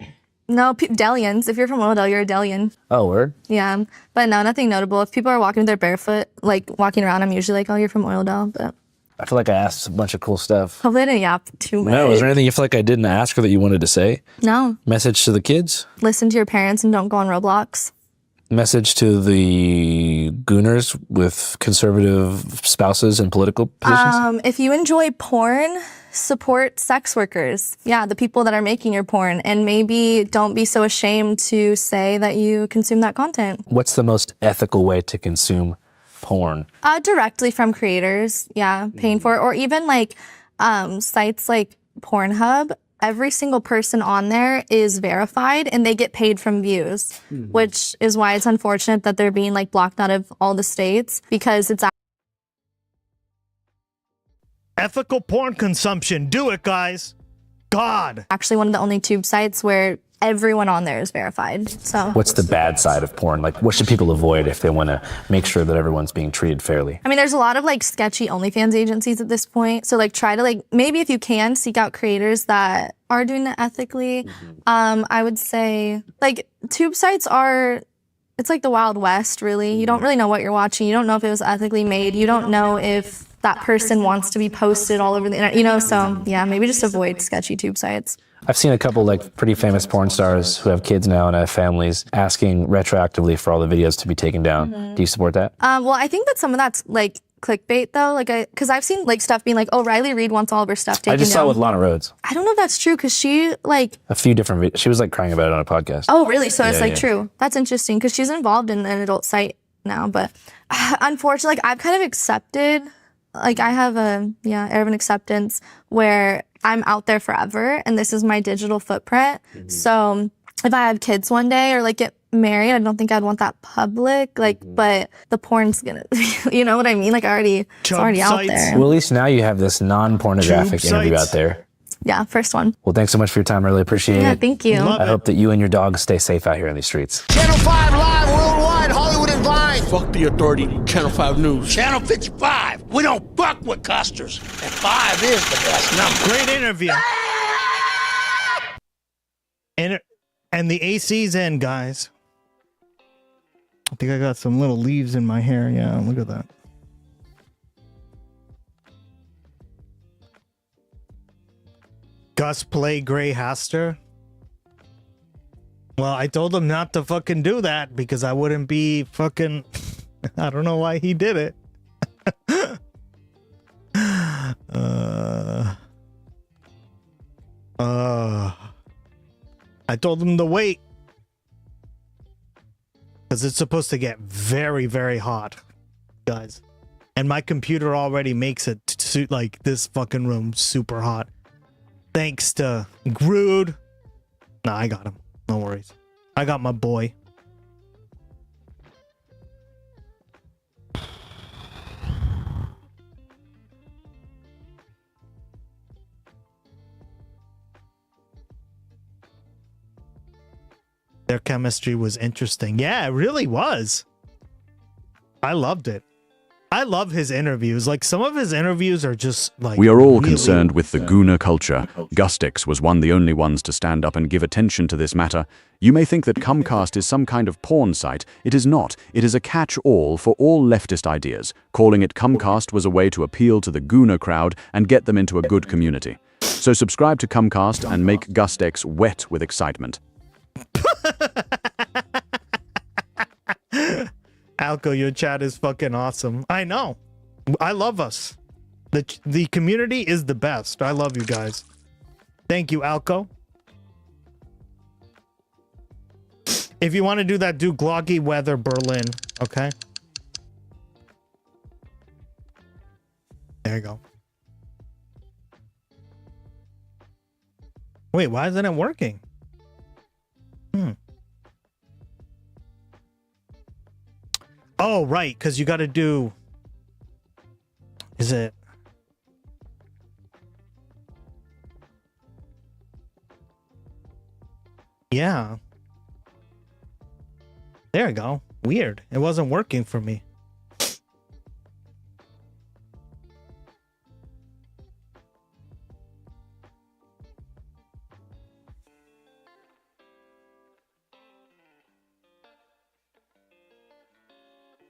No, Delians. If you're from Oildale, you're a Delian. Oh, word? Yeah, but no, nothing notable. If people are walking with their barefoot, like walking around, I'm usually like, oh, you're from Oildale, but I feel like I asked a bunch of cool stuff. hopefully I didn't yap too much. No, is there anything you feel like I didn't ask or that you wanted to say? No. Message to the kids? Listen to your parents and don't go on Roblox. Message to the gooners with conservative spouses and political positions? If you enjoy porn, support sex workers. Yeah, the people that are making your porn. And maybe don't be so ashamed to say that you consume that content. What's the most ethical way to consume porn? Directly from creators, yeah, paying for it. Or even like sites like Pornhub. Every single person on there is verified and they get paid from views, which is why it's unfortunate that they're being like blocked out of all the states because it's Ethical porn consumption. Do it, guys. God. actually one of the only tube sites where everyone on there is verified. So What's the bad side of porn? Like, what should people avoid if they want to make sure that everyone's being treated fairly? I mean, there's a lot of like sketchy OnlyFans agencies at this point. So like try to like, maybe if you can seek out creators that are doing it ethically. I would say like tube sites are, it's like the Wild West really. You don't really know what you're watching. You don't know if it was ethically made. You don't know if that person wants to be posted all over the internet, you know? So yeah, maybe just avoid sketchy tube sites. I've seen a couple like pretty famous porn stars who have kids now and have families asking retroactively for all the videos to be taken down. Do you support that? Well, I think that some of that's like clickbait though, like because I've seen like stuff being like, oh, Riley Reid wants all of her stuff taken down. I just saw it with Lana Rhoades. I don't know if that's true because she like. A few different videos. She was like crying about it on a podcast. Oh, really? So it's Yeah, like yeah. true. That's interesting because she's involved in an adult site now. But unfortunately, like I've kind of accepted, like I have a air of an acceptance where I'm out there forever and this is my digital footprint. So if I have kids one day or like get married, I don't think I'd want that public. Like, but the porn's gonna, you know what I mean? Like it's already out there. Well, at least now you have this non-pornographic Tube interview sites. out there. Yeah, first one. Well, thanks so much for your time. I really appreciate it. Yeah, thank you. Love I hope that you and your dog stay safe out here in these streets. Channel 5 live worldwide, Hollywood and Vine. Fuck the authority, Channel 5 News. Channel 55. We don't fuck with custers. And 5 is the best number. Great interview. And the AC's in, guys. I think I got some little leaves in my hair. Yeah, look at that. Gus play Gray Haster. Well, I told him not to fucking do that because I wouldn't be fucking. I don't know why he did it. I told him to wait because it's supposed to get very, very hot, guys. And my computer already makes it like this fucking room super hot. Thanks to Grood. Nah, I got him. No worries. I got my boy. Their chemistry was interesting. Yeah, it really was. I loved it. I love his interviews. Like, some of his interviews are just like... We are all really concerned with the gooner culture. Gustix was one of the only ones to stand up and give attention to this matter. You may think that Comcast is some kind of porn site. It is not. It is a catch-all for all leftist ideas. Calling it Comcast was a way to appeal to the gooner crowd and get them into a good community. So subscribe to Comcast and make Gustix wet with excitement. Alco, your chat is fucking awesome. I know. I love us. The community is the best. I love you guys. Thank you, Alco. If you want to do that, do Gloggy Weather Berlin, okay? There you go. Wait, why isn't it working? Oh, right, because you got to do... Is it... Yeah. There we go. Weird. It wasn't working for me.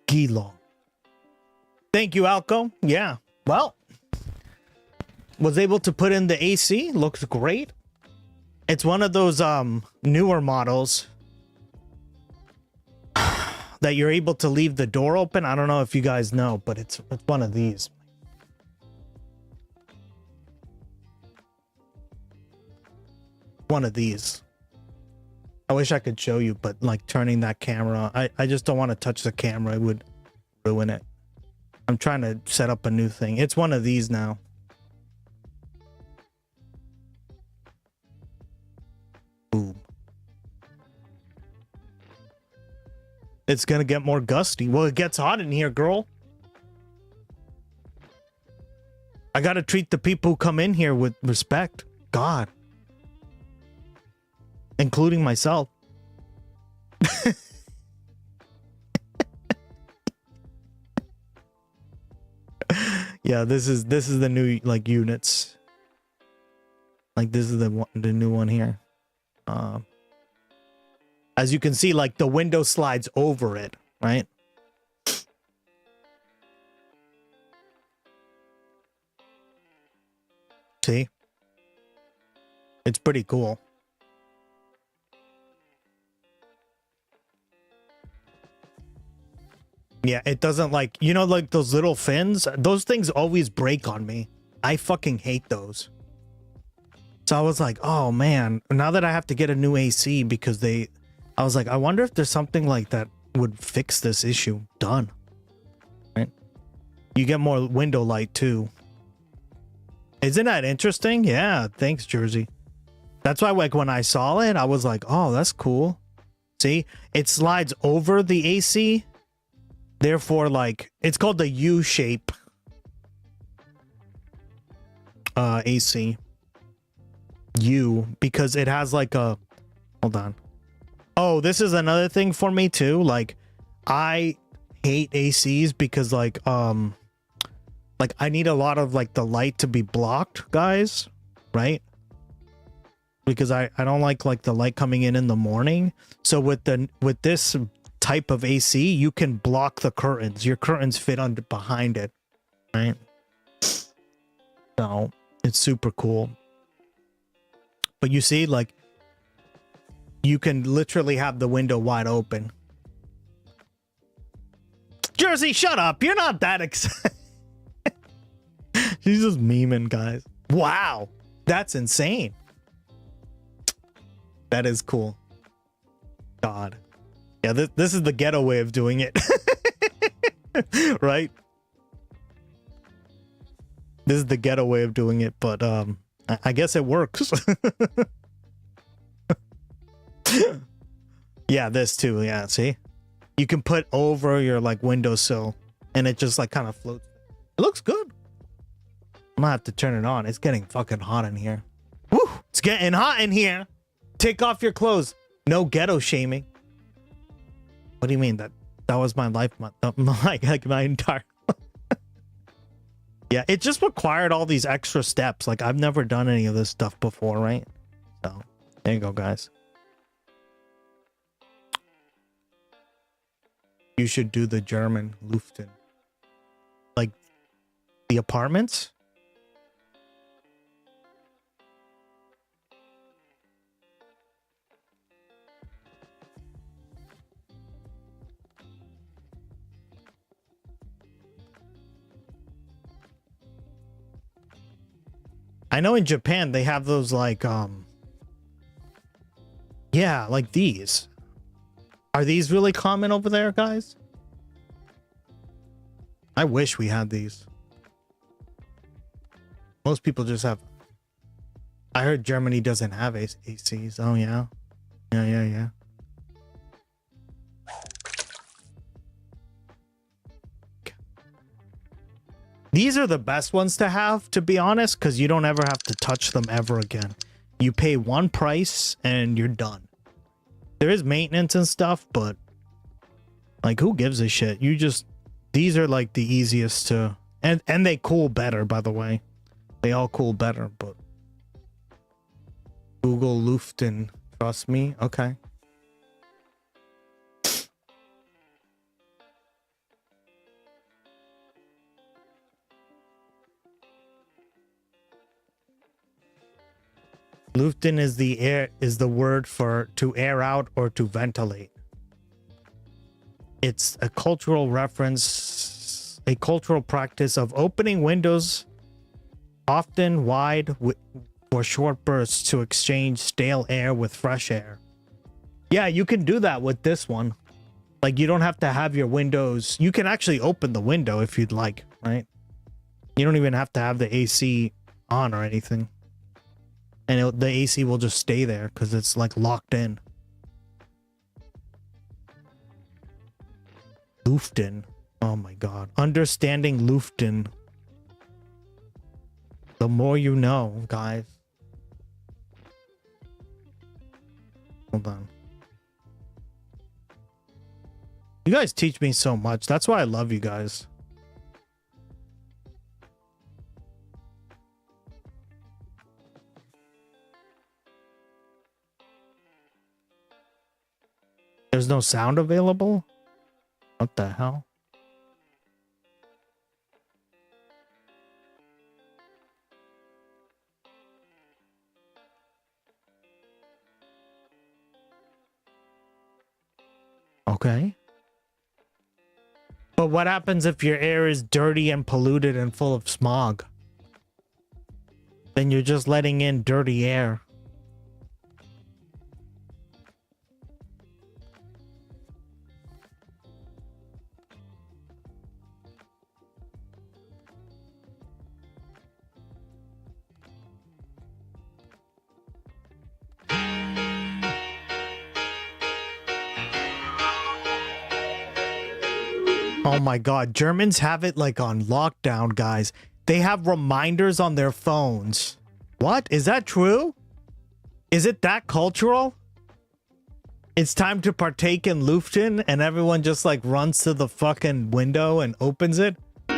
Gilo. Thank you, Alco. Yeah. Well, was able to put in the AC. Looks great. It's one of those newer models that you're able to leave the door open. I don't know if you guys know, but it's one of these. One of these. I wish I could show you, but like turning that camera, I just don't want to touch the camera. It would ruin it. I'm trying to set up a new thing. It's one of these now. Boom. It's gonna get more gusty. Well, it gets hot in here, girl. I gotta treat the people who come in here with respect. God. Including myself. Yeah, this is the new like units. Like this is the new one here. As you can see, like the window slides over it, right? See? It's pretty cool. Yeah, it doesn't like, you know, like those little fins, those things always break on me. I fucking hate those. So I was like, oh man, now that I have to get a new AC because I was like, I wonder if there's something like that would fix this issue. Done. Right? You get more window light too. Isn't that interesting? Yeah, thanks, Jersey. That's why like when I saw it, I was like, oh, that's cool. See, it slides over the AC. Therefore, like, it's called the U shape AC. U, because it has like a, hold on. Oh, this is another thing for me too. Like, I hate ACs because like I need a lot of like the light to be blocked, guys, right? Because I don't like the light coming in the morning. So with this type of AC, you can block the curtains. Your curtains fit under behind it, right? So it's super cool. But you see, like, you can literally have the window wide open. Jersey, shut up! You're not that excited. She's just memeing, guys. Wow, that's insane. That is cool. God. Yeah, this is the ghetto way of doing it. Right? This is the ghetto way of doing it, but I guess it works. Yeah, this too. Yeah, see? You can put over your like windowsill and it just like kind of floats. It looks good. I'm gonna have to turn it on. It's getting fucking hot in here. Woo! It's getting hot in here. Take off your clothes. No ghetto shaming. What do you mean? That was my life, like my entire. Yeah, it just required all these extra steps. Like I've never done any of this stuff before, right? So there you go, guys. You should do the German Luften. Like the apartments. I know in Japan they have those like yeah, like these. Are these really common over there, guys? I wish we had these. Most people just have. I heard Germany doesn't have ACs. Oh yeah. Yeah. These are the best ones to have, to be honest, because you don't ever have to touch them ever again. You pay one price and you're done. There is maintenance and stuff, but like, who gives a shit? You just, these are like the easiest to, and they cool better, by the way. They all cool better, but Google Luften, trust me. Okay. Luften is the word for to air out or to ventilate. It's a cultural reference, a cultural practice of opening windows, often wide for short bursts, to exchange stale air with fresh air. Yeah, you can do that with this one. Like, you don't have to have your windows. You can actually open the window if you'd like, right? You don't even have to have the AC on or anything. And the AC will just stay there because it's like locked in. Luften. Oh my god. Understanding Luften. The more you know, guys. Hold on. You guys teach me so much. That's why I love you guys. There's no sound available? What the hell? Okay. But what happens if your air is dirty and polluted and full of smog? Then you're just letting in dirty air. Oh my god, Germans have it like on lockdown, guys. They have reminders on their phones. What? Is that true? Is it that cultural? It's time to partake in Luften and everyone just like runs to the fucking window and opens it? You're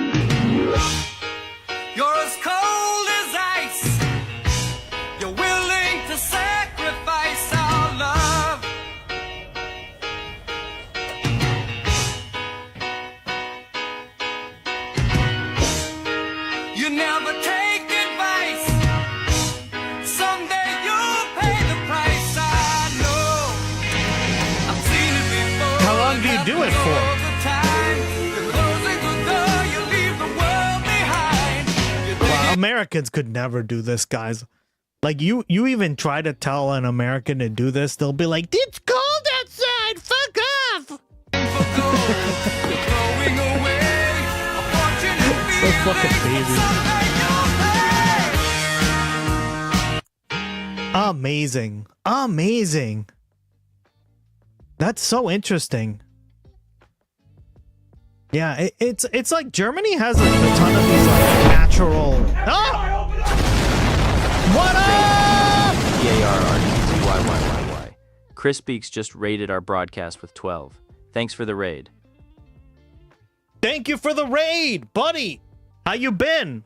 as cold as ice. You're willing to sacrifice our love. You never take advice. Someday you'll pay the price. I know. I've seen it before. How long do you do it for? Well, Americans could never do this, guys. Like, you even try to tell an American to do this, they'll be like, it's cold outside, fuck off! So fucking crazy. Amazing. Amazing. That's so interesting. Yeah, it's like Germany has a ton of these like natural. Oh! What up? D-A-R-R-E-Z-Y-Y-Y-Y. Chris Speaks just raided our broadcast with 12. Thanks for the raid. Thank you for the raid, buddy. How you been?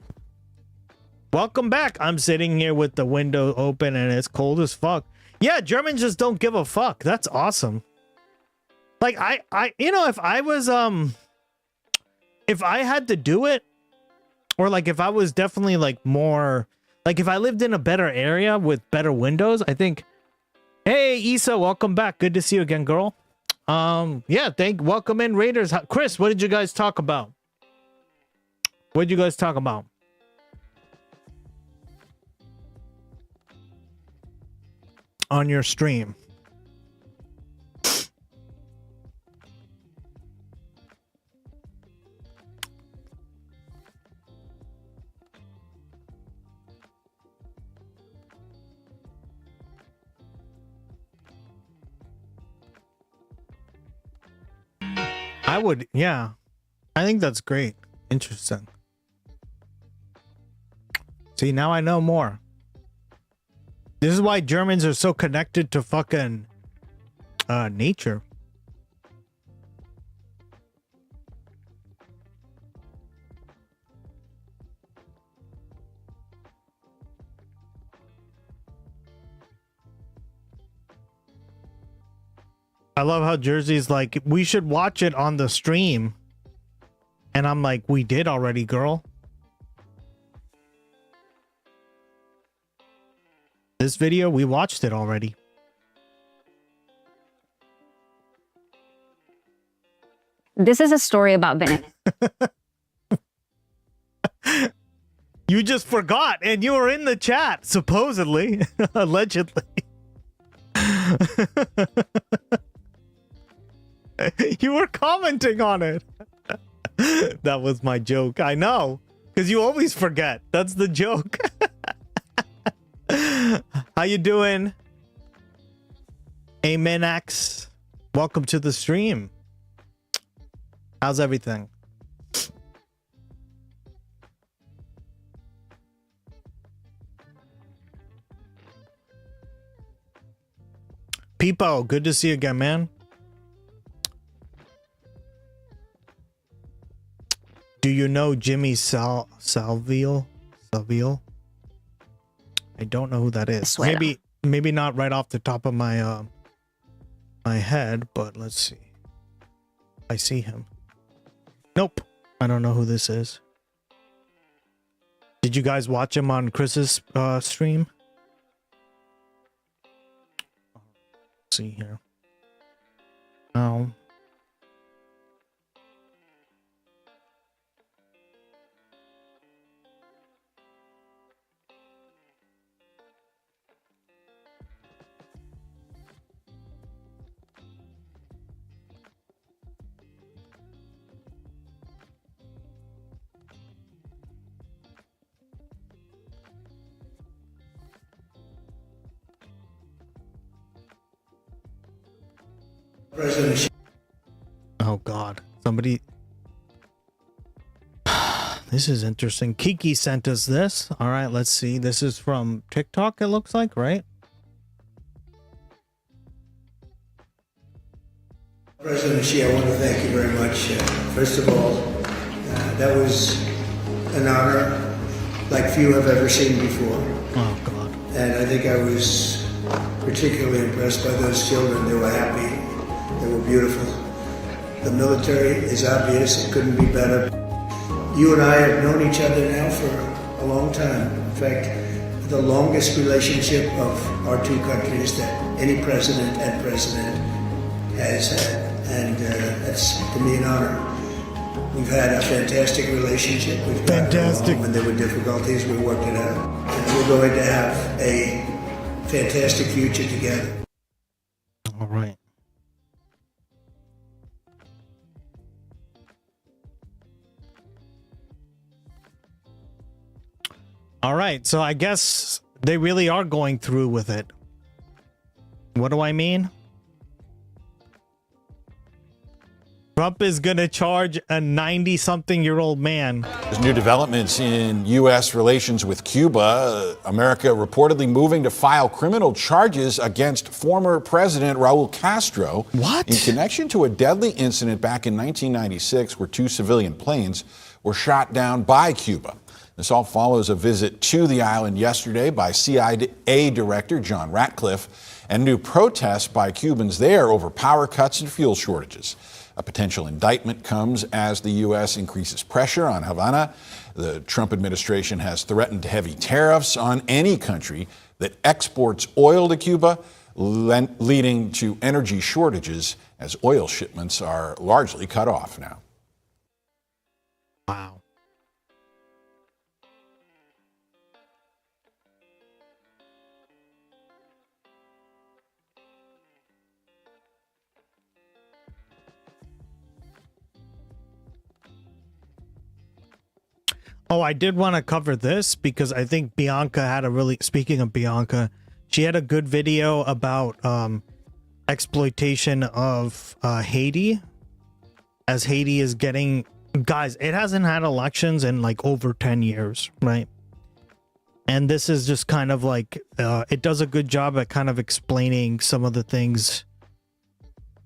Welcome back. I'm sitting here with the window open and it's cold as fuck. Yeah, Germans just don't give a fuck. That's awesome. Like you know, if I was if I had to do it, or like if I was definitely like more, like if I lived in a better area with better windows, I think, hey, Issa, welcome back. Good to see you again, girl. Yeah, welcome in, Raiders. Chris, what did you guys talk about? What did you guys talk about? On your stream. I would, yeah. I think that's great. Interesting. See, now I know more. This is why Germans are so connected to fucking nature. I love how Jersey's like, we should watch it on the stream. And I'm like, we did already, girl. This video, we watched it already. This is a story about Venice. You just forgot, and you were in the chat, supposedly, allegedly. You were commenting on it. That was my joke. I know, because you always forget. That's the joke. How you doing? Amenax. Welcome to the stream. How's everything? Peepo, good to see you again, man. Do you know Jimmy Savile? I don't know who that is. Maybe not right off the top of my my head, but let's see. I see him. Nope. I don't know who this is. Did you guys watch him on Chris's stream? Let's see here. Oh. Oh God, somebody. This is interesting. Kiki sent us this. All right, let's see. This is from TikTok, it looks like, right? President Xi, I want to thank you very much. First of all, that was an honor like few have ever seen before. Oh God. And I think I was particularly impressed by those children. They were happy. They were beautiful. The military is obvious. It couldn't be better. You and I have known each other now for a long time. In fact, the longest relationship of our two countries that any president and president has had. And that's, to me, an honor. We've had a fantastic relationship. We've got along. When there were difficulties, we worked it out. And we're going to have a fantastic future together. All right. All right, so I guess they really are going through with it. What do I mean? Trump is going to charge a 90-something-year-old man. There's new developments in U.S. relations with Cuba. America reportedly moving to file criminal charges against former President Raul Castro. What? In connection to a deadly incident back in 1996 where two civilian planes were shot down by Cuba. This all follows a visit to the island yesterday by CIA Director John Ratcliffe and new protests by Cubans there over power cuts and fuel shortages. A potential indictment comes as the U.S. increases pressure on Havana. The Trump administration has threatened heavy tariffs on any country that exports oil to Cuba, leading to energy shortages as oil shipments are largely cut off now. Wow. Oh, I did want to cover this because I think Bianca had a really, speaking of Bianca, she had a good video about exploitation of Haiti, as Haiti is getting, guys, it hasn't had elections in like over 10 years, right? And this is just kind of like, it does a good job at kind of explaining some of the things,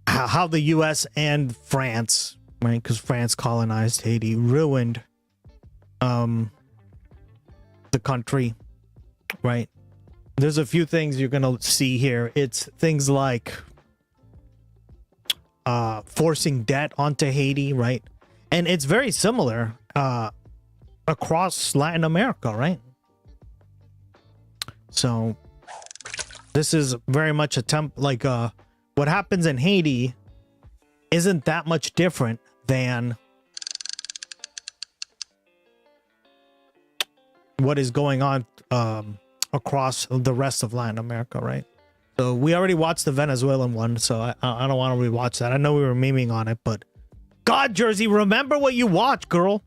how the U.S. and France, right, because France colonized Haiti, ruined the country, right? There's a few things you're gonna see here. It's things like forcing debt onto Haiti, right? And it's very similar across Latin America, right? So this is very much what happens in Haiti isn't that much different than what is going on across the rest of Latin America, right? So we already watched the Venezuelan one, so I don't want to rewatch that. I know we were memeing on it, but God, Jersey, remember what you watched, girl.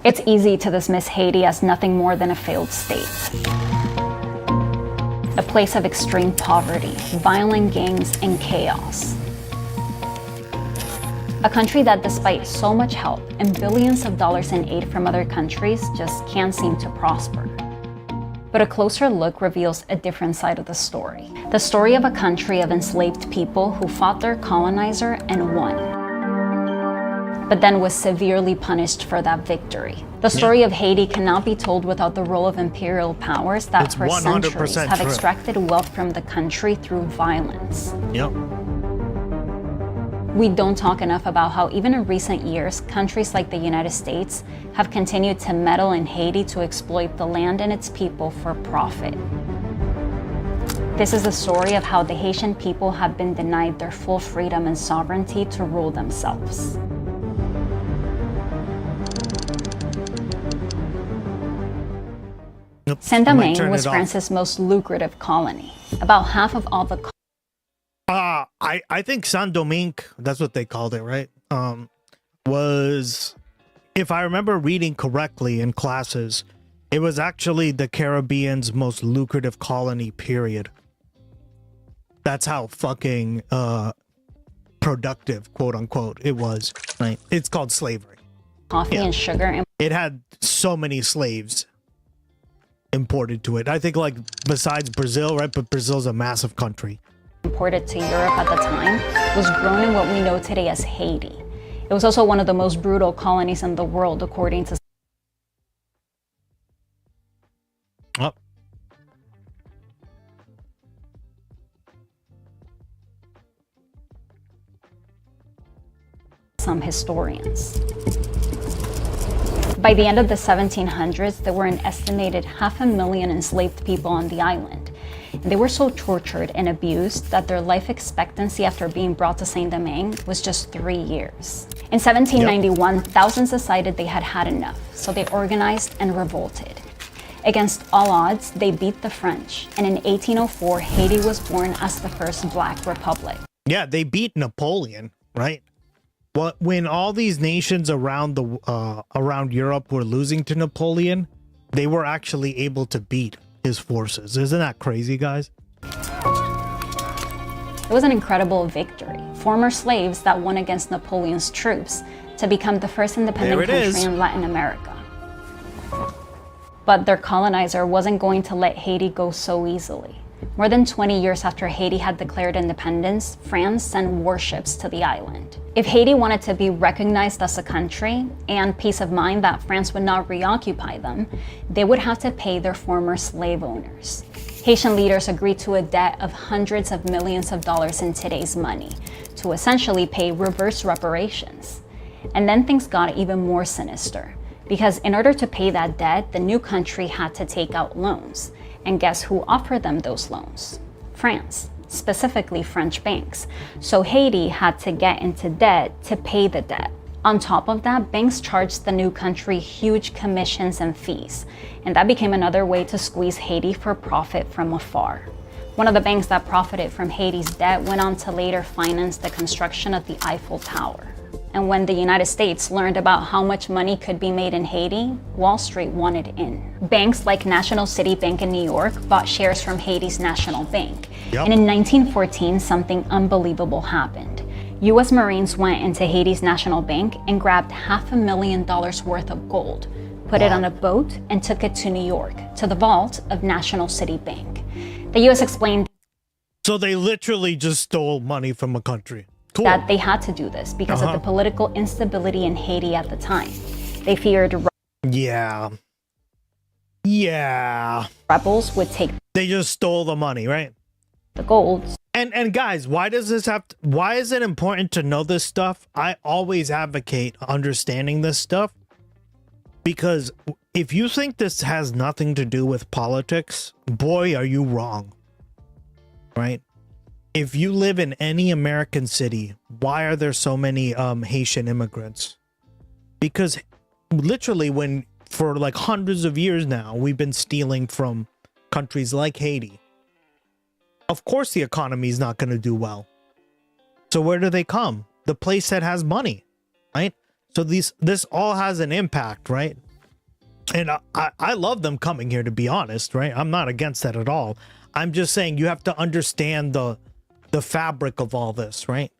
It's easy to dismiss Haiti as nothing more than a failed state. A place of extreme poverty, violent gangs, and chaos. A country that, despite so much help and billions of dollars in aid from other countries, just can't seem to prosper. But a closer look reveals a different side of the story. The story of a country of enslaved people who fought their colonizer and won, but then was severely punished for that victory. The story of Haiti cannot be told without the role of imperial powers that for centuries have extracted wealth from the country through violence. Yep. We don't talk enough about how even in recent years, countries like the United States have continued to meddle in Haiti to exploit the land and its people for profit. This is the story of how the Haitian people have been denied their full freedom and sovereignty to rule themselves. Saint-Domingue was France's most lucrative colony. About half of all the I think Saint-Domingue, that's what they called it, right? Was, if I remember reading correctly in classes, it was actually the Caribbean's most lucrative colony, period. That's how fucking productive, quote unquote, it was, right? It's called slavery. Coffee and sugar. And it had so many slaves imported to it. I think, like, besides Brazil, right? But Brazil's a massive country. Imported to Europe at the time, was grown in what we know today as Haiti. It was also one of the most brutal colonies in the world, according to some historians. By the end of the 1700s, there were an estimated 500,000 enslaved people on the island. And they were so tortured and abused that their life expectancy after being brought to Saint-Domingue was just 3 years. In 1791, thousands decided they had had enough, so they organized and revolted. Against all odds, they beat the French, and in 1804, Haiti was born as the first Black republic. Yeah, they beat Napoleon, right? Well, when all these nations around around Europe were losing to Napoleon, they were actually able to beat his forces. Isn't that crazy, guys? It was an incredible victory. Former slaves that won against Napoleon's troops to become the first independent country in Latin America. But their colonizer wasn't going to let Haiti go so easily. More than 20 years after Haiti had declared independence, France sent warships to the island. If Haiti wanted to be recognized as a country and peace of mind that France would not reoccupy them, they would have to pay their former slave owners. Haitian leaders agreed to a debt of hundreds of millions of dollars in today's money to essentially pay reverse reparations. And then things got even more sinister, because in order to pay that debt, the new country had to take out loans. And guess who offered them those loans? France, specifically French banks. So Haiti had to get into debt to pay the debt. On top of that, banks charged the new country huge commissions and fees. And that became another way to squeeze Haiti for profit from afar. One of the banks that profited from Haiti's debt went on to later finance the construction of the Eiffel Tower. And when the United States learned about how much money could be made in Haiti, Wall Street wanted in. Banks like National City Bank in New York bought shares from Haiti's National Bank. And in 1914, something unbelievable happened. U.S. Marines went into Haiti's National Bank and grabbed $500,000 worth of gold, put it on a boat, and took it to New York, to the vault of National City Bank. The U.S. explained So they literally just stole money from a country. Cool. that they had to do this because of the political instability in Haiti at the time. They feared Yeah. rebels would take They just stole the money, right? the gold. And guys, why does this have to, why is it important to know this stuff? I always advocate understanding this stuff, because if you think this has nothing to do with politics, boy, are you wrong. Right? If you live in any American city, why are there so many Haitian immigrants? Because literally for like hundreds of years now, we've been stealing from countries like Haiti. Of course the economy is not going to do well. So where do they come? The place that has money, right? So this all has an impact, right? And I love them coming here, to be honest, right? I'm not against that at all. I'm just saying you have to understand the fabric of all this, right?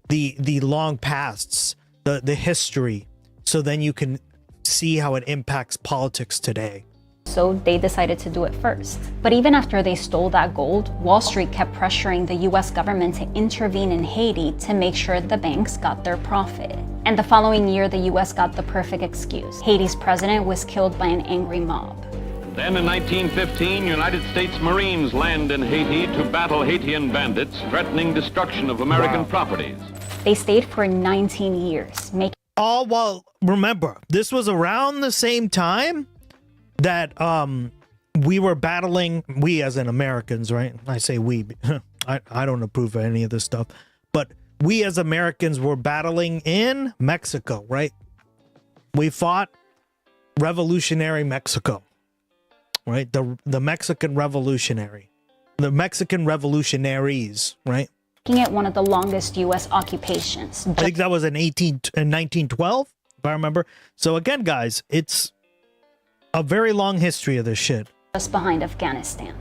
The long pasts, the history, so then you can see how it impacts politics today. So they decided to do it first. But even after they stole that gold, Wall Street kept pressuring the US government to intervene in Haiti to make sure the banks got their profit. And the following year, the US got the perfect excuse. Haiti's president was killed by an angry mob. Then in 1915, United States Marines land in Haiti to battle Haitian bandits threatening destruction of American properties. They stayed for 19 years, making all while, remember, this was around the same time that we were battling, we as in Americans, right? I say we, I don't approve of any of this stuff, but we as Americans were battling in Mexico, right? We fought revolutionary Mexico, right? The Mexican revolutionaries, right? making it one of the longest US occupations. I think that was in 1912, if I remember. So again, guys, it's a very long history of this shit. Just behind Afghanistan.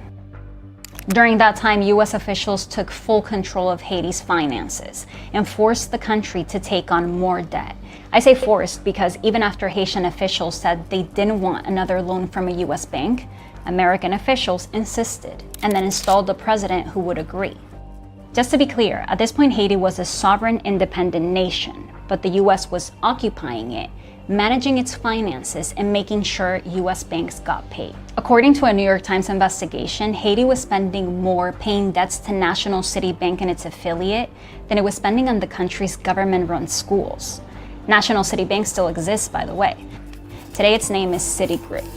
During that time, US officials took full control of Haiti's finances and forced the country to take on more debt. I say forced because even after Haitian officials said they didn't want another loan from a US bank, American officials insisted and then installed a president who would agree. Just to be clear, at this point Haiti was a sovereign independent nation, but the US was occupying it, managing its finances and making sure US banks got paid. According to a New York Times investigation, Haiti was spending more paying debts to National City Bank and its affiliate than it was spending on the country's government-run schools. National City Bank still exists, by the way. Today its name is Citigroup.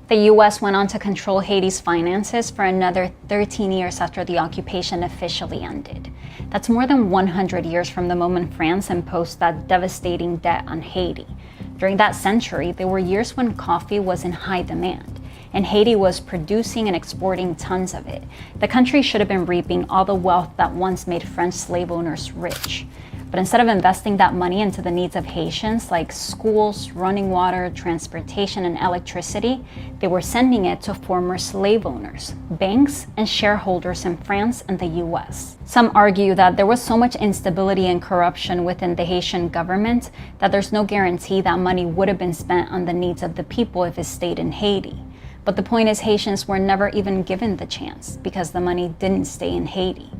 The US went on to control Haiti's finances for another 13 years after the occupation officially ended. That's more than 100 years from the moment France imposed that devastating debt on Haiti. During that century, there were years when coffee was in high demand, and Haiti was producing and exporting tons of it. The country should have been reaping all the wealth that once made French slave owners rich. But instead of investing that money into the needs of Haitians, like schools, running water, transportation, and electricity, they were sending it to former slave owners, banks, and shareholders in France and the US. Some argue that there was so much instability and corruption within the Haitian government that there's no guarantee that money would have been spent on the needs of the people if it stayed in Haiti. But the point is, Haitians were never even given the chance because the money didn't stay in Haiti.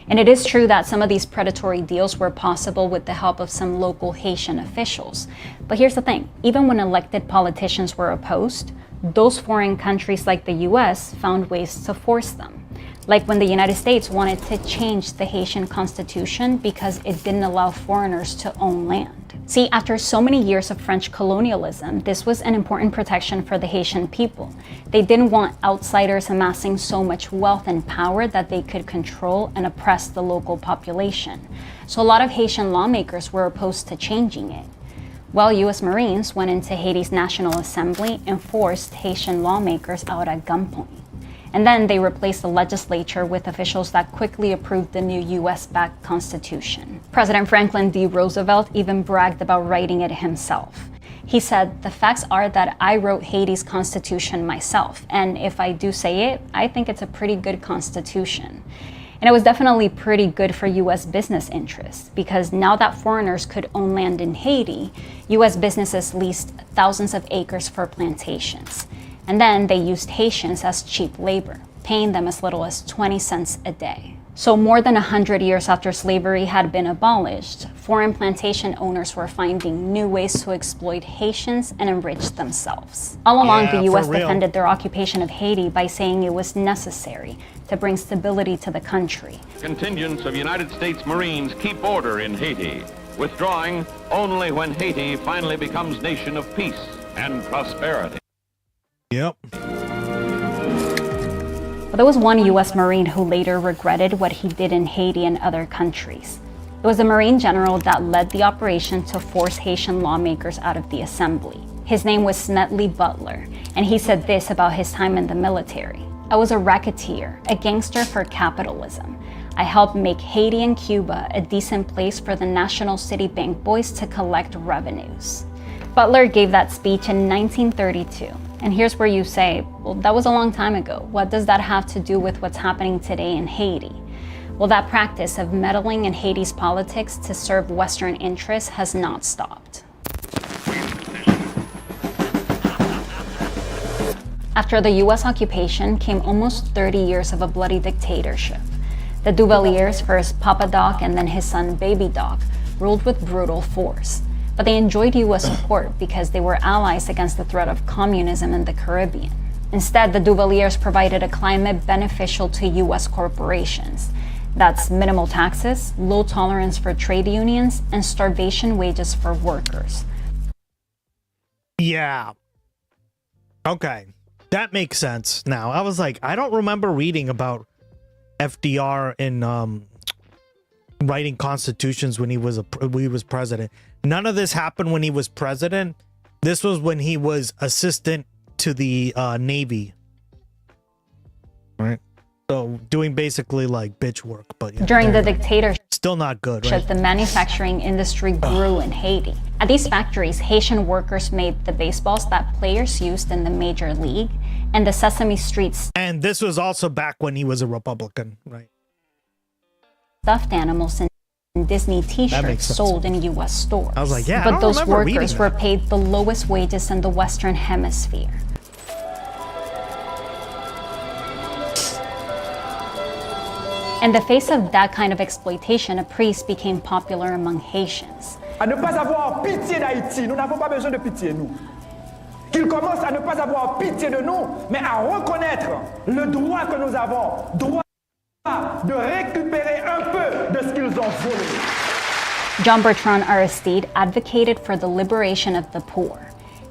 And it is true that some of these predatory deals were possible with the help of some local Haitian officials. But here's the thing, even when elected politicians were opposed, those foreign countries like the US found ways to force them. Like when the United States wanted to change the Haitian constitution because it didn't allow foreigners to own land. See, after so many years of French colonialism, this was an important protection for the Haitian people. They didn't want outsiders amassing so much wealth and power that they could control and oppress the local population. So a lot of Haitian lawmakers were opposed to changing it. Well, U.S. Marines went into Haiti's National Assembly and forced Haitian lawmakers out at gunpoint. And then they replaced the legislature with officials that quickly approved the new US-backed constitution. President Franklin D. Roosevelt even bragged about writing it himself. He said, "The facts are that I wrote Haiti's constitution myself, and if I do say it, I think it's a pretty good constitution." And it was definitely pretty good for US business interests, because now that foreigners could own land in Haiti, US businesses leased thousands of acres for plantations. And then they used Haitians as cheap labor, paying them as little as 20 cents a day. So more than 100 years after slavery had been abolished, foreign plantation owners were finding new ways to exploit Haitians and enrich themselves. All along, the US defended their occupation of Haiti by saying it was necessary to bring stability to the country. Contingents of United States Marines keep order in Haiti, withdrawing only when Haiti finally becomes nation of peace and prosperity. Yep. But there was one US Marine who later regretted what he did in Haiti and other countries. It was a Marine general that led the operation to force Haitian lawmakers out of the assembly. His name was Smedley Butler, and he said this about his time in the military. I was a racketeer, a gangster for capitalism. I helped make Haiti and Cuba a decent place for the National City Bank boys to collect revenues. Butler gave that speech in 1932. And here's where you say, well, that was a long time ago. What does that have to do with what's happening today in Haiti? Well, that practice of meddling in Haiti's politics to serve Western interests has not stopped. After the US occupation came almost 30 years of a bloody dictatorship. The Duvaliers, first Papa Doc and then his son Baby Doc, ruled with brutal force. But they enjoyed US support because they were allies against the threat of communism in the Caribbean. Instead, the Duvaliers provided a climate beneficial to US corporations. That's minimal taxes, low tolerance for trade unions, and starvation wages for workers. Yeah. Okay. That makes sense now. I was like, I don't remember reading about FDR in writing constitutions when he was president. None of this happened when he was president. This was when he was assistant to the Navy. Right? So doing basically like bitch work, but yeah. During the dictatorship, still not good, right? The manufacturing industry grew in Haiti. At these factories, Haitian workers made the baseballs that players used in the Major League and the Sesame Street. And this was also back when he was a Republican, right? Stuffed animals and Disney t-shirts sold in US stores. I was like, yeah, but those workers were paid the lowest wages in the Western Hemisphere. In the face of that kind of exploitation, a priest became popular among Haitians. À ne pas avoir pitié d'Haïti, nous n'avons pas besoin de pitié, nous. Qu'ils commencent à ne pas avoir pitié de nous, mais à reconnaître le droit que nous avons, droit de récupérer un peu de ce qu'ils ont volé. John Bertrand Aristide advocated for the liberation of the poor.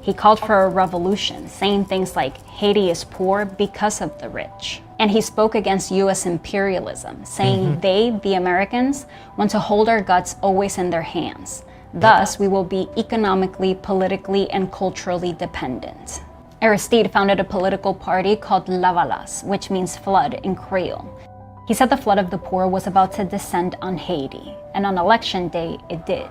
He called for a revolution, saying things like, Haiti is poor because of the rich. And he spoke against US imperialism, saying they, the Americans, want to hold our guts always in their hands. Thus, we will be economically, politically, and culturally dependent. Aristide founded a political party called Lavalas, which means flood in Creole. He said the flood of the poor was about to descend on Haiti, and on election day, it did.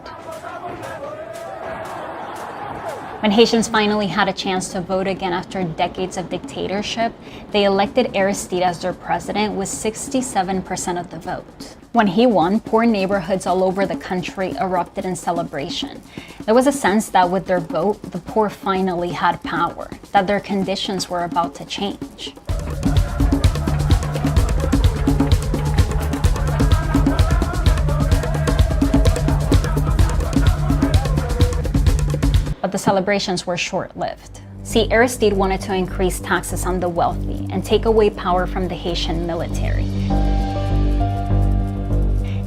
When Haitians finally had a chance to vote again after decades of dictatorship, they elected Aristide as their president with 67% of the vote. When he won, poor neighborhoods all over the country erupted in celebration. There was a sense that with their vote, the poor finally had power, that their conditions were about to change. But the celebrations were short-lived. See, Aristide wanted to increase taxes on the wealthy and take away power from the Haitian military.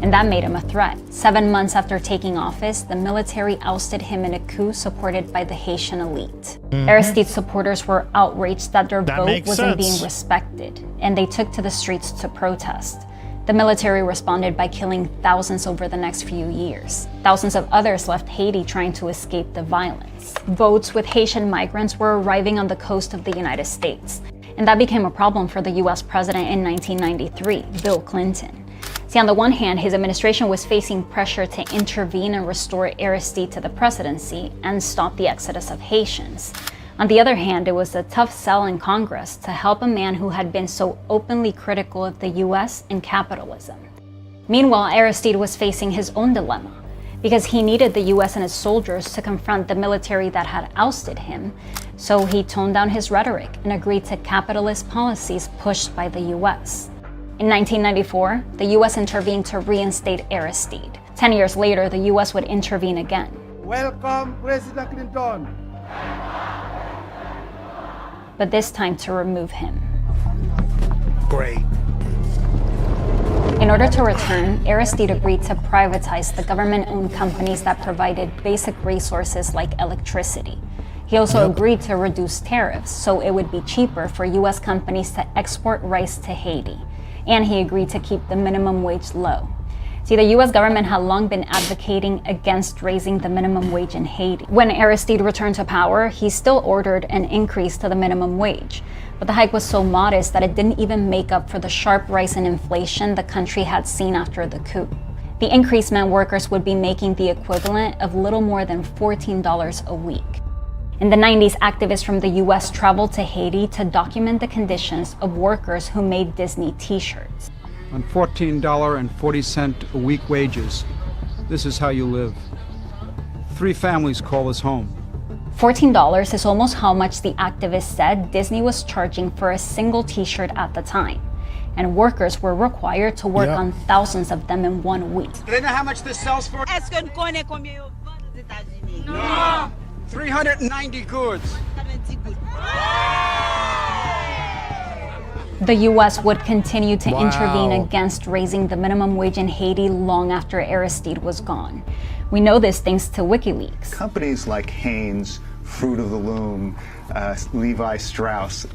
And that made him a threat. 7 months after taking office, the military ousted him in a coup supported by the Haitian elite. Aristide's supporters were outraged that their vote wasn't being respected, and they took to the streets to protest. The military responded by killing thousands over the next few years. Thousands of others left Haiti trying to escape the violence. Boats with Haitian migrants were arriving on the coast of the United States. And that became a problem for the US president in 1993, Bill Clinton. See, on the one hand, his administration was facing pressure to intervene and restore Aristide to the presidency and stop the exodus of Haitians. On the other hand, it was a tough sell in Congress to help a man who had been so openly critical of the US and capitalism. Meanwhile, Aristide was facing his own dilemma, because he needed the US and its soldiers to confront the military that had ousted him, so he toned down his rhetoric and agreed to capitalist policies pushed by the US. In 1994, the US intervened to reinstate Aristide. 10 years later, the US would intervene again. Welcome, President Clinton. But this time to remove him. Great. In order to return, Aristide agreed to privatize the government-owned companies that provided basic resources like electricity. He also agreed to reduce tariffs so it would be cheaper for US companies to export rice to Haiti. And he agreed to keep the minimum wage low. See, the US government had long been advocating against raising the minimum wage in Haiti. When Aristide returned to power, he still ordered an increase to the minimum wage. But the hike was so modest that it didn't even make up for the sharp rise in inflation the country had seen after the coup. The increase meant workers would be making the equivalent of little more than $14 a week. In the 90s, activists from the US traveled to Haiti to document the conditions of workers who made Disney t-shirts. On $14.40 a week wages, this is how you live. 3 families call this home. $14 is almost how much the activists said Disney was charging for a single t-shirt at the time. And workers were required to work on thousands of them in 1 week. Do they know how much this sells for? Est-ce que nous connaissons combien ils vendent aux États-Unis? No! 390 goods. The US would continue to intervene against raising the minimum wage in Haiti long after Aristide was gone. We know this thanks to WikiLeaks. Companies like Hanes, Fruit of the Loom, Levi Strauss,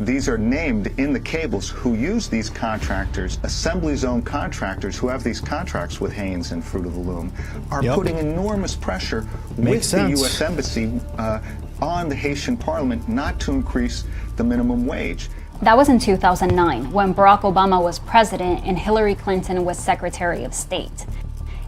these are named in the cables who use these contractors. Assembly zone contractors who have these contracts with Hanes and Fruit of the Loom are putting enormous pressure with the U.S. Embassy on the Haitian Parliament not to increase the minimum wage. That was in 2009, when Barack Obama was president and Hillary Clinton was Secretary of State.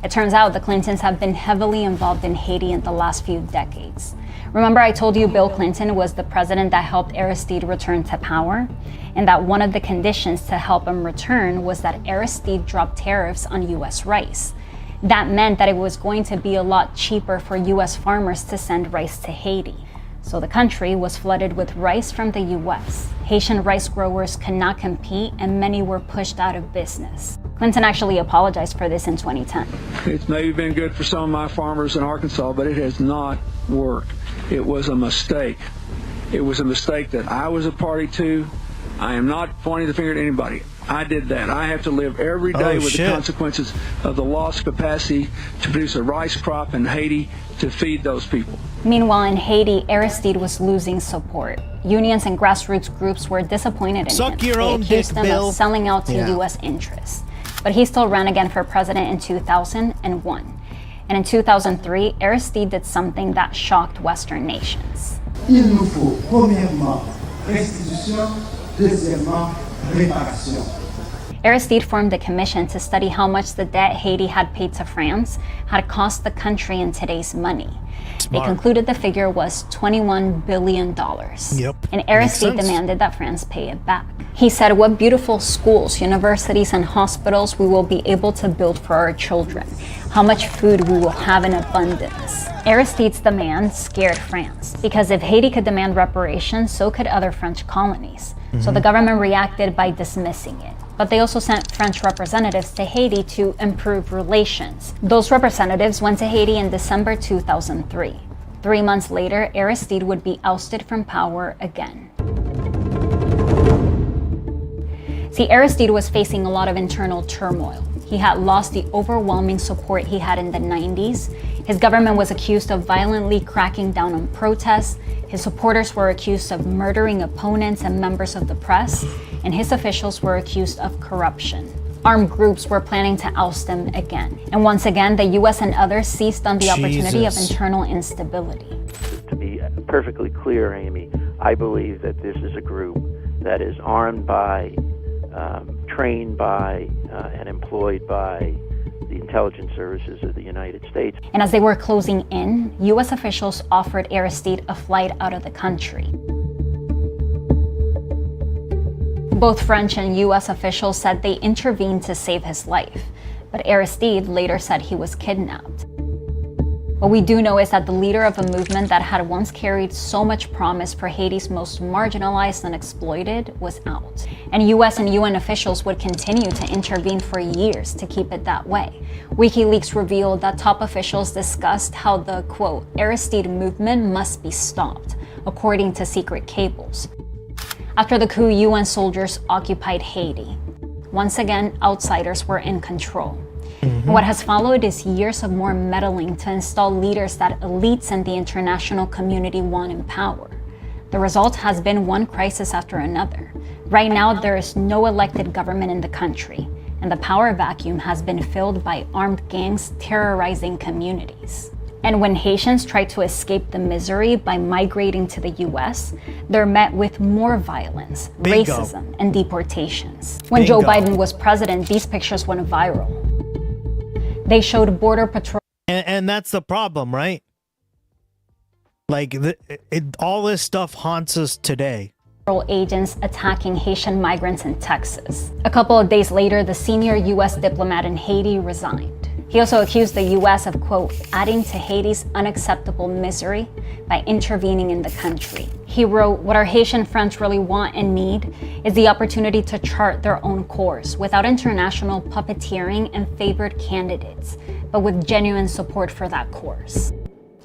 It turns out the Clintons have been heavily involved in Haiti in the last few decades. Remember I told you Bill Clinton was the president that helped Aristide return to power? And that one of the conditions to help him return was that Aristide drop tariffs on US rice. That meant that it was going to be a lot cheaper for US farmers to send rice to Haiti. So the country was flooded with rice from the US. Haitian rice growers could not compete and many were pushed out of business. Clinton actually apologized for this in 2010. It's maybe been good for some of my farmers in Arkansas, but it has not worked. It was a mistake. It was a mistake that I was a party to. I am not pointing the finger at anybody. I did that. I have to live every day with the consequences of the lost capacity to produce a rice crop in Haiti to feed those people. Meanwhile, in Haiti, Aristide was losing support. Unions and grassroots groups were disappointed in him. They accused him of selling out to U.S. interests. But he still ran again for president in 2001. And in 2003, Aristide did something that shocked Western nations. Il nous faut, premièrement, restitution, deuxièmement, réparation. Aristide formed a commission to study how much the debt Haiti had paid to France had cost the country in today's money. They concluded the figure was $21 billion. And Aristide demanded that France pay it back. He said, what beautiful schools, universities, and hospitals we will be able to build for our children. How much food we will have in abundance. Aristide's demand scared France, because if Haiti could demand reparations, so could other French colonies. So the government reacted by dismissing it. But they also sent French representatives to Haiti to improve relations. Those representatives went to Haiti in December 2003. 3 months later, Aristide would be ousted from power again. See, Aristide was facing a lot of internal turmoil. He had lost the overwhelming support he had in the 90s. His government was accused of violently cracking down on protests. His supporters were accused of murdering opponents and members of the press. And his officials were accused of corruption. Armed groups were planning to oust him again. And once again, the US and others seized on the opportunity of internal instability. To be perfectly clear, Amy, I believe that this is a group that is armed by, trained by, and employed by the intelligence services of the United States. And as they were closing in, U.S. officials offered Aristide a flight out of the country. Both French and U.S. officials said they intervened to save his life, but Aristide later said he was kidnapped. What we do know is that the leader of a movement that had once carried so much promise for Haiti's most marginalized and exploited was out. And US and UN officials would continue to intervene for years to keep it that way. WikiLeaks revealed that top officials discussed how the, quote, Aristide movement must be stopped, according to secret cables. After the coup, UN soldiers occupied Haiti. Once again, outsiders were in control. What has followed is years of more meddling to install leaders that elites and the international community want in power. The result has been one crisis after another. Right now, there is no elected government in the country, and the power vacuum has been filled by armed gangs terrorizing communities. And when Haitians try to escape the misery by migrating to the US, they're met with more violence, racism, and deportations. When Joe Biden was president, these pictures went viral. They showed Border Patrol. And that's the problem, right? Like, all this stuff haunts us today. Agents attacking Haitian migrants in Texas. A couple of days later, the senior U.S. diplomat in Haiti resigned. He also accused the U.S. of, quote, adding to Haiti's unacceptable misery by intervening in the country. He wrote, what our Haitian friends really want and need is the opportunity to chart their own course without international puppeteering and favored candidates, but with genuine support for that course.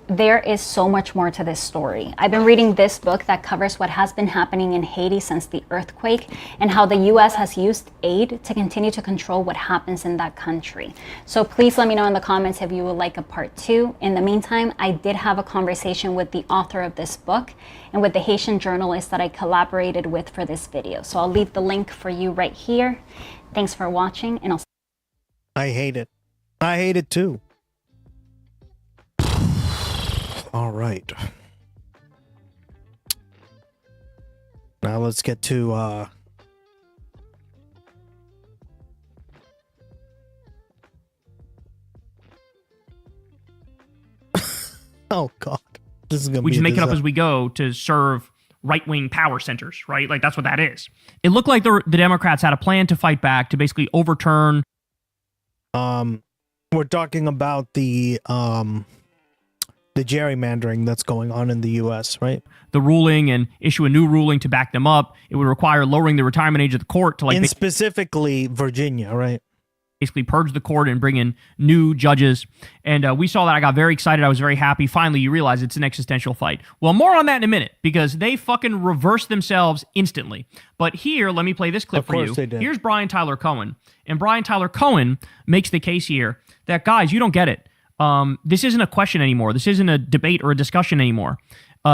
There is so much more to this story. I've been reading this book that covers what has been happening in Haiti since the earthquake and how the US has used aid to continue to control what happens in that country. So please let me know in the comments if you would like a part 2. In the meantime, I did have a conversation with the author of this book and with the Haitian journalist that I collaborated with for this video. So I'll leave the link for you right here. Thanks for watching, and I hate it. I hate it too. All right. Now let's get to oh God. This is gonna we be just make it up as we go to serve right-wing power centers, right? Like, that's what that is. It looked like the Democrats had a plan to fight back, to basically overturn. We're talking about the gerrymandering that's going on in the U.S., right? The ruling and issue a new ruling to back them up. It would require lowering the retirement age of the court to, like, in specifically Virginia, right? Basically purge the court and bring in new judges. And we saw that. I got very excited. I was very happy. Finally, you realize it's an existential fight. Well, more on that in a minute, because they fucking reversed themselves instantly. But here, let me play this clip for you. They did. Here's Brian Tyler Cohen. And Brian Tyler Cohen makes the case here that, guys, you don't get it. This isn't a question anymore. This isn't a debate or a discussion anymore.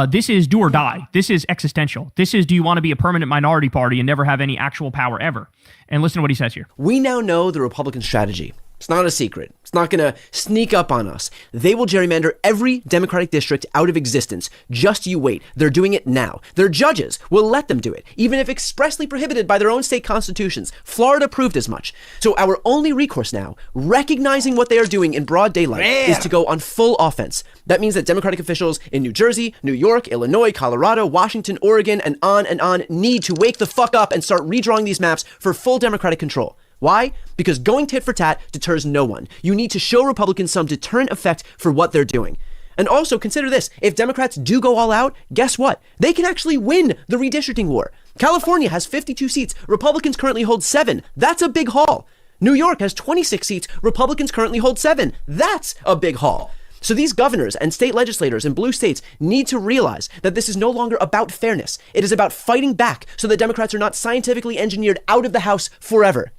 This is do or die. This is existential. This is, do you want to be a permanent minority party and never have any actual power ever? And listen to what he says here. We now know the Republican strategy. It's not a secret. It's not going to sneak up on us. They will gerrymander every Democratic district out of existence. Just you wait. They're doing it now. Their judges will let them do it, even if expressly prohibited by their own state constitutions. Florida proved as much. So our only recourse now, recognizing what they are doing in broad daylight, is to go on full offense. That means that Democratic officials in New Jersey, New York, Illinois, Colorado, Washington, Oregon, and on need to wake the fuck up and start redrawing these maps for full Democratic control. Why? Because going tit for tat deters no one. You need to show Republicans some deterrent effect for what they're doing. And also consider this, if Democrats do go all out, guess what? They can actually win the redistricting war. California has 52 seats, Republicans currently hold 7. That's a big haul. New York has 26 seats, Republicans currently hold 7. That's a big haul. So these governors and state legislators in blue states need to realize that this is no longer about fairness. It is about fighting back so that Democrats are not scientifically engineered out of the House forever.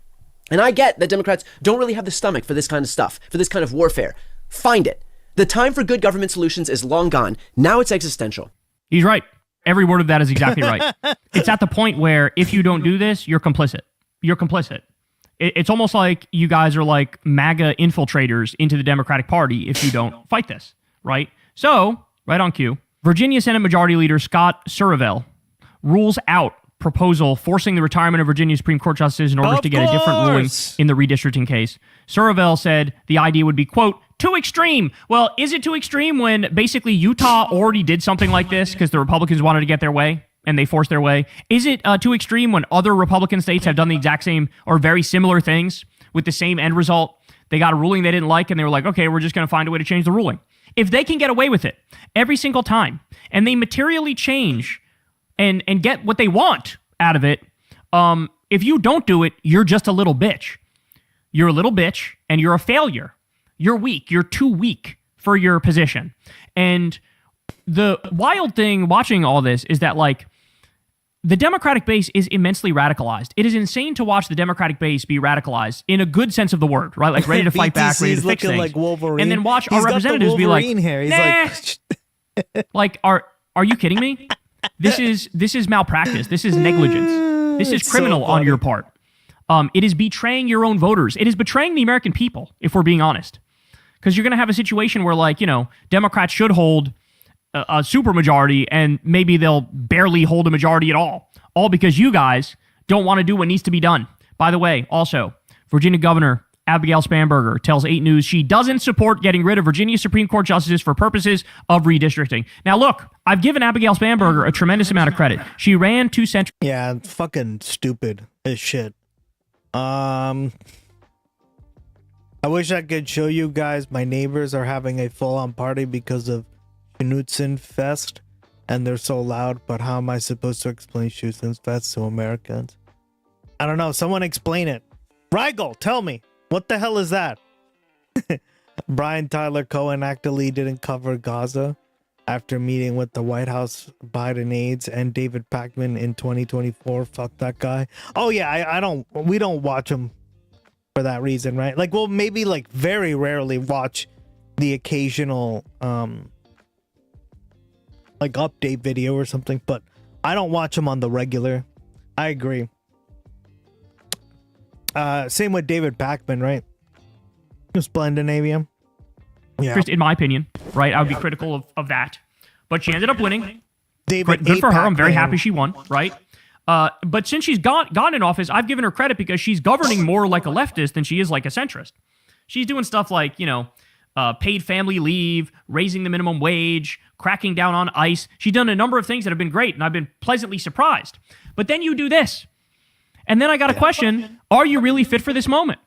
And I get that Democrats don't really have the stomach for this kind of stuff, for this kind of warfare. Find it. The time for good government solutions is long gone. Now it's existential. He's right. Every word of that is exactly right. It's at the point where if you don't do this, you're complicit. You're complicit. It's almost like you guys are like MAGA infiltrators into the Democratic Party if you don't fight this, right? So, right on cue, Virginia Senate Majority Leader Scott Surreville rules out proposal forcing the retirement of Virginia Supreme Court justices in order to get a different ruling in the redistricting case. Surivel said the idea would be, quote, too extreme. Well, is it too extreme when basically Utah already did something like this because the Republicans wanted to get their way and they forced their way? Is it too extreme when other Republican states have done the exact same or very similar things with the same end result? They got a ruling they didn't like and they were like, okay, we're just going to find a way to change the ruling. If they can get away with it every single time and they materially change and get what they want out of it, if you don't do it, you're just a little bitch. You're a little bitch and you're a failure. You're weak. You're too weak for your position. And the wild thing watching all this is that, like, the Democratic base is immensely radicalized. It is insane to watch the Democratic base be radicalized in a good sense of the word, right? Like ready to fight back, ready to fix things. Like Wolverine. And then watch He's our got the representatives be like, Wolverine hair. He's nah. Like, are you kidding me? This is malpractice. This is negligence. This is It's criminal so on funny. your part. It is betraying your own voters. It is betraying the American people, if we're being honest. Because you're going to have a situation where, like, you know, Democrats should hold a supermajority and maybe they'll barely hold a majority at all because you guys don't want to do what needs to be done. By the way, also, Virginia Governor Abigail Spanberger tells 8 News she doesn't support getting rid of Virginia Supreme Court justices for purposes of redistricting. Now, look, I've given Abigail Spanberger a tremendous amount of credit. She ran 2 central... Yeah, fucking stupid as shit. I wish I could show you guys. My neighbors are having a full-on party because of Schnutzen Fest, and they're so loud. But how am I supposed to explain Schnutzen Fest to Americans? I don't know. Someone explain it. Rigel, tell me. What the hell is that? Brian Tyler Cohen actually didn't cover Gaza after meeting with the White House Biden aides and David Pacman in 2024. Fuck that guy. Oh yeah, we don't watch him for that reason, right? Like, we'll maybe like very rarely watch the occasional like update video or something, but I don't watch him on the regular. I agree. Same with David Pacman, right? Splendinavium. Yeah. In my opinion, right? I would be critical of that. But she ended up winning. David, good for her. I'm very happy she won, right? But since she's gone in office, I've given her credit because she's governing more like a leftist than she is like a centrist. She's doing stuff like, you know, paid family leave, raising the minimum wage, cracking down on ICE. She's done a number of things that have been great, and I've been pleasantly surprised. But then you do this. And then I got a question, are you really fit for this moment?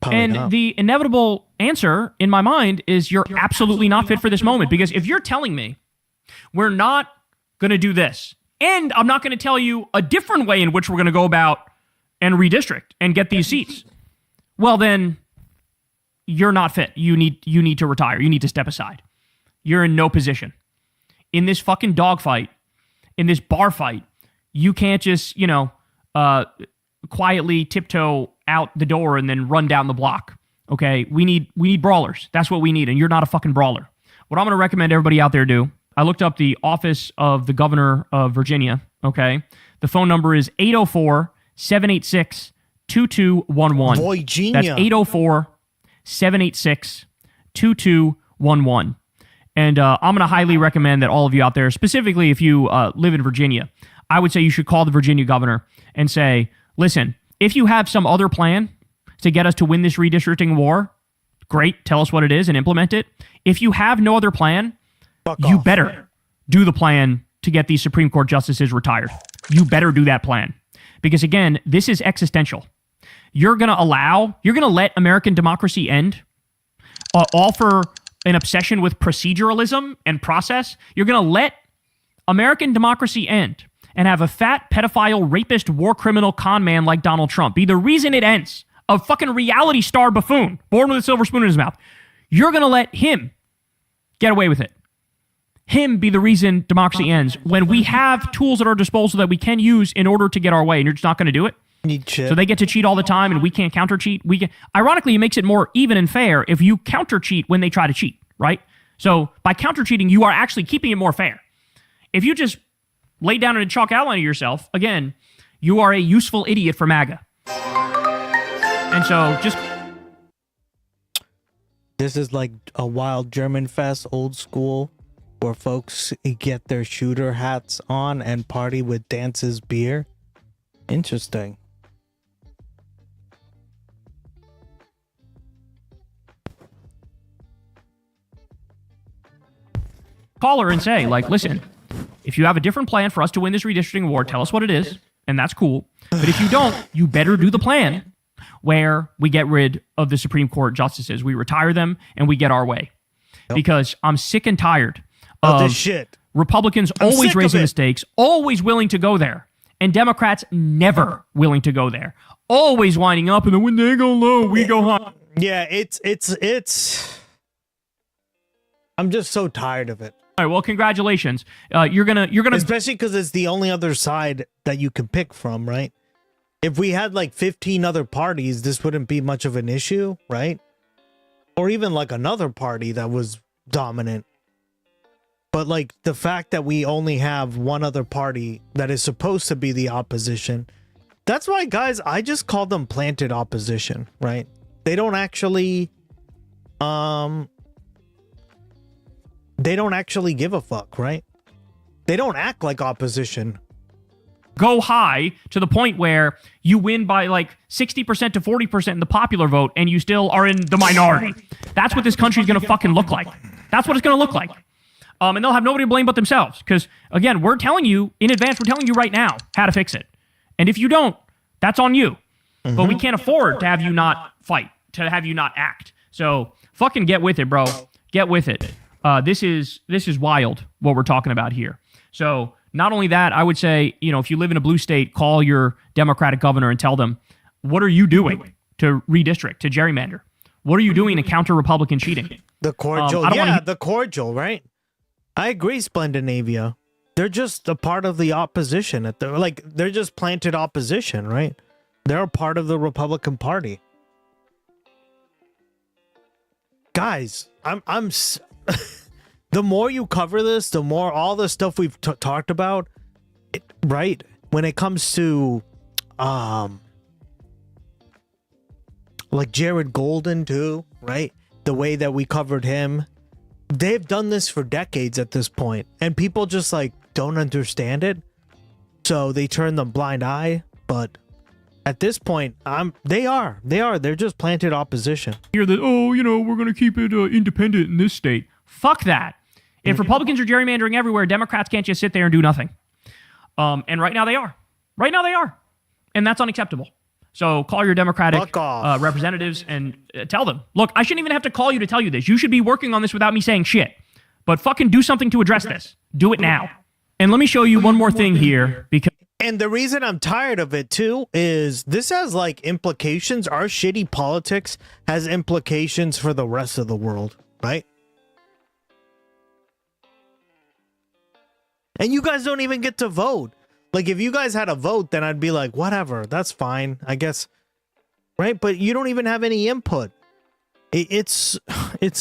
And the inevitable answer in my mind is you're absolutely not fit for this moment. Because if you're telling me we're not going to do this, and I'm not going to tell you a different way in which we're going to go about and redistrict and get these seats, well, then you're not fit. You need to retire. You need to step aside. You're in no position. In this fucking dogfight, in this bar fight, you can't just, you know, quietly tiptoe out the door and then run down the block. Okay, we need brawlers. That's what we need, and you're not a fucking brawler. What I'm going to recommend everybody out there do, I looked up the office of the governor of Virginia, okay? The phone number is 804-786-2211. Virginia. That's 804-786-2211. And I'm going to highly recommend that all of you out there, specifically if you live in Virginia, I would say you should call the Virginia governor and say, listen, if you have some other plan to get us to win this redistricting war, great, tell us what it is and implement it. If you have no other plan, you better do the plan to get these Supreme Court justices retired. You better do that plan. Because again, this is existential. You're going to let American democracy end, all for an obsession with proceduralism and process. You're going to let American democracy end and have a fat, pedophile, rapist, war criminal con man like Donald Trump be the reason it ends. A fucking reality star buffoon, born with a silver spoon in his mouth. You're going to let him get away with it. Him be the reason democracy ends when we have tools at our disposal that we can use in order to get our way, and you're just not going to do it? So they get to cheat all the time and we can't counter cheat. Ironically, it makes it more even and fair if you counter cheat when they try to cheat, right? So by counter cheating, you are actually keeping it more fair. If you just lay down in a chalk outline of yourself, again, you are a useful idiot for MAGA. And so just... This is like a wild German fest, old school, where folks get their shooter hats on and party with Dance's beer. Interesting. Call her and say, like, listen, if you have a different plan for us to win this redistricting war, tell us what it is, and that's cool. But if you don't, you better do the plan where we get rid of the Supreme Court justices. We retire them and we get our way. Yep. Because I'm sick and tired of this shit. Republicans always raising the stakes, always willing to go there, and Democrats never willing to go there. Always winding up, and then when they go low, we go high. Yeah, it's. I'm just so tired of it. All right, well, congratulations. You're gonna, especially because it's the only other side that you can pick from, right? If we had like 15 other parties, this wouldn't be much of an issue, right? Or even like another party that was dominant. But like the fact that we only have one other party that is supposed to be the opposition, that's why, guys, I just call them planted opposition, right? They don't actually, give a fuck, right? They don't act like opposition. Go high to the point where you win by like 60% to 40% in the popular vote and you still are in the minority. That's what this country's going to fucking look like. That's what it's going to look like. And they'll have nobody to blame but themselves. Because, again, we're telling you in advance, we're telling you right now how to fix it. And if you don't, that's on you. Mm-hmm. But we can't afford to have you not fight, to have you not act. So fucking get with it, bro. Get with it. This is wild what we're talking about here. So not only that, I would say, you know, if you live in a blue state, call your Democratic governor and tell them, what are you doing to redistrict, to gerrymander? What are you doing to counter Republican cheating? The cordial, the cordial, right? I agree, Splendinavia. They're just a part of the opposition. They're just planted opposition, right? They're a part of the Republican Party. Guys, the more you cover this, the more all the stuff we've talked about, right? When it comes to, like Jared Golden too, right? The way that we covered him, they've done this for decades at this point, and people just like don't understand it, so they turn the blind eye. But at this point, they're just planted opposition. Hear that? Oh, you know, we're gonna keep it independent in this state. Fuck that. If Republicans are gerrymandering everywhere, Democrats can't just sit there and do nothing. And right now they are. Right now they are. And that's unacceptable. So call your Democratic representatives and tell them, look, I shouldn't even have to call you to tell you this. You should be working on this without me saying shit. But fucking do something to address this. Do it now. And let me show you one more thing here. And the reason I'm tired of it too is this has like implications. Our shitty politics has implications for the rest of the world, right? And you guys don't even get to vote. Like, if you guys had a vote, then I'd be like, whatever, that's fine, I guess. Right? But you don't even have any input. It's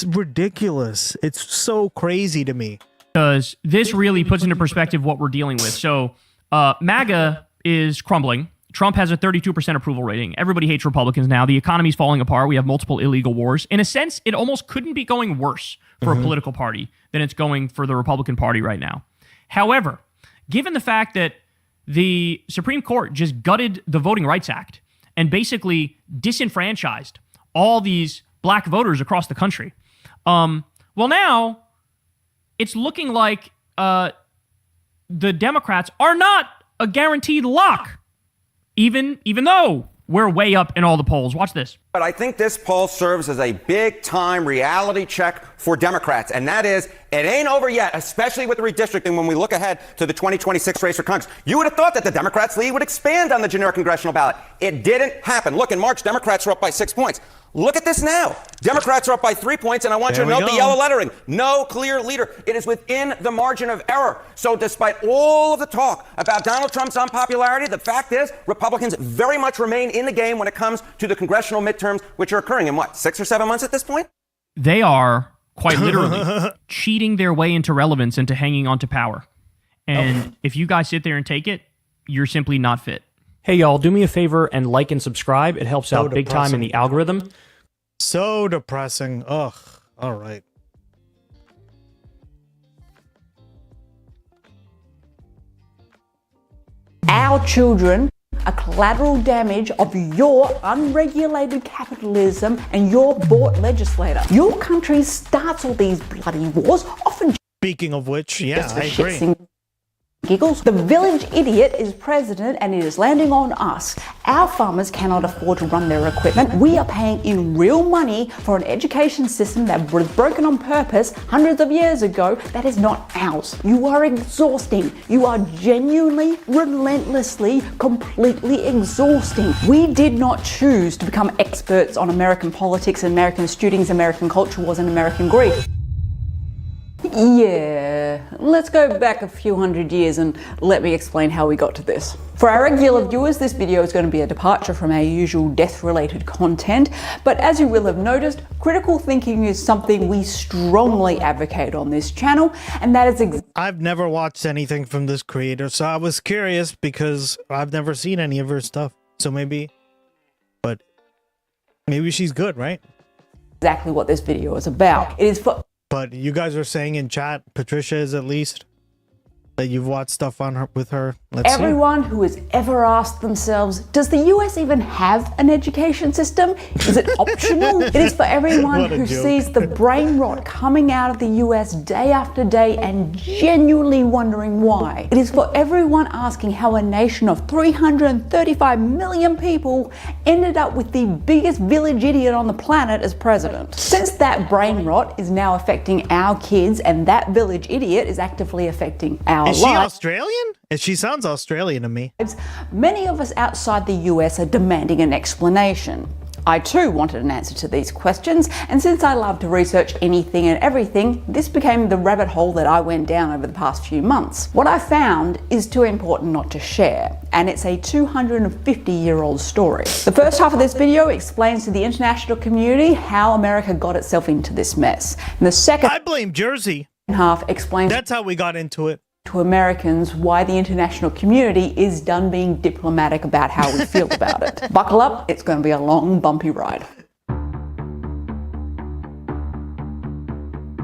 ridiculous. It's so crazy to me. Because this really puts into perspective what we're dealing with. So, MAGA is crumbling. Trump has a 32% approval rating. Everybody hates Republicans now. The economy's falling apart. We have multiple illegal wars. In a sense, it almost couldn't be going worse for a political party than it's going for the Republican Party right now. However, given the fact that the Supreme Court just gutted the Voting Rights Act and basically disenfranchised all these black voters across the country, well, now it's looking like the Democrats are not a guaranteed lock, even though we're way up in all the polls. Watch this. But I think this poll serves as a big-time reality check for Democrats, and that is, it ain't over yet, especially with the redistricting when we look ahead to the 2026 race for Congress. You would have thought that the Democrats' lead would expand on the generic congressional ballot. It didn't happen. Look, in March, Democrats were up by 6 points. Look at this now. Democrats are up by 3 points, and I want you to note the yellow lettering. No clear leader. It is within the margin of error. So despite all of the talk about Donald Trump's unpopularity, the fact is Republicans very much remain in the game when it comes to the congressional midterms, which are occurring in, 6 or 7 months at this point? They are, quite literally, cheating their way into relevance and to hanging on to power. And if you guys sit there and take it, you're simply not fit. Hey, y'all, do me a favor and like and subscribe. It helps out big time in the algorithm. So depressing. Ugh. All right. Our children a collateral damage of your unregulated capitalism and your bought legislator. Your country starts all these bloody wars, often. Speaking of which, yeah, just for I shits agree. and giggles. The village idiot is president and it is landing on us. Our farmers cannot afford to run their equipment. We are paying in real money for an education system that was broken on purpose hundreds of years ago that is not ours. You are exhausting. You are genuinely, relentlessly, completely exhausting. We did not choose to become experts on American politics, American shootings, American culture wars, and American grief. Yeah, let's go back a few hundred years and let me explain how we got to this. For our regular viewers, this video is going to be a departure from our usual death-related content, but as you will have noticed, critical thinking is something we strongly advocate on this channel, and that is I've never watched anything from this creator, so I was curious because I've never seen any of her stuff. So maybe she's good, right? exactly what this video is about. It is for But you guys are saying in chat, Patricia is at least, that you've watched stuff on her with her. Let's everyone who has ever asked themselves, does the US even have an education system? Is it optional? It is for everyone What a who joke. sees the brain rot coming out of the US day after day and genuinely wondering why. It is for everyone asking how a nation of 335 million people ended up with the biggest village idiot on the planet as president. Since that brain rot is now affecting our kids and that village idiot is actively affecting our Is she lives. Australian? She sounds Australian to me. Many of us outside the US are demanding an explanation. I too wanted an answer to these questions, and since I love to research anything and everything, this became the rabbit hole that I went down over the past few months. What I found is too important not to share, and it's a 250-year-old story. The first half of this video explains to the international community how America got itself into this mess. And the second I blame Jersey. half explains That's how we got into it. to Americans why the international community is done being diplomatic about how we feel about it. Buckle up, it's going to be a long, bumpy ride.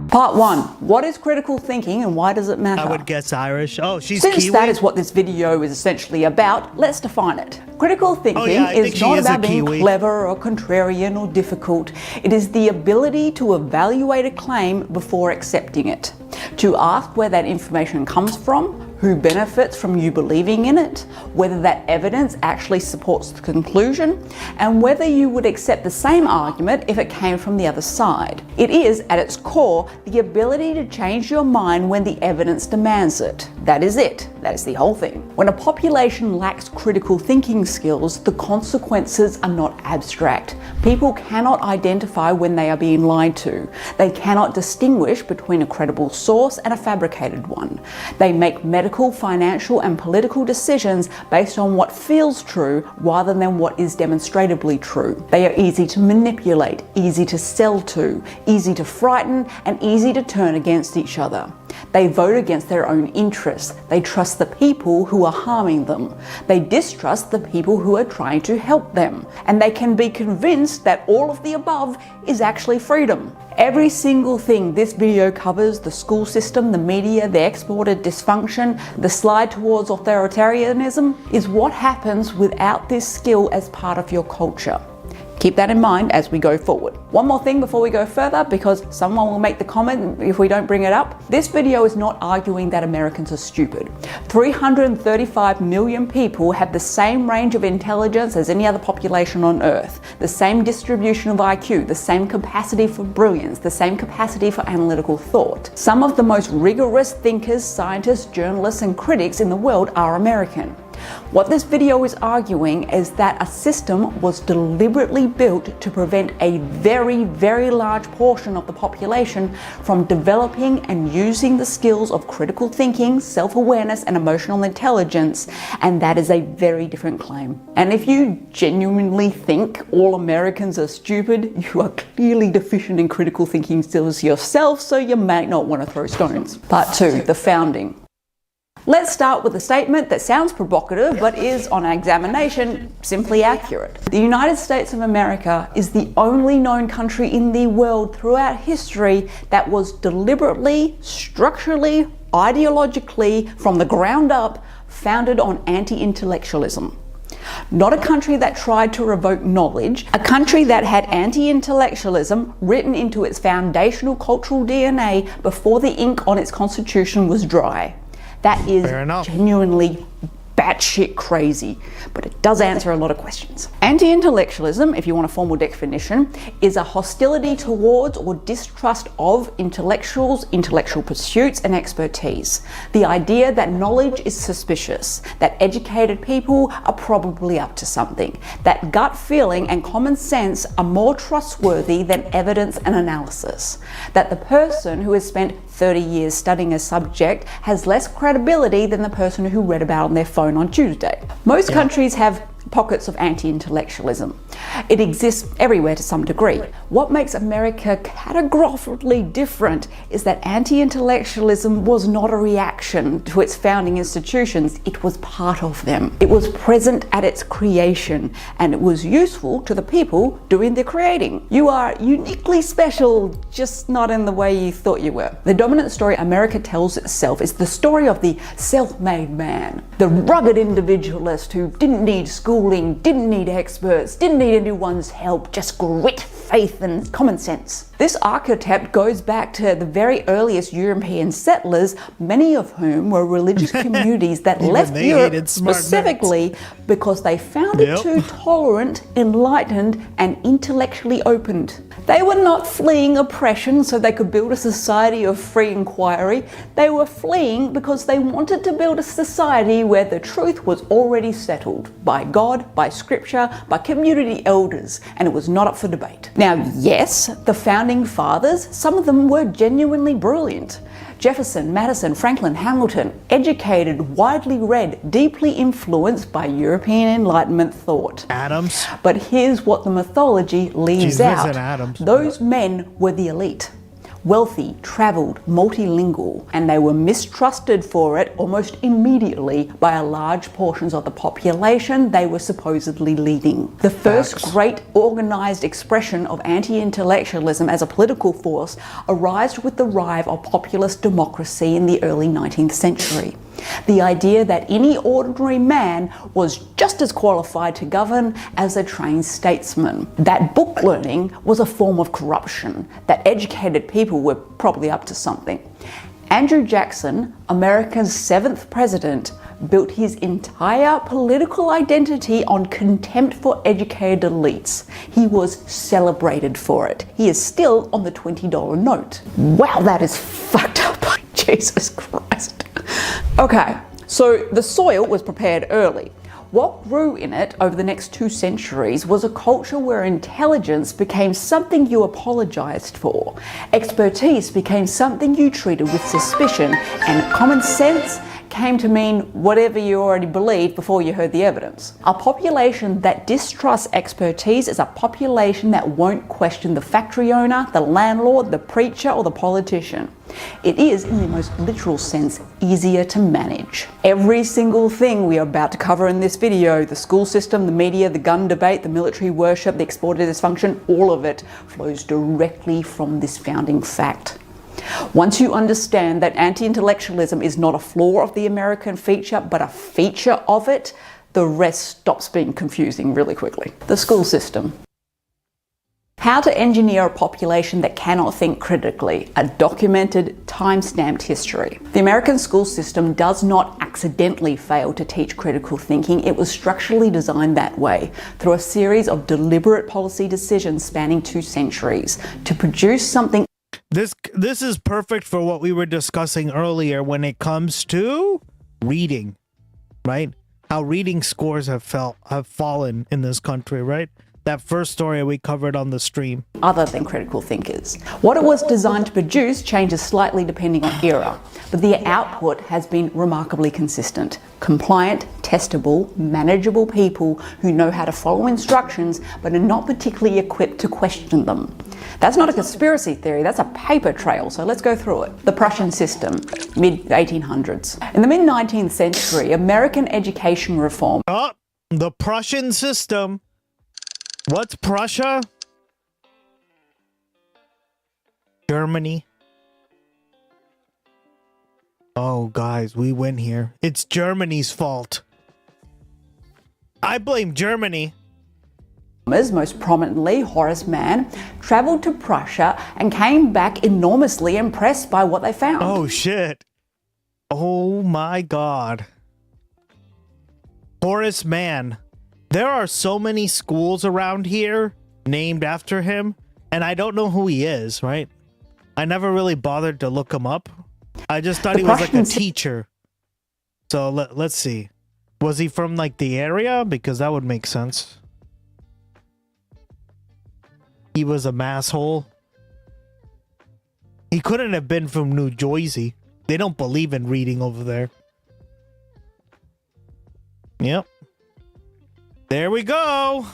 Part 1. What is critical thinking and why does it matter? I would guess Irish. Oh, she's Since Kiwi? that is what this video is essentially about, let's define it. Critical thinking I think is she not is a about being Kiwi. clever or contrarian or difficult. It is the ability to evaluate a claim before accepting it, to ask where that information comes from, who benefits from you believing in it, whether that evidence actually supports the conclusion, and whether you would accept the same argument if it came from the other side. It is, at its core, the ability to change your mind when the evidence demands it. That is it. That is the whole thing. When a population lacks critical thinking skills, the consequences are not abstract. People cannot identify when they are being lied to. They cannot distinguish between a credible source and a fabricated one. They make medical, financial, and political decisions based on what feels true rather than what is demonstrably true. They are easy to manipulate, easy to sell to, easy to frighten, and easy to turn against each other. They vote against their own interests. They trust the people who are harming them. They distrust the people who are trying to help them. And they can be convinced that all of the above is actually freedom. Every single thing this video covers, the school system, the media, the exported dysfunction, the slide towards authoritarianism, is what happens without this skill as part of your culture. Keep that in mind as we go forward. One more thing before we go further, because someone will make the comment if we don't bring it up. This video is not arguing that Americans are stupid. 335 million people have the same range of intelligence as any other population on Earth, the same distribution of IQ, the same capacity for brilliance, the same capacity for analytical thought. Some of the most rigorous thinkers, scientists, journalists, and critics in the world are American. What this video is arguing is that a system was deliberately built to prevent a very, very large portion of the population from developing and using the skills of critical thinking, self-awareness, and emotional intelligence, and that is a very different claim. And if you genuinely think all Americans are stupid, you are clearly deficient in critical thinking skills yourself, so you might not want to throw stones. Part 2, the founding. Let's start with a statement that sounds provocative but is, on examination, simply accurate. The United States of America is the only known country in the world throughout history that was deliberately, structurally, ideologically, from the ground up, founded on anti-intellectualism. not a country that tried to revoke knowledge, a country that had anti-intellectualism written into its foundational cultural DNA before the ink on its constitution was dry. That is genuinely batshit crazy, but it does answer a lot of questions. Anti-intellectualism, if you want a formal definition, is a hostility towards or distrust of intellectuals, intellectual pursuits, and expertise. The idea that knowledge is suspicious, that educated people are probably up to something, that gut feeling and common sense are more trustworthy than evidence and analysis, that the person who has spent 30 years studying a subject has less credibility than the person who read about on their phone on Tuesday. Most countries have pockets of anti-intellectualism. It exists everywhere to some degree. What makes America categorically different is that anti-intellectualism was not a reaction to its founding institutions, it was part of them. It was present at its creation, and it was useful to the people doing the creating. You are uniquely special, just not in the way you thought you were. The dominant story America tells itself is the story of the self-made man, the rugged individualist who didn't need schooling, didn't need experts, didn't need anyone's help, just grit, faith, and common sense. This archetype goes back to the very earliest European settlers, many of whom were religious communities that left Europe specifically because they found it too tolerant, enlightened, and intellectually opened. They were not fleeing oppression so they could build a society of free inquiry. They were fleeing because they wanted to build a society where the truth was already settled by God, by scripture, by community elders, and it was not up for debate. Now, yes, the founding fathers, some of them were genuinely brilliant. Jefferson, Madison, Franklin, Hamilton, educated, widely read, deeply influenced by European Enlightenment thought. Adams. But here's what the mythology leaves out. Those men were the elite. Wealthy, travelled, multilingual, and they were mistrusted for it almost immediately by a large portions of the population they were supposedly leading. The first great organised expression of anti-intellectualism as a political force arose with the rise of populist democracy in the early 19th century. The idea that any ordinary man was just as qualified to govern as a trained statesman. That book learning was a form of corruption, that educated people were probably up to something. Andrew Jackson, America's 7th president, built his entire political identity on contempt for educated elites. He was celebrated for it. He is still on the $20 note. Wow, that is fucked up. Jesus Christ. Okay, so the soil was prepared early. What grew in it over the next 2 centuries was a culture where intelligence became something you apologized for. Expertise became something you treated with suspicion, and common sense came to mean whatever you already believed before you heard the evidence. A population that distrusts expertise is a population that won't question the factory owner, the landlord, the preacher, or the politician. It is, in the most literal sense, easier to manage. Every single thing we are about to cover in this video, the school system, the media, the gun debate, the military worship, the exported dysfunction, all of it flows directly from this founding fact. Once you understand that anti-intellectualism is not a flaw of the American feature, but a feature of it, the rest stops being confusing really quickly. The school system. How to engineer a population that cannot think critically, a documented, time-stamped history. The American school system does not accidentally fail to teach critical thinking. It was structurally designed that way, through a series of deliberate policy decisions spanning 2 centuries, to produce something. This is perfect for what we were discussing earlier when it comes to reading, right? How reading scores have fallen in this country, right? That first story we covered on the stream. Other than critical thinkers. What it was designed to produce changes slightly depending on era, but the output has been remarkably consistent. Compliant, testable, manageable people who know how to follow instructions but are not particularly equipped to question them. That's not a conspiracy theory, that's a paper trail, so let's go through it. The Prussian system, mid-1800s. In the mid-19th century, American education reform. Oh, the Prussian system. What's Prussia? Germany. Oh, guys, we win here. It's Germany's fault. I blame Germany. Most prominently Horace Mann, travelled to Prussia and came back enormously impressed by what they found. Oh shit. Oh my god. Horace Mann. There are so many schools around here named after him, and I don't know who he is, right? I never really bothered to look him up. I just thought he was like a teacher. So let's see. Was he from like the area? Because that would make sense. He was a masshole. He couldn't have been from New Jersey. They don't believe in reading over there. Yep. There we go.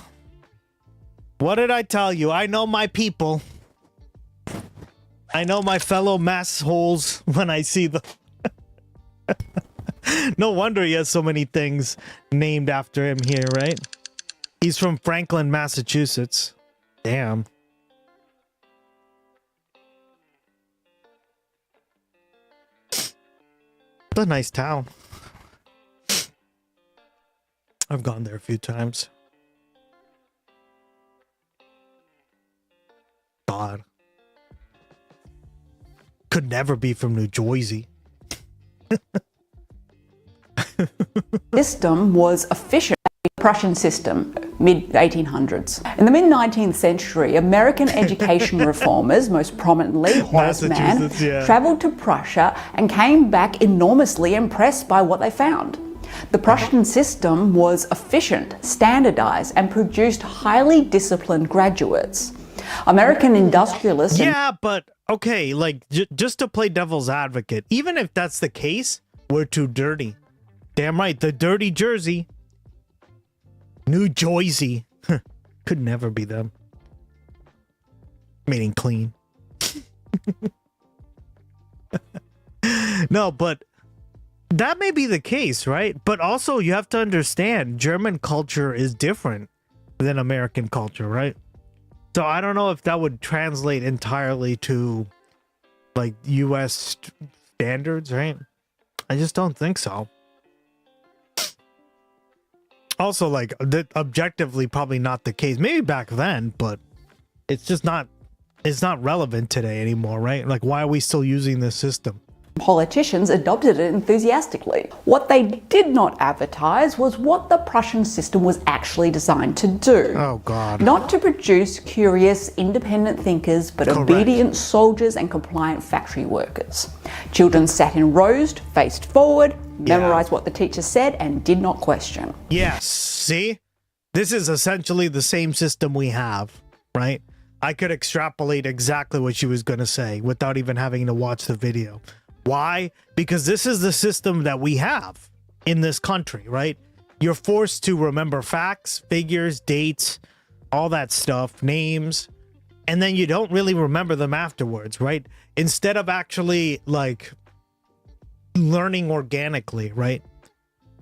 What did I tell you? I know my people. I know my fellow massholes when I see them. No wonder he has so many things named after him here, right? He's from Franklin, Massachusetts. Damn. It's a nice town. I've gone there a few times. God. Could never be from New Jersey. System was efficient. Prussian system, mid-1800s. In the mid-19th century, American education reformers, most prominently Horace Mann, travelled to Prussia and came back enormously impressed by what they found. The Prussian system was efficient, standardized, and produced highly disciplined graduates. American industrialists... Yeah, but, okay, like, just to play devil's advocate, even if that's the case, we're too dirty. Damn right, the dirty Jersey. New Jersey. Could never be them. Meaning clean. No, but that may be the case, right? But also you have to understand German culture is different than American culture, right? So I don't know if that would translate entirely to like U.S. standards, right? I just don't think so. Also, like, objectively, probably not the case. Maybe back then, but it's just not, it's not relevant today anymore, right? Like, why are we still using this system? Politicians adopted it enthusiastically. What they did not advertise was what the Prussian system was actually designed to do. Oh, God. Not to produce curious, independent thinkers, but obedient soldiers and compliant factory workers. Children sat in rows, faced forward, memorized what the teacher said, and did not question. Yes, see? This is essentially the same system we have, right? I could extrapolate exactly what she was going to say without even having to watch the video. Why? Because this is the system that we have in this country, right? You're forced to remember facts, figures, dates, all that stuff, names, and then you don't really remember them afterwards, right? Instead of actually, like, learning organically, right?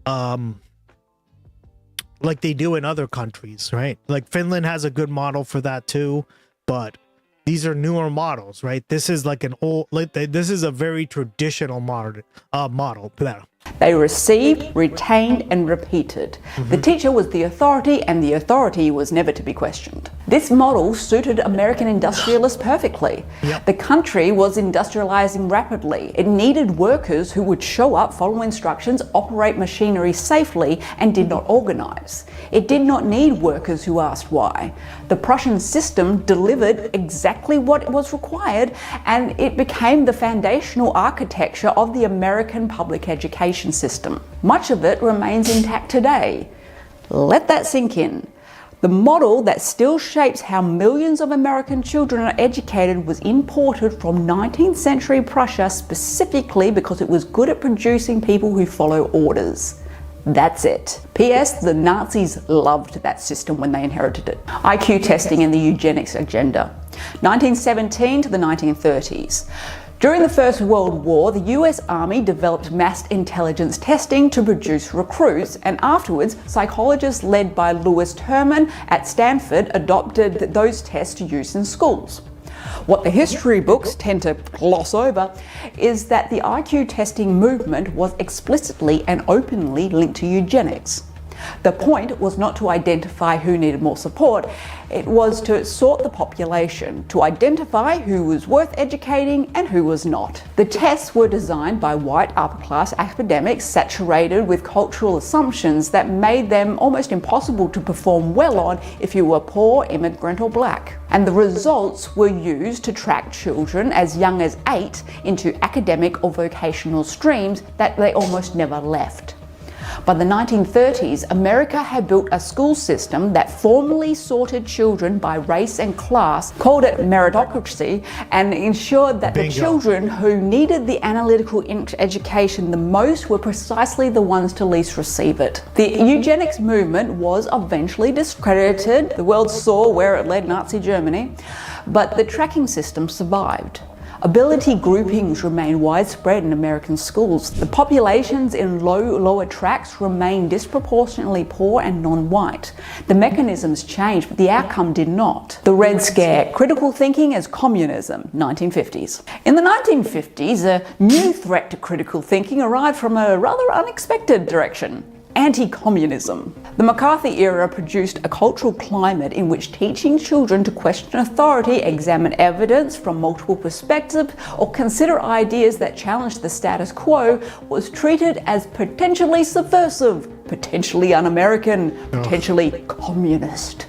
Like they do in other countries, right? Like Finland has a good model for that too, but these are newer models, right? This is like an old, like this is a very traditional model. They received, retained, and repeated. The teacher was the authority, and the authority was never to be questioned. This model suited American industrialists perfectly. The country was industrializing rapidly. It needed workers who would show up, follow instructions, operate machinery safely, and did not organize. It did not need workers who asked why. The Prussian system delivered exactly what was required, and it became the foundational architecture of the American public education system. Much of it remains intact today. Let that sink in. The model that still shapes how millions of American children are educated was imported from 19th century Prussia specifically because it was good at producing people who follow orders. That's it. P.S. The Nazis loved that system when they inherited it. IQ testing and the eugenics agenda. 1917 to the 1930s. During the First World War, the US Army developed mass intelligence testing to produce recruits, and afterwards, psychologists led by Lewis Terman at Stanford adopted those tests to use in schools. What the history books tend to gloss over is that the IQ testing movement was explicitly and openly linked to eugenics. The point was not to identify who needed more support, it was to sort the population, to identify who was worth educating and who was not. The tests were designed by white upper-class academics saturated with cultural assumptions that made them almost impossible to perform well on if you were poor, immigrant or black. And the results were used to track children as young as 8 into academic or vocational streams that they almost never left. By the 1930s, America had built a school system that formally sorted children by race and class, called it meritocracy, and ensured that the children who needed the analytical education the most were precisely the ones to least receive it. The eugenics movement was eventually discredited. The world saw where it led Nazi Germany, but the tracking system survived. Ability groupings remain widespread in American schools. The populations in lower tracts remain disproportionately poor and non-white. The mechanisms changed, but the outcome did not. The Red Scare, critical thinking as communism, 1950s. In the 1950s, a new threat to critical thinking arrived from a rather unexpected direction. Anti-communism. The McCarthy era produced a cultural climate in which teaching children to question authority, examine evidence from multiple perspectives, or consider ideas that challenged the status quo was treated as potentially subversive, potentially un-American, potentially communist.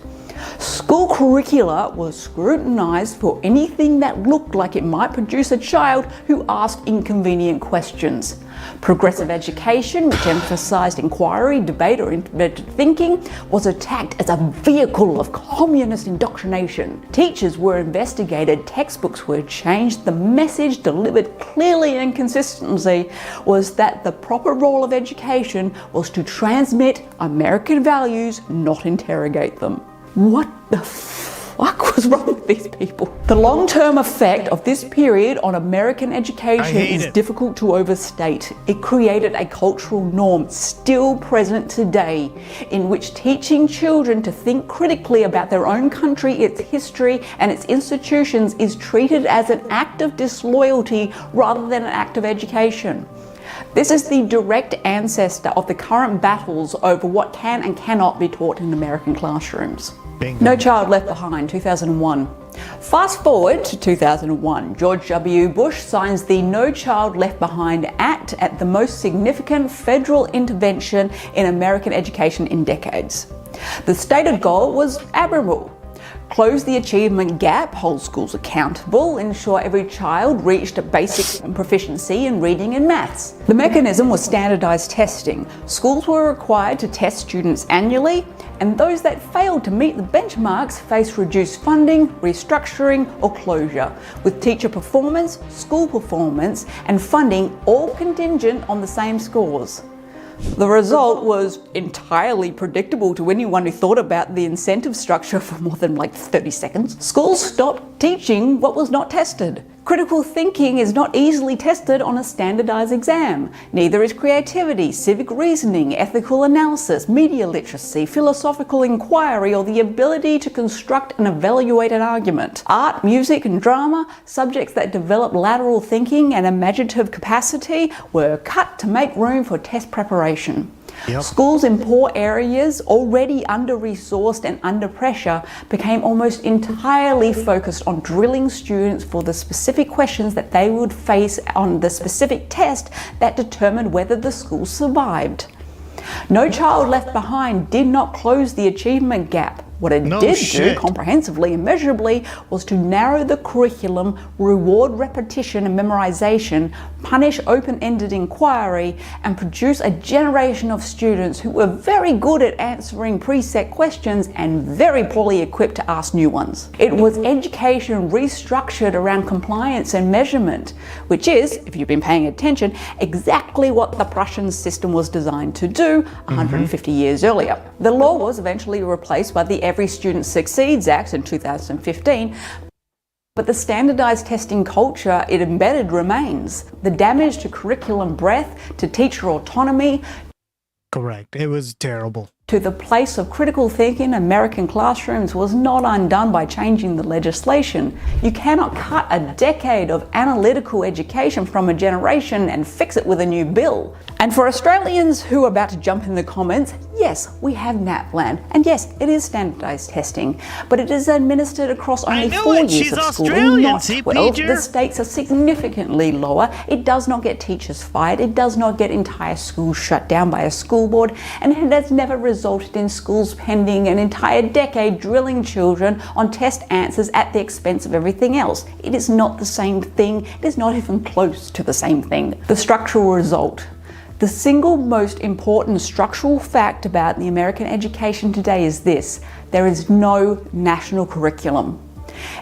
School curricula was scrutinized for anything that looked like it might produce a child who asked inconvenient questions. Progressive education, which emphasized inquiry, debate, or independent thinking, was attacked as a vehicle of communist indoctrination. Teachers were investigated, textbooks were changed. The message delivered clearly and consistently was that the proper role of education was to transmit American values, not interrogate them. What the fuck was wrong with these people? The long-term effect of this period on American education is difficult to overstate. It created a cultural norm still present today in which teaching children to think critically about their own country, its history, and its institutions is treated as an act of disloyalty rather than an act of education. This is the direct ancestor of the current battles over what can and cannot be taught in American classrooms. No Child Left Behind, 2001. Fast forward to 2001, George W. Bush signs the No Child Left Behind Act at the most significant federal intervention in American education in decades. The stated goal was admirable. Close the achievement gap, hold schools accountable, ensure every child reached a basic proficiency in reading and maths. The mechanism was standardized testing. Schools were required to test students annually, and those that failed to meet the benchmarks faced reduced funding, restructuring, or closure, with teacher performance, school performance, and funding all contingent on the same scores. The result was entirely predictable to anyone who thought about the incentive structure for more than 30 seconds. Schools stopped teaching what was not tested. Critical thinking is not easily tested on a standardized exam. Neither is creativity, civic reasoning, ethical analysis, media literacy, philosophical inquiry, or the ability to construct and evaluate an argument. Art, music, and drama, subjects that develop lateral thinking and imaginative capacity, were cut to make room for test preparation. Schools in poor areas, already under-resourced and under pressure, became almost entirely focused on drilling students for the specific questions that they would face on the specific test that determined whether the school survived. No Child Left Behind did not close the achievement gap. What it did do comprehensively and measurably was to narrow the curriculum, reward repetition and memorization, punish open-ended inquiry, and produce a generation of students who were very good at answering preset questions and very poorly equipped to ask new ones. It was education restructured around compliance and measurement, which is, if you've been paying attention, exactly what the Prussian system was designed to do 150 years earlier. The law was eventually replaced by the Every Student Succeeds Act in 2015, but the standardized testing culture it embedded remains. The damage to curriculum breadth, to teacher autonomy. Correct. It was terrible. to the place of critical thinking in American classrooms was not undone by changing the legislation. You cannot cut a decade of analytical education from a generation and fix it with a new bill. And for Australians who are about to jump in the comments, yes, we have NAPLAN, and yes, it is standardised testing, but it is administered across only 4 years of school and not 12. The stakes are significantly lower. It does not get teachers fired. It does not get entire schools shut down by a school board, and it has never resulted in schools spending an entire decade drilling children on test answers at the expense of everything else. It is not the same thing. It is not even close to the same thing. The structural result. The single most important structural fact about the American education today is this: there is no national curriculum.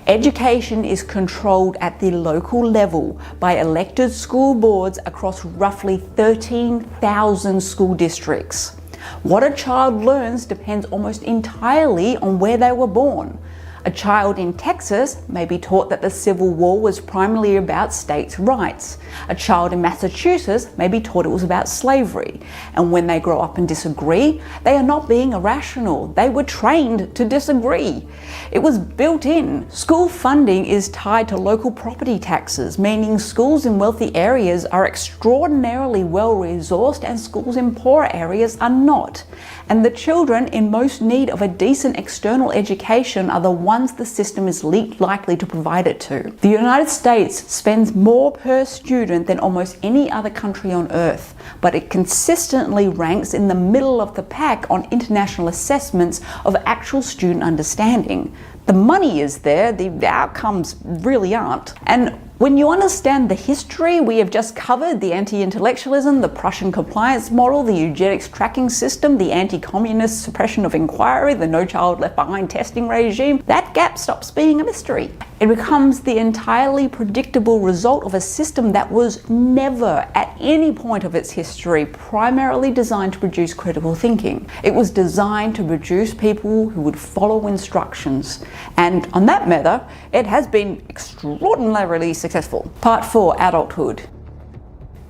Education is controlled at the local level by elected school boards across roughly 13,000 school districts. What a child learns depends almost entirely on where they were born. A child in Texas may be taught that the Civil War was primarily about states' rights. A child in Massachusetts may be taught it was about slavery. And when they grow up and disagree, they are not being irrational. They were trained to disagree. It was built in. School funding is tied to local property taxes, meaning schools in wealthy areas are extraordinarily well-resourced and schools in poor areas are not. And the children in most need of a decent external education are the ones the system is least likely to provide it to. The United States spends more per student than almost any other country on earth, but it consistently ranks in the middle of the pack on international assessments of actual student understanding. The money is there, the outcomes really aren't. And when you understand the history we have just covered, the anti-intellectualism, the Prussian compliance model, the eugenics tracking system, the anti-communist suppression of inquiry, the No Child Left Behind testing regime, that gap stops being a mystery. It becomes the entirely predictable result of a system that was never, at any point of its history, primarily designed to produce critical thinking. It was designed to produce people who would follow instructions. And on that matter, it has been extraordinarily successful. Part 4, adulthood.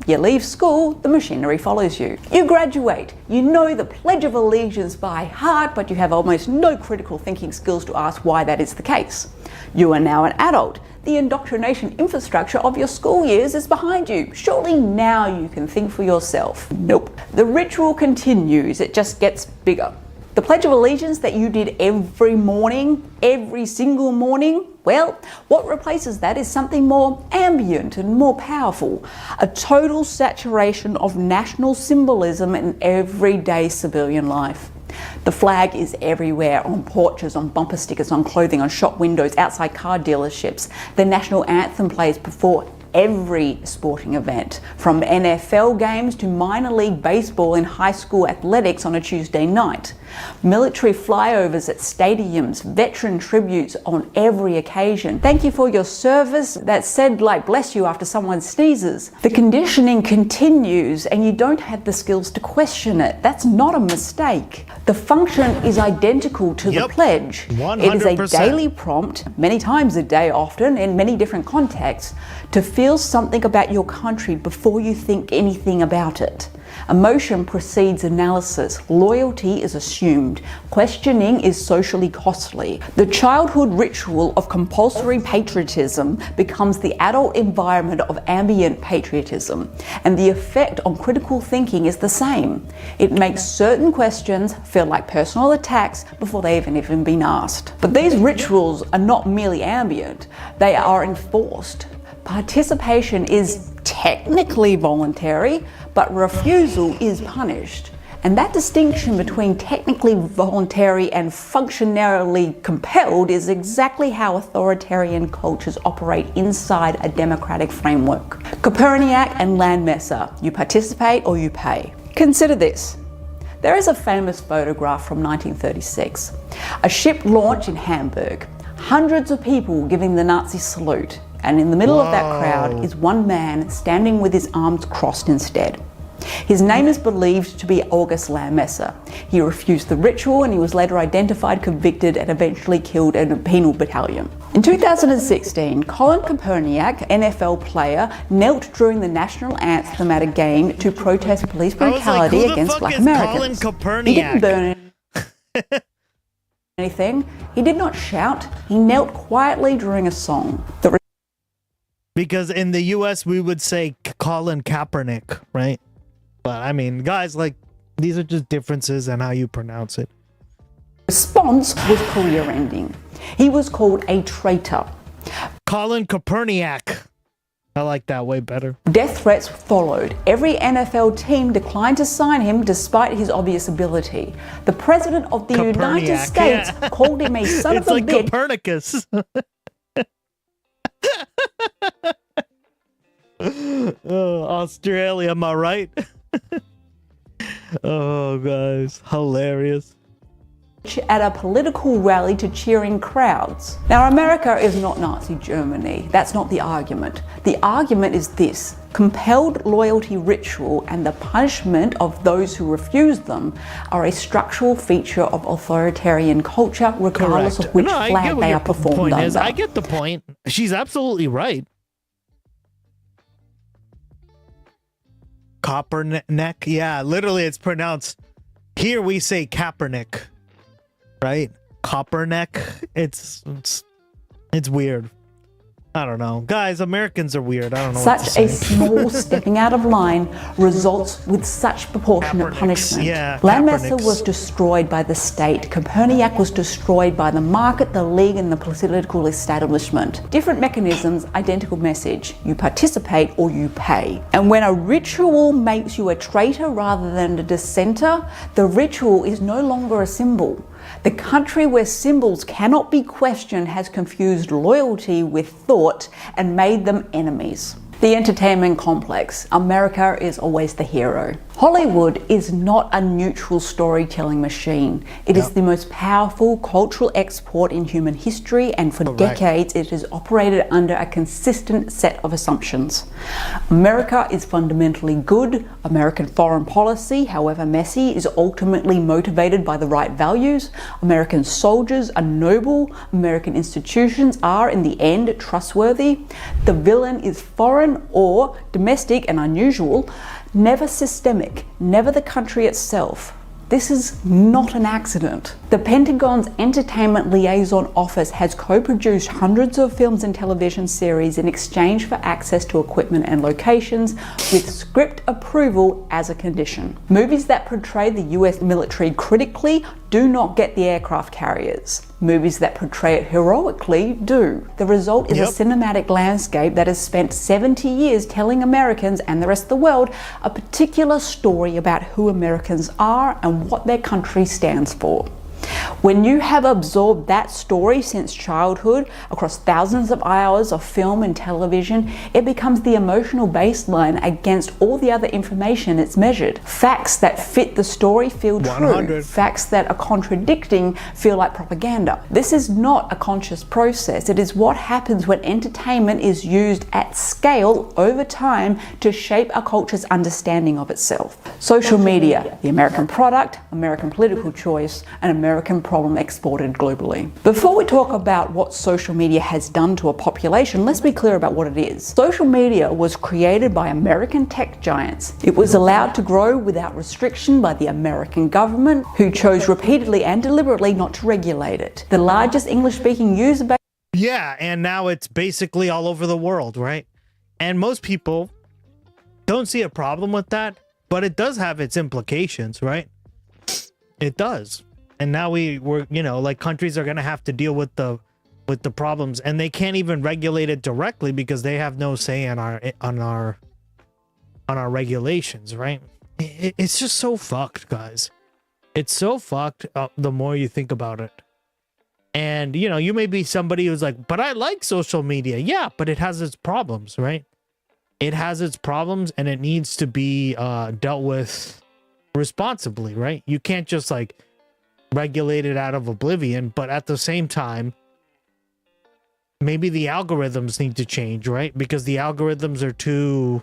You leave school, the machinery follows you. You graduate, you know the Pledge of Allegiance by heart, but you have almost no critical thinking skills to ask why that is the case. You are now an adult. The indoctrination infrastructure of your school years is behind you. Surely now you can think for yourself. Nope. The ritual continues, it just gets bigger. The Pledge of Allegiance that you did every morning, every single morning, well, what replaces that is something more ambient and more powerful. A total saturation of national symbolism in everyday civilian life. The flag is everywhere, on porches, on bumper stickers, on clothing, on shop windows, outside car dealerships. The national anthem plays before every sporting event, from NFL games to minor league baseball and high school athletics on a Tuesday night. Military flyovers at stadiums, veteran tributes on every occasion. Thank you for your service, that's said like bless you after someone sneezes. The conditioning continues and you don't have the skills to question it. That's not a mistake. The function is identical to the pledge. 100%. It is a daily prompt, many times a day often, in many different contexts, to feel something about your country before you think anything about it. Emotion precedes analysis. Loyalty is assumed. Questioning is socially costly. The childhood ritual of compulsory patriotism becomes the adult environment of ambient patriotism. And the effect on critical thinking is the same. It makes certain questions feel like personal attacks before they've even been asked. But these rituals are not merely ambient. They are enforced. Participation is technically voluntary, but refusal is punished. And that distinction between technically voluntary and functionally compelled is exactly how authoritarian cultures operate inside a democratic framework. Koperniak and Landmesser, you participate or you pay. Consider this. There is a famous photograph from 1936. A ship launched in Hamburg. Hundreds of people giving the Nazi salute. And in the middle of that crowd is one man standing with his arms crossed instead. His name is believed to be August Landmesser. He refused the ritual and he was later identified, convicted, and eventually killed in a penal battalion. In 2016, Colin Kaepernick, NFL player, knelt during the national anthem at a game to protest police brutality against black Americans. He didn't burn it. anything. He did not shout. He knelt quietly during a song. Because in the U.S. we would say Colin Kaepernick, right? But I mean, guys, like, these are just differences in how you pronounce it. Response was career-ending. He was called a traitor. Colin Kaepernick. I like that way better. Death threats followed. Every NFL team declined to sign him despite his obvious ability. The president of the United States called him a son of a bitch. It's like Copernicus. Oh, Australia, am I right? Oh, guys, hilarious. At a political rally to cheering crowds. Now, America is not Nazi Germany. That's not the argument. The argument is this: compelled loyalty ritual and the punishment of those who refuse them are a structural feature of authoritarian culture, regardless of which flag they are performed under. I get the point. She's absolutely right. Kaepernick, yeah, literally it's pronounced, here we say Kaepernick, right? Kaepernick, it's weird. I don't know. Guys, Americans are weird. I don't know what to say. Such a small stepping out of line results with such proportionate punishment. Yeah, Landmaster was destroyed by the state. Copernic was destroyed by the market, the league, and the political establishment. Different mechanisms, identical message. You participate or you pay. And when a ritual makes you a traitor rather than a dissenter, the ritual is no longer a symbol. The country where symbols cannot be questioned has confused loyalty with thought and made them enemies. The entertainment complex. America is always the hero. Hollywood is not a neutral storytelling machine. It is the most powerful cultural export in human history, and for decades it has operated under a consistent set of assumptions. America is fundamentally good. American foreign policy, however messy, is ultimately motivated by the right values. American soldiers are noble. American institutions are, in the end, trustworthy. The villain is foreign or domestic and unusual, never systemic, never the country itself. This is not an accident. The Pentagon's Entertainment Liaison Office has co-produced hundreds of films and television series in exchange for access to equipment and locations, with script approval as a condition. Movies that portray the US military critically do not get the aircraft carriers. Movies that portray it heroically do. The result is a cinematic landscape that has spent 70 years telling Americans and the rest of the world a particular story about who Americans are and what their country stands for. When you have absorbed that story since childhood across thousands of hours of film and television, it becomes the emotional baseline against all the other information it's measured. Facts that fit the story feel true. Facts that are contradicting feel like propaganda. This is not a conscious process. It is what happens when entertainment is used at scale over time to shape a culture's understanding of itself. Social media, the American product, American political choice, and American problem exported globally. Before we talk about what social media has done to a population, let's be clear about what it is. Social media was created by American tech giants. It was allowed to grow without restriction by the American government, who chose repeatedly and deliberately not to regulate it. The largest English-speaking user base. Yeah, and now it's basically all over the world, right? And most people don't see a problem with that, but it does have its implications, right? It does. And now we're, you know, like, countries are going to have to deal with the problems, and they can't even regulate it directly because they have no say on our regulations, right? It's just so fucked, guys. It's so fucked the more you think about it. And, you know, you may be somebody who's like, but I like social media. Yeah, but it has its problems, right? It has its problems, and it needs to be dealt with responsibly, right? You can't just, like, regulate it out of oblivion, but at the same time, maybe the algorithms need to change, right? Because the algorithms are too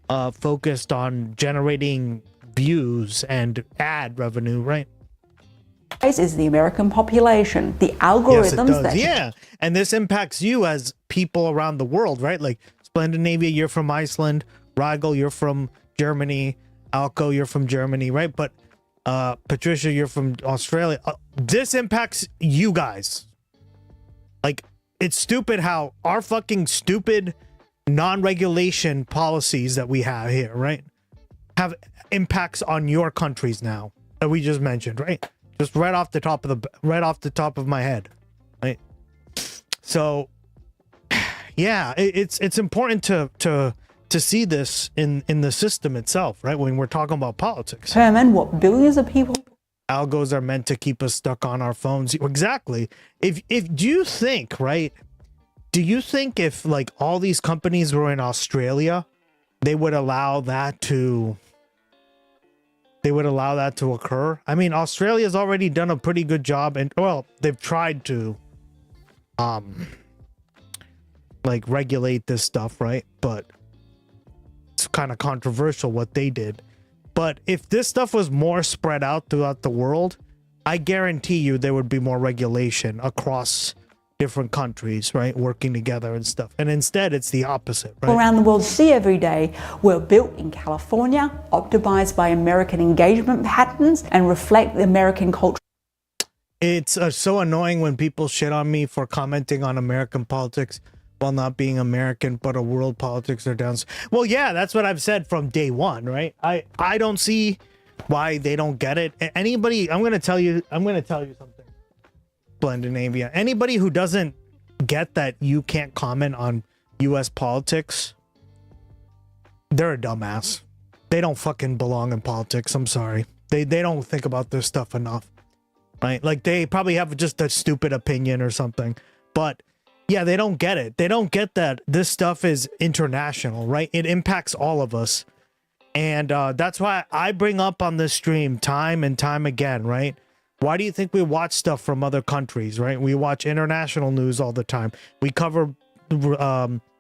focused on generating views and ad revenue, right? Is the American population. The algorithms and this impacts you as people around the world, right? Like Scandinavia, you're from Iceland. Rigel, you're from Germany. Alco, you're from Germany, right? But Patricia, you're from Australia. this impacts you guys. Like, it's stupid how our fucking stupid non-regulation policies that we have here, right, have impacts on your countries now that we just mentioned, right? Just right off the top of my head, right? So, yeah, it's important to see this in the system itself, right? When we're talking about politics. Determine what billions of people. Algos are meant to keep us stuck on our phones. Exactly. If do you think, right? Do you think if like all these companies were in Australia, they would allow that to occur? I mean, Australia's already done a pretty good job, and well, they've tried to like regulate this stuff, right? But it's kind of controversial what they did. But if this stuff was more spread out throughout the world, I guarantee you there would be more regulation across different countries, right? Working together and stuff. And instead, it's the opposite, right? Around the world see every day were built in California, optimized by American engagement patterns, and reflect the American culture. It's so annoying when people shit on me for commenting on American politics while not being American, but a world politics are down. Well, yeah, that's what I've said from day one, right? I don't see why they don't get it. Anybody, I'm going to tell you something, Blendinavia. Anybody who doesn't get that you can't comment on U.S. politics, they're a dumbass. They don't fucking belong in politics. I'm sorry. They don't think about this stuff enough, right? Like, they probably have just a stupid opinion or something, but yeah, they don't get it. They don't get that this stuff is international, right? It impacts all of us. And that's why I bring up on this stream time and time again, right? Why do you think we watch stuff from other countries, right? We watch international news all the time. We cover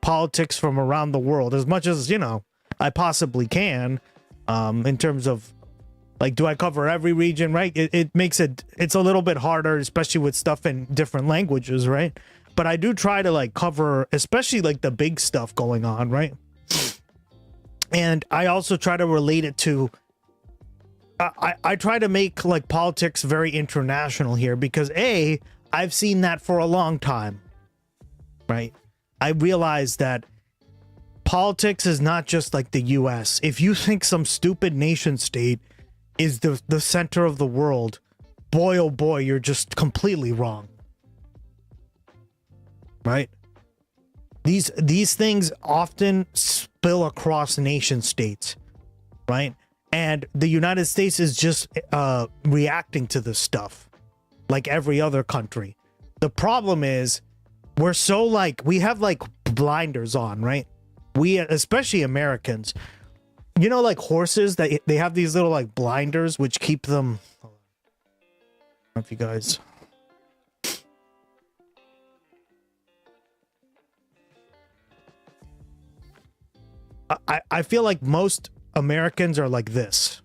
politics from around the world as much as, you know, I possibly can, in terms of, like, do I cover every region, right? It makes it's a little bit harder, especially with stuff in different languages, right? But I do try to like cover, especially like the big stuff going on, right? And I also try to relate it to, I try to make like politics very international here because I've seen that for a long time, right? I realize that politics is not just like the US. If you think some stupid nation state is the center of the world, boy, oh boy, you're just completely wrong. Right? These things often spill across nation states, right? And the United States is just reacting to this stuff like every other country. The problem is we're so like, we have like blinders on, right? We, especially Americans, you know, like horses, that they have these little like blinders which keep them, I don't know if you guys... I feel like most Americans are like this.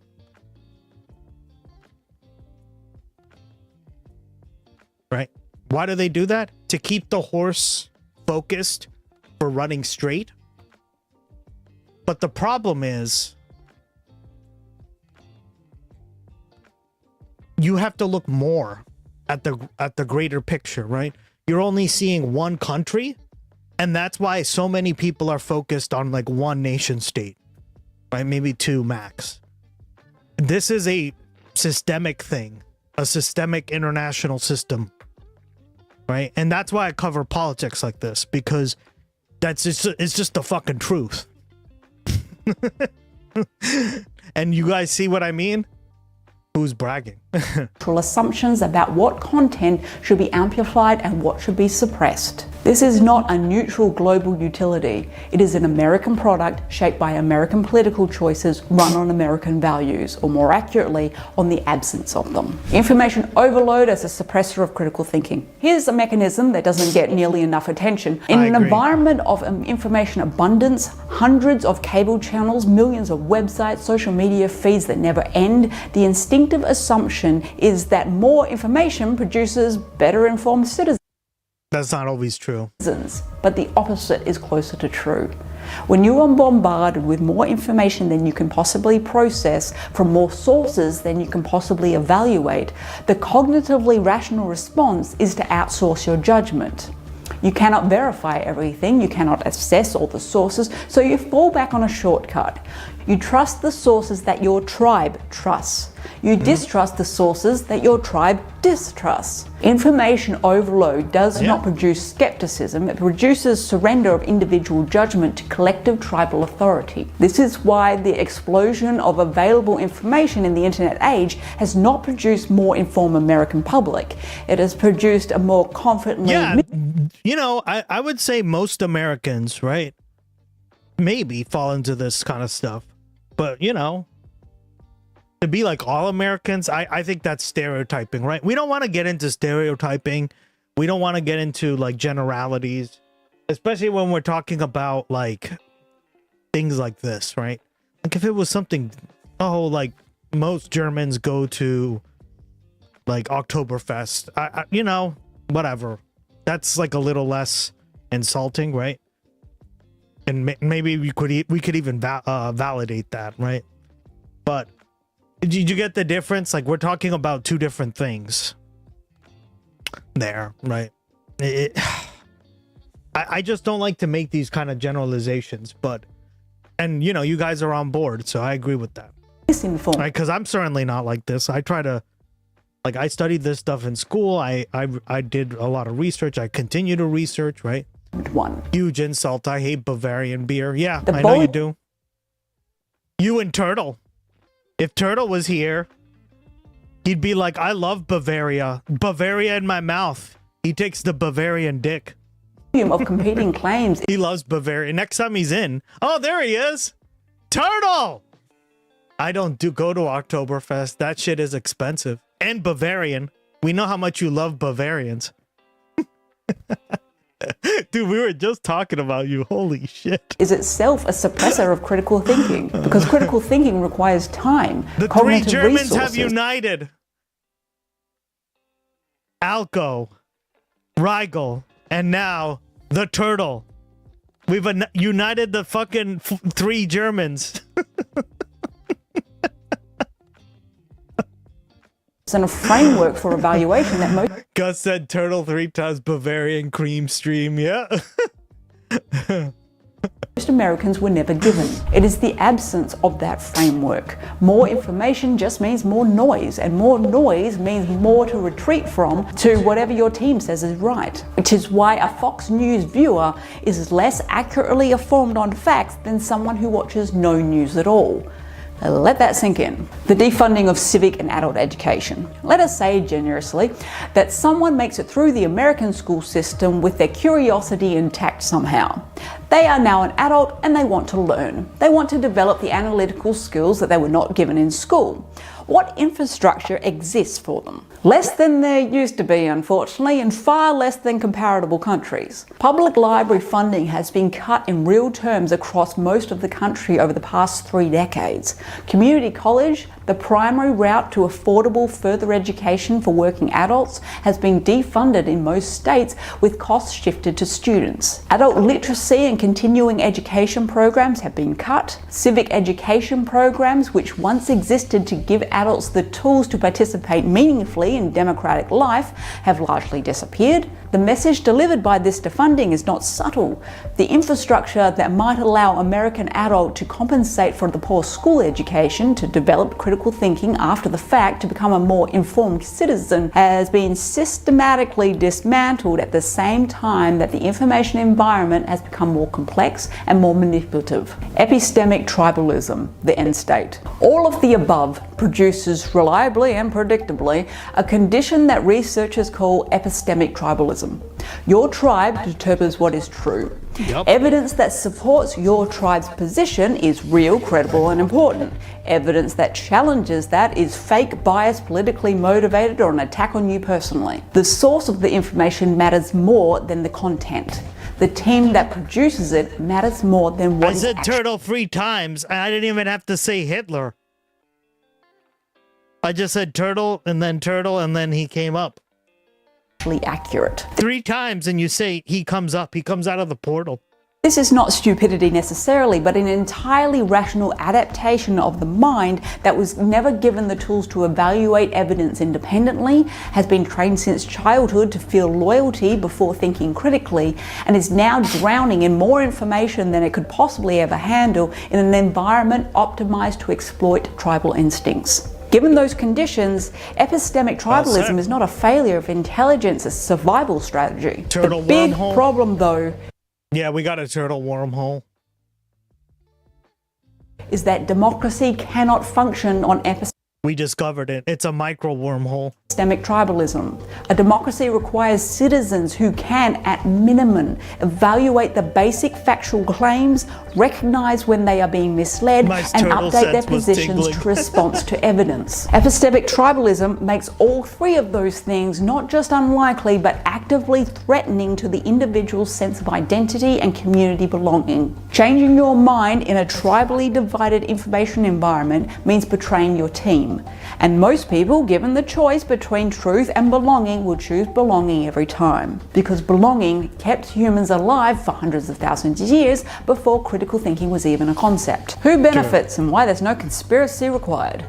Right? Why do they do that? To keep the horse focused for running straight. But the problem is you have to look more at the greater picture, right? You're only seeing one country. And that's why so many people are focused on like one nation state, right? Maybe two max. This is a systemic thing, a systemic international system, right? And that's why I cover politics like this, because it's just the fucking truth. And you guys see what I mean? Who's bragging? Assumptions about what content should be amplified and what should be suppressed. This is not a neutral global utility. It is an American product shaped by American political choices run on American values, or more accurately, on the absence of them. Information overload as a suppressor of critical thinking. Here's a mechanism that doesn't get nearly enough attention. In an environment of information abundance, hundreds of cable channels, millions of websites, social media feeds that never end, the instinctive assumption is that more information produces better informed citizens. That's not always true. But the opposite is closer to true. When you are bombarded with more information than you can possibly process from more sources than you can possibly evaluate, the cognitively rational response is to outsource your judgment. You cannot verify everything, you cannot assess all the sources, so you fall back on a shortcut. You trust the sources that your tribe trusts. You distrust the sources that your tribe distrusts. Information overload does not produce skepticism, it produces surrender of individual judgment to collective tribal authority. This is why the explosion of available information in the internet age has not produced more informed American public. It has produced a more confidently... You know, I would say most Americans, right, maybe fall into this kind of stuff. But, you know, to be like all Americans, I think that's stereotyping, right? We don't want to get into stereotyping. We don't want to get into like generalities, especially when we're talking about like things like this, right? Like if it was something, oh, like most Germans go to like Oktoberfest, you know, whatever. That's like a little less insulting, right? And maybe we could even validate that, right? But did you get the difference? Like we're talking about two different things there, right? I just don't like to make these kind of generalizations, but and you know, you guys are on board, so I agree with that. Misinformed. Right? Because I'm certainly not like this. I try to, like, I studied this stuff in school. I did a lot of research. I continue to research, right? One huge insult. I hate Bavarian beer. Yeah, I know you do. You and Turtle. If Turtle was here, he'd be like, I love Bavaria. Bavaria in my mouth. He takes the Bavarian dick. Of competing claims. He loves Bavaria. Next time he's in. Oh, there he is. Turtle! I don't go to Oktoberfest. That shit is expensive. And Bavarian. We know how much you love Bavarians. Dude, we were just talking about you. Holy shit. Is itself a suppressor of critical thinking because critical thinking requires time. The three Germans have united. Alco, Rigel, and now the Turtle. We've united the fucking three Germans. And a framework for evaluation that most Gus said Turtle 3 times Bavarian cream stream. Yeah. most Americans were never given. It is the absence of that framework. More information just means more noise, and more noise means more to retreat from to whatever your team says is right, which is why a Fox News viewer is less accurately informed on facts than someone who watches no news at all. Let that sink in. The defunding of civic and adult education. Let us say generously that someone makes it through the American school system with their curiosity intact somehow. They are now an adult and they want to learn. They want to develop the analytical skills that they were not given in school. What infrastructure exists for them? Less than there used to be, unfortunately, and far less than comparable countries. Public library funding has been cut in real terms across most of the country over the past 3 decades. Community college, the primary route to affordable further education for working adults, has been defunded in most states with costs shifted to students. Adult literacy and continuing education programs have been cut. Civic education programs, which once existed to give adults the tools to participate meaningfully in democratic life, have largely disappeared. The message delivered by this defunding is not subtle. The infrastructure that might allow American adult to compensate for the poor school education, to develop critical thinking after the fact, to become a more informed citizen, has been systematically dismantled at the same time that the information environment has become more complex and more manipulative. Epistemic tribalism, the end state. All of the above produces reliably and predictably a condition that researchers call epistemic tribalism. Your tribe determines what is true. Yep. Evidence that supports your tribe's position is real, credible, and important. Evidence that challenges that is fake, biased, politically motivated, or an attack on you personally. The source of the information matters more than the content. The team that produces it matters more than what I said Turtle 3 times, and I didn't even have to say Hitler. I just said Turtle, and then he came up. Accurate. 3 times, and you say he comes up. He comes out of the portal. This is not stupidity necessarily, but an entirely rational adaptation of the mind that was never given the tools to evaluate evidence independently, has been trained since childhood to feel loyalty before thinking critically, and is now drowning in more information than it could possibly ever handle in an environment optimized to exploit tribal instincts. Given those conditions, epistemic tribalism is not a failure of intelligence, it's a survival strategy. The big problem, though, yeah, we got a turtle wormhole, is that democracy cannot function on epistemic. We discovered it. It's a micro wormhole. Epistemic tribalism. A democracy requires citizens who can, at minimum, evaluate the basic factual claims, recognize when they are being misled, and update their positions to response to evidence. Epistemic tribalism makes all three of those things not just unlikely, but actively threatening to the individual's sense of identity and community belonging. Changing your mind in a tribally divided information environment means betraying your team. And most people, given the choice between truth and belonging, will choose belonging every time. Because belonging kept humans alive for hundreds of thousands of years before critical thinking was even a concept. Who benefits and why there's no conspiracy required?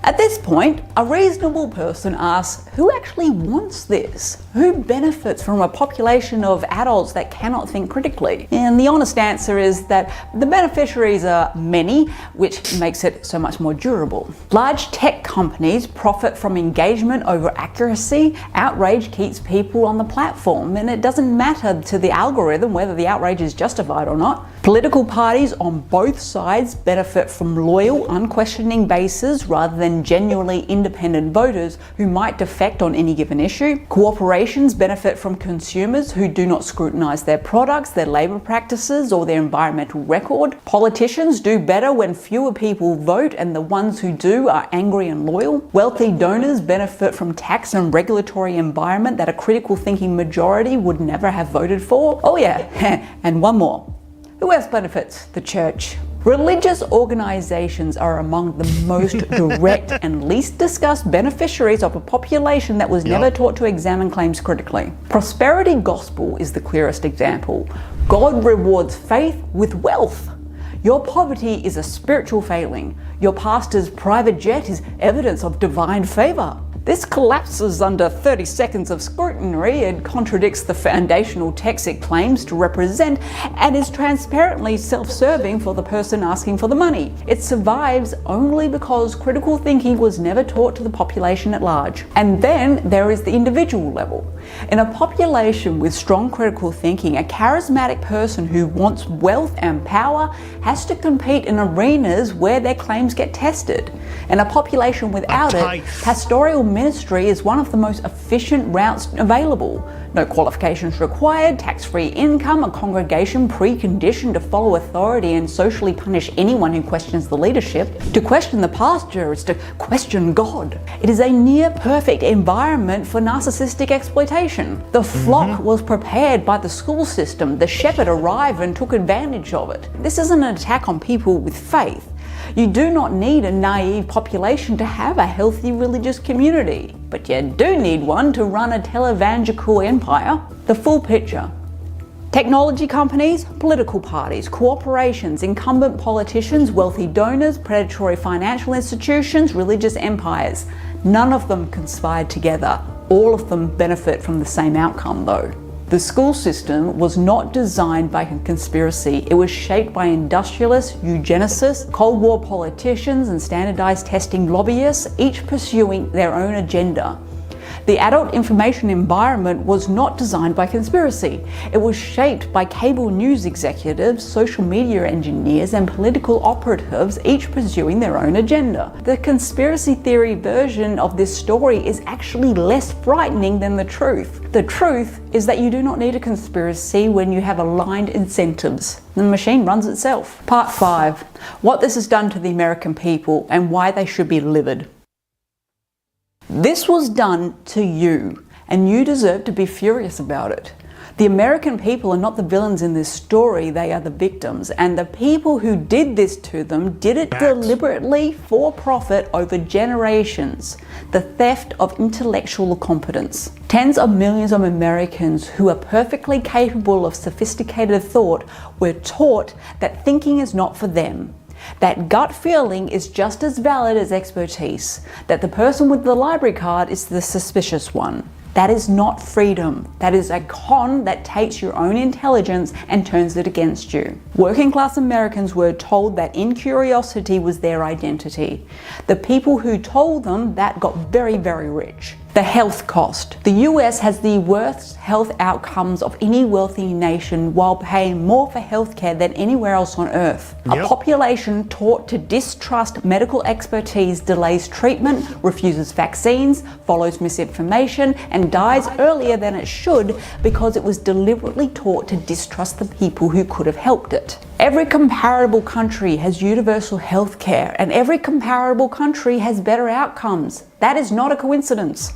At this point, a reasonable person asks, who actually wants this? Who benefits from a population of adults that cannot think critically? And the honest answer is that the beneficiaries are many, which makes it so much more durable. Large tech companies profit from engagement over accuracy. Outrage keeps people on the platform, and it doesn't matter to the algorithm whether the outrage is justified or not. Political parties on both sides benefit from loyal, unquestioning bases rather than genuinely independent voters who might defect on any given issue. Corporations benefit from consumers who do not scrutinize their products, their labor practices, or their environmental record. Politicians do better when fewer people vote and the ones who do are angry and loyal. Wealthy donors benefit from tax and regulatory environment that a critical thinking majority would never have voted for. Oh yeah, and one more. Who else benefits? The church. Religious organizations are among the most direct and least discussed beneficiaries of a population that was never taught to examine claims critically. Prosperity gospel is the clearest example. God rewards faith with wealth. Your poverty is a spiritual failing. Your pastor's private jet is evidence of divine favor. This collapses under 30 seconds of scrutiny and contradicts the foundational text it claims to represent and is transparently self-serving for the person asking for the money. It survives only because critical thinking was never taught to the population at large. And then there is the individual level. In a population with strong critical thinking, a charismatic person who wants wealth and power has to compete in arenas where their claims get tested. In a population without it, pastoral ministry is one of the most efficient routes available. No qualifications required, tax-free income, a congregation preconditioned to follow authority and socially punish anyone who questions the leadership. To question the pastor is to question God. It is a near-perfect environment for narcissistic exploitation. The flock was prepared by the school system. The shepherd arrived and took advantage of it. This isn't an attack on people with faith. You do not need a naive population to have a healthy religious community, but you do need one to run a televangelical empire. The full picture. Technology companies, political parties, corporations, incumbent politicians, wealthy donors, predatory financial institutions, religious empires. None of them conspired together. All of them benefit from the same outcome though. The school system was not designed by a conspiracy. It was shaped by industrialists, eugenicists, Cold War politicians, and standardized testing lobbyists, each pursuing their own agenda. The adult information environment was not designed by conspiracy. It was shaped by cable news executives, social media engineers, and political operatives, each pursuing their own agenda. The conspiracy theory version of this story is actually less frightening than the truth. The truth is that you do not need a conspiracy when you have aligned incentives. The machine runs itself. Part 5. What this has done to the American people and why they should be livid. This was done to you, and you deserve to be furious about it. The American people are not the villains in this story, they are the victims. And the people who did this to them did it deliberately for profit over generations. The theft of intellectual competence. Tens of millions of Americans who are perfectly capable of sophisticated thought were taught that thinking is not for them. That gut feeling is just as valid as expertise. That the person with the library card is the suspicious one. That is not freedom. That is a con that takes your own intelligence and turns it against you. Working class Americans were told that incuriosity was their identity. The people who told them that got very, very rich. The health cost. The US has the worst health outcomes of any wealthy nation while paying more for healthcare than anywhere else on earth. A population taught to distrust medical expertise delays treatment, refuses vaccines, follows misinformation, and dies earlier than it should because it was deliberately taught to distrust the people who could have helped it. Every comparable country has universal health care, and every comparable country has better outcomes. That is not a coincidence.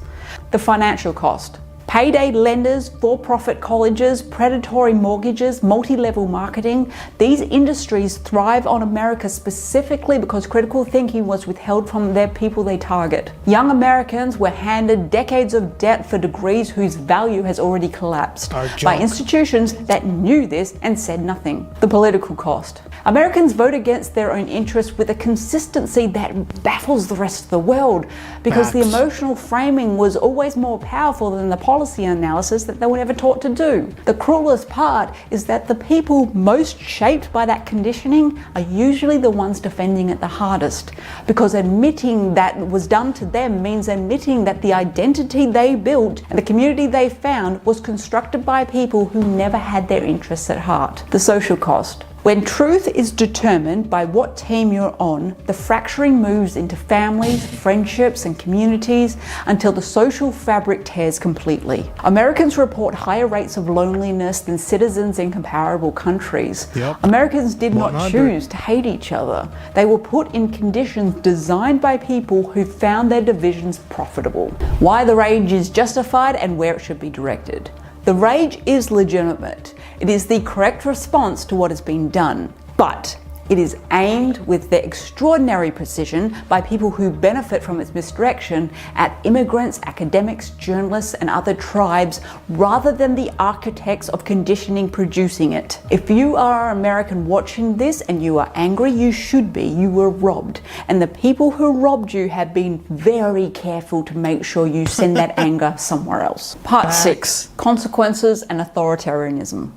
The financial cost. Payday lenders, for-profit colleges, predatory mortgages, multi-level marketing. These industries thrive on America specifically because critical thinking was withheld from their people they target. Young Americans were handed decades of debt for degrees whose value has already collapsed by institutions that knew this and said nothing. The political cost. Americans vote against their own interests with a consistency that baffles the rest of the world because the emotional framing was always more powerful than the policy analysis that they were never taught to do. The cruelest part is that the people most shaped by that conditioning are usually the ones defending it the hardest, because admitting that was done to them means admitting that the identity they built and the community they found was constructed by people who never had their interests at heart. The social cost. When truth is determined by what team you're on, the fracturing moves into families, friendships, and communities until the social fabric tears completely. Americans report higher rates of loneliness than citizens in comparable countries. Americans did not choose to hate each other. They were put in conditions designed by people who found their divisions profitable. Why the rage is justified and where it should be directed. The rage is legitimate. It is the correct response to what has been done, but it is aimed with their extraordinary precision by people who benefit from its misdirection at immigrants, academics, journalists, and other tribes rather than the architects of conditioning producing it. If you are an American watching this and you are angry, you should be. You were robbed. And the people who robbed you have been very careful to make sure you send that anger somewhere else. Part 6. Consequences and authoritarianism.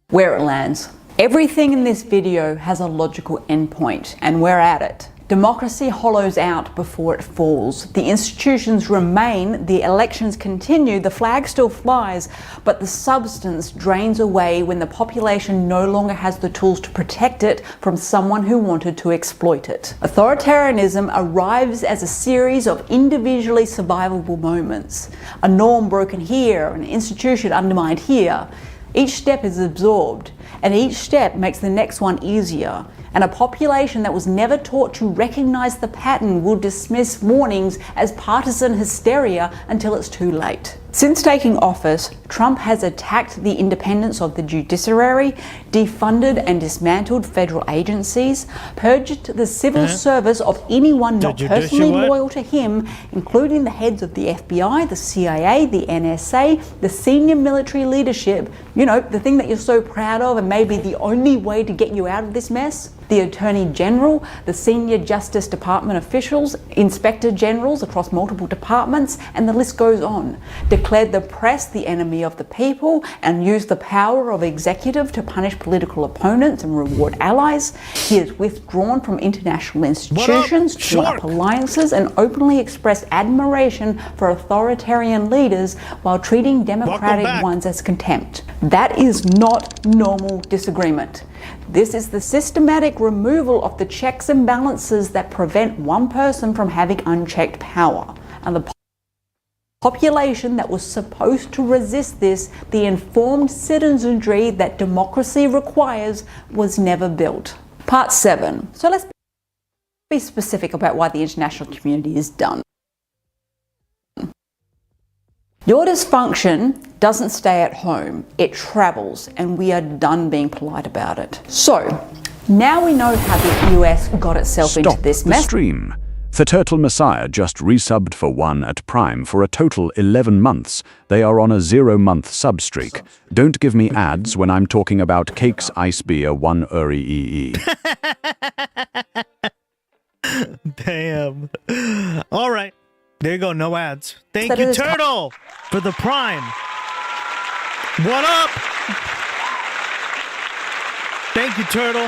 Where it lands. Everything in this video has a logical endpoint, and we're at it. Democracy hollows out before it falls. The institutions remain, the elections continue, the flag still flies, but the substance drains away when the population no longer has the tools to protect it from someone who wanted to exploit it. Authoritarianism arrives as a series of individually survivable moments. A norm broken here, an institution undermined here. Each step is absorbed, and each step makes the next one easier. And a population that was never taught to recognize the pattern will dismiss warnings as partisan hysteria until it's too late. Since taking office, Trump has attacked the independence of the judiciary, defunded and dismantled federal agencies, purged the civil service of anyone not personally loyal to him, including the heads of the FBI, the CIA, the NSA, the senior military leadership, you know, the thing that you're so proud of and maybe the only way to get you out of this mess. The Attorney General, the senior Justice Department officials, Inspector Generals across multiple departments, and the list goes on. Declared the press the enemy of the people and used the power of executive to punish political opponents and reward allies. He has withdrawn from international institutions, torn up alliances, and openly expressed admiration for authoritarian leaders while treating democratic ones as contempt. That is not normal disagreement. This is the systematic removal of the checks and balances that prevent one person from having unchecked power. And the population that was supposed to resist this, the informed citizenry that democracy requires, was never built. Part 7. So let's be specific about why the international community is done. Your dysfunction doesn't stay at home, it travels, and we are done being polite about it. So, now we know how the US got itself into this the mess. stream. The Turtle Messiah just resubbed for 1 at Prime for a total 11 months. They are on a 0-month sub streak. Don't give me ads when I'm talking about cakes, ice beer, 1 Uri EE. Damn. All right. There you go. No ads. Thank That you, is- Turtle, for the Prime. What up? Thank you, Turtle.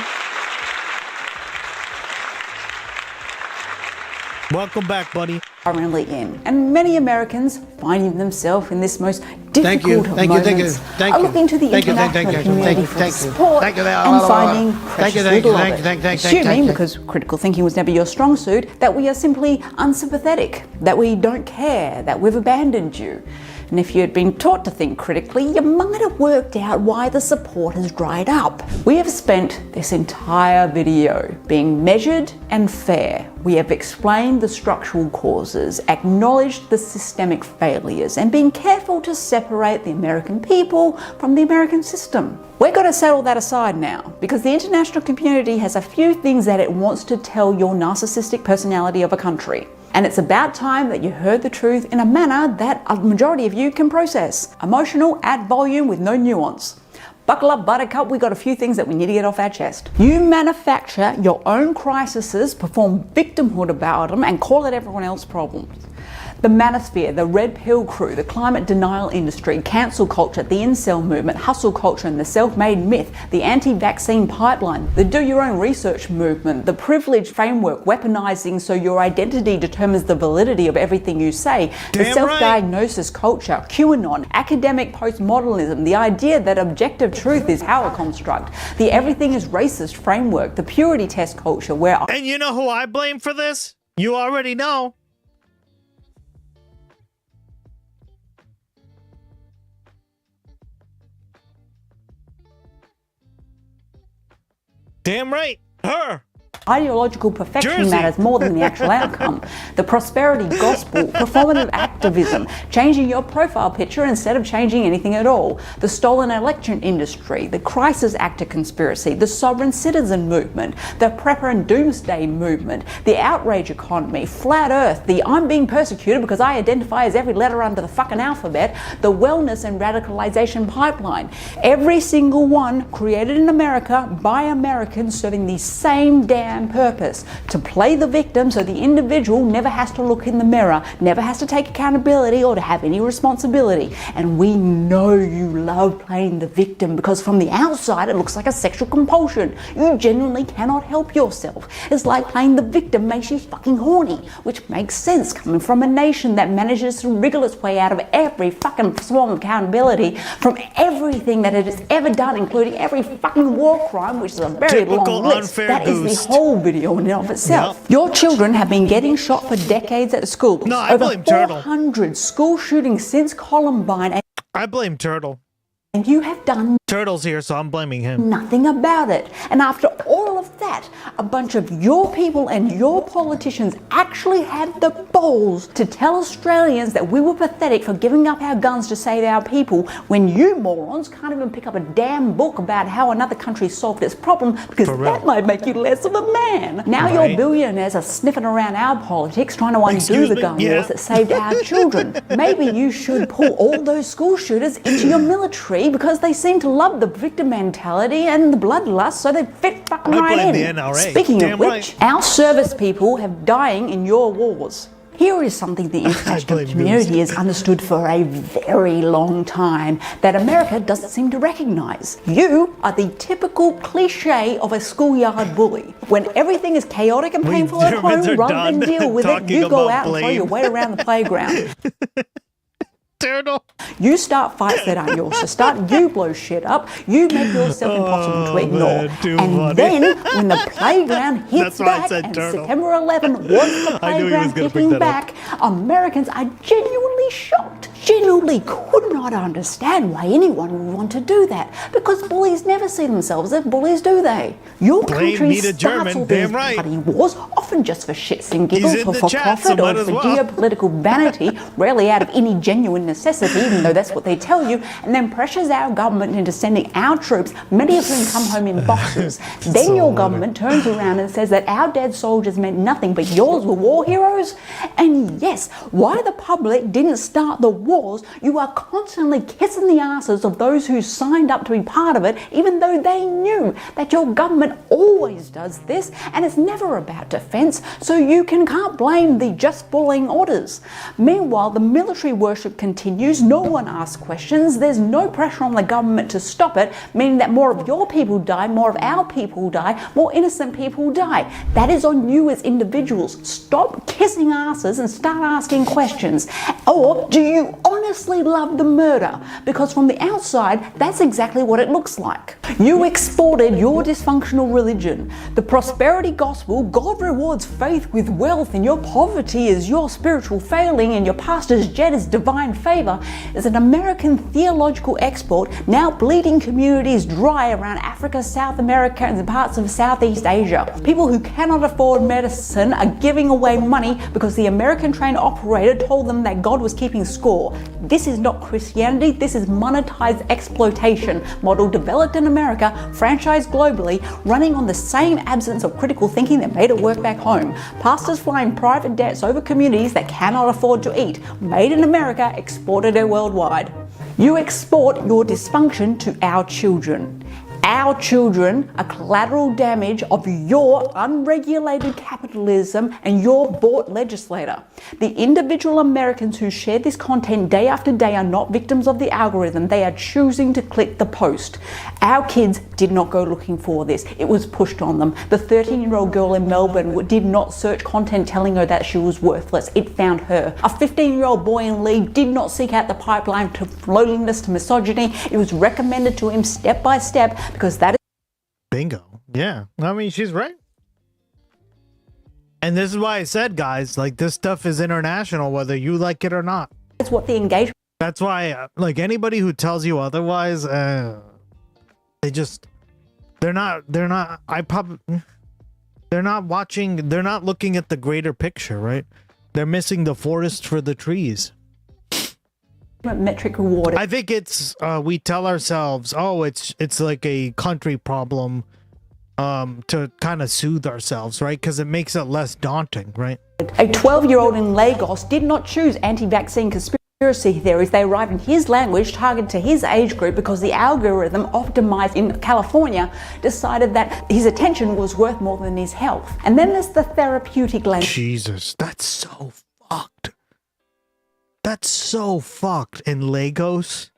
Welcome back, buddy. Currently in, and many Americans finding themselves in this most difficult of moments are looking to the international community for support and finding precious little of it, assuming, because critical thinking was never your strong suit, that we are simply unsympathetic, that we don't care, that we've abandoned you. And if you had been taught to think critically, you might have worked out why the support has dried up. We have spent this entire video being measured and fair. We have explained the structural causes, acknowledged the systemic failures, and been careful to separate the American people from the American system. We're going to settle that aside now, because the international community has a few things that it wants to tell your narcissistic personality of a country. And it's about time that you heard the truth in a manner that a majority of you can process. Emotional, at volume, with no nuance. Buckle up, buttercup, we got a few things that we need to get off our chest. You manufacture your own crises, perform victimhood about them, and call it everyone else's problems. The manosphere, the red pill crew, the climate denial industry, cancel culture, the incel movement, hustle culture and the self-made myth, the anti-vaccine pipeline, the do-your-own-research movement, the privilege framework weaponizing so your identity determines the validity of everything you say, the self-diagnosis culture, QAnon, academic postmodernism, the idea that objective truth is power construct, the everything is racist framework, the purity test culture where... And you know who I blame for this? You already know. Damn right, her. Ideological perfection Jersey. matters more than the actual outcome. The prosperity gospel, performative activism, changing your profile picture instead of changing anything at all. The stolen election industry, the crisis actor conspiracy, the sovereign citizen movement, the prepper and doomsday movement, the outrage economy, flat earth, the I'm being persecuted because I identify as every letter under the fucking alphabet, the wellness and radicalization pipeline. Every single one created in America by Americans serving the same damn purpose, to play the victim so the individual never has to look in the mirror, never has to take accountability or to have any responsibility. And we know you love playing the victim because from the outside it looks like a sexual compulsion. You genuinely cannot help yourself. It's like playing the victim makes you fucking horny, which makes sense coming from a nation that manages to wriggle its way out of every fucking form of accountability from everything that it has ever done, including every fucking war crime, which is a very long list. That is the whole video in and of itself. Yep. Your children have been getting shot for decades at schools. No, I blame Turtle. 400 school shootings since Columbine. I blame Turtle. And you have done Turtle's here, so I'm blaming him. nothing about it. And after all of that, a bunch of your people and your politicians actually had the balls to tell Australians that we were pathetic for giving up our guns to save our people when you morons can't even pick up a damn book about how another country solved its problem because that might make you less of a man. Now your billionaires are sniffing around our politics trying to undo the gun wars that saved our children. Maybe you should pull all those school shooters into your military because they seem to love the victim mentality and the bloodlust, so they fit fucking right in. The NRA. Speaking of which, our service people have dying in your wars. Here is something the international community has understood for a very long time that America doesn't seem to recognize. You are the typical cliche of a schoolyard bully. When everything is chaotic and painful at home, rather than deal with it, you go out and throw your weight around the playground. Turtle. You start fights that aren't yours to start, you blow shit up, you make yourself impossible to ignore. And then, when the playground hits back, and September 11 was the playground hitting back, Americans are genuinely shocked. genuinely could not understand why anyone would want to do that, because bullies never see themselves as bullies, do they? Your Blame country me to starts German, all these damn right. bloody wars, often just for shits and giggles, He's in or the for chat, so profit, might or as for well. geopolitical vanity, rarely out of any genuine necessity, even though that's what they tell you, and then pressures our government into sending our troops, many of whom come home in boxes. Then your government turns around and says that our dead soldiers meant nothing, but yours were war heroes. And yes, why the public didn't start the wars, you are constantly kissing the asses of those who signed up to be part of it, even though they knew that your government always does this, and it's never about defense, so you can't blame the just bullying orders. Meanwhile, the military worship continues, no one asks questions, there's no pressure on the government to stop it, meaning that more of your people die, more of our people die, more innocent people die. That is on you as individuals. Stop kissing asses and start asking questions. Or do you honestly love the murder? Because from the outside, that's exactly what it looks like. You exported your dysfunctional religion. The prosperity gospel, God rewards faith with wealth, and your poverty is your spiritual failing, and your pastor's jet is divine favor, is an American theological export now bleeding communities dry around Africa, South America, and parts of Southeast Asia. People who cannot afford medicine are giving away money because the American train operator told them that God was keeping score. This is not Christianity, this is monetized exploitation model developed in America, franchised globally, running on the same absence of critical thinking that made it work back home. Pastors flying private jets over communities that cannot afford to eat. Made in America, exported worldwide. You export your dysfunction to our children. Our children are collateral damage of your unregulated capitalism and your bought legislator. The individual Americans who share this content day after day are not victims of the algorithm. They are choosing to click the post. Our kids did not go looking for this. It was pushed on them. The 13-year-old girl in Melbourne did not search content telling her that she was worthless. It found her. A 15-year-old boy in Lee did not seek out the pipeline to loneliness, to misogyny. It was recommended to him step by step, because that is bingo. Yeah, I mean, she's right. And this is why I said, guys, like, this stuff is international, whether you like it or not. That's what the engagement. That's why, like, anybody who tells you otherwise, they're not watching, they're not looking at the greater picture, right? They're missing the forest for the trees. Metric reward. I think it's we tell ourselves, oh, it's like a country problem, to kind of soothe ourselves, right? Because it makes it less daunting, right? A 12-year-old in Lagos did not choose anti-vaccine conspiracy theories. They arrived in his language, targeted to his age group, because the algorithm optimized in California decided that his attention was worth more than his health. And then there's the therapeutic language. Jesus, that's so fucked. That's so fucked in Lagos.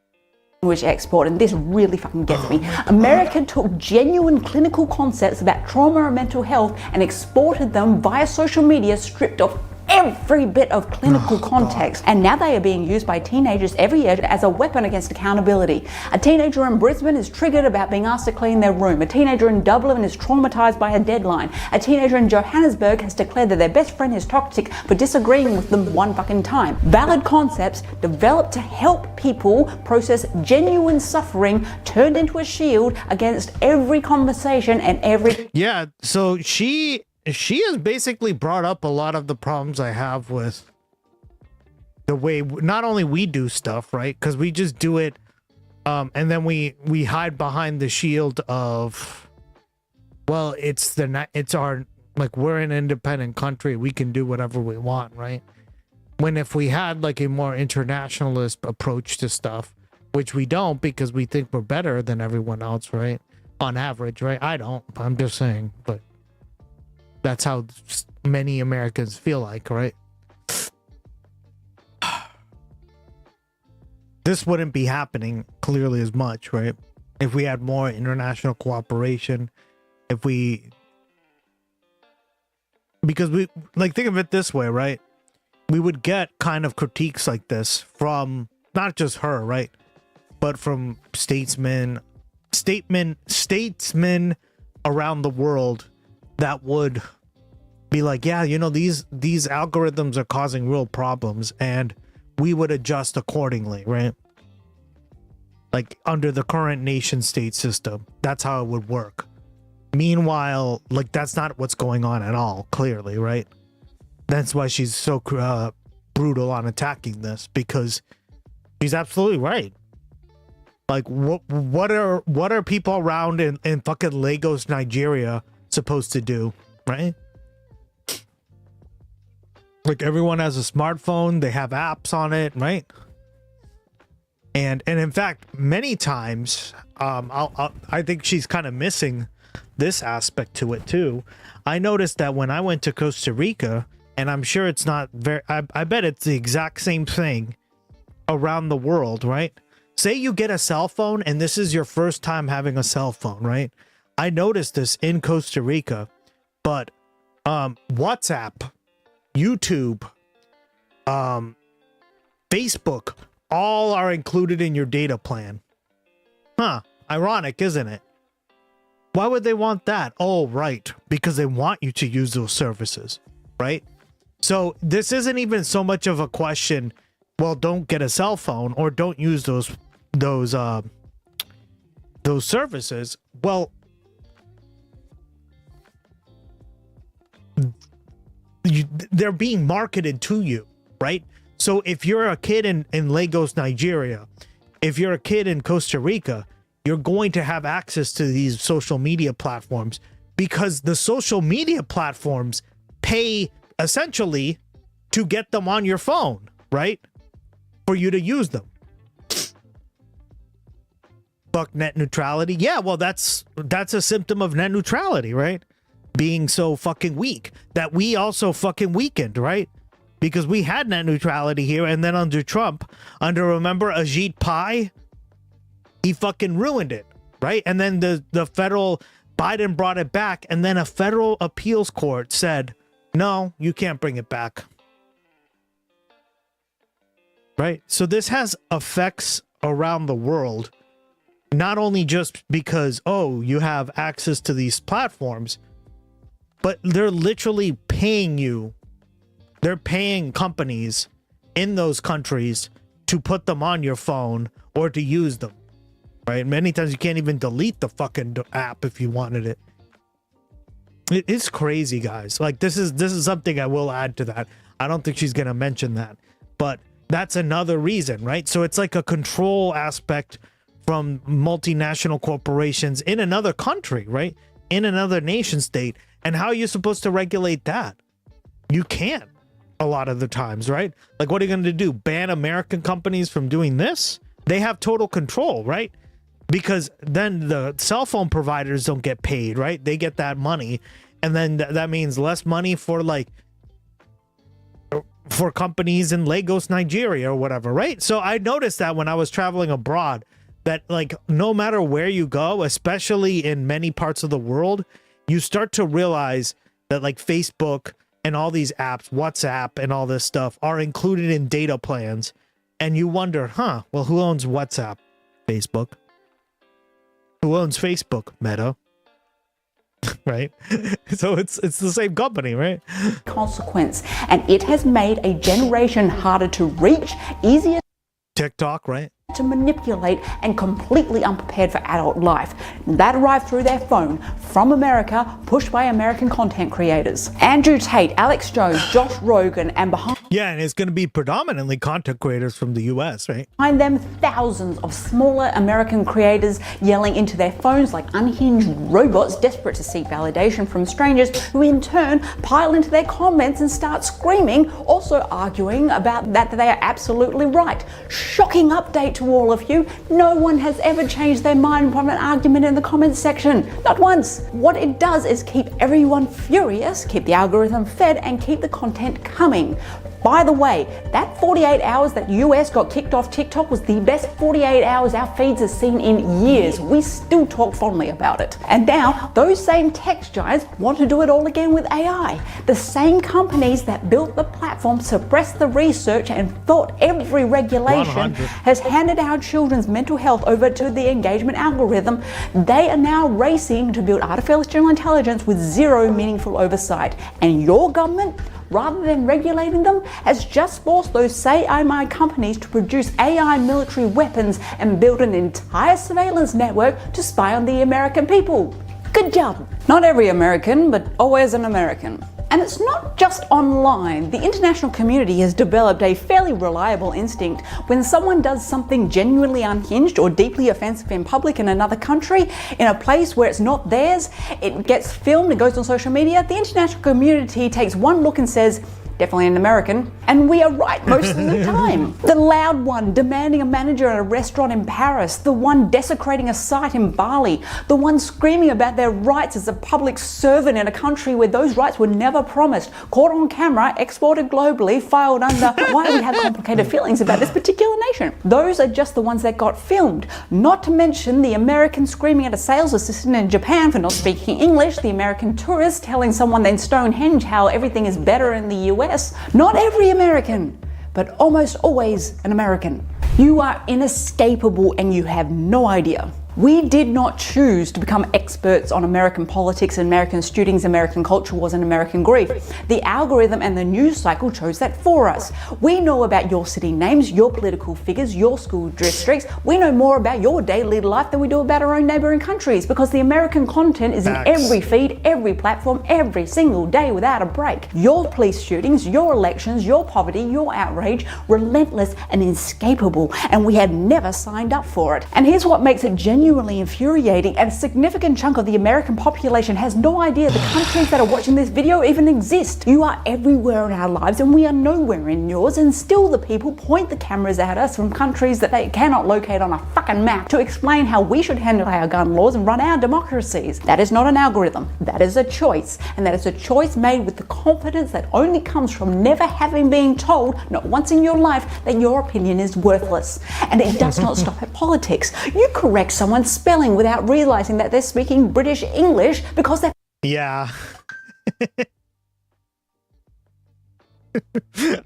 Language export, and this really fucking gets me. America took genuine clinical concepts about trauma and mental health and exported them via social media, stripped of every bit of clinical context, and now they are being used by teenagers every year as a weapon against accountability. A teenager in Brisbane is triggered about being asked to clean their room. A teenager in Dublin is traumatized by a deadline. A teenager in Johannesburg has declared that their best friend is toxic for disagreeing with them one fucking time. Valid concepts developed to help people process genuine suffering turned into a shield against every conversation and every... Yeah, so she has basically brought up a lot of the problems I have with the way not only we do stuff, right? Because we just do it, and then we hide behind the shield of, well, it's our, like, we're an independent country, we can do whatever we want, right? When if we had like a more internationalist approach to stuff, which we don't, because we think we're better than everyone else, right? On average, right? I don't. I'm just saying, but that's how many Americans feel like, right? This wouldn't be happening clearly as much, right? If we had more international cooperation, because we, like, think of it this way, right? We would get kind of critiques like this from not just her, right? But from statesmen around the world that would be like, yeah, you know, these algorithms are causing real problems, and we would adjust accordingly, right? Like under the current nation state system, that's how it would work. Meanwhile, like that's not what's going on at all, clearly, right? That's why she's so brutal on attacking this, because she's absolutely right. Like what are people around in fucking Lagos, Nigeria supposed to do, right? Like everyone has a smartphone, they have apps on it, right? And in fact, many times, I think she's kind of missing this aspect to it too. I noticed that when I went to Costa Rica, and I'm sure it's not very, I bet it's the exact same thing around the world, right? Say you get a cell phone and this is your first time having a cell phone, right? I noticed this in Costa Rica, but WhatsApp, YouTube, Facebook, all are included in your data plan. Huh, ironic, isn't it? Why would they want that? Oh, right, because they want you to use those services, right? So this isn't even so much of a question, well, don't get a cell phone or don't use those services. Well, they're being marketed to you, right? So if you're a kid in Lagos, Nigeria, if you're a kid in Costa Rica, you're going to have access to these social media platforms because the social media platforms pay essentially to get them on your phone, right? For you to use them. Fuck net neutrality. Yeah, well, that's a symptom of net neutrality, right? Being so fucking weak that we also fucking weakened, right? Because we had net neutrality here, and then under Trump, remember Ajit Pai, he fucking ruined it, right? And then the federal Biden brought it back, and then a federal appeals court said, no, you can't bring it back. Right? So this has effects around the world, not only just because, oh, you have access to these platforms, but they're literally paying you. They're paying companies in those countries to put them on your phone or to use them, right? Many times you can't even delete the fucking app if you wanted it. It's crazy, guys. Like this is something I will add to that. I don't think she's gonna mention that, but that's another reason, right? So it's like a control aspect from multinational corporations in another country, right? In another nation state. And how are you supposed to regulate that? You can't a lot of the times, right? Like, what are you going to do? Ban American companies from doing this? They have total control, right? Because then the cell phone providers don't get paid, right? They get that money. And then that means less money for for companies in Lagos, Nigeria or whatever, right? So I noticed that when I was traveling abroad, that like no matter where you go, especially in many parts of the world, you start to realize that like Facebook and all these apps, WhatsApp and all this stuff are included in data plans. And you wonder, well, who owns WhatsApp? Facebook. Who owns Facebook? Meta. Right? So it's the same company, right? Consequence. And it has made a generation harder to reach, easier TikTok, right? to manipulate, and completely unprepared for adult life. That arrived through their phone from America, pushed by American content creators. Andrew Tate, Alex Jones, Josh Rogan, and behind and it's going to be predominantly content creators from the US, right? Behind them, thousands of smaller American creators yelling into their phones like unhinged robots desperate to seek validation from strangers who in turn pile into their comments and start screaming, also arguing about that they are absolutely right. Shocking update to all of you. No one has ever changed their mind from an argument in the comments section. Not once. What it does is keep everyone furious, keep the algorithm fed, and keep the content coming. By the way, that 48 hours that US got kicked off TikTok was the best 48 hours our feeds have seen in years. We still talk fondly about it. And now, those same tech giants want to do it all again with AI. The same companies that built the platform, suppressed the research, and thought every regulation has handed our children's mental health over to the engagement algorithm. They are now racing to build artificial intelligence with zero meaningful oversight. And your government? rather than regulating them, has just forced those AI companies to produce AI military weapons and build an entire surveillance network to spy on the American people. Good job. Not every American, but always an American. And it's not just online. The international community has developed a fairly reliable instinct. When someone does something genuinely unhinged or deeply offensive in public in another country, in a place where it's not theirs, it gets filmed, it goes on social media, the international community takes one look and says, definitely an American, and we are right most of the time. The loud one demanding a manager at a restaurant in Paris, the one desecrating a site in Bali, the one screaming about their rights as a public servant in a country where those rights were never promised, caught on camera, exported globally, filed under why we have complicated feelings about this particular nation. Those are just the ones that got filmed. Not to mention the American screaming at a sales assistant in Japan for not speaking English, the American tourist telling someone in Stonehenge how everything is better in the US. Not every American, but almost always an American. You are inescapable and you have no idea. We did not choose to become experts on American politics and American shootings, American culture wars and American grief. The algorithm and the news cycle chose that for us. We know about your city names, your political figures, your school districts. We know more about your daily life than we do about our own neighboring countries because the American content is in every feed, every platform, every single day without a break. Your police shootings, your elections, your poverty, your outrage, relentless and inescapable, and we had never signed up for it. And here's what makes it genuinely infuriating. A significant chunk of the American population has no idea the countries that are watching this video even exist. You are everywhere in our lives and we are nowhere in yours, and still the people point the cameras at us from countries that they cannot locate on a fucking map to explain how we should handle our gun laws and run our democracies. That is not an algorithm. That is a choice, and that is a choice made with the confidence that only comes from never having been told, not once in your life, that your opinion is worthless. And it does not stop at politics. You correct someone's spelling without realizing that they're speaking British English because they're... Yeah.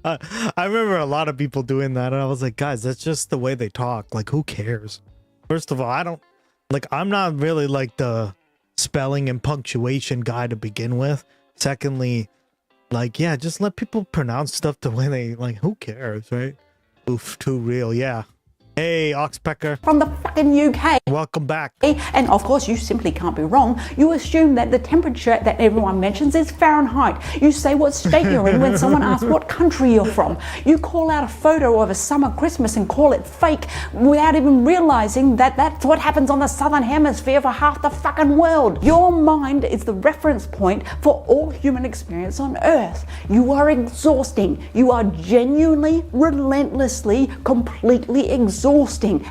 I remember a lot of people doing that, and I was like, guys, that's just the way they talk. Like, who cares? First of all, I'm not really like the spelling and punctuation guy to begin with. Secondly, like, yeah, just let people pronounce stuff the way they, like, who cares, right? Oof, too real, yeah. Hey, Oxpecker. From the fucking UK. Welcome back. And of course, you simply can't be wrong. You assume that the temperature that everyone mentions is Fahrenheit. You say what state you're in when someone asks what country you're from. You call out a photo of a summer Christmas and call it fake without even realizing that that's what happens on the southern hemisphere for half the fucking world. Your mind is the reference point for all human experience on Earth. You are exhausting. You are genuinely, relentlessly, completely exhausting,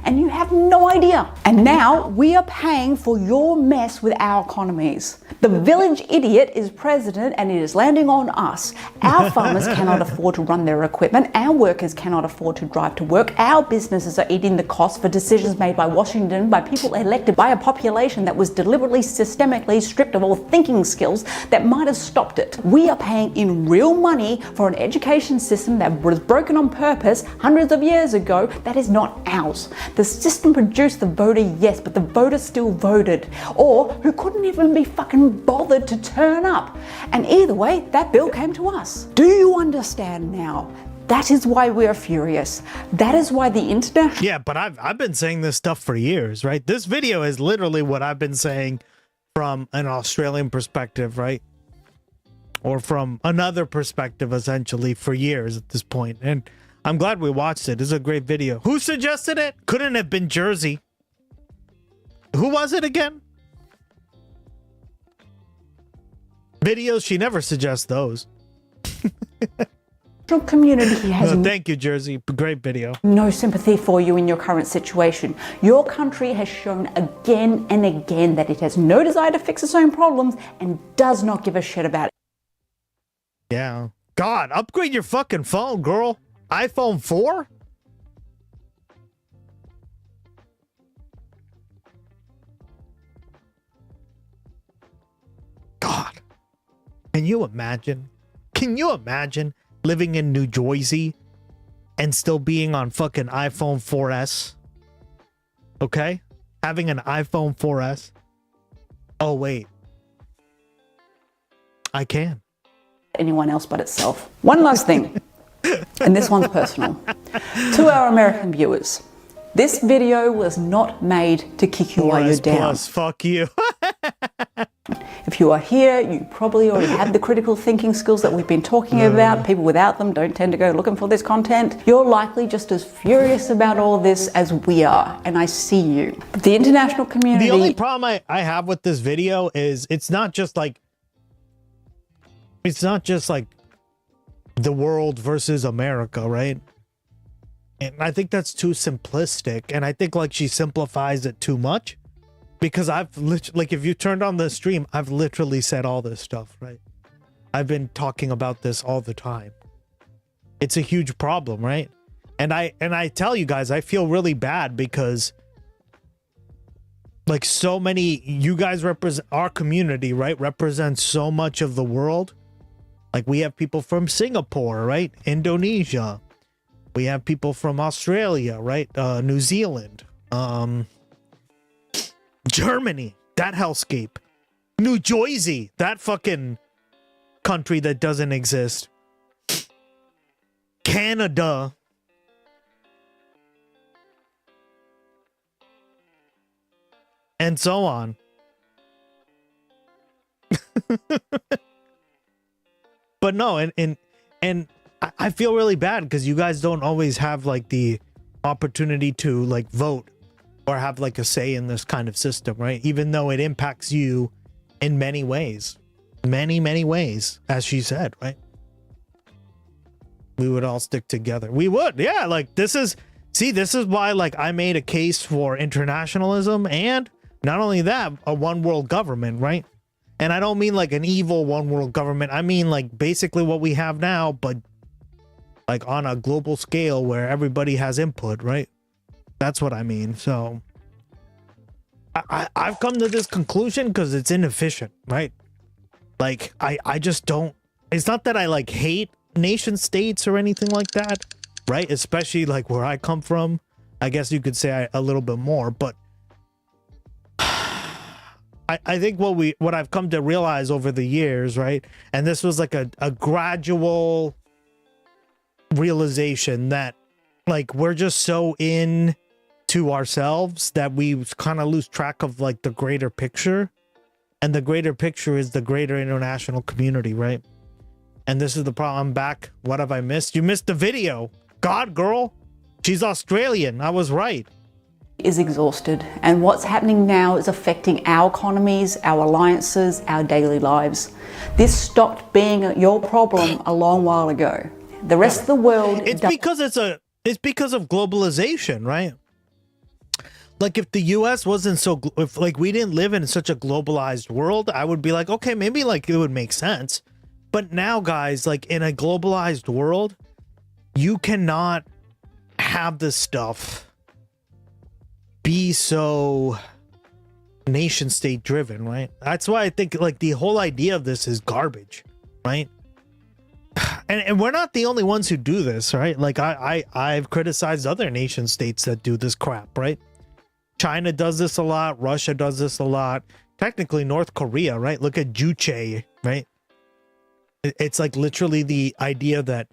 and you have no idea. And now we are paying for your mess with our economies. The village idiot is president and it is landing on us. Our farmers cannot afford to run their equipment. Our workers cannot afford to drive to work. Our businesses are eating the cost for decisions made by Washington, by people elected by a population that was deliberately, systemically stripped of all thinking skills that might have stopped it. We are paying in real money for an education system that was broken on purpose hundreds of years ago that is not ours. The system produced the voter, yes, but the voter still voted, or who couldn't even be fucking bothered to turn up. And either way, that bill came to us. Do you understand now? That is why we are furious. That is why the internet... Yeah, but I've been saying this stuff for years, right? This video is literally what I've been saying from an Australian perspective, right? Or from another perspective, essentially, for years at this point. And I'm glad we watched it. It's a great video. Who suggested it? Couldn't have been Jersey. Who was it again? Videos, she never suggests those. Community has thank you, Jersey. Great video. No sympathy for you in your current situation. Your country has shown again and again that it has no desire to fix its own problems and does not give a shit about it. Yeah. God, upgrade your fucking phone, girl. iPhone 4? God. Can you imagine? Can you imagine living in New Jersey and still being on fucking iPhone 4S? Okay? Having an iPhone 4S? Oh, wait. I can. anyone else but itself. One last thing, and this one's personal. To our American viewers, this video was not made to kick you while you're down. Plus, fuck you. If you are here, you probably already have the critical thinking skills that we've been talking about. People without them don't tend to go looking for this content. You're likely just as furious about all this as we are, and I see you. But the international community... The only problem I have with this video is it's not just like the world versus America, right? And I think that's too simplistic, and I think like she simplifies it too much. Because I've like, if you turned on the stream, I've literally said all this stuff, right? I've been talking about this all the time. It's a huge problem, right? And I tell you guys, I feel really bad because like so many, you guys represent our community, right? Represents so much of the world. Like we have people from Singapore, right? Indonesia. We have people from Australia, right? New Zealand. Germany, that hellscape. New Jersey, that fucking country that doesn't exist. Canada. And so on. But no, and I feel really bad because you guys don't always have like the opportunity to like vote or have like a say in this kind of system, right? Even though it impacts you in many ways. Many ways, as she said, right? We would all stick together. We would, yeah, like this is why like I made a case for internationalism and not only that, a one world government, right? And I don't mean like an evil one world government. I mean like basically what we have now, but like on a global scale where everybody has input, right? That's what I mean. So I've come to this conclusion because it's inefficient, right? Like I just don't, it's not that I like hate nation states or anything like that, right? Especially like where I come from. I guess you could say a little bit more, but I think what I've come to realize over the years, right? And this was like a gradual realization that like we're just so in to ourselves that we kind of lose track of like the greater picture, and the greater picture is the greater international community, right? And this is the problem. I'm back. What have I missed? You missed the video. God, girl, she's Australian. I was right. Is exhausted, and what's happening now is affecting our economies, our alliances, our daily lives. This stopped being your problem a long while ago. The rest of the world... It's because it's because of globalization, right? Like if the U.S. wasn't so, if like we didn't live in such a globalized world, I would be like, okay, maybe like it would make sense. But now, guys, like in a globalized world, you cannot have this stuff be so nation state driven, right? That's why I think like the whole idea of this is garbage, right? And we're not the only ones who do this, right? Like I've criticized other nation states that do this crap, right? China does this a lot. Russia does this a lot. Technically, North Korea, right? Look at Juche, right? It's like literally the idea that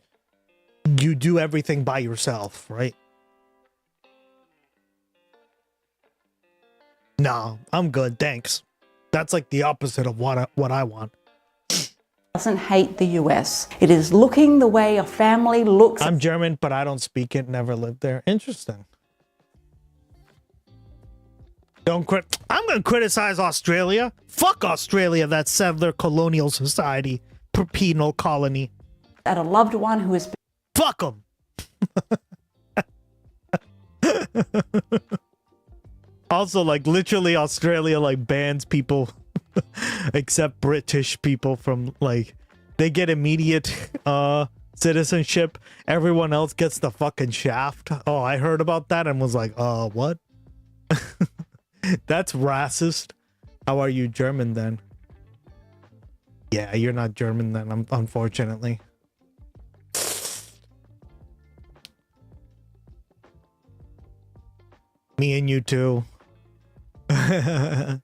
you do everything by yourself, right? No, I'm good, thanks. That's like the opposite of what I want. Doesn't hate the US. It is looking the way a family looks. I'm German, but I don't speak it. Never lived there. Interesting. I'm going to criticize Australia. Fuck Australia, that settler colonial society, penal colony. At a loved one who has been... Fuck them. Also, like literally Australia like bans people except British people from like, they get immediate citizenship. Everyone else gets the fucking shaft. Oh, I heard about that and was like, what? That's racist. How are you German then? Yeah, you're not German then, unfortunately. Me and you too. I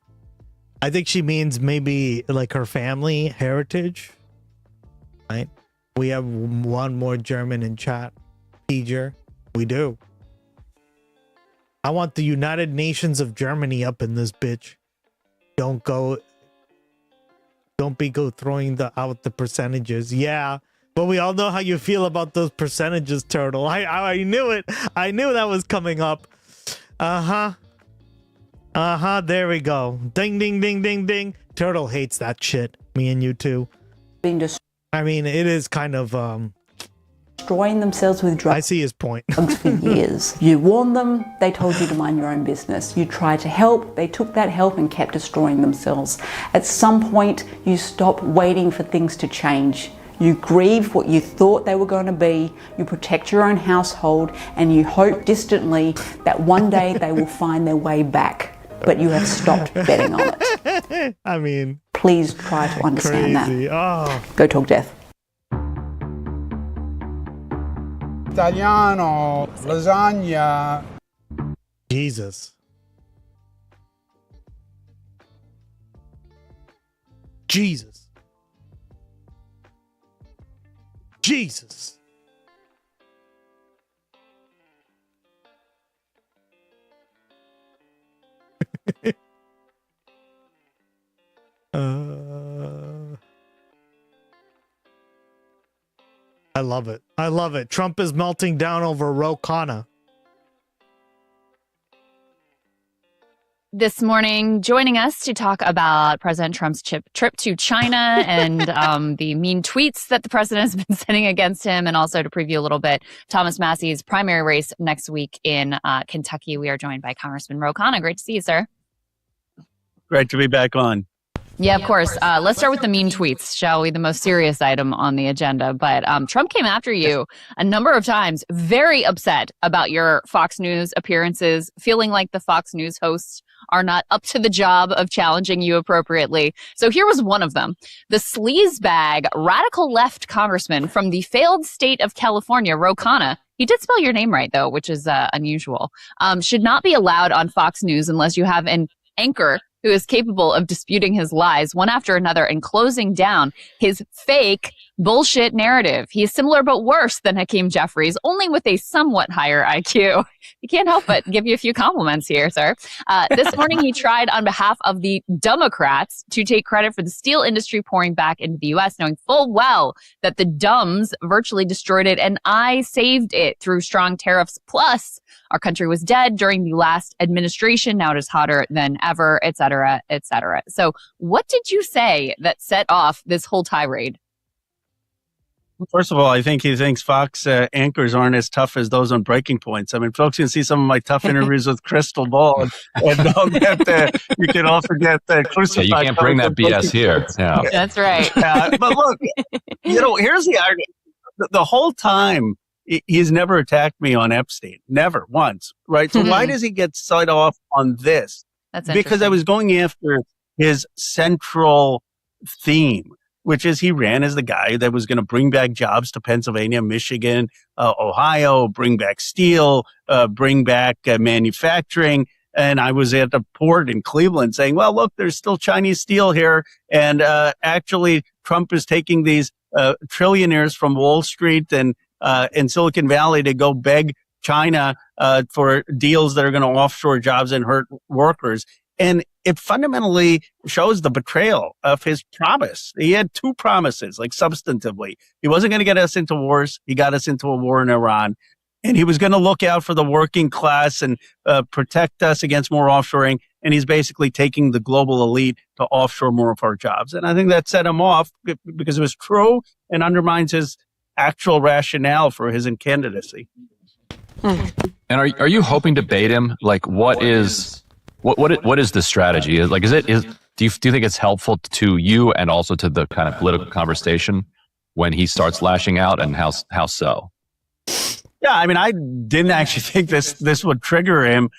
think she means maybe like her family heritage. right? We have one more German in chat. Peter, we do. I want the United Nations of Germany up in this bitch. Don't be throwing out the percentages. Yeah, but we all know how you feel about those percentages, Turtle. I knew it. I knew that was coming up. There we go. Ding, ding, ding, ding, ding. Turtle hates that shit. Me and you too. I mean, it is kind of destroying themselves with drugs. I see his point. For years. You warned them, they told you to mind your own business. You tried to help, they took that help and kept destroying themselves. At some point, you stop waiting for things to change. You grieve what you thought they were going to be, you protect your own household, and you hope distantly that one day they will find their way back. But you have stopped betting on it. I mean, please try to understand crazy. that. Oh. Go talk death. Italiano, lasagna. Jesus. Jesus. Jesus. I love it. I love it. Trump is melting down over Ro Khanna. This morning, joining us to talk about President Trump's trip to China and the mean tweets that the president has been sending against him, and also to preview a little bit Thomas Massey's primary race next week in Kentucky. We are joined by Congressman Ro Khanna. Great to see you, sir. Great to be back on. Yeah, of course. Let's start with the mean tweets, shall we? The most serious item on the agenda. But Trump came after you a number of times, very upset about your Fox News appearances, feeling like the Fox News hosts are not up to the job of challenging you appropriately. So here was one of them. The sleazebag radical left congressman from the failed state of California, Ro Khanna, he did spell your name right, though, which is unusual, should not be allowed on Fox News unless you have an anchor who is capable of disputing his lies one after another and closing down his fake bullshit narrative. He is similar but worse than Hakeem Jeffries, only with a somewhat higher IQ. You can't help but give you a few compliments here, sir. This morning, he tried on behalf of the Democrats to take credit for the steel industry pouring back into the U.S., knowing full well that the Dumbs virtually destroyed it, and I saved it through strong tariffs. Plus, our country was dead during the last administration. Now it is hotter than ever, et cetera, et cetera. So what did you say that set off this whole tirade? First of all, I think he thinks Fox anchors aren't as tough as those on Breaking Points. I mean, folks can see some of my tough interviews with Crystal Ball, and don't get you can also get crucified. Yeah, you can't bring that BS here. Yeah. That's right. But look, here's the argument. The whole time, he's never attacked me on Epstein. Never once. Right? So why does he get set off on this? That's because I was going after his central theme, which is he ran as the guy that was going to bring back jobs to Pennsylvania, Michigan, Ohio, bring back steel, bring back manufacturing. And I was at the port in Cleveland saying, well, look, there's still Chinese steel here. And actually, Trump is taking these trillionaires from Wall Street and Silicon Valley to go beg China for deals that are going to offshore jobs and hurt workers. And it fundamentally shows the betrayal of his promise. He had two promises, like substantively. He wasn't going to get us into wars. He got us into a war in Iran. And he was going to look out for the working class and protect us against more offshoring. And he's basically taking the global elite to offshore more of our jobs. And I think that set him off because it was true and undermines his actual rationale for his candidacy. And are you hoping to bait him? Like, what is the strategy? Like, do you think it's helpful to you and also to the kind of political conversation when he starts lashing out, and how so? Yeah, I mean, I didn't actually think this would trigger him,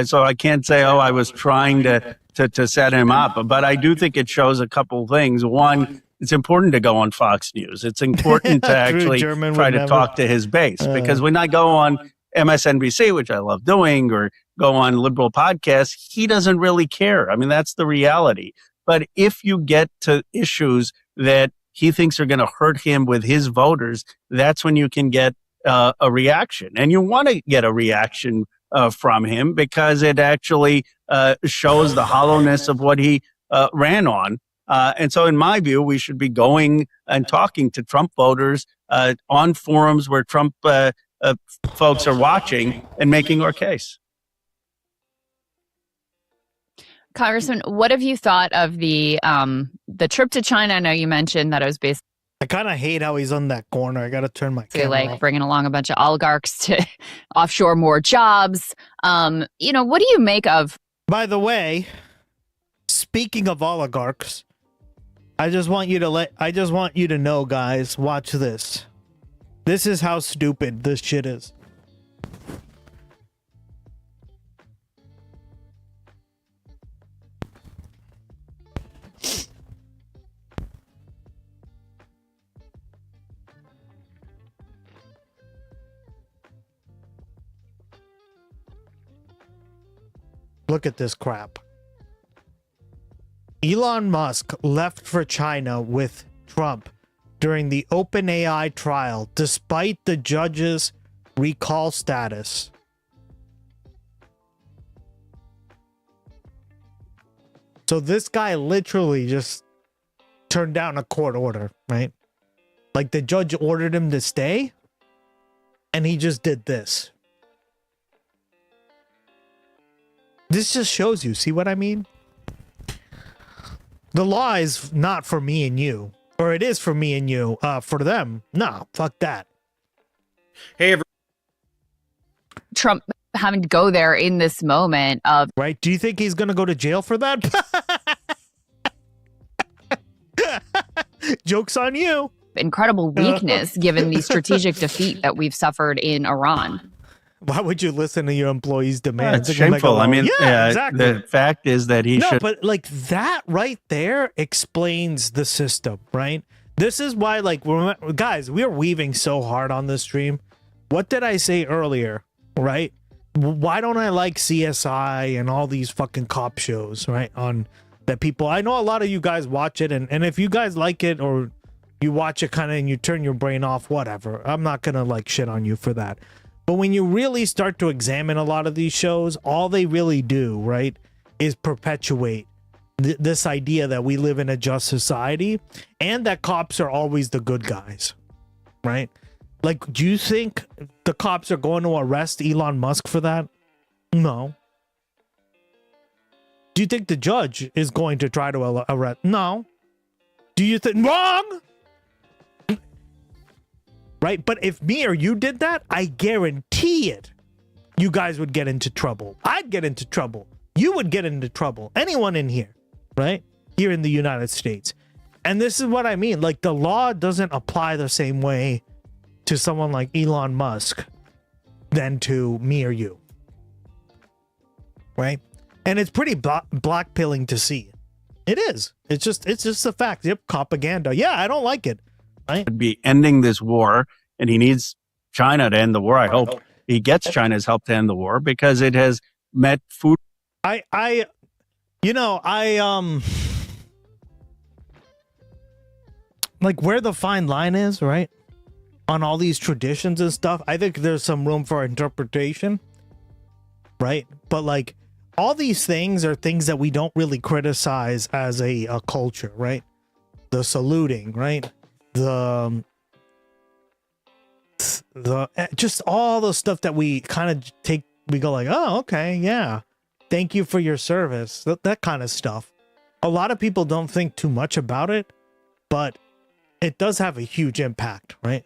so I can't say, I was trying to set him up. But I do think it shows a couple things. One, it's important to go on Fox News. It's important to actually try to talk to his base, because when I go on MSNBC, which I love doing, or go on liberal podcasts, he doesn't really care. I mean, that's the reality. But if you get to issues that he thinks are going to hurt him with his voters, that's when you can get a reaction. And you want to get a reaction from him because it actually shows the hollowness of what he ran on. And so in my view, we should be going and talking to Trump voters on forums where Trump folks are watching and making our case. Congressman, what have you thought of the trip to China? I know you mentioned that it was basically I kind of hate how he's on that corner. I got to turn my camera like off. bringing along a bunch of oligarchs to offshore more jobs. What do you make of? By the way, speaking of oligarchs, I just want you to know, guys, watch this. This is how stupid this shit is. Look at this crap. Elon Musk left for China with Trump during the OpenAI trial, despite the judge's recall status. So this guy literally just turned down a court order, right? Like the judge ordered him to stay, and he just did this. This just shows you, see what I mean? The law is not for me and you, or it is for me and you. For them, no, fuck that. Hey, Trump having to go there in this moment of right. Do you think he's gonna go to jail for that? Joke's on you. Incredible weakness given the strategic defeat that we've suffered in Iran. Why would you listen to your employees' demands? It's shameful. I mean, exactly. The fact is that he should. But like that right there explains the system, right? This is why, like, guys, we're weaving so hard on this stream. What did I say earlier, right? Why don't I like CSI and all these fucking cop shows, right? On that people, I know a lot of you guys watch it, and if you guys like it or you watch it kind of and you turn your brain off, whatever. I'm not gonna like shit on you for that. But when you really start to examine a lot of these shows, all they really do, right, is perpetuate this idea that we live in a just society and that cops are always the good guys, right? Like, do you think the cops are going to arrest Elon Musk for that? No. Do you think the judge is going to try to arrest? No. Do you think wrong? Right? But if me or you did that, I guarantee it, you guys would get into trouble. I'd get into trouble. You would get into trouble. Anyone in here, right? Here in the United States. And this is what I mean. Like, the law doesn't apply the same way to someone like Elon Musk than to me or you. Right? And it's pretty blackpilling to see. It is. It's just a fact. Yep, propaganda. Yeah, I don't like it. Right? Would be ending this war, and he needs China to end the war. I hope he gets China's help to end the war because it has met food. like where the fine line is, right? On all these traditions and stuff, I think there's some room for interpretation, right? But like all these things are things that we don't really criticize as a culture, right? The saluting, right? The just all the stuff that we kind of take, we go like, oh, okay, yeah, thank you for your service, that kind of stuff. A lot of people don't think too much about it, but it does have a huge impact, right?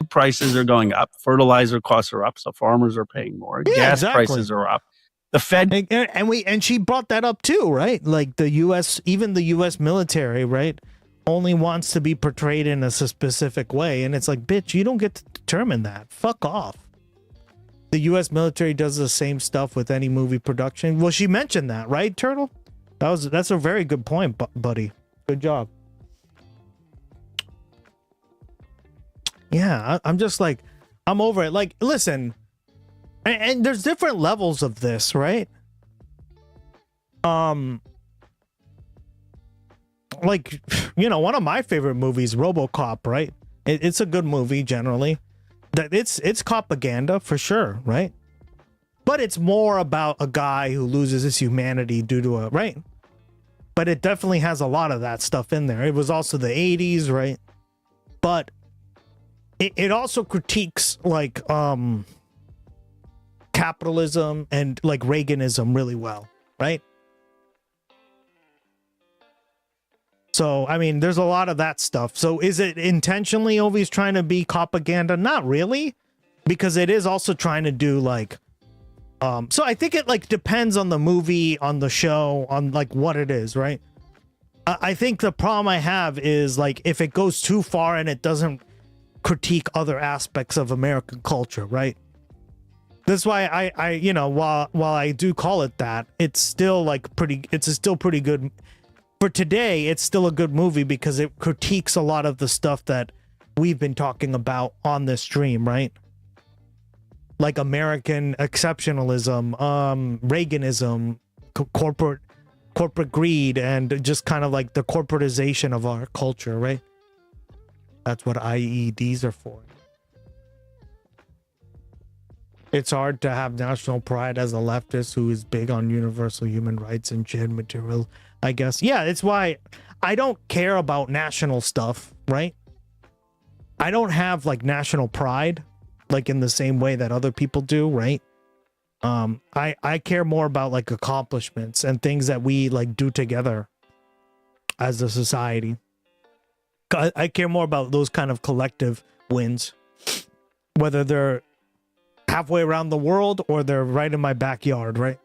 Prices are going up, fertilizer costs are up, so farmers are paying more. Gas prices are up. The Fed and she brought that up too, right? Like the U.S., even the U.S. military, right, only wants to be portrayed in a specific way, and it's like, bitch, you don't get to determine that. Fuck off. The U.S. military does the same stuff with any movie production. Well, she mentioned that, right, Turtle? That's a very good point, buddy. Good job. Yeah, I'm just like, I'm over it. Like, listen, and there's different levels of this, right? like, one of my favorite movies, RoboCop, right? It's a good movie generally. That it's propaganda for sure, right? But it's more about a guy who loses his humanity due to a right. But it definitely has a lot of that stuff in there. It was also the 80s, right? But it also critiques like capitalism and like Reaganism really well, right? So, I mean, there's a lot of that stuff. So is it intentionally always trying to be propaganda? Not really, because it is also trying to do like, so I think it like depends on the movie, on the show, on like what it is, right? I think the problem I have is like if it goes too far and it doesn't critique other aspects of American culture, right? That's why I while I do call it that, it's still like it's still pretty good. For today, it's still a good movie because it critiques a lot of the stuff that we've been talking about on this stream, right? Like American exceptionalism, Reaganism, corporate greed, and just kind of like the corporatization of our culture, right? That's what IEDs are for. It's hard to have national pride as a leftist who is big on universal human rights and shared material, I guess. Yeah, it's why I don't care about national stuff, right? I don't have like national pride, like in the same way that other people do, right? I care more about like accomplishments and things that we like do together as a society. I care more about those kind of collective wins, whether they're halfway around the world or they're right in my backyard, right?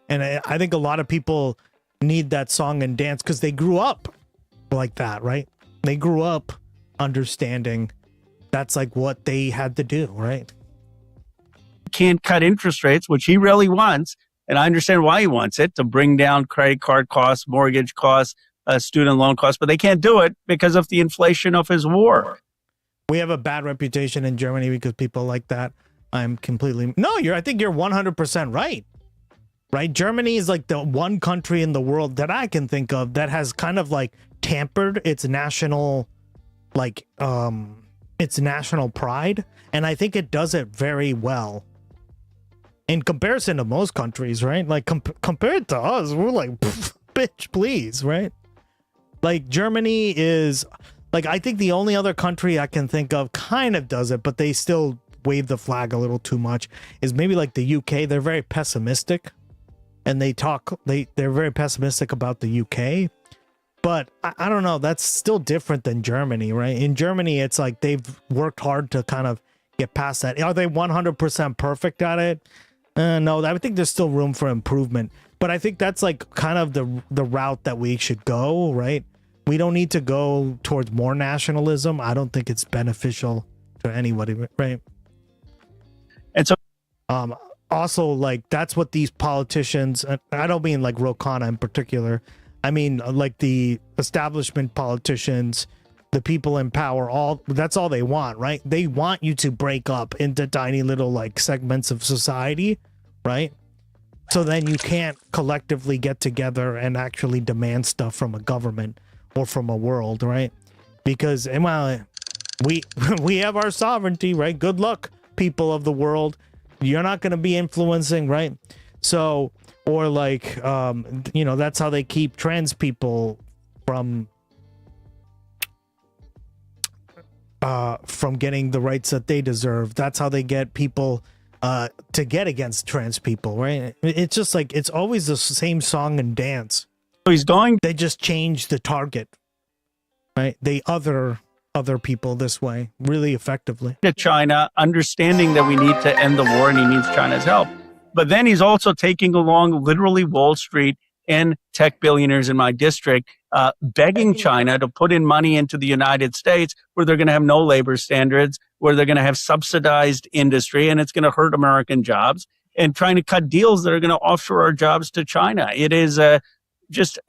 And I think a lot of people need that song and dance because they grew up like that, right? They grew up understanding that's like what they had to do, right? Can't cut interest rates, which he really wants, and I understand why he wants it, to bring down credit card costs, mortgage costs, student loan costs, but they can't do it because of the inflation of his war. We have a bad reputation in Germany because people like that. I think you're 100% right. Right? Germany is like the one country in the world that I can think of that has kind of like tampered its national, like, its national pride. And I think it does it very well in comparison to most countries, right? Like compared to us, we're like, bitch, please, right? Like Germany is like, I think the only other country I can think of kind of does it, but they still wave the flag a little too much, is maybe like the UK. They're very pessimistic and they're very pessimistic about the UK. But I don't know, that's still different than Germany, right? In Germany, it's like they've worked hard to kind of get past that. Are they 100% perfect at it? No, I think there's still room for improvement. But I think that's like kind of the route that we should go, right? We don't need to go towards more nationalism. I don't think it's beneficial to anybody, right? And so, also, like, that's what these politicians, I don't mean like Ro Khanna in particular, I mean like the establishment politicians, the people in power, that's all they want, right? They want you to break up into tiny little like segments of society, right? So then you can't collectively get together and actually demand stuff from a government or from a world, right? Because well, we have our sovereignty, right? Good luck, people of the world. You're not going to be influencing, right? So, or like, that's how they keep trans people from getting the rights that they deserve. That's how they get people to get against trans people, right? It's just like, it's always the same song and dance. They just change the target, right? They other people this way really effectively. To China, understanding that we need to end the war and he needs China's help. But then he's also taking along literally Wall Street and tech billionaires in my district, begging China to put in money into the United States where they're going to have no labor standards, where they're going to have subsidized industry, and it's going to hurt American jobs, and trying to cut deals that are going to offshore our jobs to China. It is just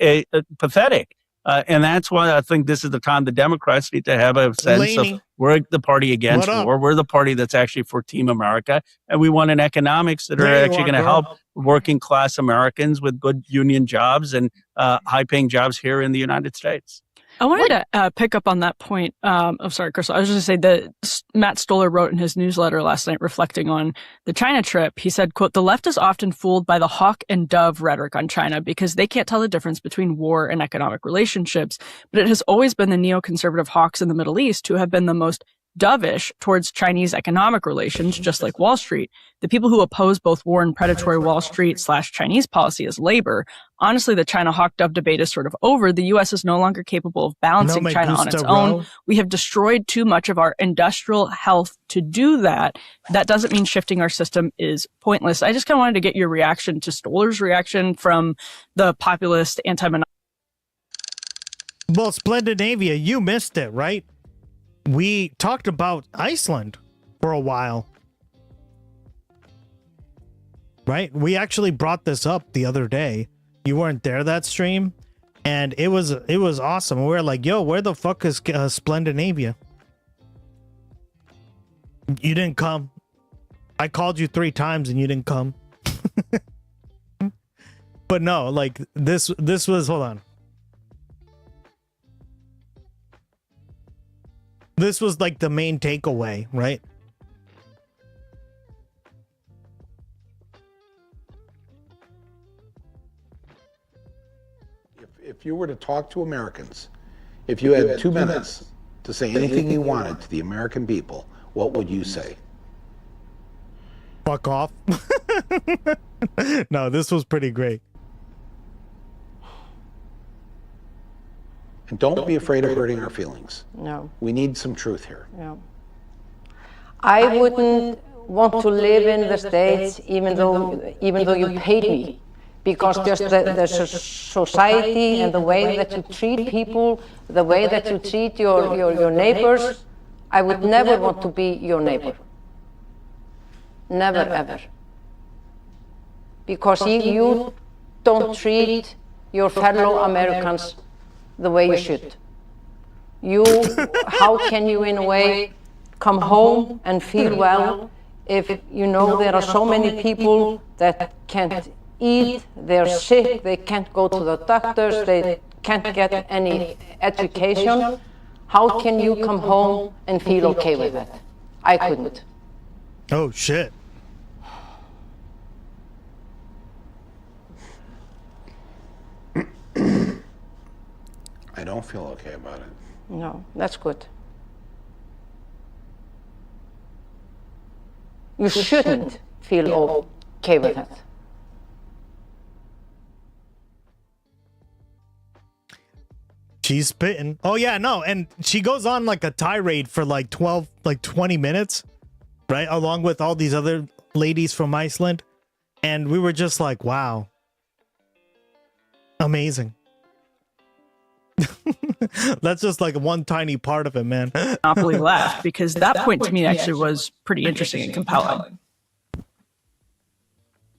pathetic. And that's why I think this is the time the Democrats need to have a sense of we're the party against war. We're the party that's actually for Team America. And we want an economics that are actually going to help working class Americans with good union jobs and high paying jobs here in the United States. I wanted to pick up on that point. Sorry, Crystal. I was just going to say that Matt Stoller wrote in his newsletter last night reflecting on the China trip. He said, quote, "The left is often fooled by the hawk and dove rhetoric on China because they can't tell the difference between war and economic relationships. But it has always been the neoconservative hawks in the Middle East who have been the most dovish towards Chinese economic relations, just like Wall Street. The people who oppose both war and predatory Wall Street / Chinese policy as labor. Honestly, the China hawk dove debate is sort of over. The U.S. is no longer capable of balancing China on its own. We have destroyed too much of our industrial health to do that. That doesn't mean shifting our system is pointless." I just kind of wanted to get your reaction to Stoller's reaction from the populist anti-monopoly. Well, Scandinavia, you missed it, right? We talked about Iceland for a while, right? We actually brought this up the other day. You weren't there that stream, and it was awesome. We were like, "Yo, where the fuck is Scandinavia?" You didn't come. I called you 3 times and you didn't come. But no, like this was, hold on. This was like the main takeaway, right? If you were to talk to Americans, if you had 2 minutes to say anything you wanted to the American people, what would you say? Fuck off. No, this was pretty great. And don't be afraid of hurting our feelings. No. We need some truth here. No. I wouldn't want to live in the States even though you paid me, because just the society and the way that you treat people, the way that you treat your neighbors, I would never want to be your neighbor. Never, ever. Because you don't treat your fellow Americans the way you should. How can you in a way come home and feel well if you know there are so many people that can't eat, they're sick, they can't go to the doctors, they can't get any education? How can you come home and feel okay with that? I couldn't. Oh shit. I don't feel okay about it. No, that's good. You shouldn't feel okay with that. She's spitting. Oh yeah, no, and she goes on like a tirade for like 20 minutes, right? Along with all these other ladies from Iceland. And we were just like, wow. Amazing. That's just like one tiny part of it, man. Monopoly left, because that point to me actually was pretty interesting and compelling.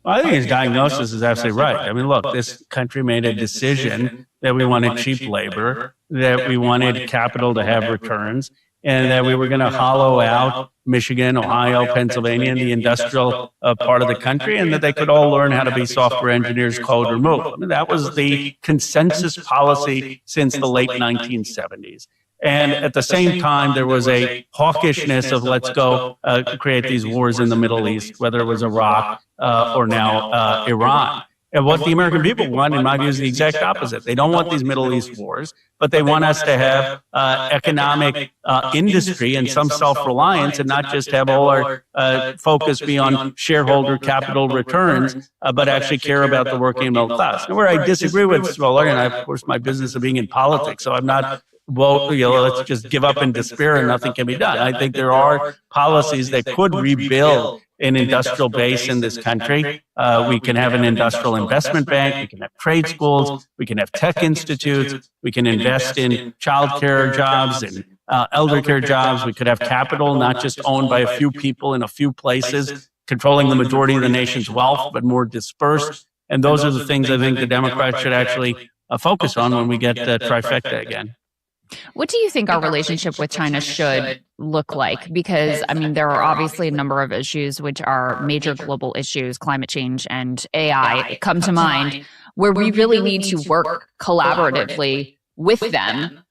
Well, I think his diagnosis is absolutely right. I mean, look, this country made a decision that we wanted cheap labor, that we wanted capital to have returns, and that we were going to hollow out Michigan, Ohio, Pennsylvania, and the industrial part of the country, and that they could all learn how to be software engineers, code, or move. I mean, that was the consensus policy since the late 1970s. And at the same time, there was a hawkishness of let's go create these wars in the Middle East, whether it was Iraq or now Iran. And what the American people want, in my view, is the exact opposite. They don't want these Middle East wars, but they want us to have economic industry and some self-reliance, and not just have all our focus be on shareholder capital returns, but actually care about the working and middle class. And where I disagree with Stoller, and of course my business of being in politics, so I'm not, well, let's just give up in despair and nothing can be done. I think there are policies that could rebuild an industrial base in this country. We can have an industrial investment bank. We can have trade schools. We can have tech institutes. We can invest in childcare jobs and elder care jobs. We could have capital not just owned by a few people in a few places, controlling the majority of the nation's wealth, but more dispersed. And those are the things I think the Democrats should actually focus on when we get trifecta again. What do you think our relationship with China should look like? Because, I mean, there are obviously a number of issues which are major global issues, climate change and AI come to mind, where we really need to work collaboratively with them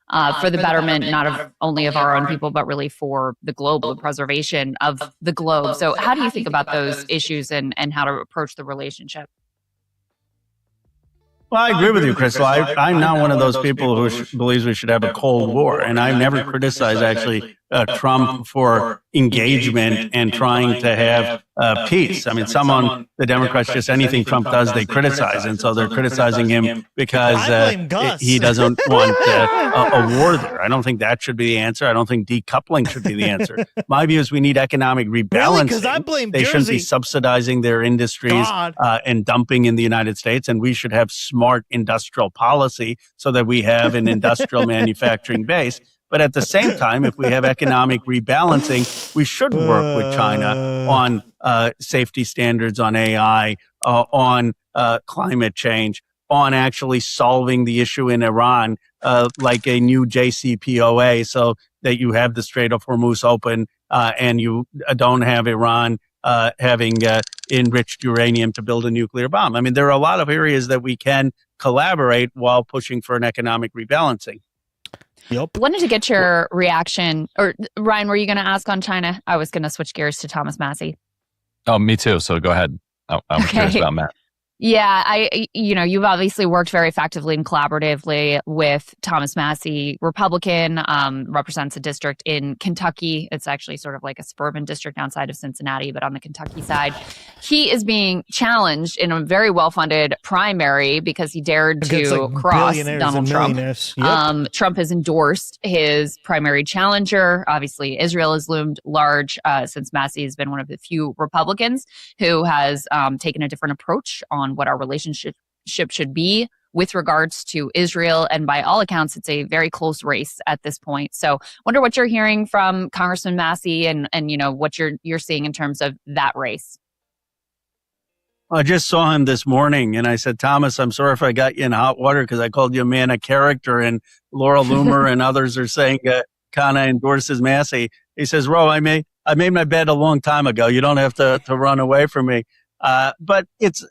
for the betterment not only of our own people, but really for the globe, the preservation of the globe. So how do you think about those issues and how to approach the relationship? Well, I agree with you, Crystal. I'm not one of those people who believes we should have a Cold War. And I've never criticized, actually, Trump for engagement and trying to have peace. I mean, some on the Democrats, just anything Trump does, they criticize. And so they're criticizing him because he doesn't want a war there. I don't think that should be the answer. I don't think decoupling should be the answer. My view is we need economic rebalancing. Because I blame They shouldn't be subsidizing their industries and dumping in the United States. And we should have smart industrial policy so that we have an industrial manufacturing base. But at the same time, if we have economic rebalancing, we should work with China on safety standards, on AI, on climate change, on actually solving the issue in Iran, like a new JCPOA, so that you have the Strait of Hormuz open and you don't have Iran having enriched uranium to build a nuclear bomb. I mean, there are a lot of areas that we can collaborate while pushing for an economic rebalancing. Yep. Wanted to get your reaction, or Ryan, were you going to ask on China? I was going to switch gears to Thomas Massie. Oh, me too. So go ahead. I'm curious about Matt. Yeah, you've obviously worked very effectively and collaboratively with Thomas Massie, Republican, represents a district in Kentucky. It's actually sort of like a suburban district outside of Cincinnati, but on the Kentucky side. He is being challenged in a very well-funded primary because he dared to cross Donald Trump. Yep. Trump has endorsed his primary challenger. Obviously, Israel has loomed large since Massie has been one of the few Republicans who has taken a different approach on what our relationship should be with regards to Israel. And by all accounts, it's a very close race at this point. So wonder what you're hearing from Congressman Massie and what you're seeing in terms of that race. I just saw him this morning and I said, Thomas, I'm sorry if I got you in hot water because I called you a man of character, and Laura Loomer and others are saying Kana endorses Massie. He says, Ro, I made my bed a long time ago. You don't have to run away from me. But it's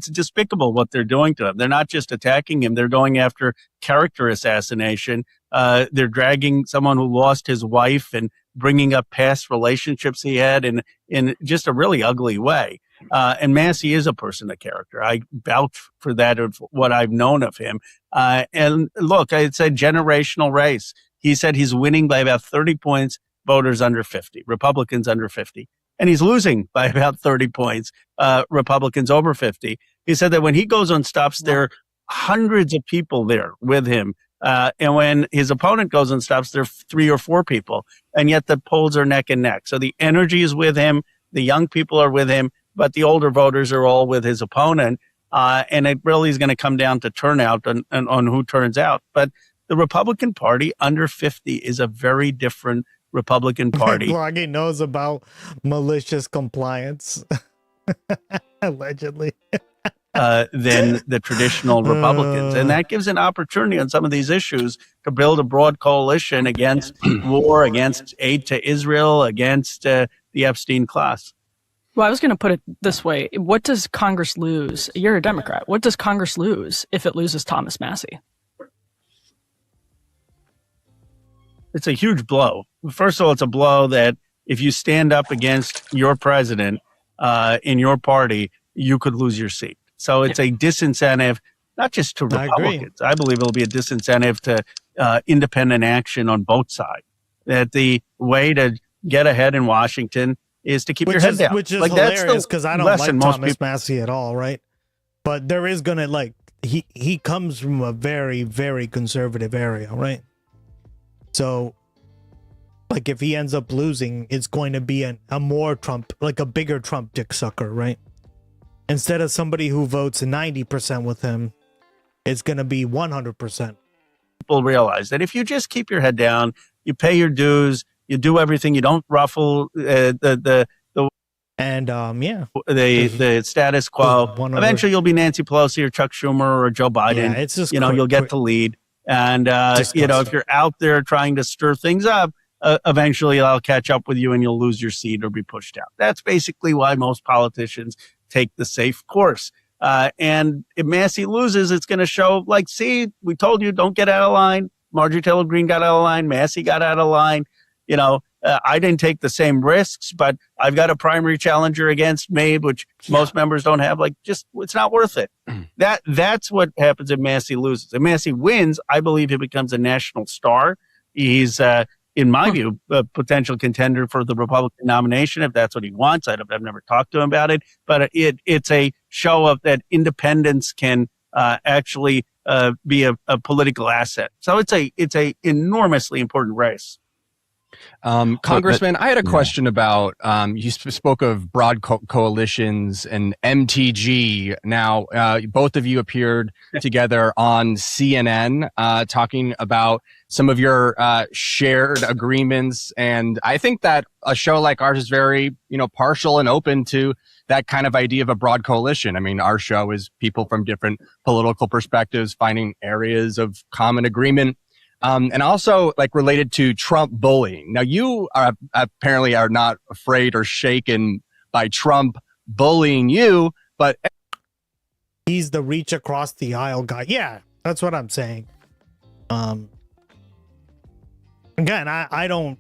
despicable what they're doing to him. They're not just attacking him. They're going after character assassination. They're dragging someone who lost his wife and bringing up past relationships he had in just a really ugly way. And Massie is a person of character. I vouch for that of what I've known of him. And look, it's a generational race. He said he's winning by about 30 points, voters under 50, Republicans under 50. And he's losing by about 30 points, Republicans over 50. He said that when he goes on stops, there are hundreds of people there with him. And when his opponent goes on stops, there are 3 or 4 people. And yet the polls are neck and neck. So the energy is with him. The young people are with him. But the older voters are all with his opponent. And it really is going to come down to turnout on who turns out. But the Republican Party under 50 is a very different Republican Party. Blogging knows about malicious compliance, allegedly, than the traditional Republicans. And that gives an opportunity on some of these issues to build a broad coalition against war, against aid to Israel, against the Epstein class. Well, I was going to put it this way. What does Congress lose? You're a Democrat. What does Congress lose if it loses Thomas Massie? It's a huge blow. First of all, it's a blow that if you stand up against your president in your party, you could lose your seat. So it's a disincentive, not just to Republicans. I believe it'll be a disincentive to independent action on both sides. That the way to get ahead in Washington is to keep your head down. Which is hilarious because I don't like Thomas Massie at all, right? But there is going to, he comes from a very, very conservative area, right? So, if he ends up losing, it's going to be a more Trump, a bigger Trump dick sucker, right? Instead of somebody who votes 90% with him, it's going to be 100%. People realize that if you just keep your head down, you pay your dues, you do everything, you don't ruffle the And yeah, the status quo. Eventually, you'll be Nancy Pelosi or Chuck Schumer or Joe Biden. Yeah, it's just you'll get to lead. And if you're out there trying to stir things up, eventually I'll catch up with you and you'll lose your seat or be pushed out. That's basically why most politicians take the safe course. And if Massey loses, it's going to show, like, see, we told you, don't get out of line. Marjorie Taylor Greene got out of line. Massey got out of line. I didn't take the same risks, but I've got a primary challenger against me, which most members don't have. It's not worth it. That's what happens if Massey loses. If Massey wins, I believe he becomes a national star. He's, in my view, a potential contender for the Republican nomination, if that's what he wants. I've never talked to him about it, but it's a show of that independence can actually be a political asset. So it's a enormously important race. Congressman, I had a question about, you spoke of broad coalitions and MTG. Now, both of you appeared together on CNN, talking about some of your shared agreements. And I think that a show like ours is very, partial and open to that kind of idea of a broad coalition. I mean, our show is people from different political perspectives finding areas of common agreement. And also related to Trump bullying. Now, you apparently are not afraid or shaken by Trump bullying you, but he's the reach across the aisle guy. Yeah, that's what I'm saying. Again, I don't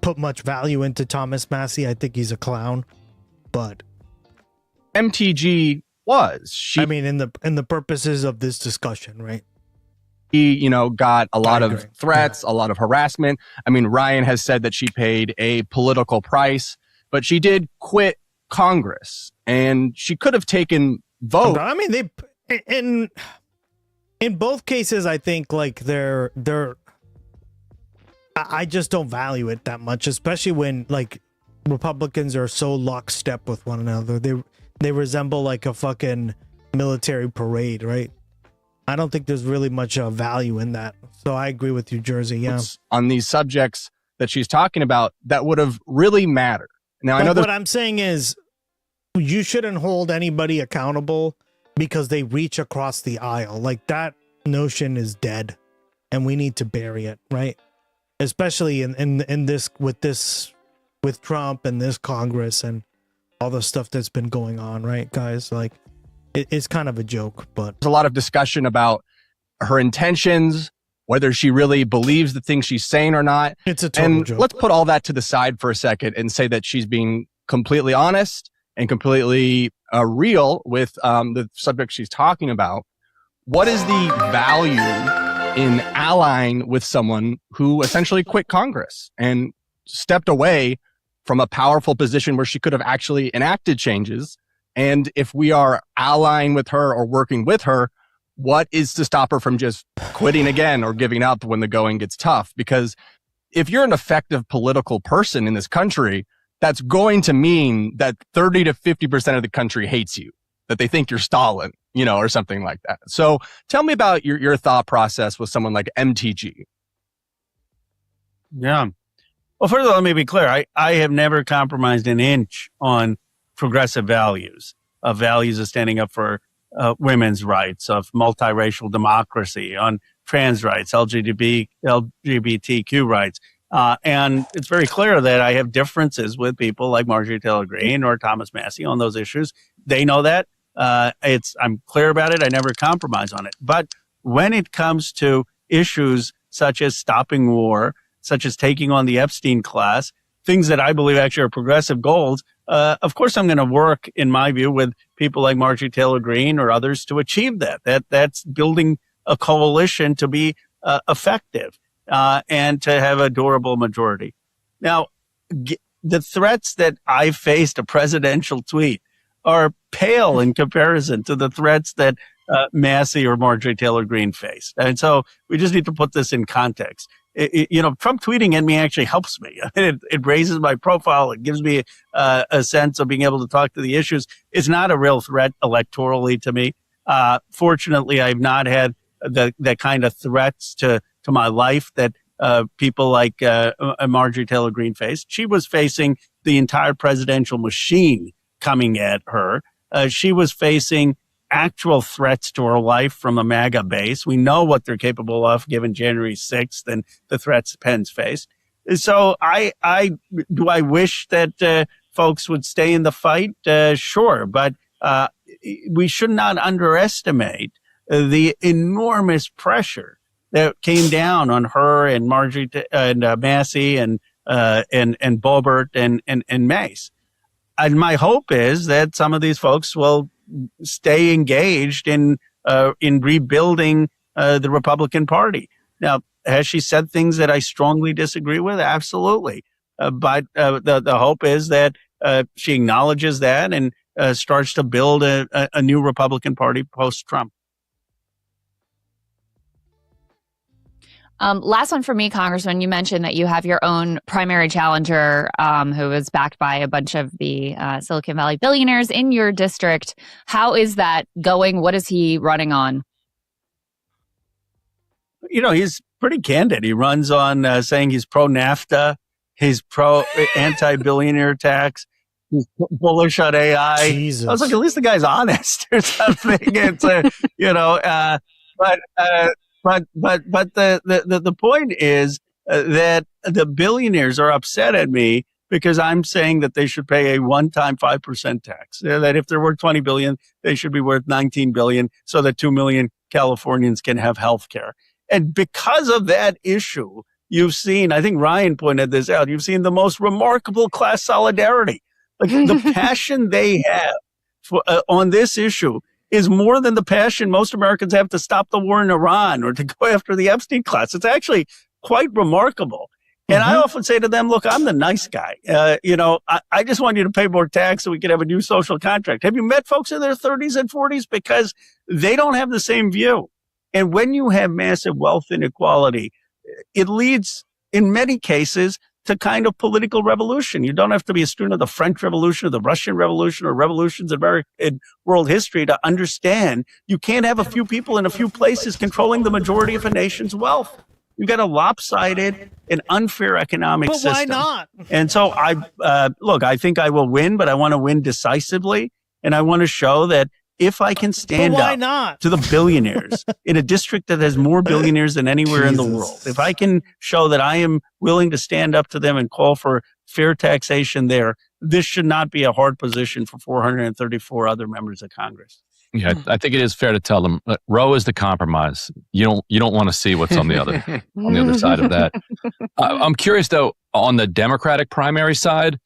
put much value into Thomas Massey. I think he's a clown, but MTG was. in the purposes of this discussion, right? He, got a lot of threats, a lot of harassment. I mean, Ryan has said that she paid a political price, but she did quit Congress and she could have taken vote. I mean, they in both cases, I think they're I just don't value it that much, especially when Republicans are so lockstep with one another. They resemble a fucking military parade, right? I don't think there's really much value in that. So I agree with you, Jersey. Yeah. On these subjects that she's talking about, that would have really mattered. Now, I know what I'm saying is you shouldn't hold anybody accountable because they reach across the aisle. That notion is dead and we need to bury it, right? Especially in this with Trump and this Congress and all the stuff that's been going on, right, guys? It's kind of a joke, but there's a lot of discussion about her intentions, whether she really believes the things she's saying or not. It's a total joke. Let's put all that to the side for a second and say that she's being completely honest and completely real with the subject she's talking about. What is the value in allying with someone who essentially quit Congress and stepped away from a powerful position where she could have actually enacted changes? And if we are allying with her or working with her, what is to stop her from just quitting again or giving up when the going gets tough? Because if you're an effective political person in this country, that's going to mean that 30 to 50% of the country hates you, that they think you're Stalin, or something like that. So tell me about your thought process with someone like MTG. Yeah. Well, first of all, let me be clear. I have never compromised an inch on progressive values of standing up for women's rights, of multiracial democracy, on trans rights, LGBTQ rights. And it's very clear that I have differences with people like Marjorie Taylor Greene or Thomas Massey on those issues. They know that. I'm clear about it. I never compromise on it. But when it comes to issues such as stopping war, such as taking on the Epstein class, things that I believe actually are progressive goals, of course, I'm going to work, in my view, with people like Marjorie Taylor Greene or others to achieve that. That's building a coalition to be effective and to have a durable majority. Now, the threats that I faced a presidential tweet are pale in comparison to the threats that Massey or Marjorie Taylor Greene faced. And so we just need to put this in context. Trump tweeting at me actually helps me. It raises my profile. It gives me a sense of being able to talk to the issues. It's not a real threat electorally to me. Fortunately, I've not had that kind of threats to my life that people like Marjorie Taylor Greene faced. She was facing the entire presidential machine coming at her. She was facing actual threats to her life from a MAGA base. We know what they're capable of given January 6th and the threats Pence faced. So I wish that folks would stay in the fight? Sure, but we should not underestimate the enormous pressure that came down on her and Marjorie and Massey and Boebert and Mace. And my hope is that some of these folks will stay engaged in rebuilding the Republican Party. Now, has she said things that I strongly disagree with? Absolutely. But the hope is that she acknowledges that and starts to build a new Republican Party post-Trump. Last one for me, Congressman. You mentioned that you have your own primary challenger who is backed by a bunch of the Silicon Valley billionaires in your district. How is that going? What is he running on? You know, he's pretty candid. He runs on saying he's pro-NAFTA, he's pro-anti-billionaire tax, he's bullish on AI. Jesus. I was like, at least the guy's honest or something. It's But the point is that the billionaires are upset at me because I'm saying that they should pay a one-time 5% tax. That if they're worth $20 billion, they should be worth $19 billion so that 2 million Californians can have health care. And because of that issue, you've seen, I think Ryan pointed this out, you've seen the most remarkable class solidarity. Like the passion they have on this issue is more than the passion most Americans have to stop the war in Iran or to go after the Epstein class. It's actually quite remarkable. And I often say to them, look, I'm the nice guy. I just want you to pay more tax so we can have a new social contract. Have you met folks in their 30s and 40s? Because they don't have the same view. And when you have massive wealth inequality, it leads in many cases to kind of political revolution. You don't have to be a student of the French Revolution or the Russian Revolution or revolutions in world history to understand you can't have a few people in a few places controlling the majority of a nation's wealth. You've got a lopsided and unfair economic system. But why not? And so I think I will win, but I want to win decisively. And I want to show that if I can stand up to the billionaires in a district that has more billionaires than anywhere in the world, if I can show that I am willing to stand up to them and call for fair taxation there, this should not be a hard position for 434 other members of Congress. Yeah, I think it is fair to tell them Roe is the compromise. You don't want to see what's on the other side of that. I'm curious though, on the Democratic primary side,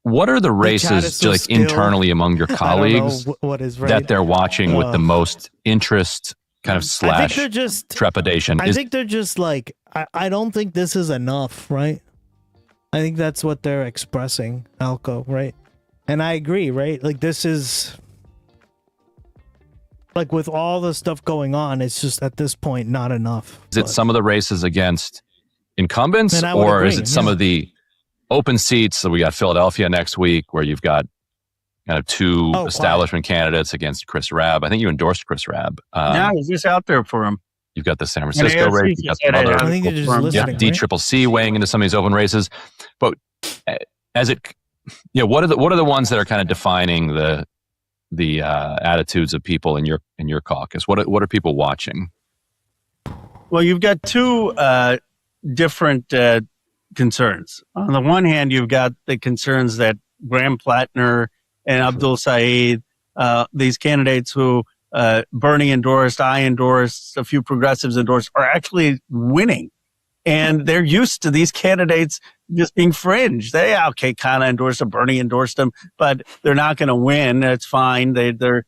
what are the races internally among your colleagues that they're watching with the most interest, kind of slash trepidation? I think they're just like, I don't think this is enough, right? I think that's what they're expressing, Alco, right? And I agree, right? Like this is, like with all the stuff going on, it's just at this point not enough. Is it some of the races against incumbents, or is it some of the open seats? So we got Philadelphia next week, where you've got kind of two establishment candidates against Chris Rabb. I think you endorsed Chris Rabb. No, he's just out there for him. You've got the San Francisco race. You've got some other DCCC weighing into some of these open races. But what are the ones that are kind of defining the attitudes of people in your caucus? What are people watching? Well, you've got two different concerns. On the one hand, you've got the concerns that Graham Plattner and Abdul Saeed, these candidates who Bernie endorsed, I endorsed, a few progressives endorsed, are actually winning. And they're used to these candidates just being fringe. They, kind of endorsed them, Bernie endorsed them, but they're not going to win. That's fine. They're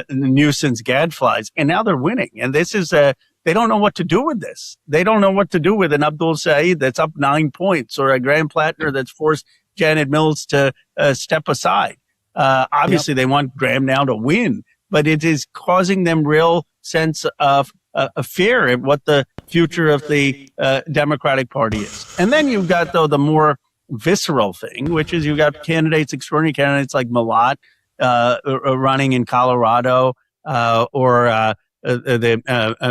nuisance gadflies. And now they're winning. And this is they don't know what to do with this. They don't know what to do with an Abdul Saeed that's up 9 points, or a Graham Plattner that's forced Janet Mills to step aside. Obviously, they want Graham now to win, but it is causing them real sense of a fear at what the future of the Democratic Party is. And then you've got, though, the more visceral thing, which is you've got extraordinary candidates like Malat running in Colorado, or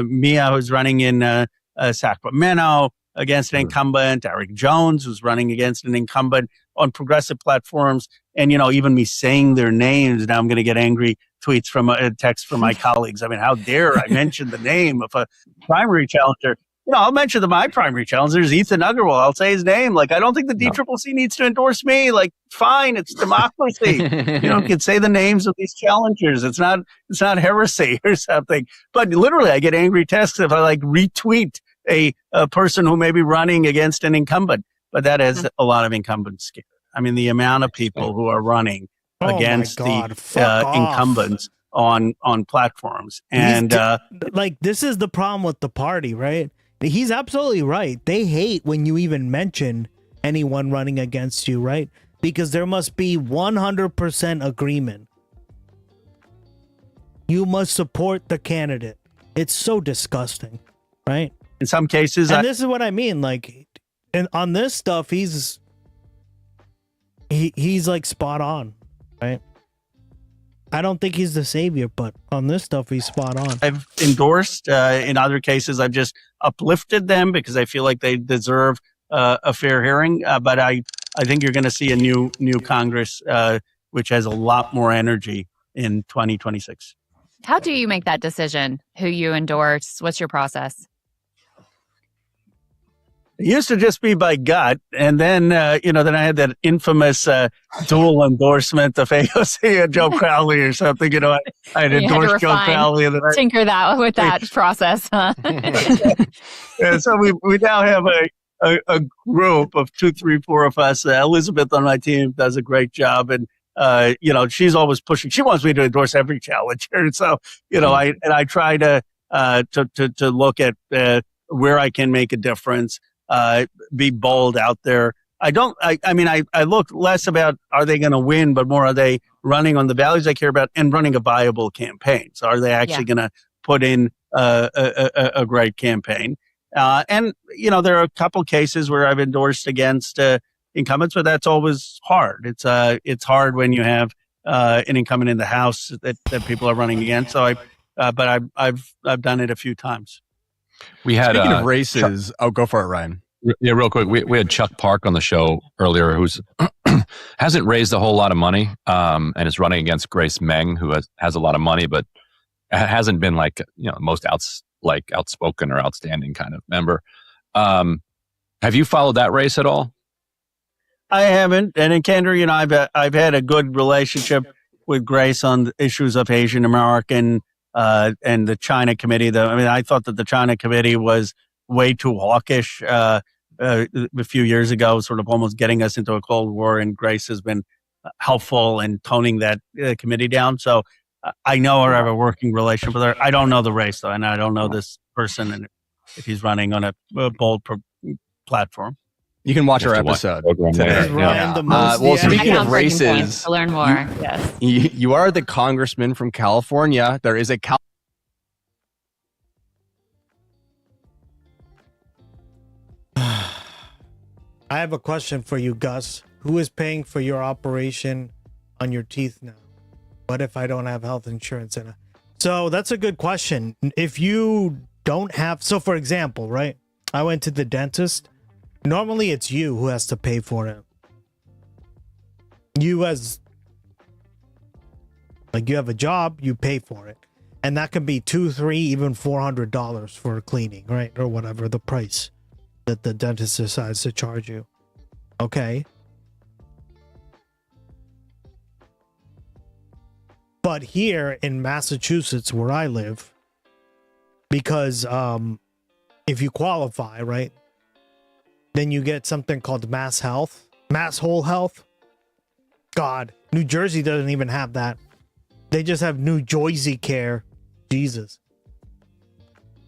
Mia, who's running in Sacramento, against an incumbent. Eric Jones was running against an incumbent on progressive platforms. And, even me saying their names, now I'm going to get angry tweets from a text from my colleagues. I mean, how dare I mention the name of a primary challenger? I'll mention my primary challenger is Ethan Agarwal. I'll say his name. I don't think the DCCC needs to endorse me. Fine, it's democracy. You can say the names of these challengers. It's not heresy or something. But literally, I get angry texts if I retweet a person who may be running against an incumbent. But that has a lot of incumbents scared. I mean, the amount of people who are running against the incumbents on platforms. And this is the problem with the party, right? He's absolutely right. They hate when you even mention anyone running against you, right? Because there must be 100% agreement. You must support the candidate. It's so disgusting, right? In some cases, and this is what I mean. And on this stuff, he's spot on, right? I don't think he's the savior, but on this stuff, he's spot on. I've endorsed. In other cases, I've just uplifted them because I feel like they deserve a fair hearing. But I think you're going to see a new Congress, which has a lot more energy in 2026. How do you make that decision? Who you endorse? What's your process? It used to just be by gut, and then then I had that infamous dual endorsement of AOC and Joe Crowley or something. I had endorsed Joe Crowley, and then tinker that with that process. Huh? Yeah, so we now have a group of 2, 3, 4 of us. Elizabeth on my team does a great job, and she's always pushing. She wants me to endorse every challenger, so I try to look at where I can make a difference. Be bold out there. I look less about are they going to win, but more are they running on the values I care about and running a viable campaign. So are they actually going to put in a great campaign? And there are a couple cases where I've endorsed against incumbents, but that's always hard. It's hard when you have an incumbent in the House that people are running against. So I've done it a few times. We had speaking of races. Go for it, Ryan. Yeah, real quick. We had Chuck Park on the show earlier, who's hasn't raised a whole lot of money, and is running against Grace Meng, who has a lot of money, but hasn't been most outspoken or outstanding kind of member. Have you followed that race at all? I haven't, and in candor, I've had a good relationship with Grace on the issues of Asian American and the China committee. I thought that the China committee was way too hawkish a few years ago, sort of almost getting us into a Cold War, and Grace has been helpful in toning that committee down. So I know her, I have a working relationship with her. I don't know the race, though, and I don't know this person and if he's running on a bold platform. You can watch our episode today. Well, speaking of races, to learn more. Yes, you are the congressman from California. There is a I have a question for you, Gus. Who is paying for your operation on your teeth now? What if I don't have health insurance? So that's a good question. If you don't have, for example, right? I went to the dentist. Normally it's you who has to pay for it. You have a job, you pay for it. And that can be $200, $300, even $400 for cleaning, right? Or whatever the price that the dentist decides to charge you. Okay. But here in Massachusetts, where I live, because if you qualify, right, then you get something called Mass Whole Health. God, New Jersey doesn't even have that. They just have New Jersey Care. Jesus.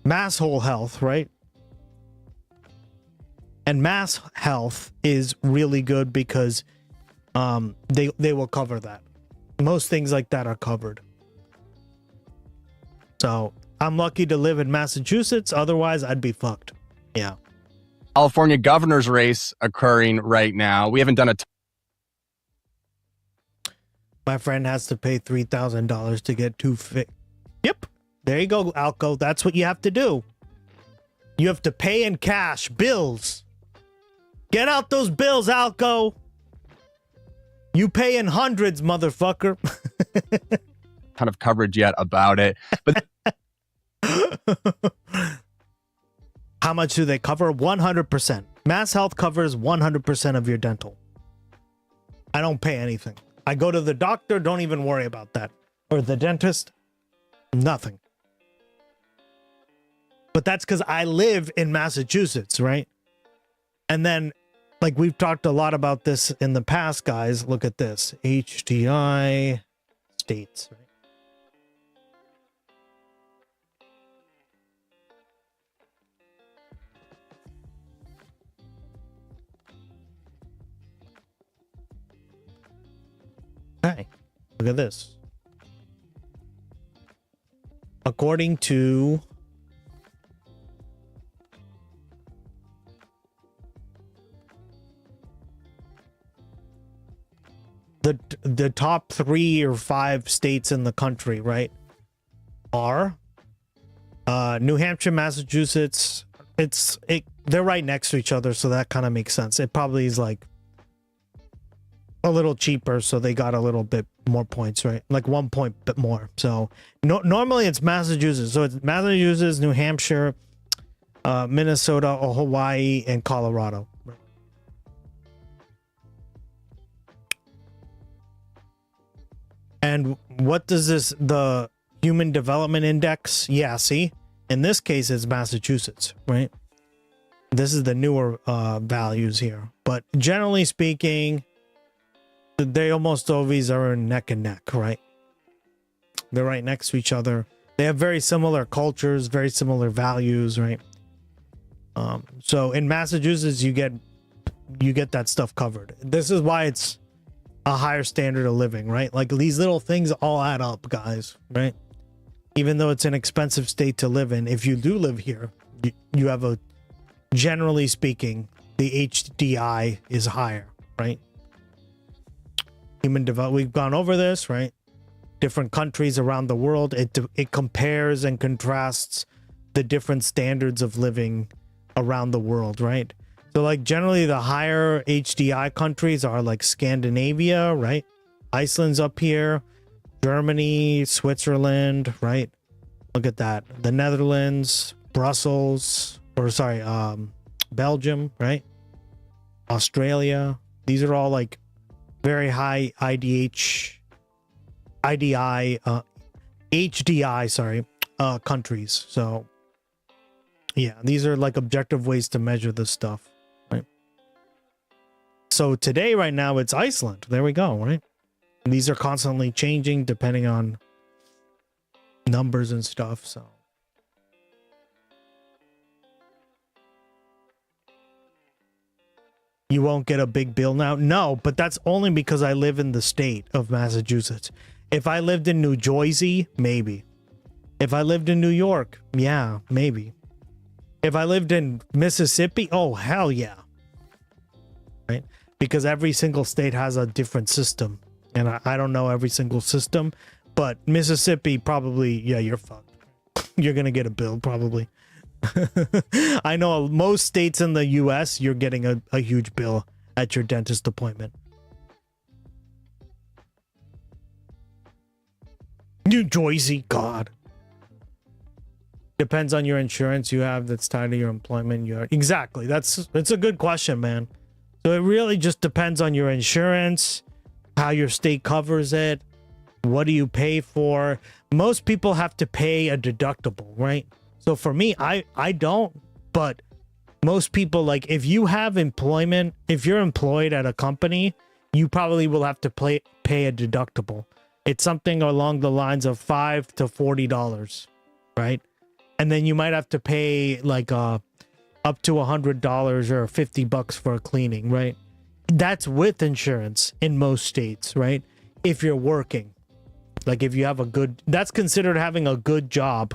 Mass Whole Health, right? And Mass Health is really good because they will cover that. Most things like that are covered. So I'm lucky to live in Massachusetts. Otherwise, I'd be fucked. Yeah. California governor's race occurring right now. We haven't done My friend has to pay $3,000 to get 2 fit. Yep. There you go, Alco. That's what you have to do. You have to pay in cash, bills. Get out those bills, Alco. You pay in hundreds, motherfucker. Ton of coverage yet about it. But how much do they cover? 100%. Mass Health covers 100% of your dental. I don't pay anything. I go to the doctor, don't even worry about that. Or the dentist, nothing. But that's because I live in Massachusetts, right? And then, like we've talked a lot about this in the past, guys. Look at this. HDI states, right? Okay, look at this. According to the top 3 or 5 states in the country, right, are New Hampshire, Massachusetts. They're right next to each other, so that kind of makes sense. It probably is like a little cheaper, so they got a little bit more points, right? Like 1 point bit more. So normally it's Massachusetts. So it's Massachusetts, New Hampshire, Minnesota, Hawaii, and Colorado. And what does the Human Development Index? Yeah, see? In this case, it's Massachusetts, right? This is the newer values here. But generally speaking, they almost always are neck and neck, right? They're right next to each other. They have very similar cultures, very similar values, right? So in Massachusetts, you get that stuff covered. This is why it's a higher standard of living, right? Like these little things all add up, guys, right? Even though it's an expensive state to live in, if you do live here, you have a, generally speaking, the HDI is higher, right? Human development, we've gone over this, right? Different countries around the world, it compares and contrasts the different standards of living around the world, right? So like generally the higher HDI countries are like Scandinavia, right? Iceland's up here, Germany, Switzerland, right? Look at that. The Netherlands, Brussels, Belgium, right? Australia. These are all like very high HDI, countries. So yeah, these are like objective ways to measure this stuff, right? So today, right now, it's Iceland. There we go, right? And these are constantly changing depending on numbers and stuff, so. You won't get a big bill now? No, but that's only because I live in the state of Massachusetts. If I lived in New Jersey, maybe. If I lived in New York, yeah, maybe. If I lived in Mississippi, oh, hell yeah. Right? Because every single state has a different system. And I don't know every single system, but Mississippi probably, yeah, you're fucked. You're going to get a bill, probably. I know most states in the U.S., you're getting a huge bill at your dentist appointment. New Jersey, God. Depends on your insurance you have that's tied to your employment. Exactly. That's a good question, man. So it really just depends on your insurance, how your state covers it, what do you pay for. Most people have to pay a deductible, right? So for me, I don't, but most people, like if you have employment, if you're employed at a company, you probably will have to pay a deductible. It's something along the lines of $5 to $40, right? And then you might have to pay like up to $100 or $50 for a cleaning, right? That's with insurance in most states, right? If you're working, like if you have that's considered having a good job.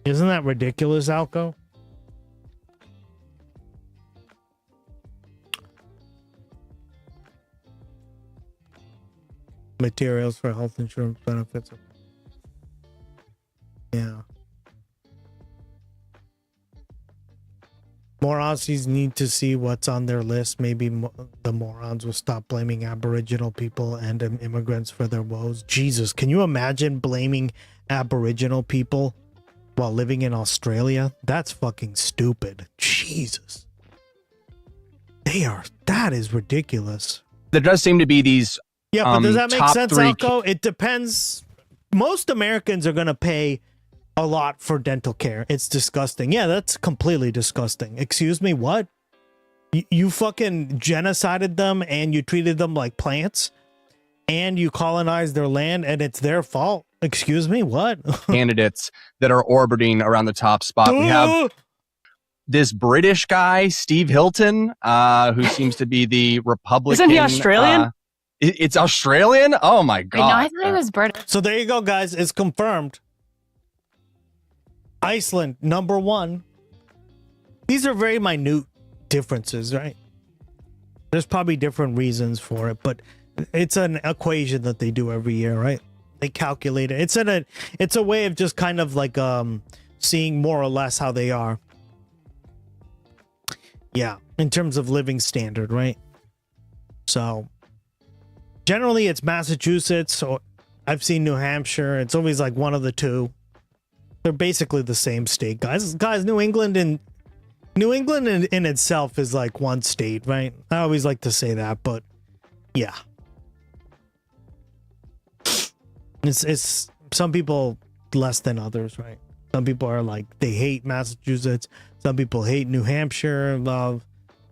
Isn't that ridiculous, Alco? Materials for health insurance benefits. Yeah. More Aussies need to see what's on their list. Maybe the morons will stop blaming Aboriginal people and immigrants for their woes. Jesus, can you imagine blaming Aboriginal people while living in Australia? That's fucking stupid. Jesus. That is ridiculous. There does seem to be these Yeah, but does that make top sense, three Alco? It depends. Most Americans are going to pay a lot for dental care. It's disgusting. Yeah, that's completely disgusting. Excuse me, what? You fucking genocided them and you treated them like plants and you colonized their land and it's their fault. Excuse me, what? candidates that are orbiting around the top spot. We have this British guy, Steve Hilton, who seems to be the Republican. Isn't he Australian? It's Australian? Oh my Wait, no, I God. thought he was British. So there you go, guys. It's confirmed. Iceland, number 1. These are very minute differences, right? There's probably different reasons for it, but it's an equation that they do every year, right? They calculate it. It's a way of just kind of like seeing more or less how they are. Yeah, in terms of living standard, right? So generally it's Massachusetts, or I've seen New Hampshire. It's always like one of the two. They're basically the same state, guys. New England in itself is like one state, right? I always like to say that, but yeah. It's some people less than others, right? Some people are like, they hate Massachusetts. Some people hate New Hampshire.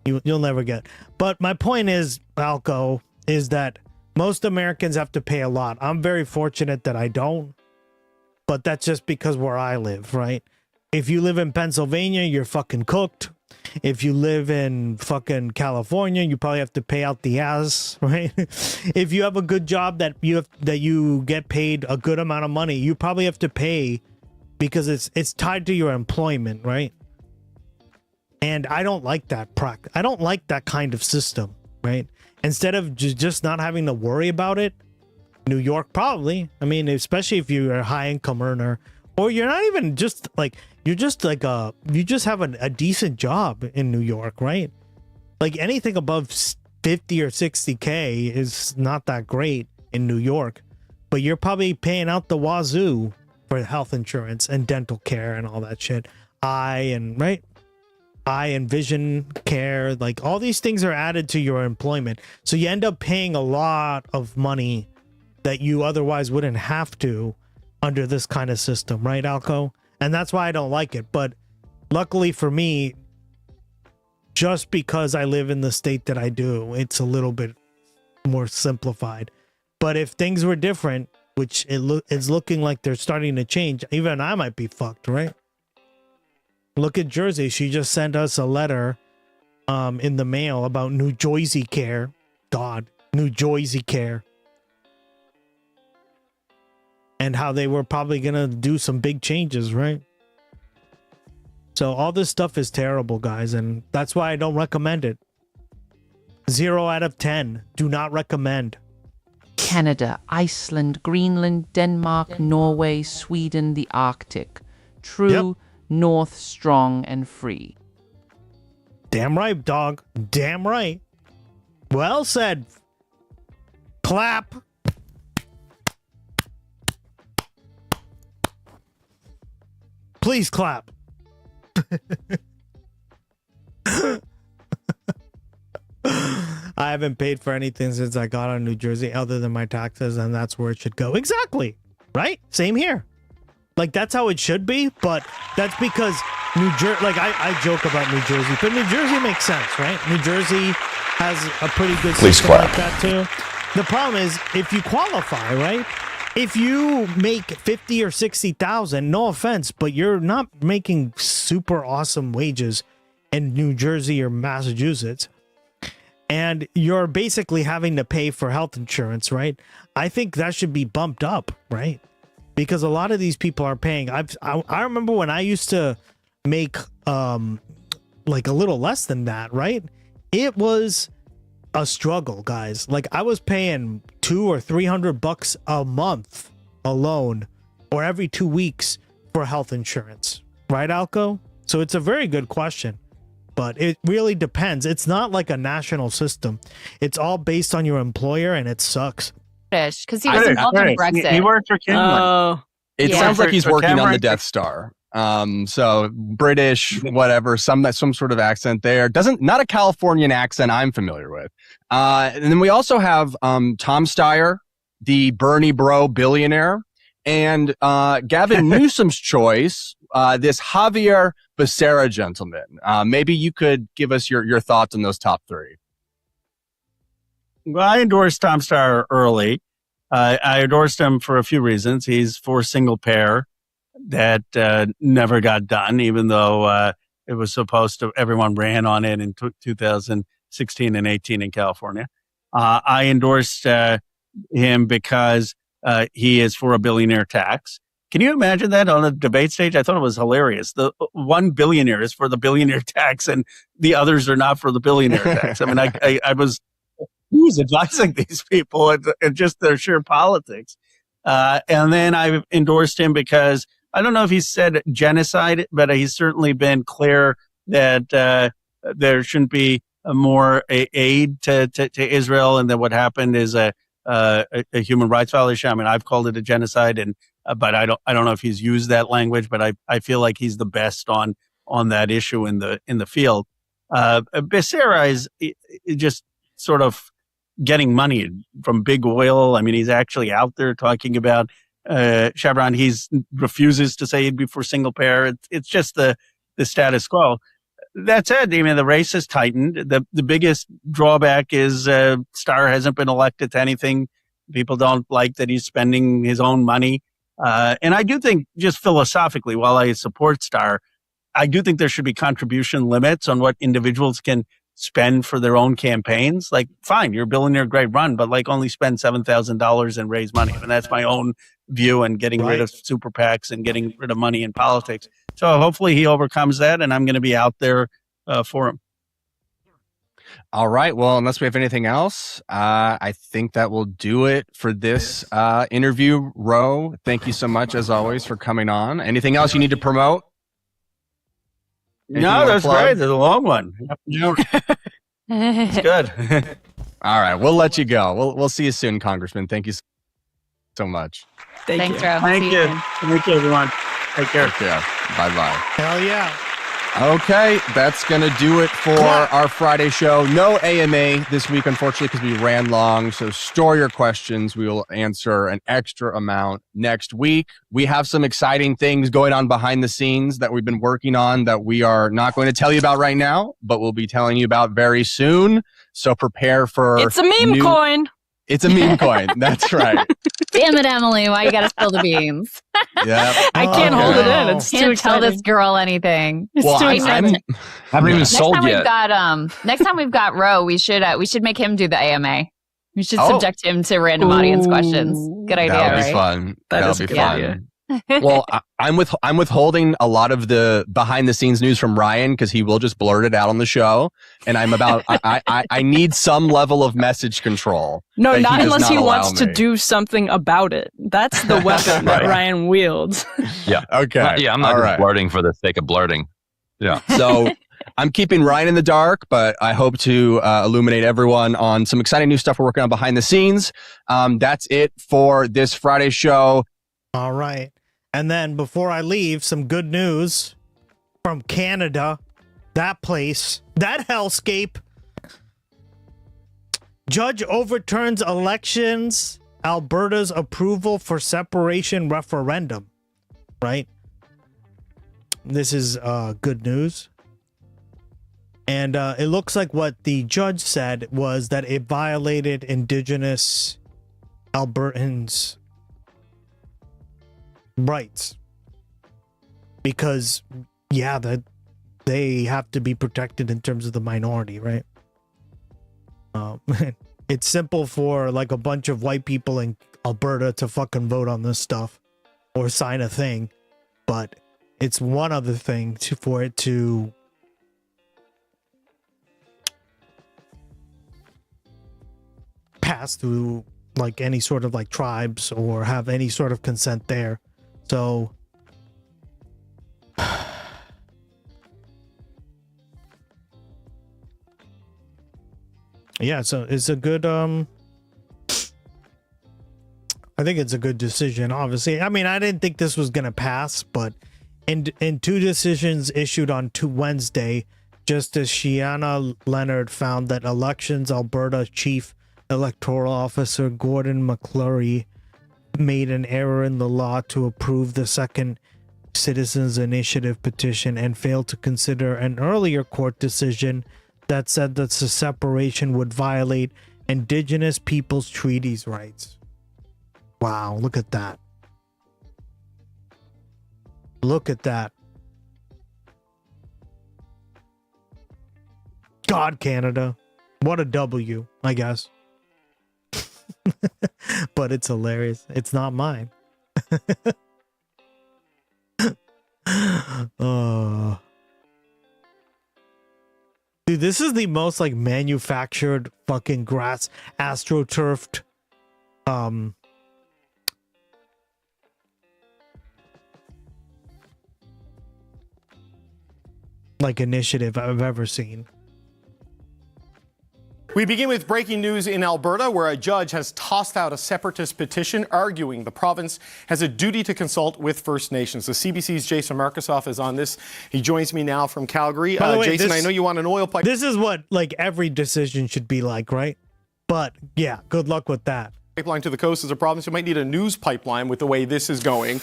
You'll never get. But my point is, Alco, is that most Americans have to pay a lot. I'm very fortunate that I don't. But that's just because where I live, right? If you live in Pennsylvania, you're fucking cooked. If you live in fucking California, you probably have to pay out the ass, right? If you have a good job that you get paid a good amount of money, you probably have to pay because it's tied to your employment, right? And I don't like that I don't like that kind of system, right? Instead of just not having to worry about it, New York probably. I mean, especially if you're a high income earner, or you're not even just like you just have a decent job in New York, right? Like anything above 50 or 60K is not that great in New York, but you're probably paying out the wazoo for health insurance and dental care and all that shit. Eye and vision care, like all these things are added to your employment. So you end up paying a lot of money that you otherwise wouldn't have to under this kind of system, right, Alco? And that's why I don't like it. But luckily for me, just because I live in the state that I do, it's a little bit more simplified. But if things were different, which it's looking like they're starting to change, even I might be fucked, right? Look at Jersey. She just sent us a letter in the mail about New Jersey care. God, New Jersey care. And how they were probably going to do some big changes, right? So all this stuff is terrible, guys. And that's why I don't recommend it. 0 out of 10. Do not recommend. Canada, Iceland, Greenland, Denmark, Norway, Sweden, the Arctic. True, North, strong, and free. Damn right, dog. Damn right. Well said. Clap. Please clap. I haven't paid for anything since I got on New Jersey other than my taxes, and that's where it should go. Exactly. Right? Same here. Like, that's how it should be, but that's because New Jersey, like, I joke about New Jersey, but New Jersey makes sense, right? New Jersey has a pretty good system like that, too. The problem is, if you qualify, right? If you make 50 or 60,000, no offense, but you're not making super awesome wages in New Jersey or Massachusetts, and you're basically having to pay for health insurance, right? I think that should be bumped up, right? Because a lot of these people are paying. I remember when I used to make like a little less than that, right? It was a struggle, guys. Like, I was paying $200 or $300 a month alone, or every 2 weeks, for health insurance, right, Alco? So it's a very good question. But it really depends. It's not like a national system. It's all based on your employer, and it sucks. Because he was involved in Brexit. He worked for Cameron. It sounds like he's working on the Death Star. So British, whatever, some sort of accent there. Not a Californian accent I'm familiar with. And then we also have Tom Steyer, the Bernie bro billionaire, and Gavin Newsom's choice, this Javier Becerra gentleman. Maybe you could give us your thoughts on those top three. Well, I endorsed Tom Steyer early. I endorsed him for a few reasons. He's for single payer that never got done, even though it was supposed to. Everyone ran on it in 2016 and 18 in California. I endorsed him because he is for a billionaire tax. Can you imagine that on a debate stage? I thought it was hilarious. The one billionaire is for the billionaire tax, and the others are not for the billionaire tax. I mean, I was. Who's advising these people and just their sheer politics? And then I endorsed him because I don't know if he said genocide, but he's certainly been clear that there shouldn't be more aid to Israel, and that what happened is a human rights violation. I mean, I've called it a genocide, and but I don't know if he's used that language, but I feel like he's the best on that issue in the field. Becerra is just sort of getting money from big oil. I mean, he's actually out there talking about Chevron. He refuses to say he'd be for single payer. It's just the status quo. That said, I mean, the race has tightened. The biggest drawback is Steyer hasn't been elected to anything. People don't like that he's spending his own money. And I do think, just philosophically, while I support Steyer, I do think there should be contribution limits on what individuals can spend for their own campaigns. Like, fine, you're a billionaire, great run, but like only spend $7,000 and raise money. And that's my own view, and getting rid of super PACs and getting rid of money in politics. So hopefully he overcomes that, and I'm going to be out there for him. All right. Well, unless we have anything else, I think that will do it for this interview. Ro, thank you so much, as always, for coming on. Anything else you need to promote? No, that's great. There's a long one. It's good. All right. We'll let you go. We'll see you soon, Congressman. Thank you so much. Thanks, Ro. Thank you. Thank you, everyone. Take care. Bye-bye. Hell yeah. Okay, that's going to do it for our Friday show. No AMA this week, unfortunately, because we ran long. So store your questions. We will answer an extra amount next week. We have some exciting things going on behind the scenes that we've been working on that we are not going to tell you about right now, but we'll be telling you about very soon. So prepare for... It's a meme coin. It's a meme coin. That's right. Damn it, Emily. Why you got to spill the beans? Yeah. I can't hold it in. It's Can't tell this girl anything. Well, I haven't even sold yet. Next time we've got Ro, we should make him do the AMA. We should subject him to random audience questions. Good idea, That'll right? be fun. That'll be fun. Idea. Well, I'm withholding a lot of the behind the scenes news from Ryan because he will just blurt it out on the show, and I need some level of message control. No, not unless he wants to do something about it. That's the weapon that Ryan wields. Yeah. Okay. Yeah, I'm not just blurting for the sake of blurting. Yeah. So I'm keeping Ryan in the dark, but I hope to illuminate everyone on some exciting new stuff we're working on behind the scenes. That's it for this Friday show. All right. And then before I leave, some good news from Canada. That place, that hellscape. Judge overturns elections, Alberta's approval for separation referendum. Right? This is good news. And it looks like what the judge said was that it violated Indigenous Albertans' rights, because that they have to be protected in terms of the minority, right? It's simple for like a bunch of white people in Alberta to fucking vote on this stuff or sign a thing, but it's one other thing for it to pass through like any sort of like tribes or have any sort of consent there. So Yeah, so it's a good I think it's a good decision, obviously. I mean, I didn't think this was gonna pass, but in two decisions issued on Wednesday, Justice Shiana Leonard found that Elections Alberta Chief Electoral Officer Gordon McClurry made an error in the law to approve the second Citizens Initiative petition and failed to consider an earlier court decision that said that the separation would violate Indigenous Peoples Treaties rights. Wow, look at that. Look at that. God, Canada. What a W, I guess. But it's hilarious. It's not mine. Oh. Dude, this is the most like manufactured fucking grass astroturfed like initiative I've ever seen. We begin with breaking news in Alberta, where a judge has tossed out a separatist petition arguing the province has a duty to consult with First Nations. The CBC's Jason Markusoff is on this. He joins me now from Calgary. By the way, Jason, this, I know you want an oil pipe. This is what like every decision should be like, right? But yeah, good luck with that. Pipeline to the coast is a province. You might need a news pipeline with the way this is going.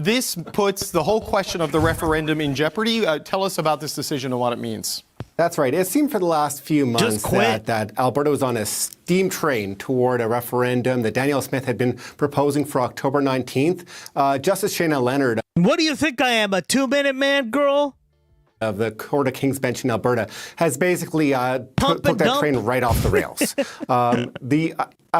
This puts the whole question of the referendum in jeopardy. Tell us about this decision and what it means. That's right. It seemed for the last few months that Alberta was on a steam train toward a referendum that Danielle Smith had been proposing for October 19th. Justice Shayna Leonard. What do you think I am, a 2-minute man, girl? Of the Court of King's Bench in Alberta has basically took that train right off the rails.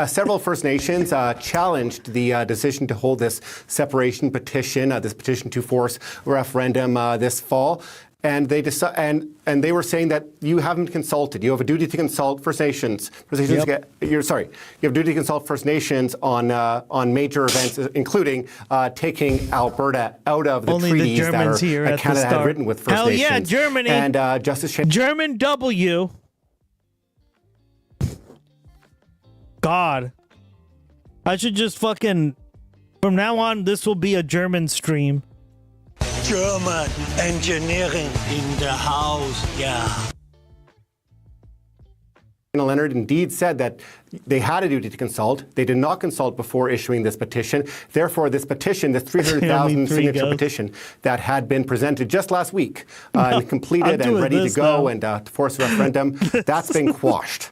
Several First Nations challenged the decision to hold this separation petition, this petition to force referendum this fall. And they and they were saying that you haven't consulted. You have a duty to consult First Nations. You have a duty to consult First Nations on major events, including taking Alberta out of the treaties that Canada had written with First Nations. Hell yeah, Germany! And Justice German W. God, I should just fucking from now on. This will be a German stream. German engineering in the house, yeah. Leonard indeed said that they had a duty to consult. They did not consult before issuing this petition. Therefore, this petition, this 300,000 signature petition that had been presented just last week and completed and ready to go and to force a referendum, that's been quashed.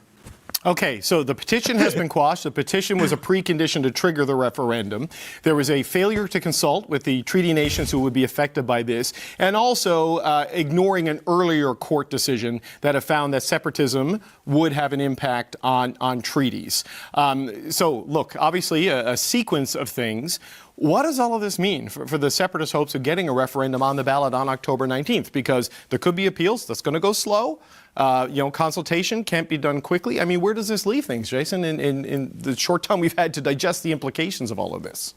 Okay, so the petition has been quashed. The petition was a precondition to trigger the referendum. There was a failure to consult with the treaty nations who would be affected by this, and also ignoring an earlier court decision that have found that separatism would have an impact on treaties. So, look, obviously a sequence of things. What does all of this mean for the separatist hopes of getting a referendum on the ballot on October 19th? Because there could be appeals. That's going to go slow. Consultation can't be done quickly. I mean, where does this leave things, Jason, in the short time we've had to digest the implications of all of this?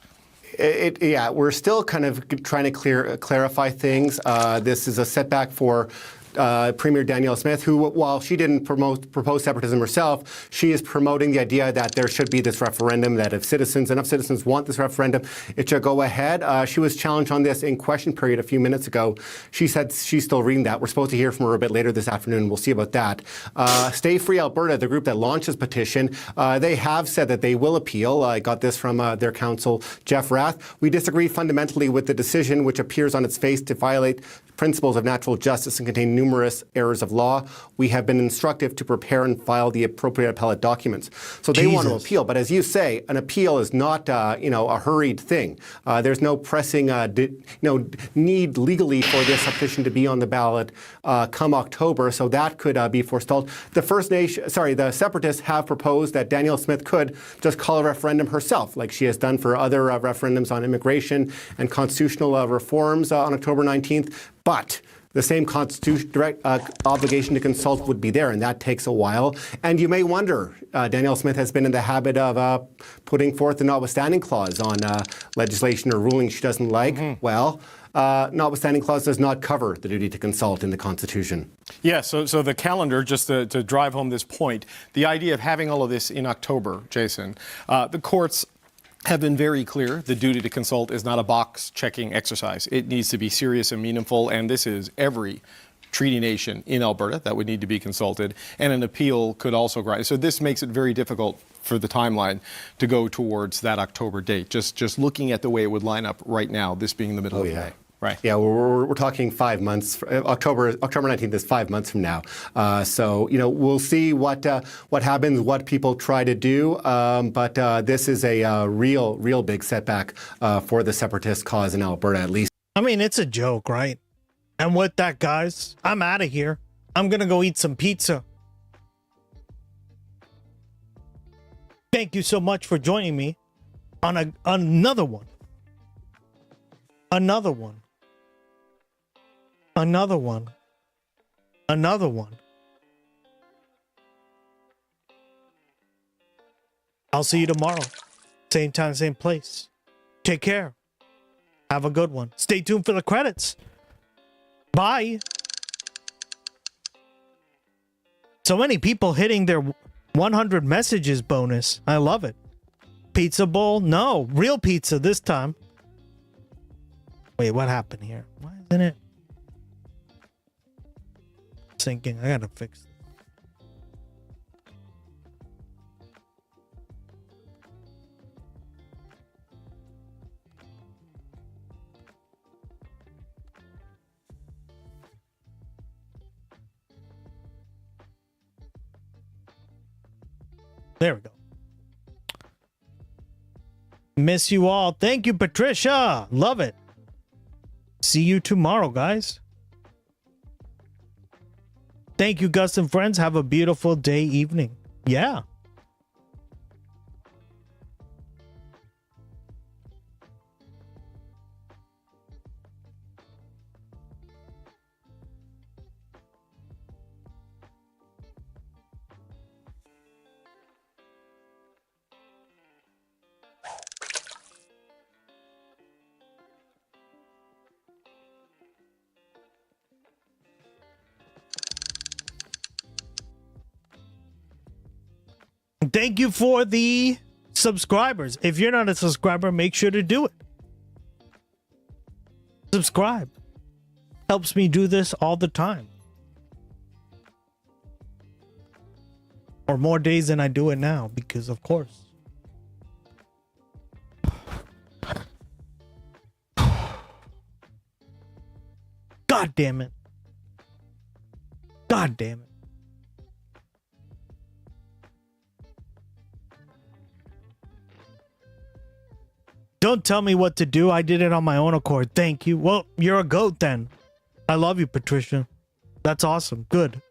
Yeah, we're still kind of trying to clarify things. This is a setback for Premier Danielle Smith, who, while she didn't propose separatism herself, she is promoting the idea that there should be this referendum, that if enough citizens want this referendum, it should go ahead. She was challenged on this in question period a few minutes ago. She said she's still reading that. We're supposed to hear from her a bit later this afternoon. We'll see about that. Stay Free Alberta, the group that launched this petition, they have said that they will appeal. I got this from their counsel, Jeff Rath. We disagree fundamentally with the decision, which appears on its face to violate principles of natural justice and contain numerous errors of law. We have been instructed to prepare and file the appropriate appellate documents. So they want to appeal. But as you say, an appeal is not, a hurried thing. There's no pressing, need legally for this petition to be on the ballot come October. So that could be forestalled. The separatists have proposed that Danielle Smith could just call a referendum herself, like she has done for other referendums on immigration and constitutional reforms on October 19th. But the same direct obligation to consult would be there, and that takes a while. And you may wonder, Danielle Smith has been in the habit of putting forth the notwithstanding clause on legislation or ruling she doesn't like. Well, notwithstanding clause does not cover the duty to consult in the Constitution. Yeah, so the calendar, just to drive home this point, the idea of having all of this in October, Jason, the courts have been very clear. The duty to consult is not a box-checking exercise. It needs to be serious and meaningful, and this is every treaty nation in Alberta that would need to be consulted, and an appeal could also grind. So this makes it very difficult for the timeline to go towards that October date. Just looking at the way it would line up right now, this being the middle of May. Right. Yeah, we're talking 5 months. October 19th is 5 months from now. So we'll see what happens, what people try to do. But this is a real big setback for the separatist cause in Alberta, at least. I mean, it's a joke, right? And with that, guys, I'm out of here. I'm gonna go eat some pizza. Thank you so much for joining me on another one. Another one. Another one. Another one. I'll see you tomorrow. Same time, same place. Take care. Have a good one. Stay tuned for the credits. Bye. So many people hitting their 100 messages bonus. I love it. Pizza bowl? No. Real pizza this time. Wait, what happened here? Why isn't it syncing? I gotta fix it. There we go. Miss you all. Thank you, Patricia. Love it. See you tomorrow, guys. Thank you, Gus and friends. Have a beautiful day, evening. Yeah. Thank you for the subscribers. If you're not a subscriber, make sure to do it. Subscribe. Helps me do this all the time. Or more days than I do it now, because of course. God damn it. God damn it. Don't tell me what to do. I did it on my own accord. Thank you. Well, you're a goat then. I love you, Patricia. That's awesome. Good.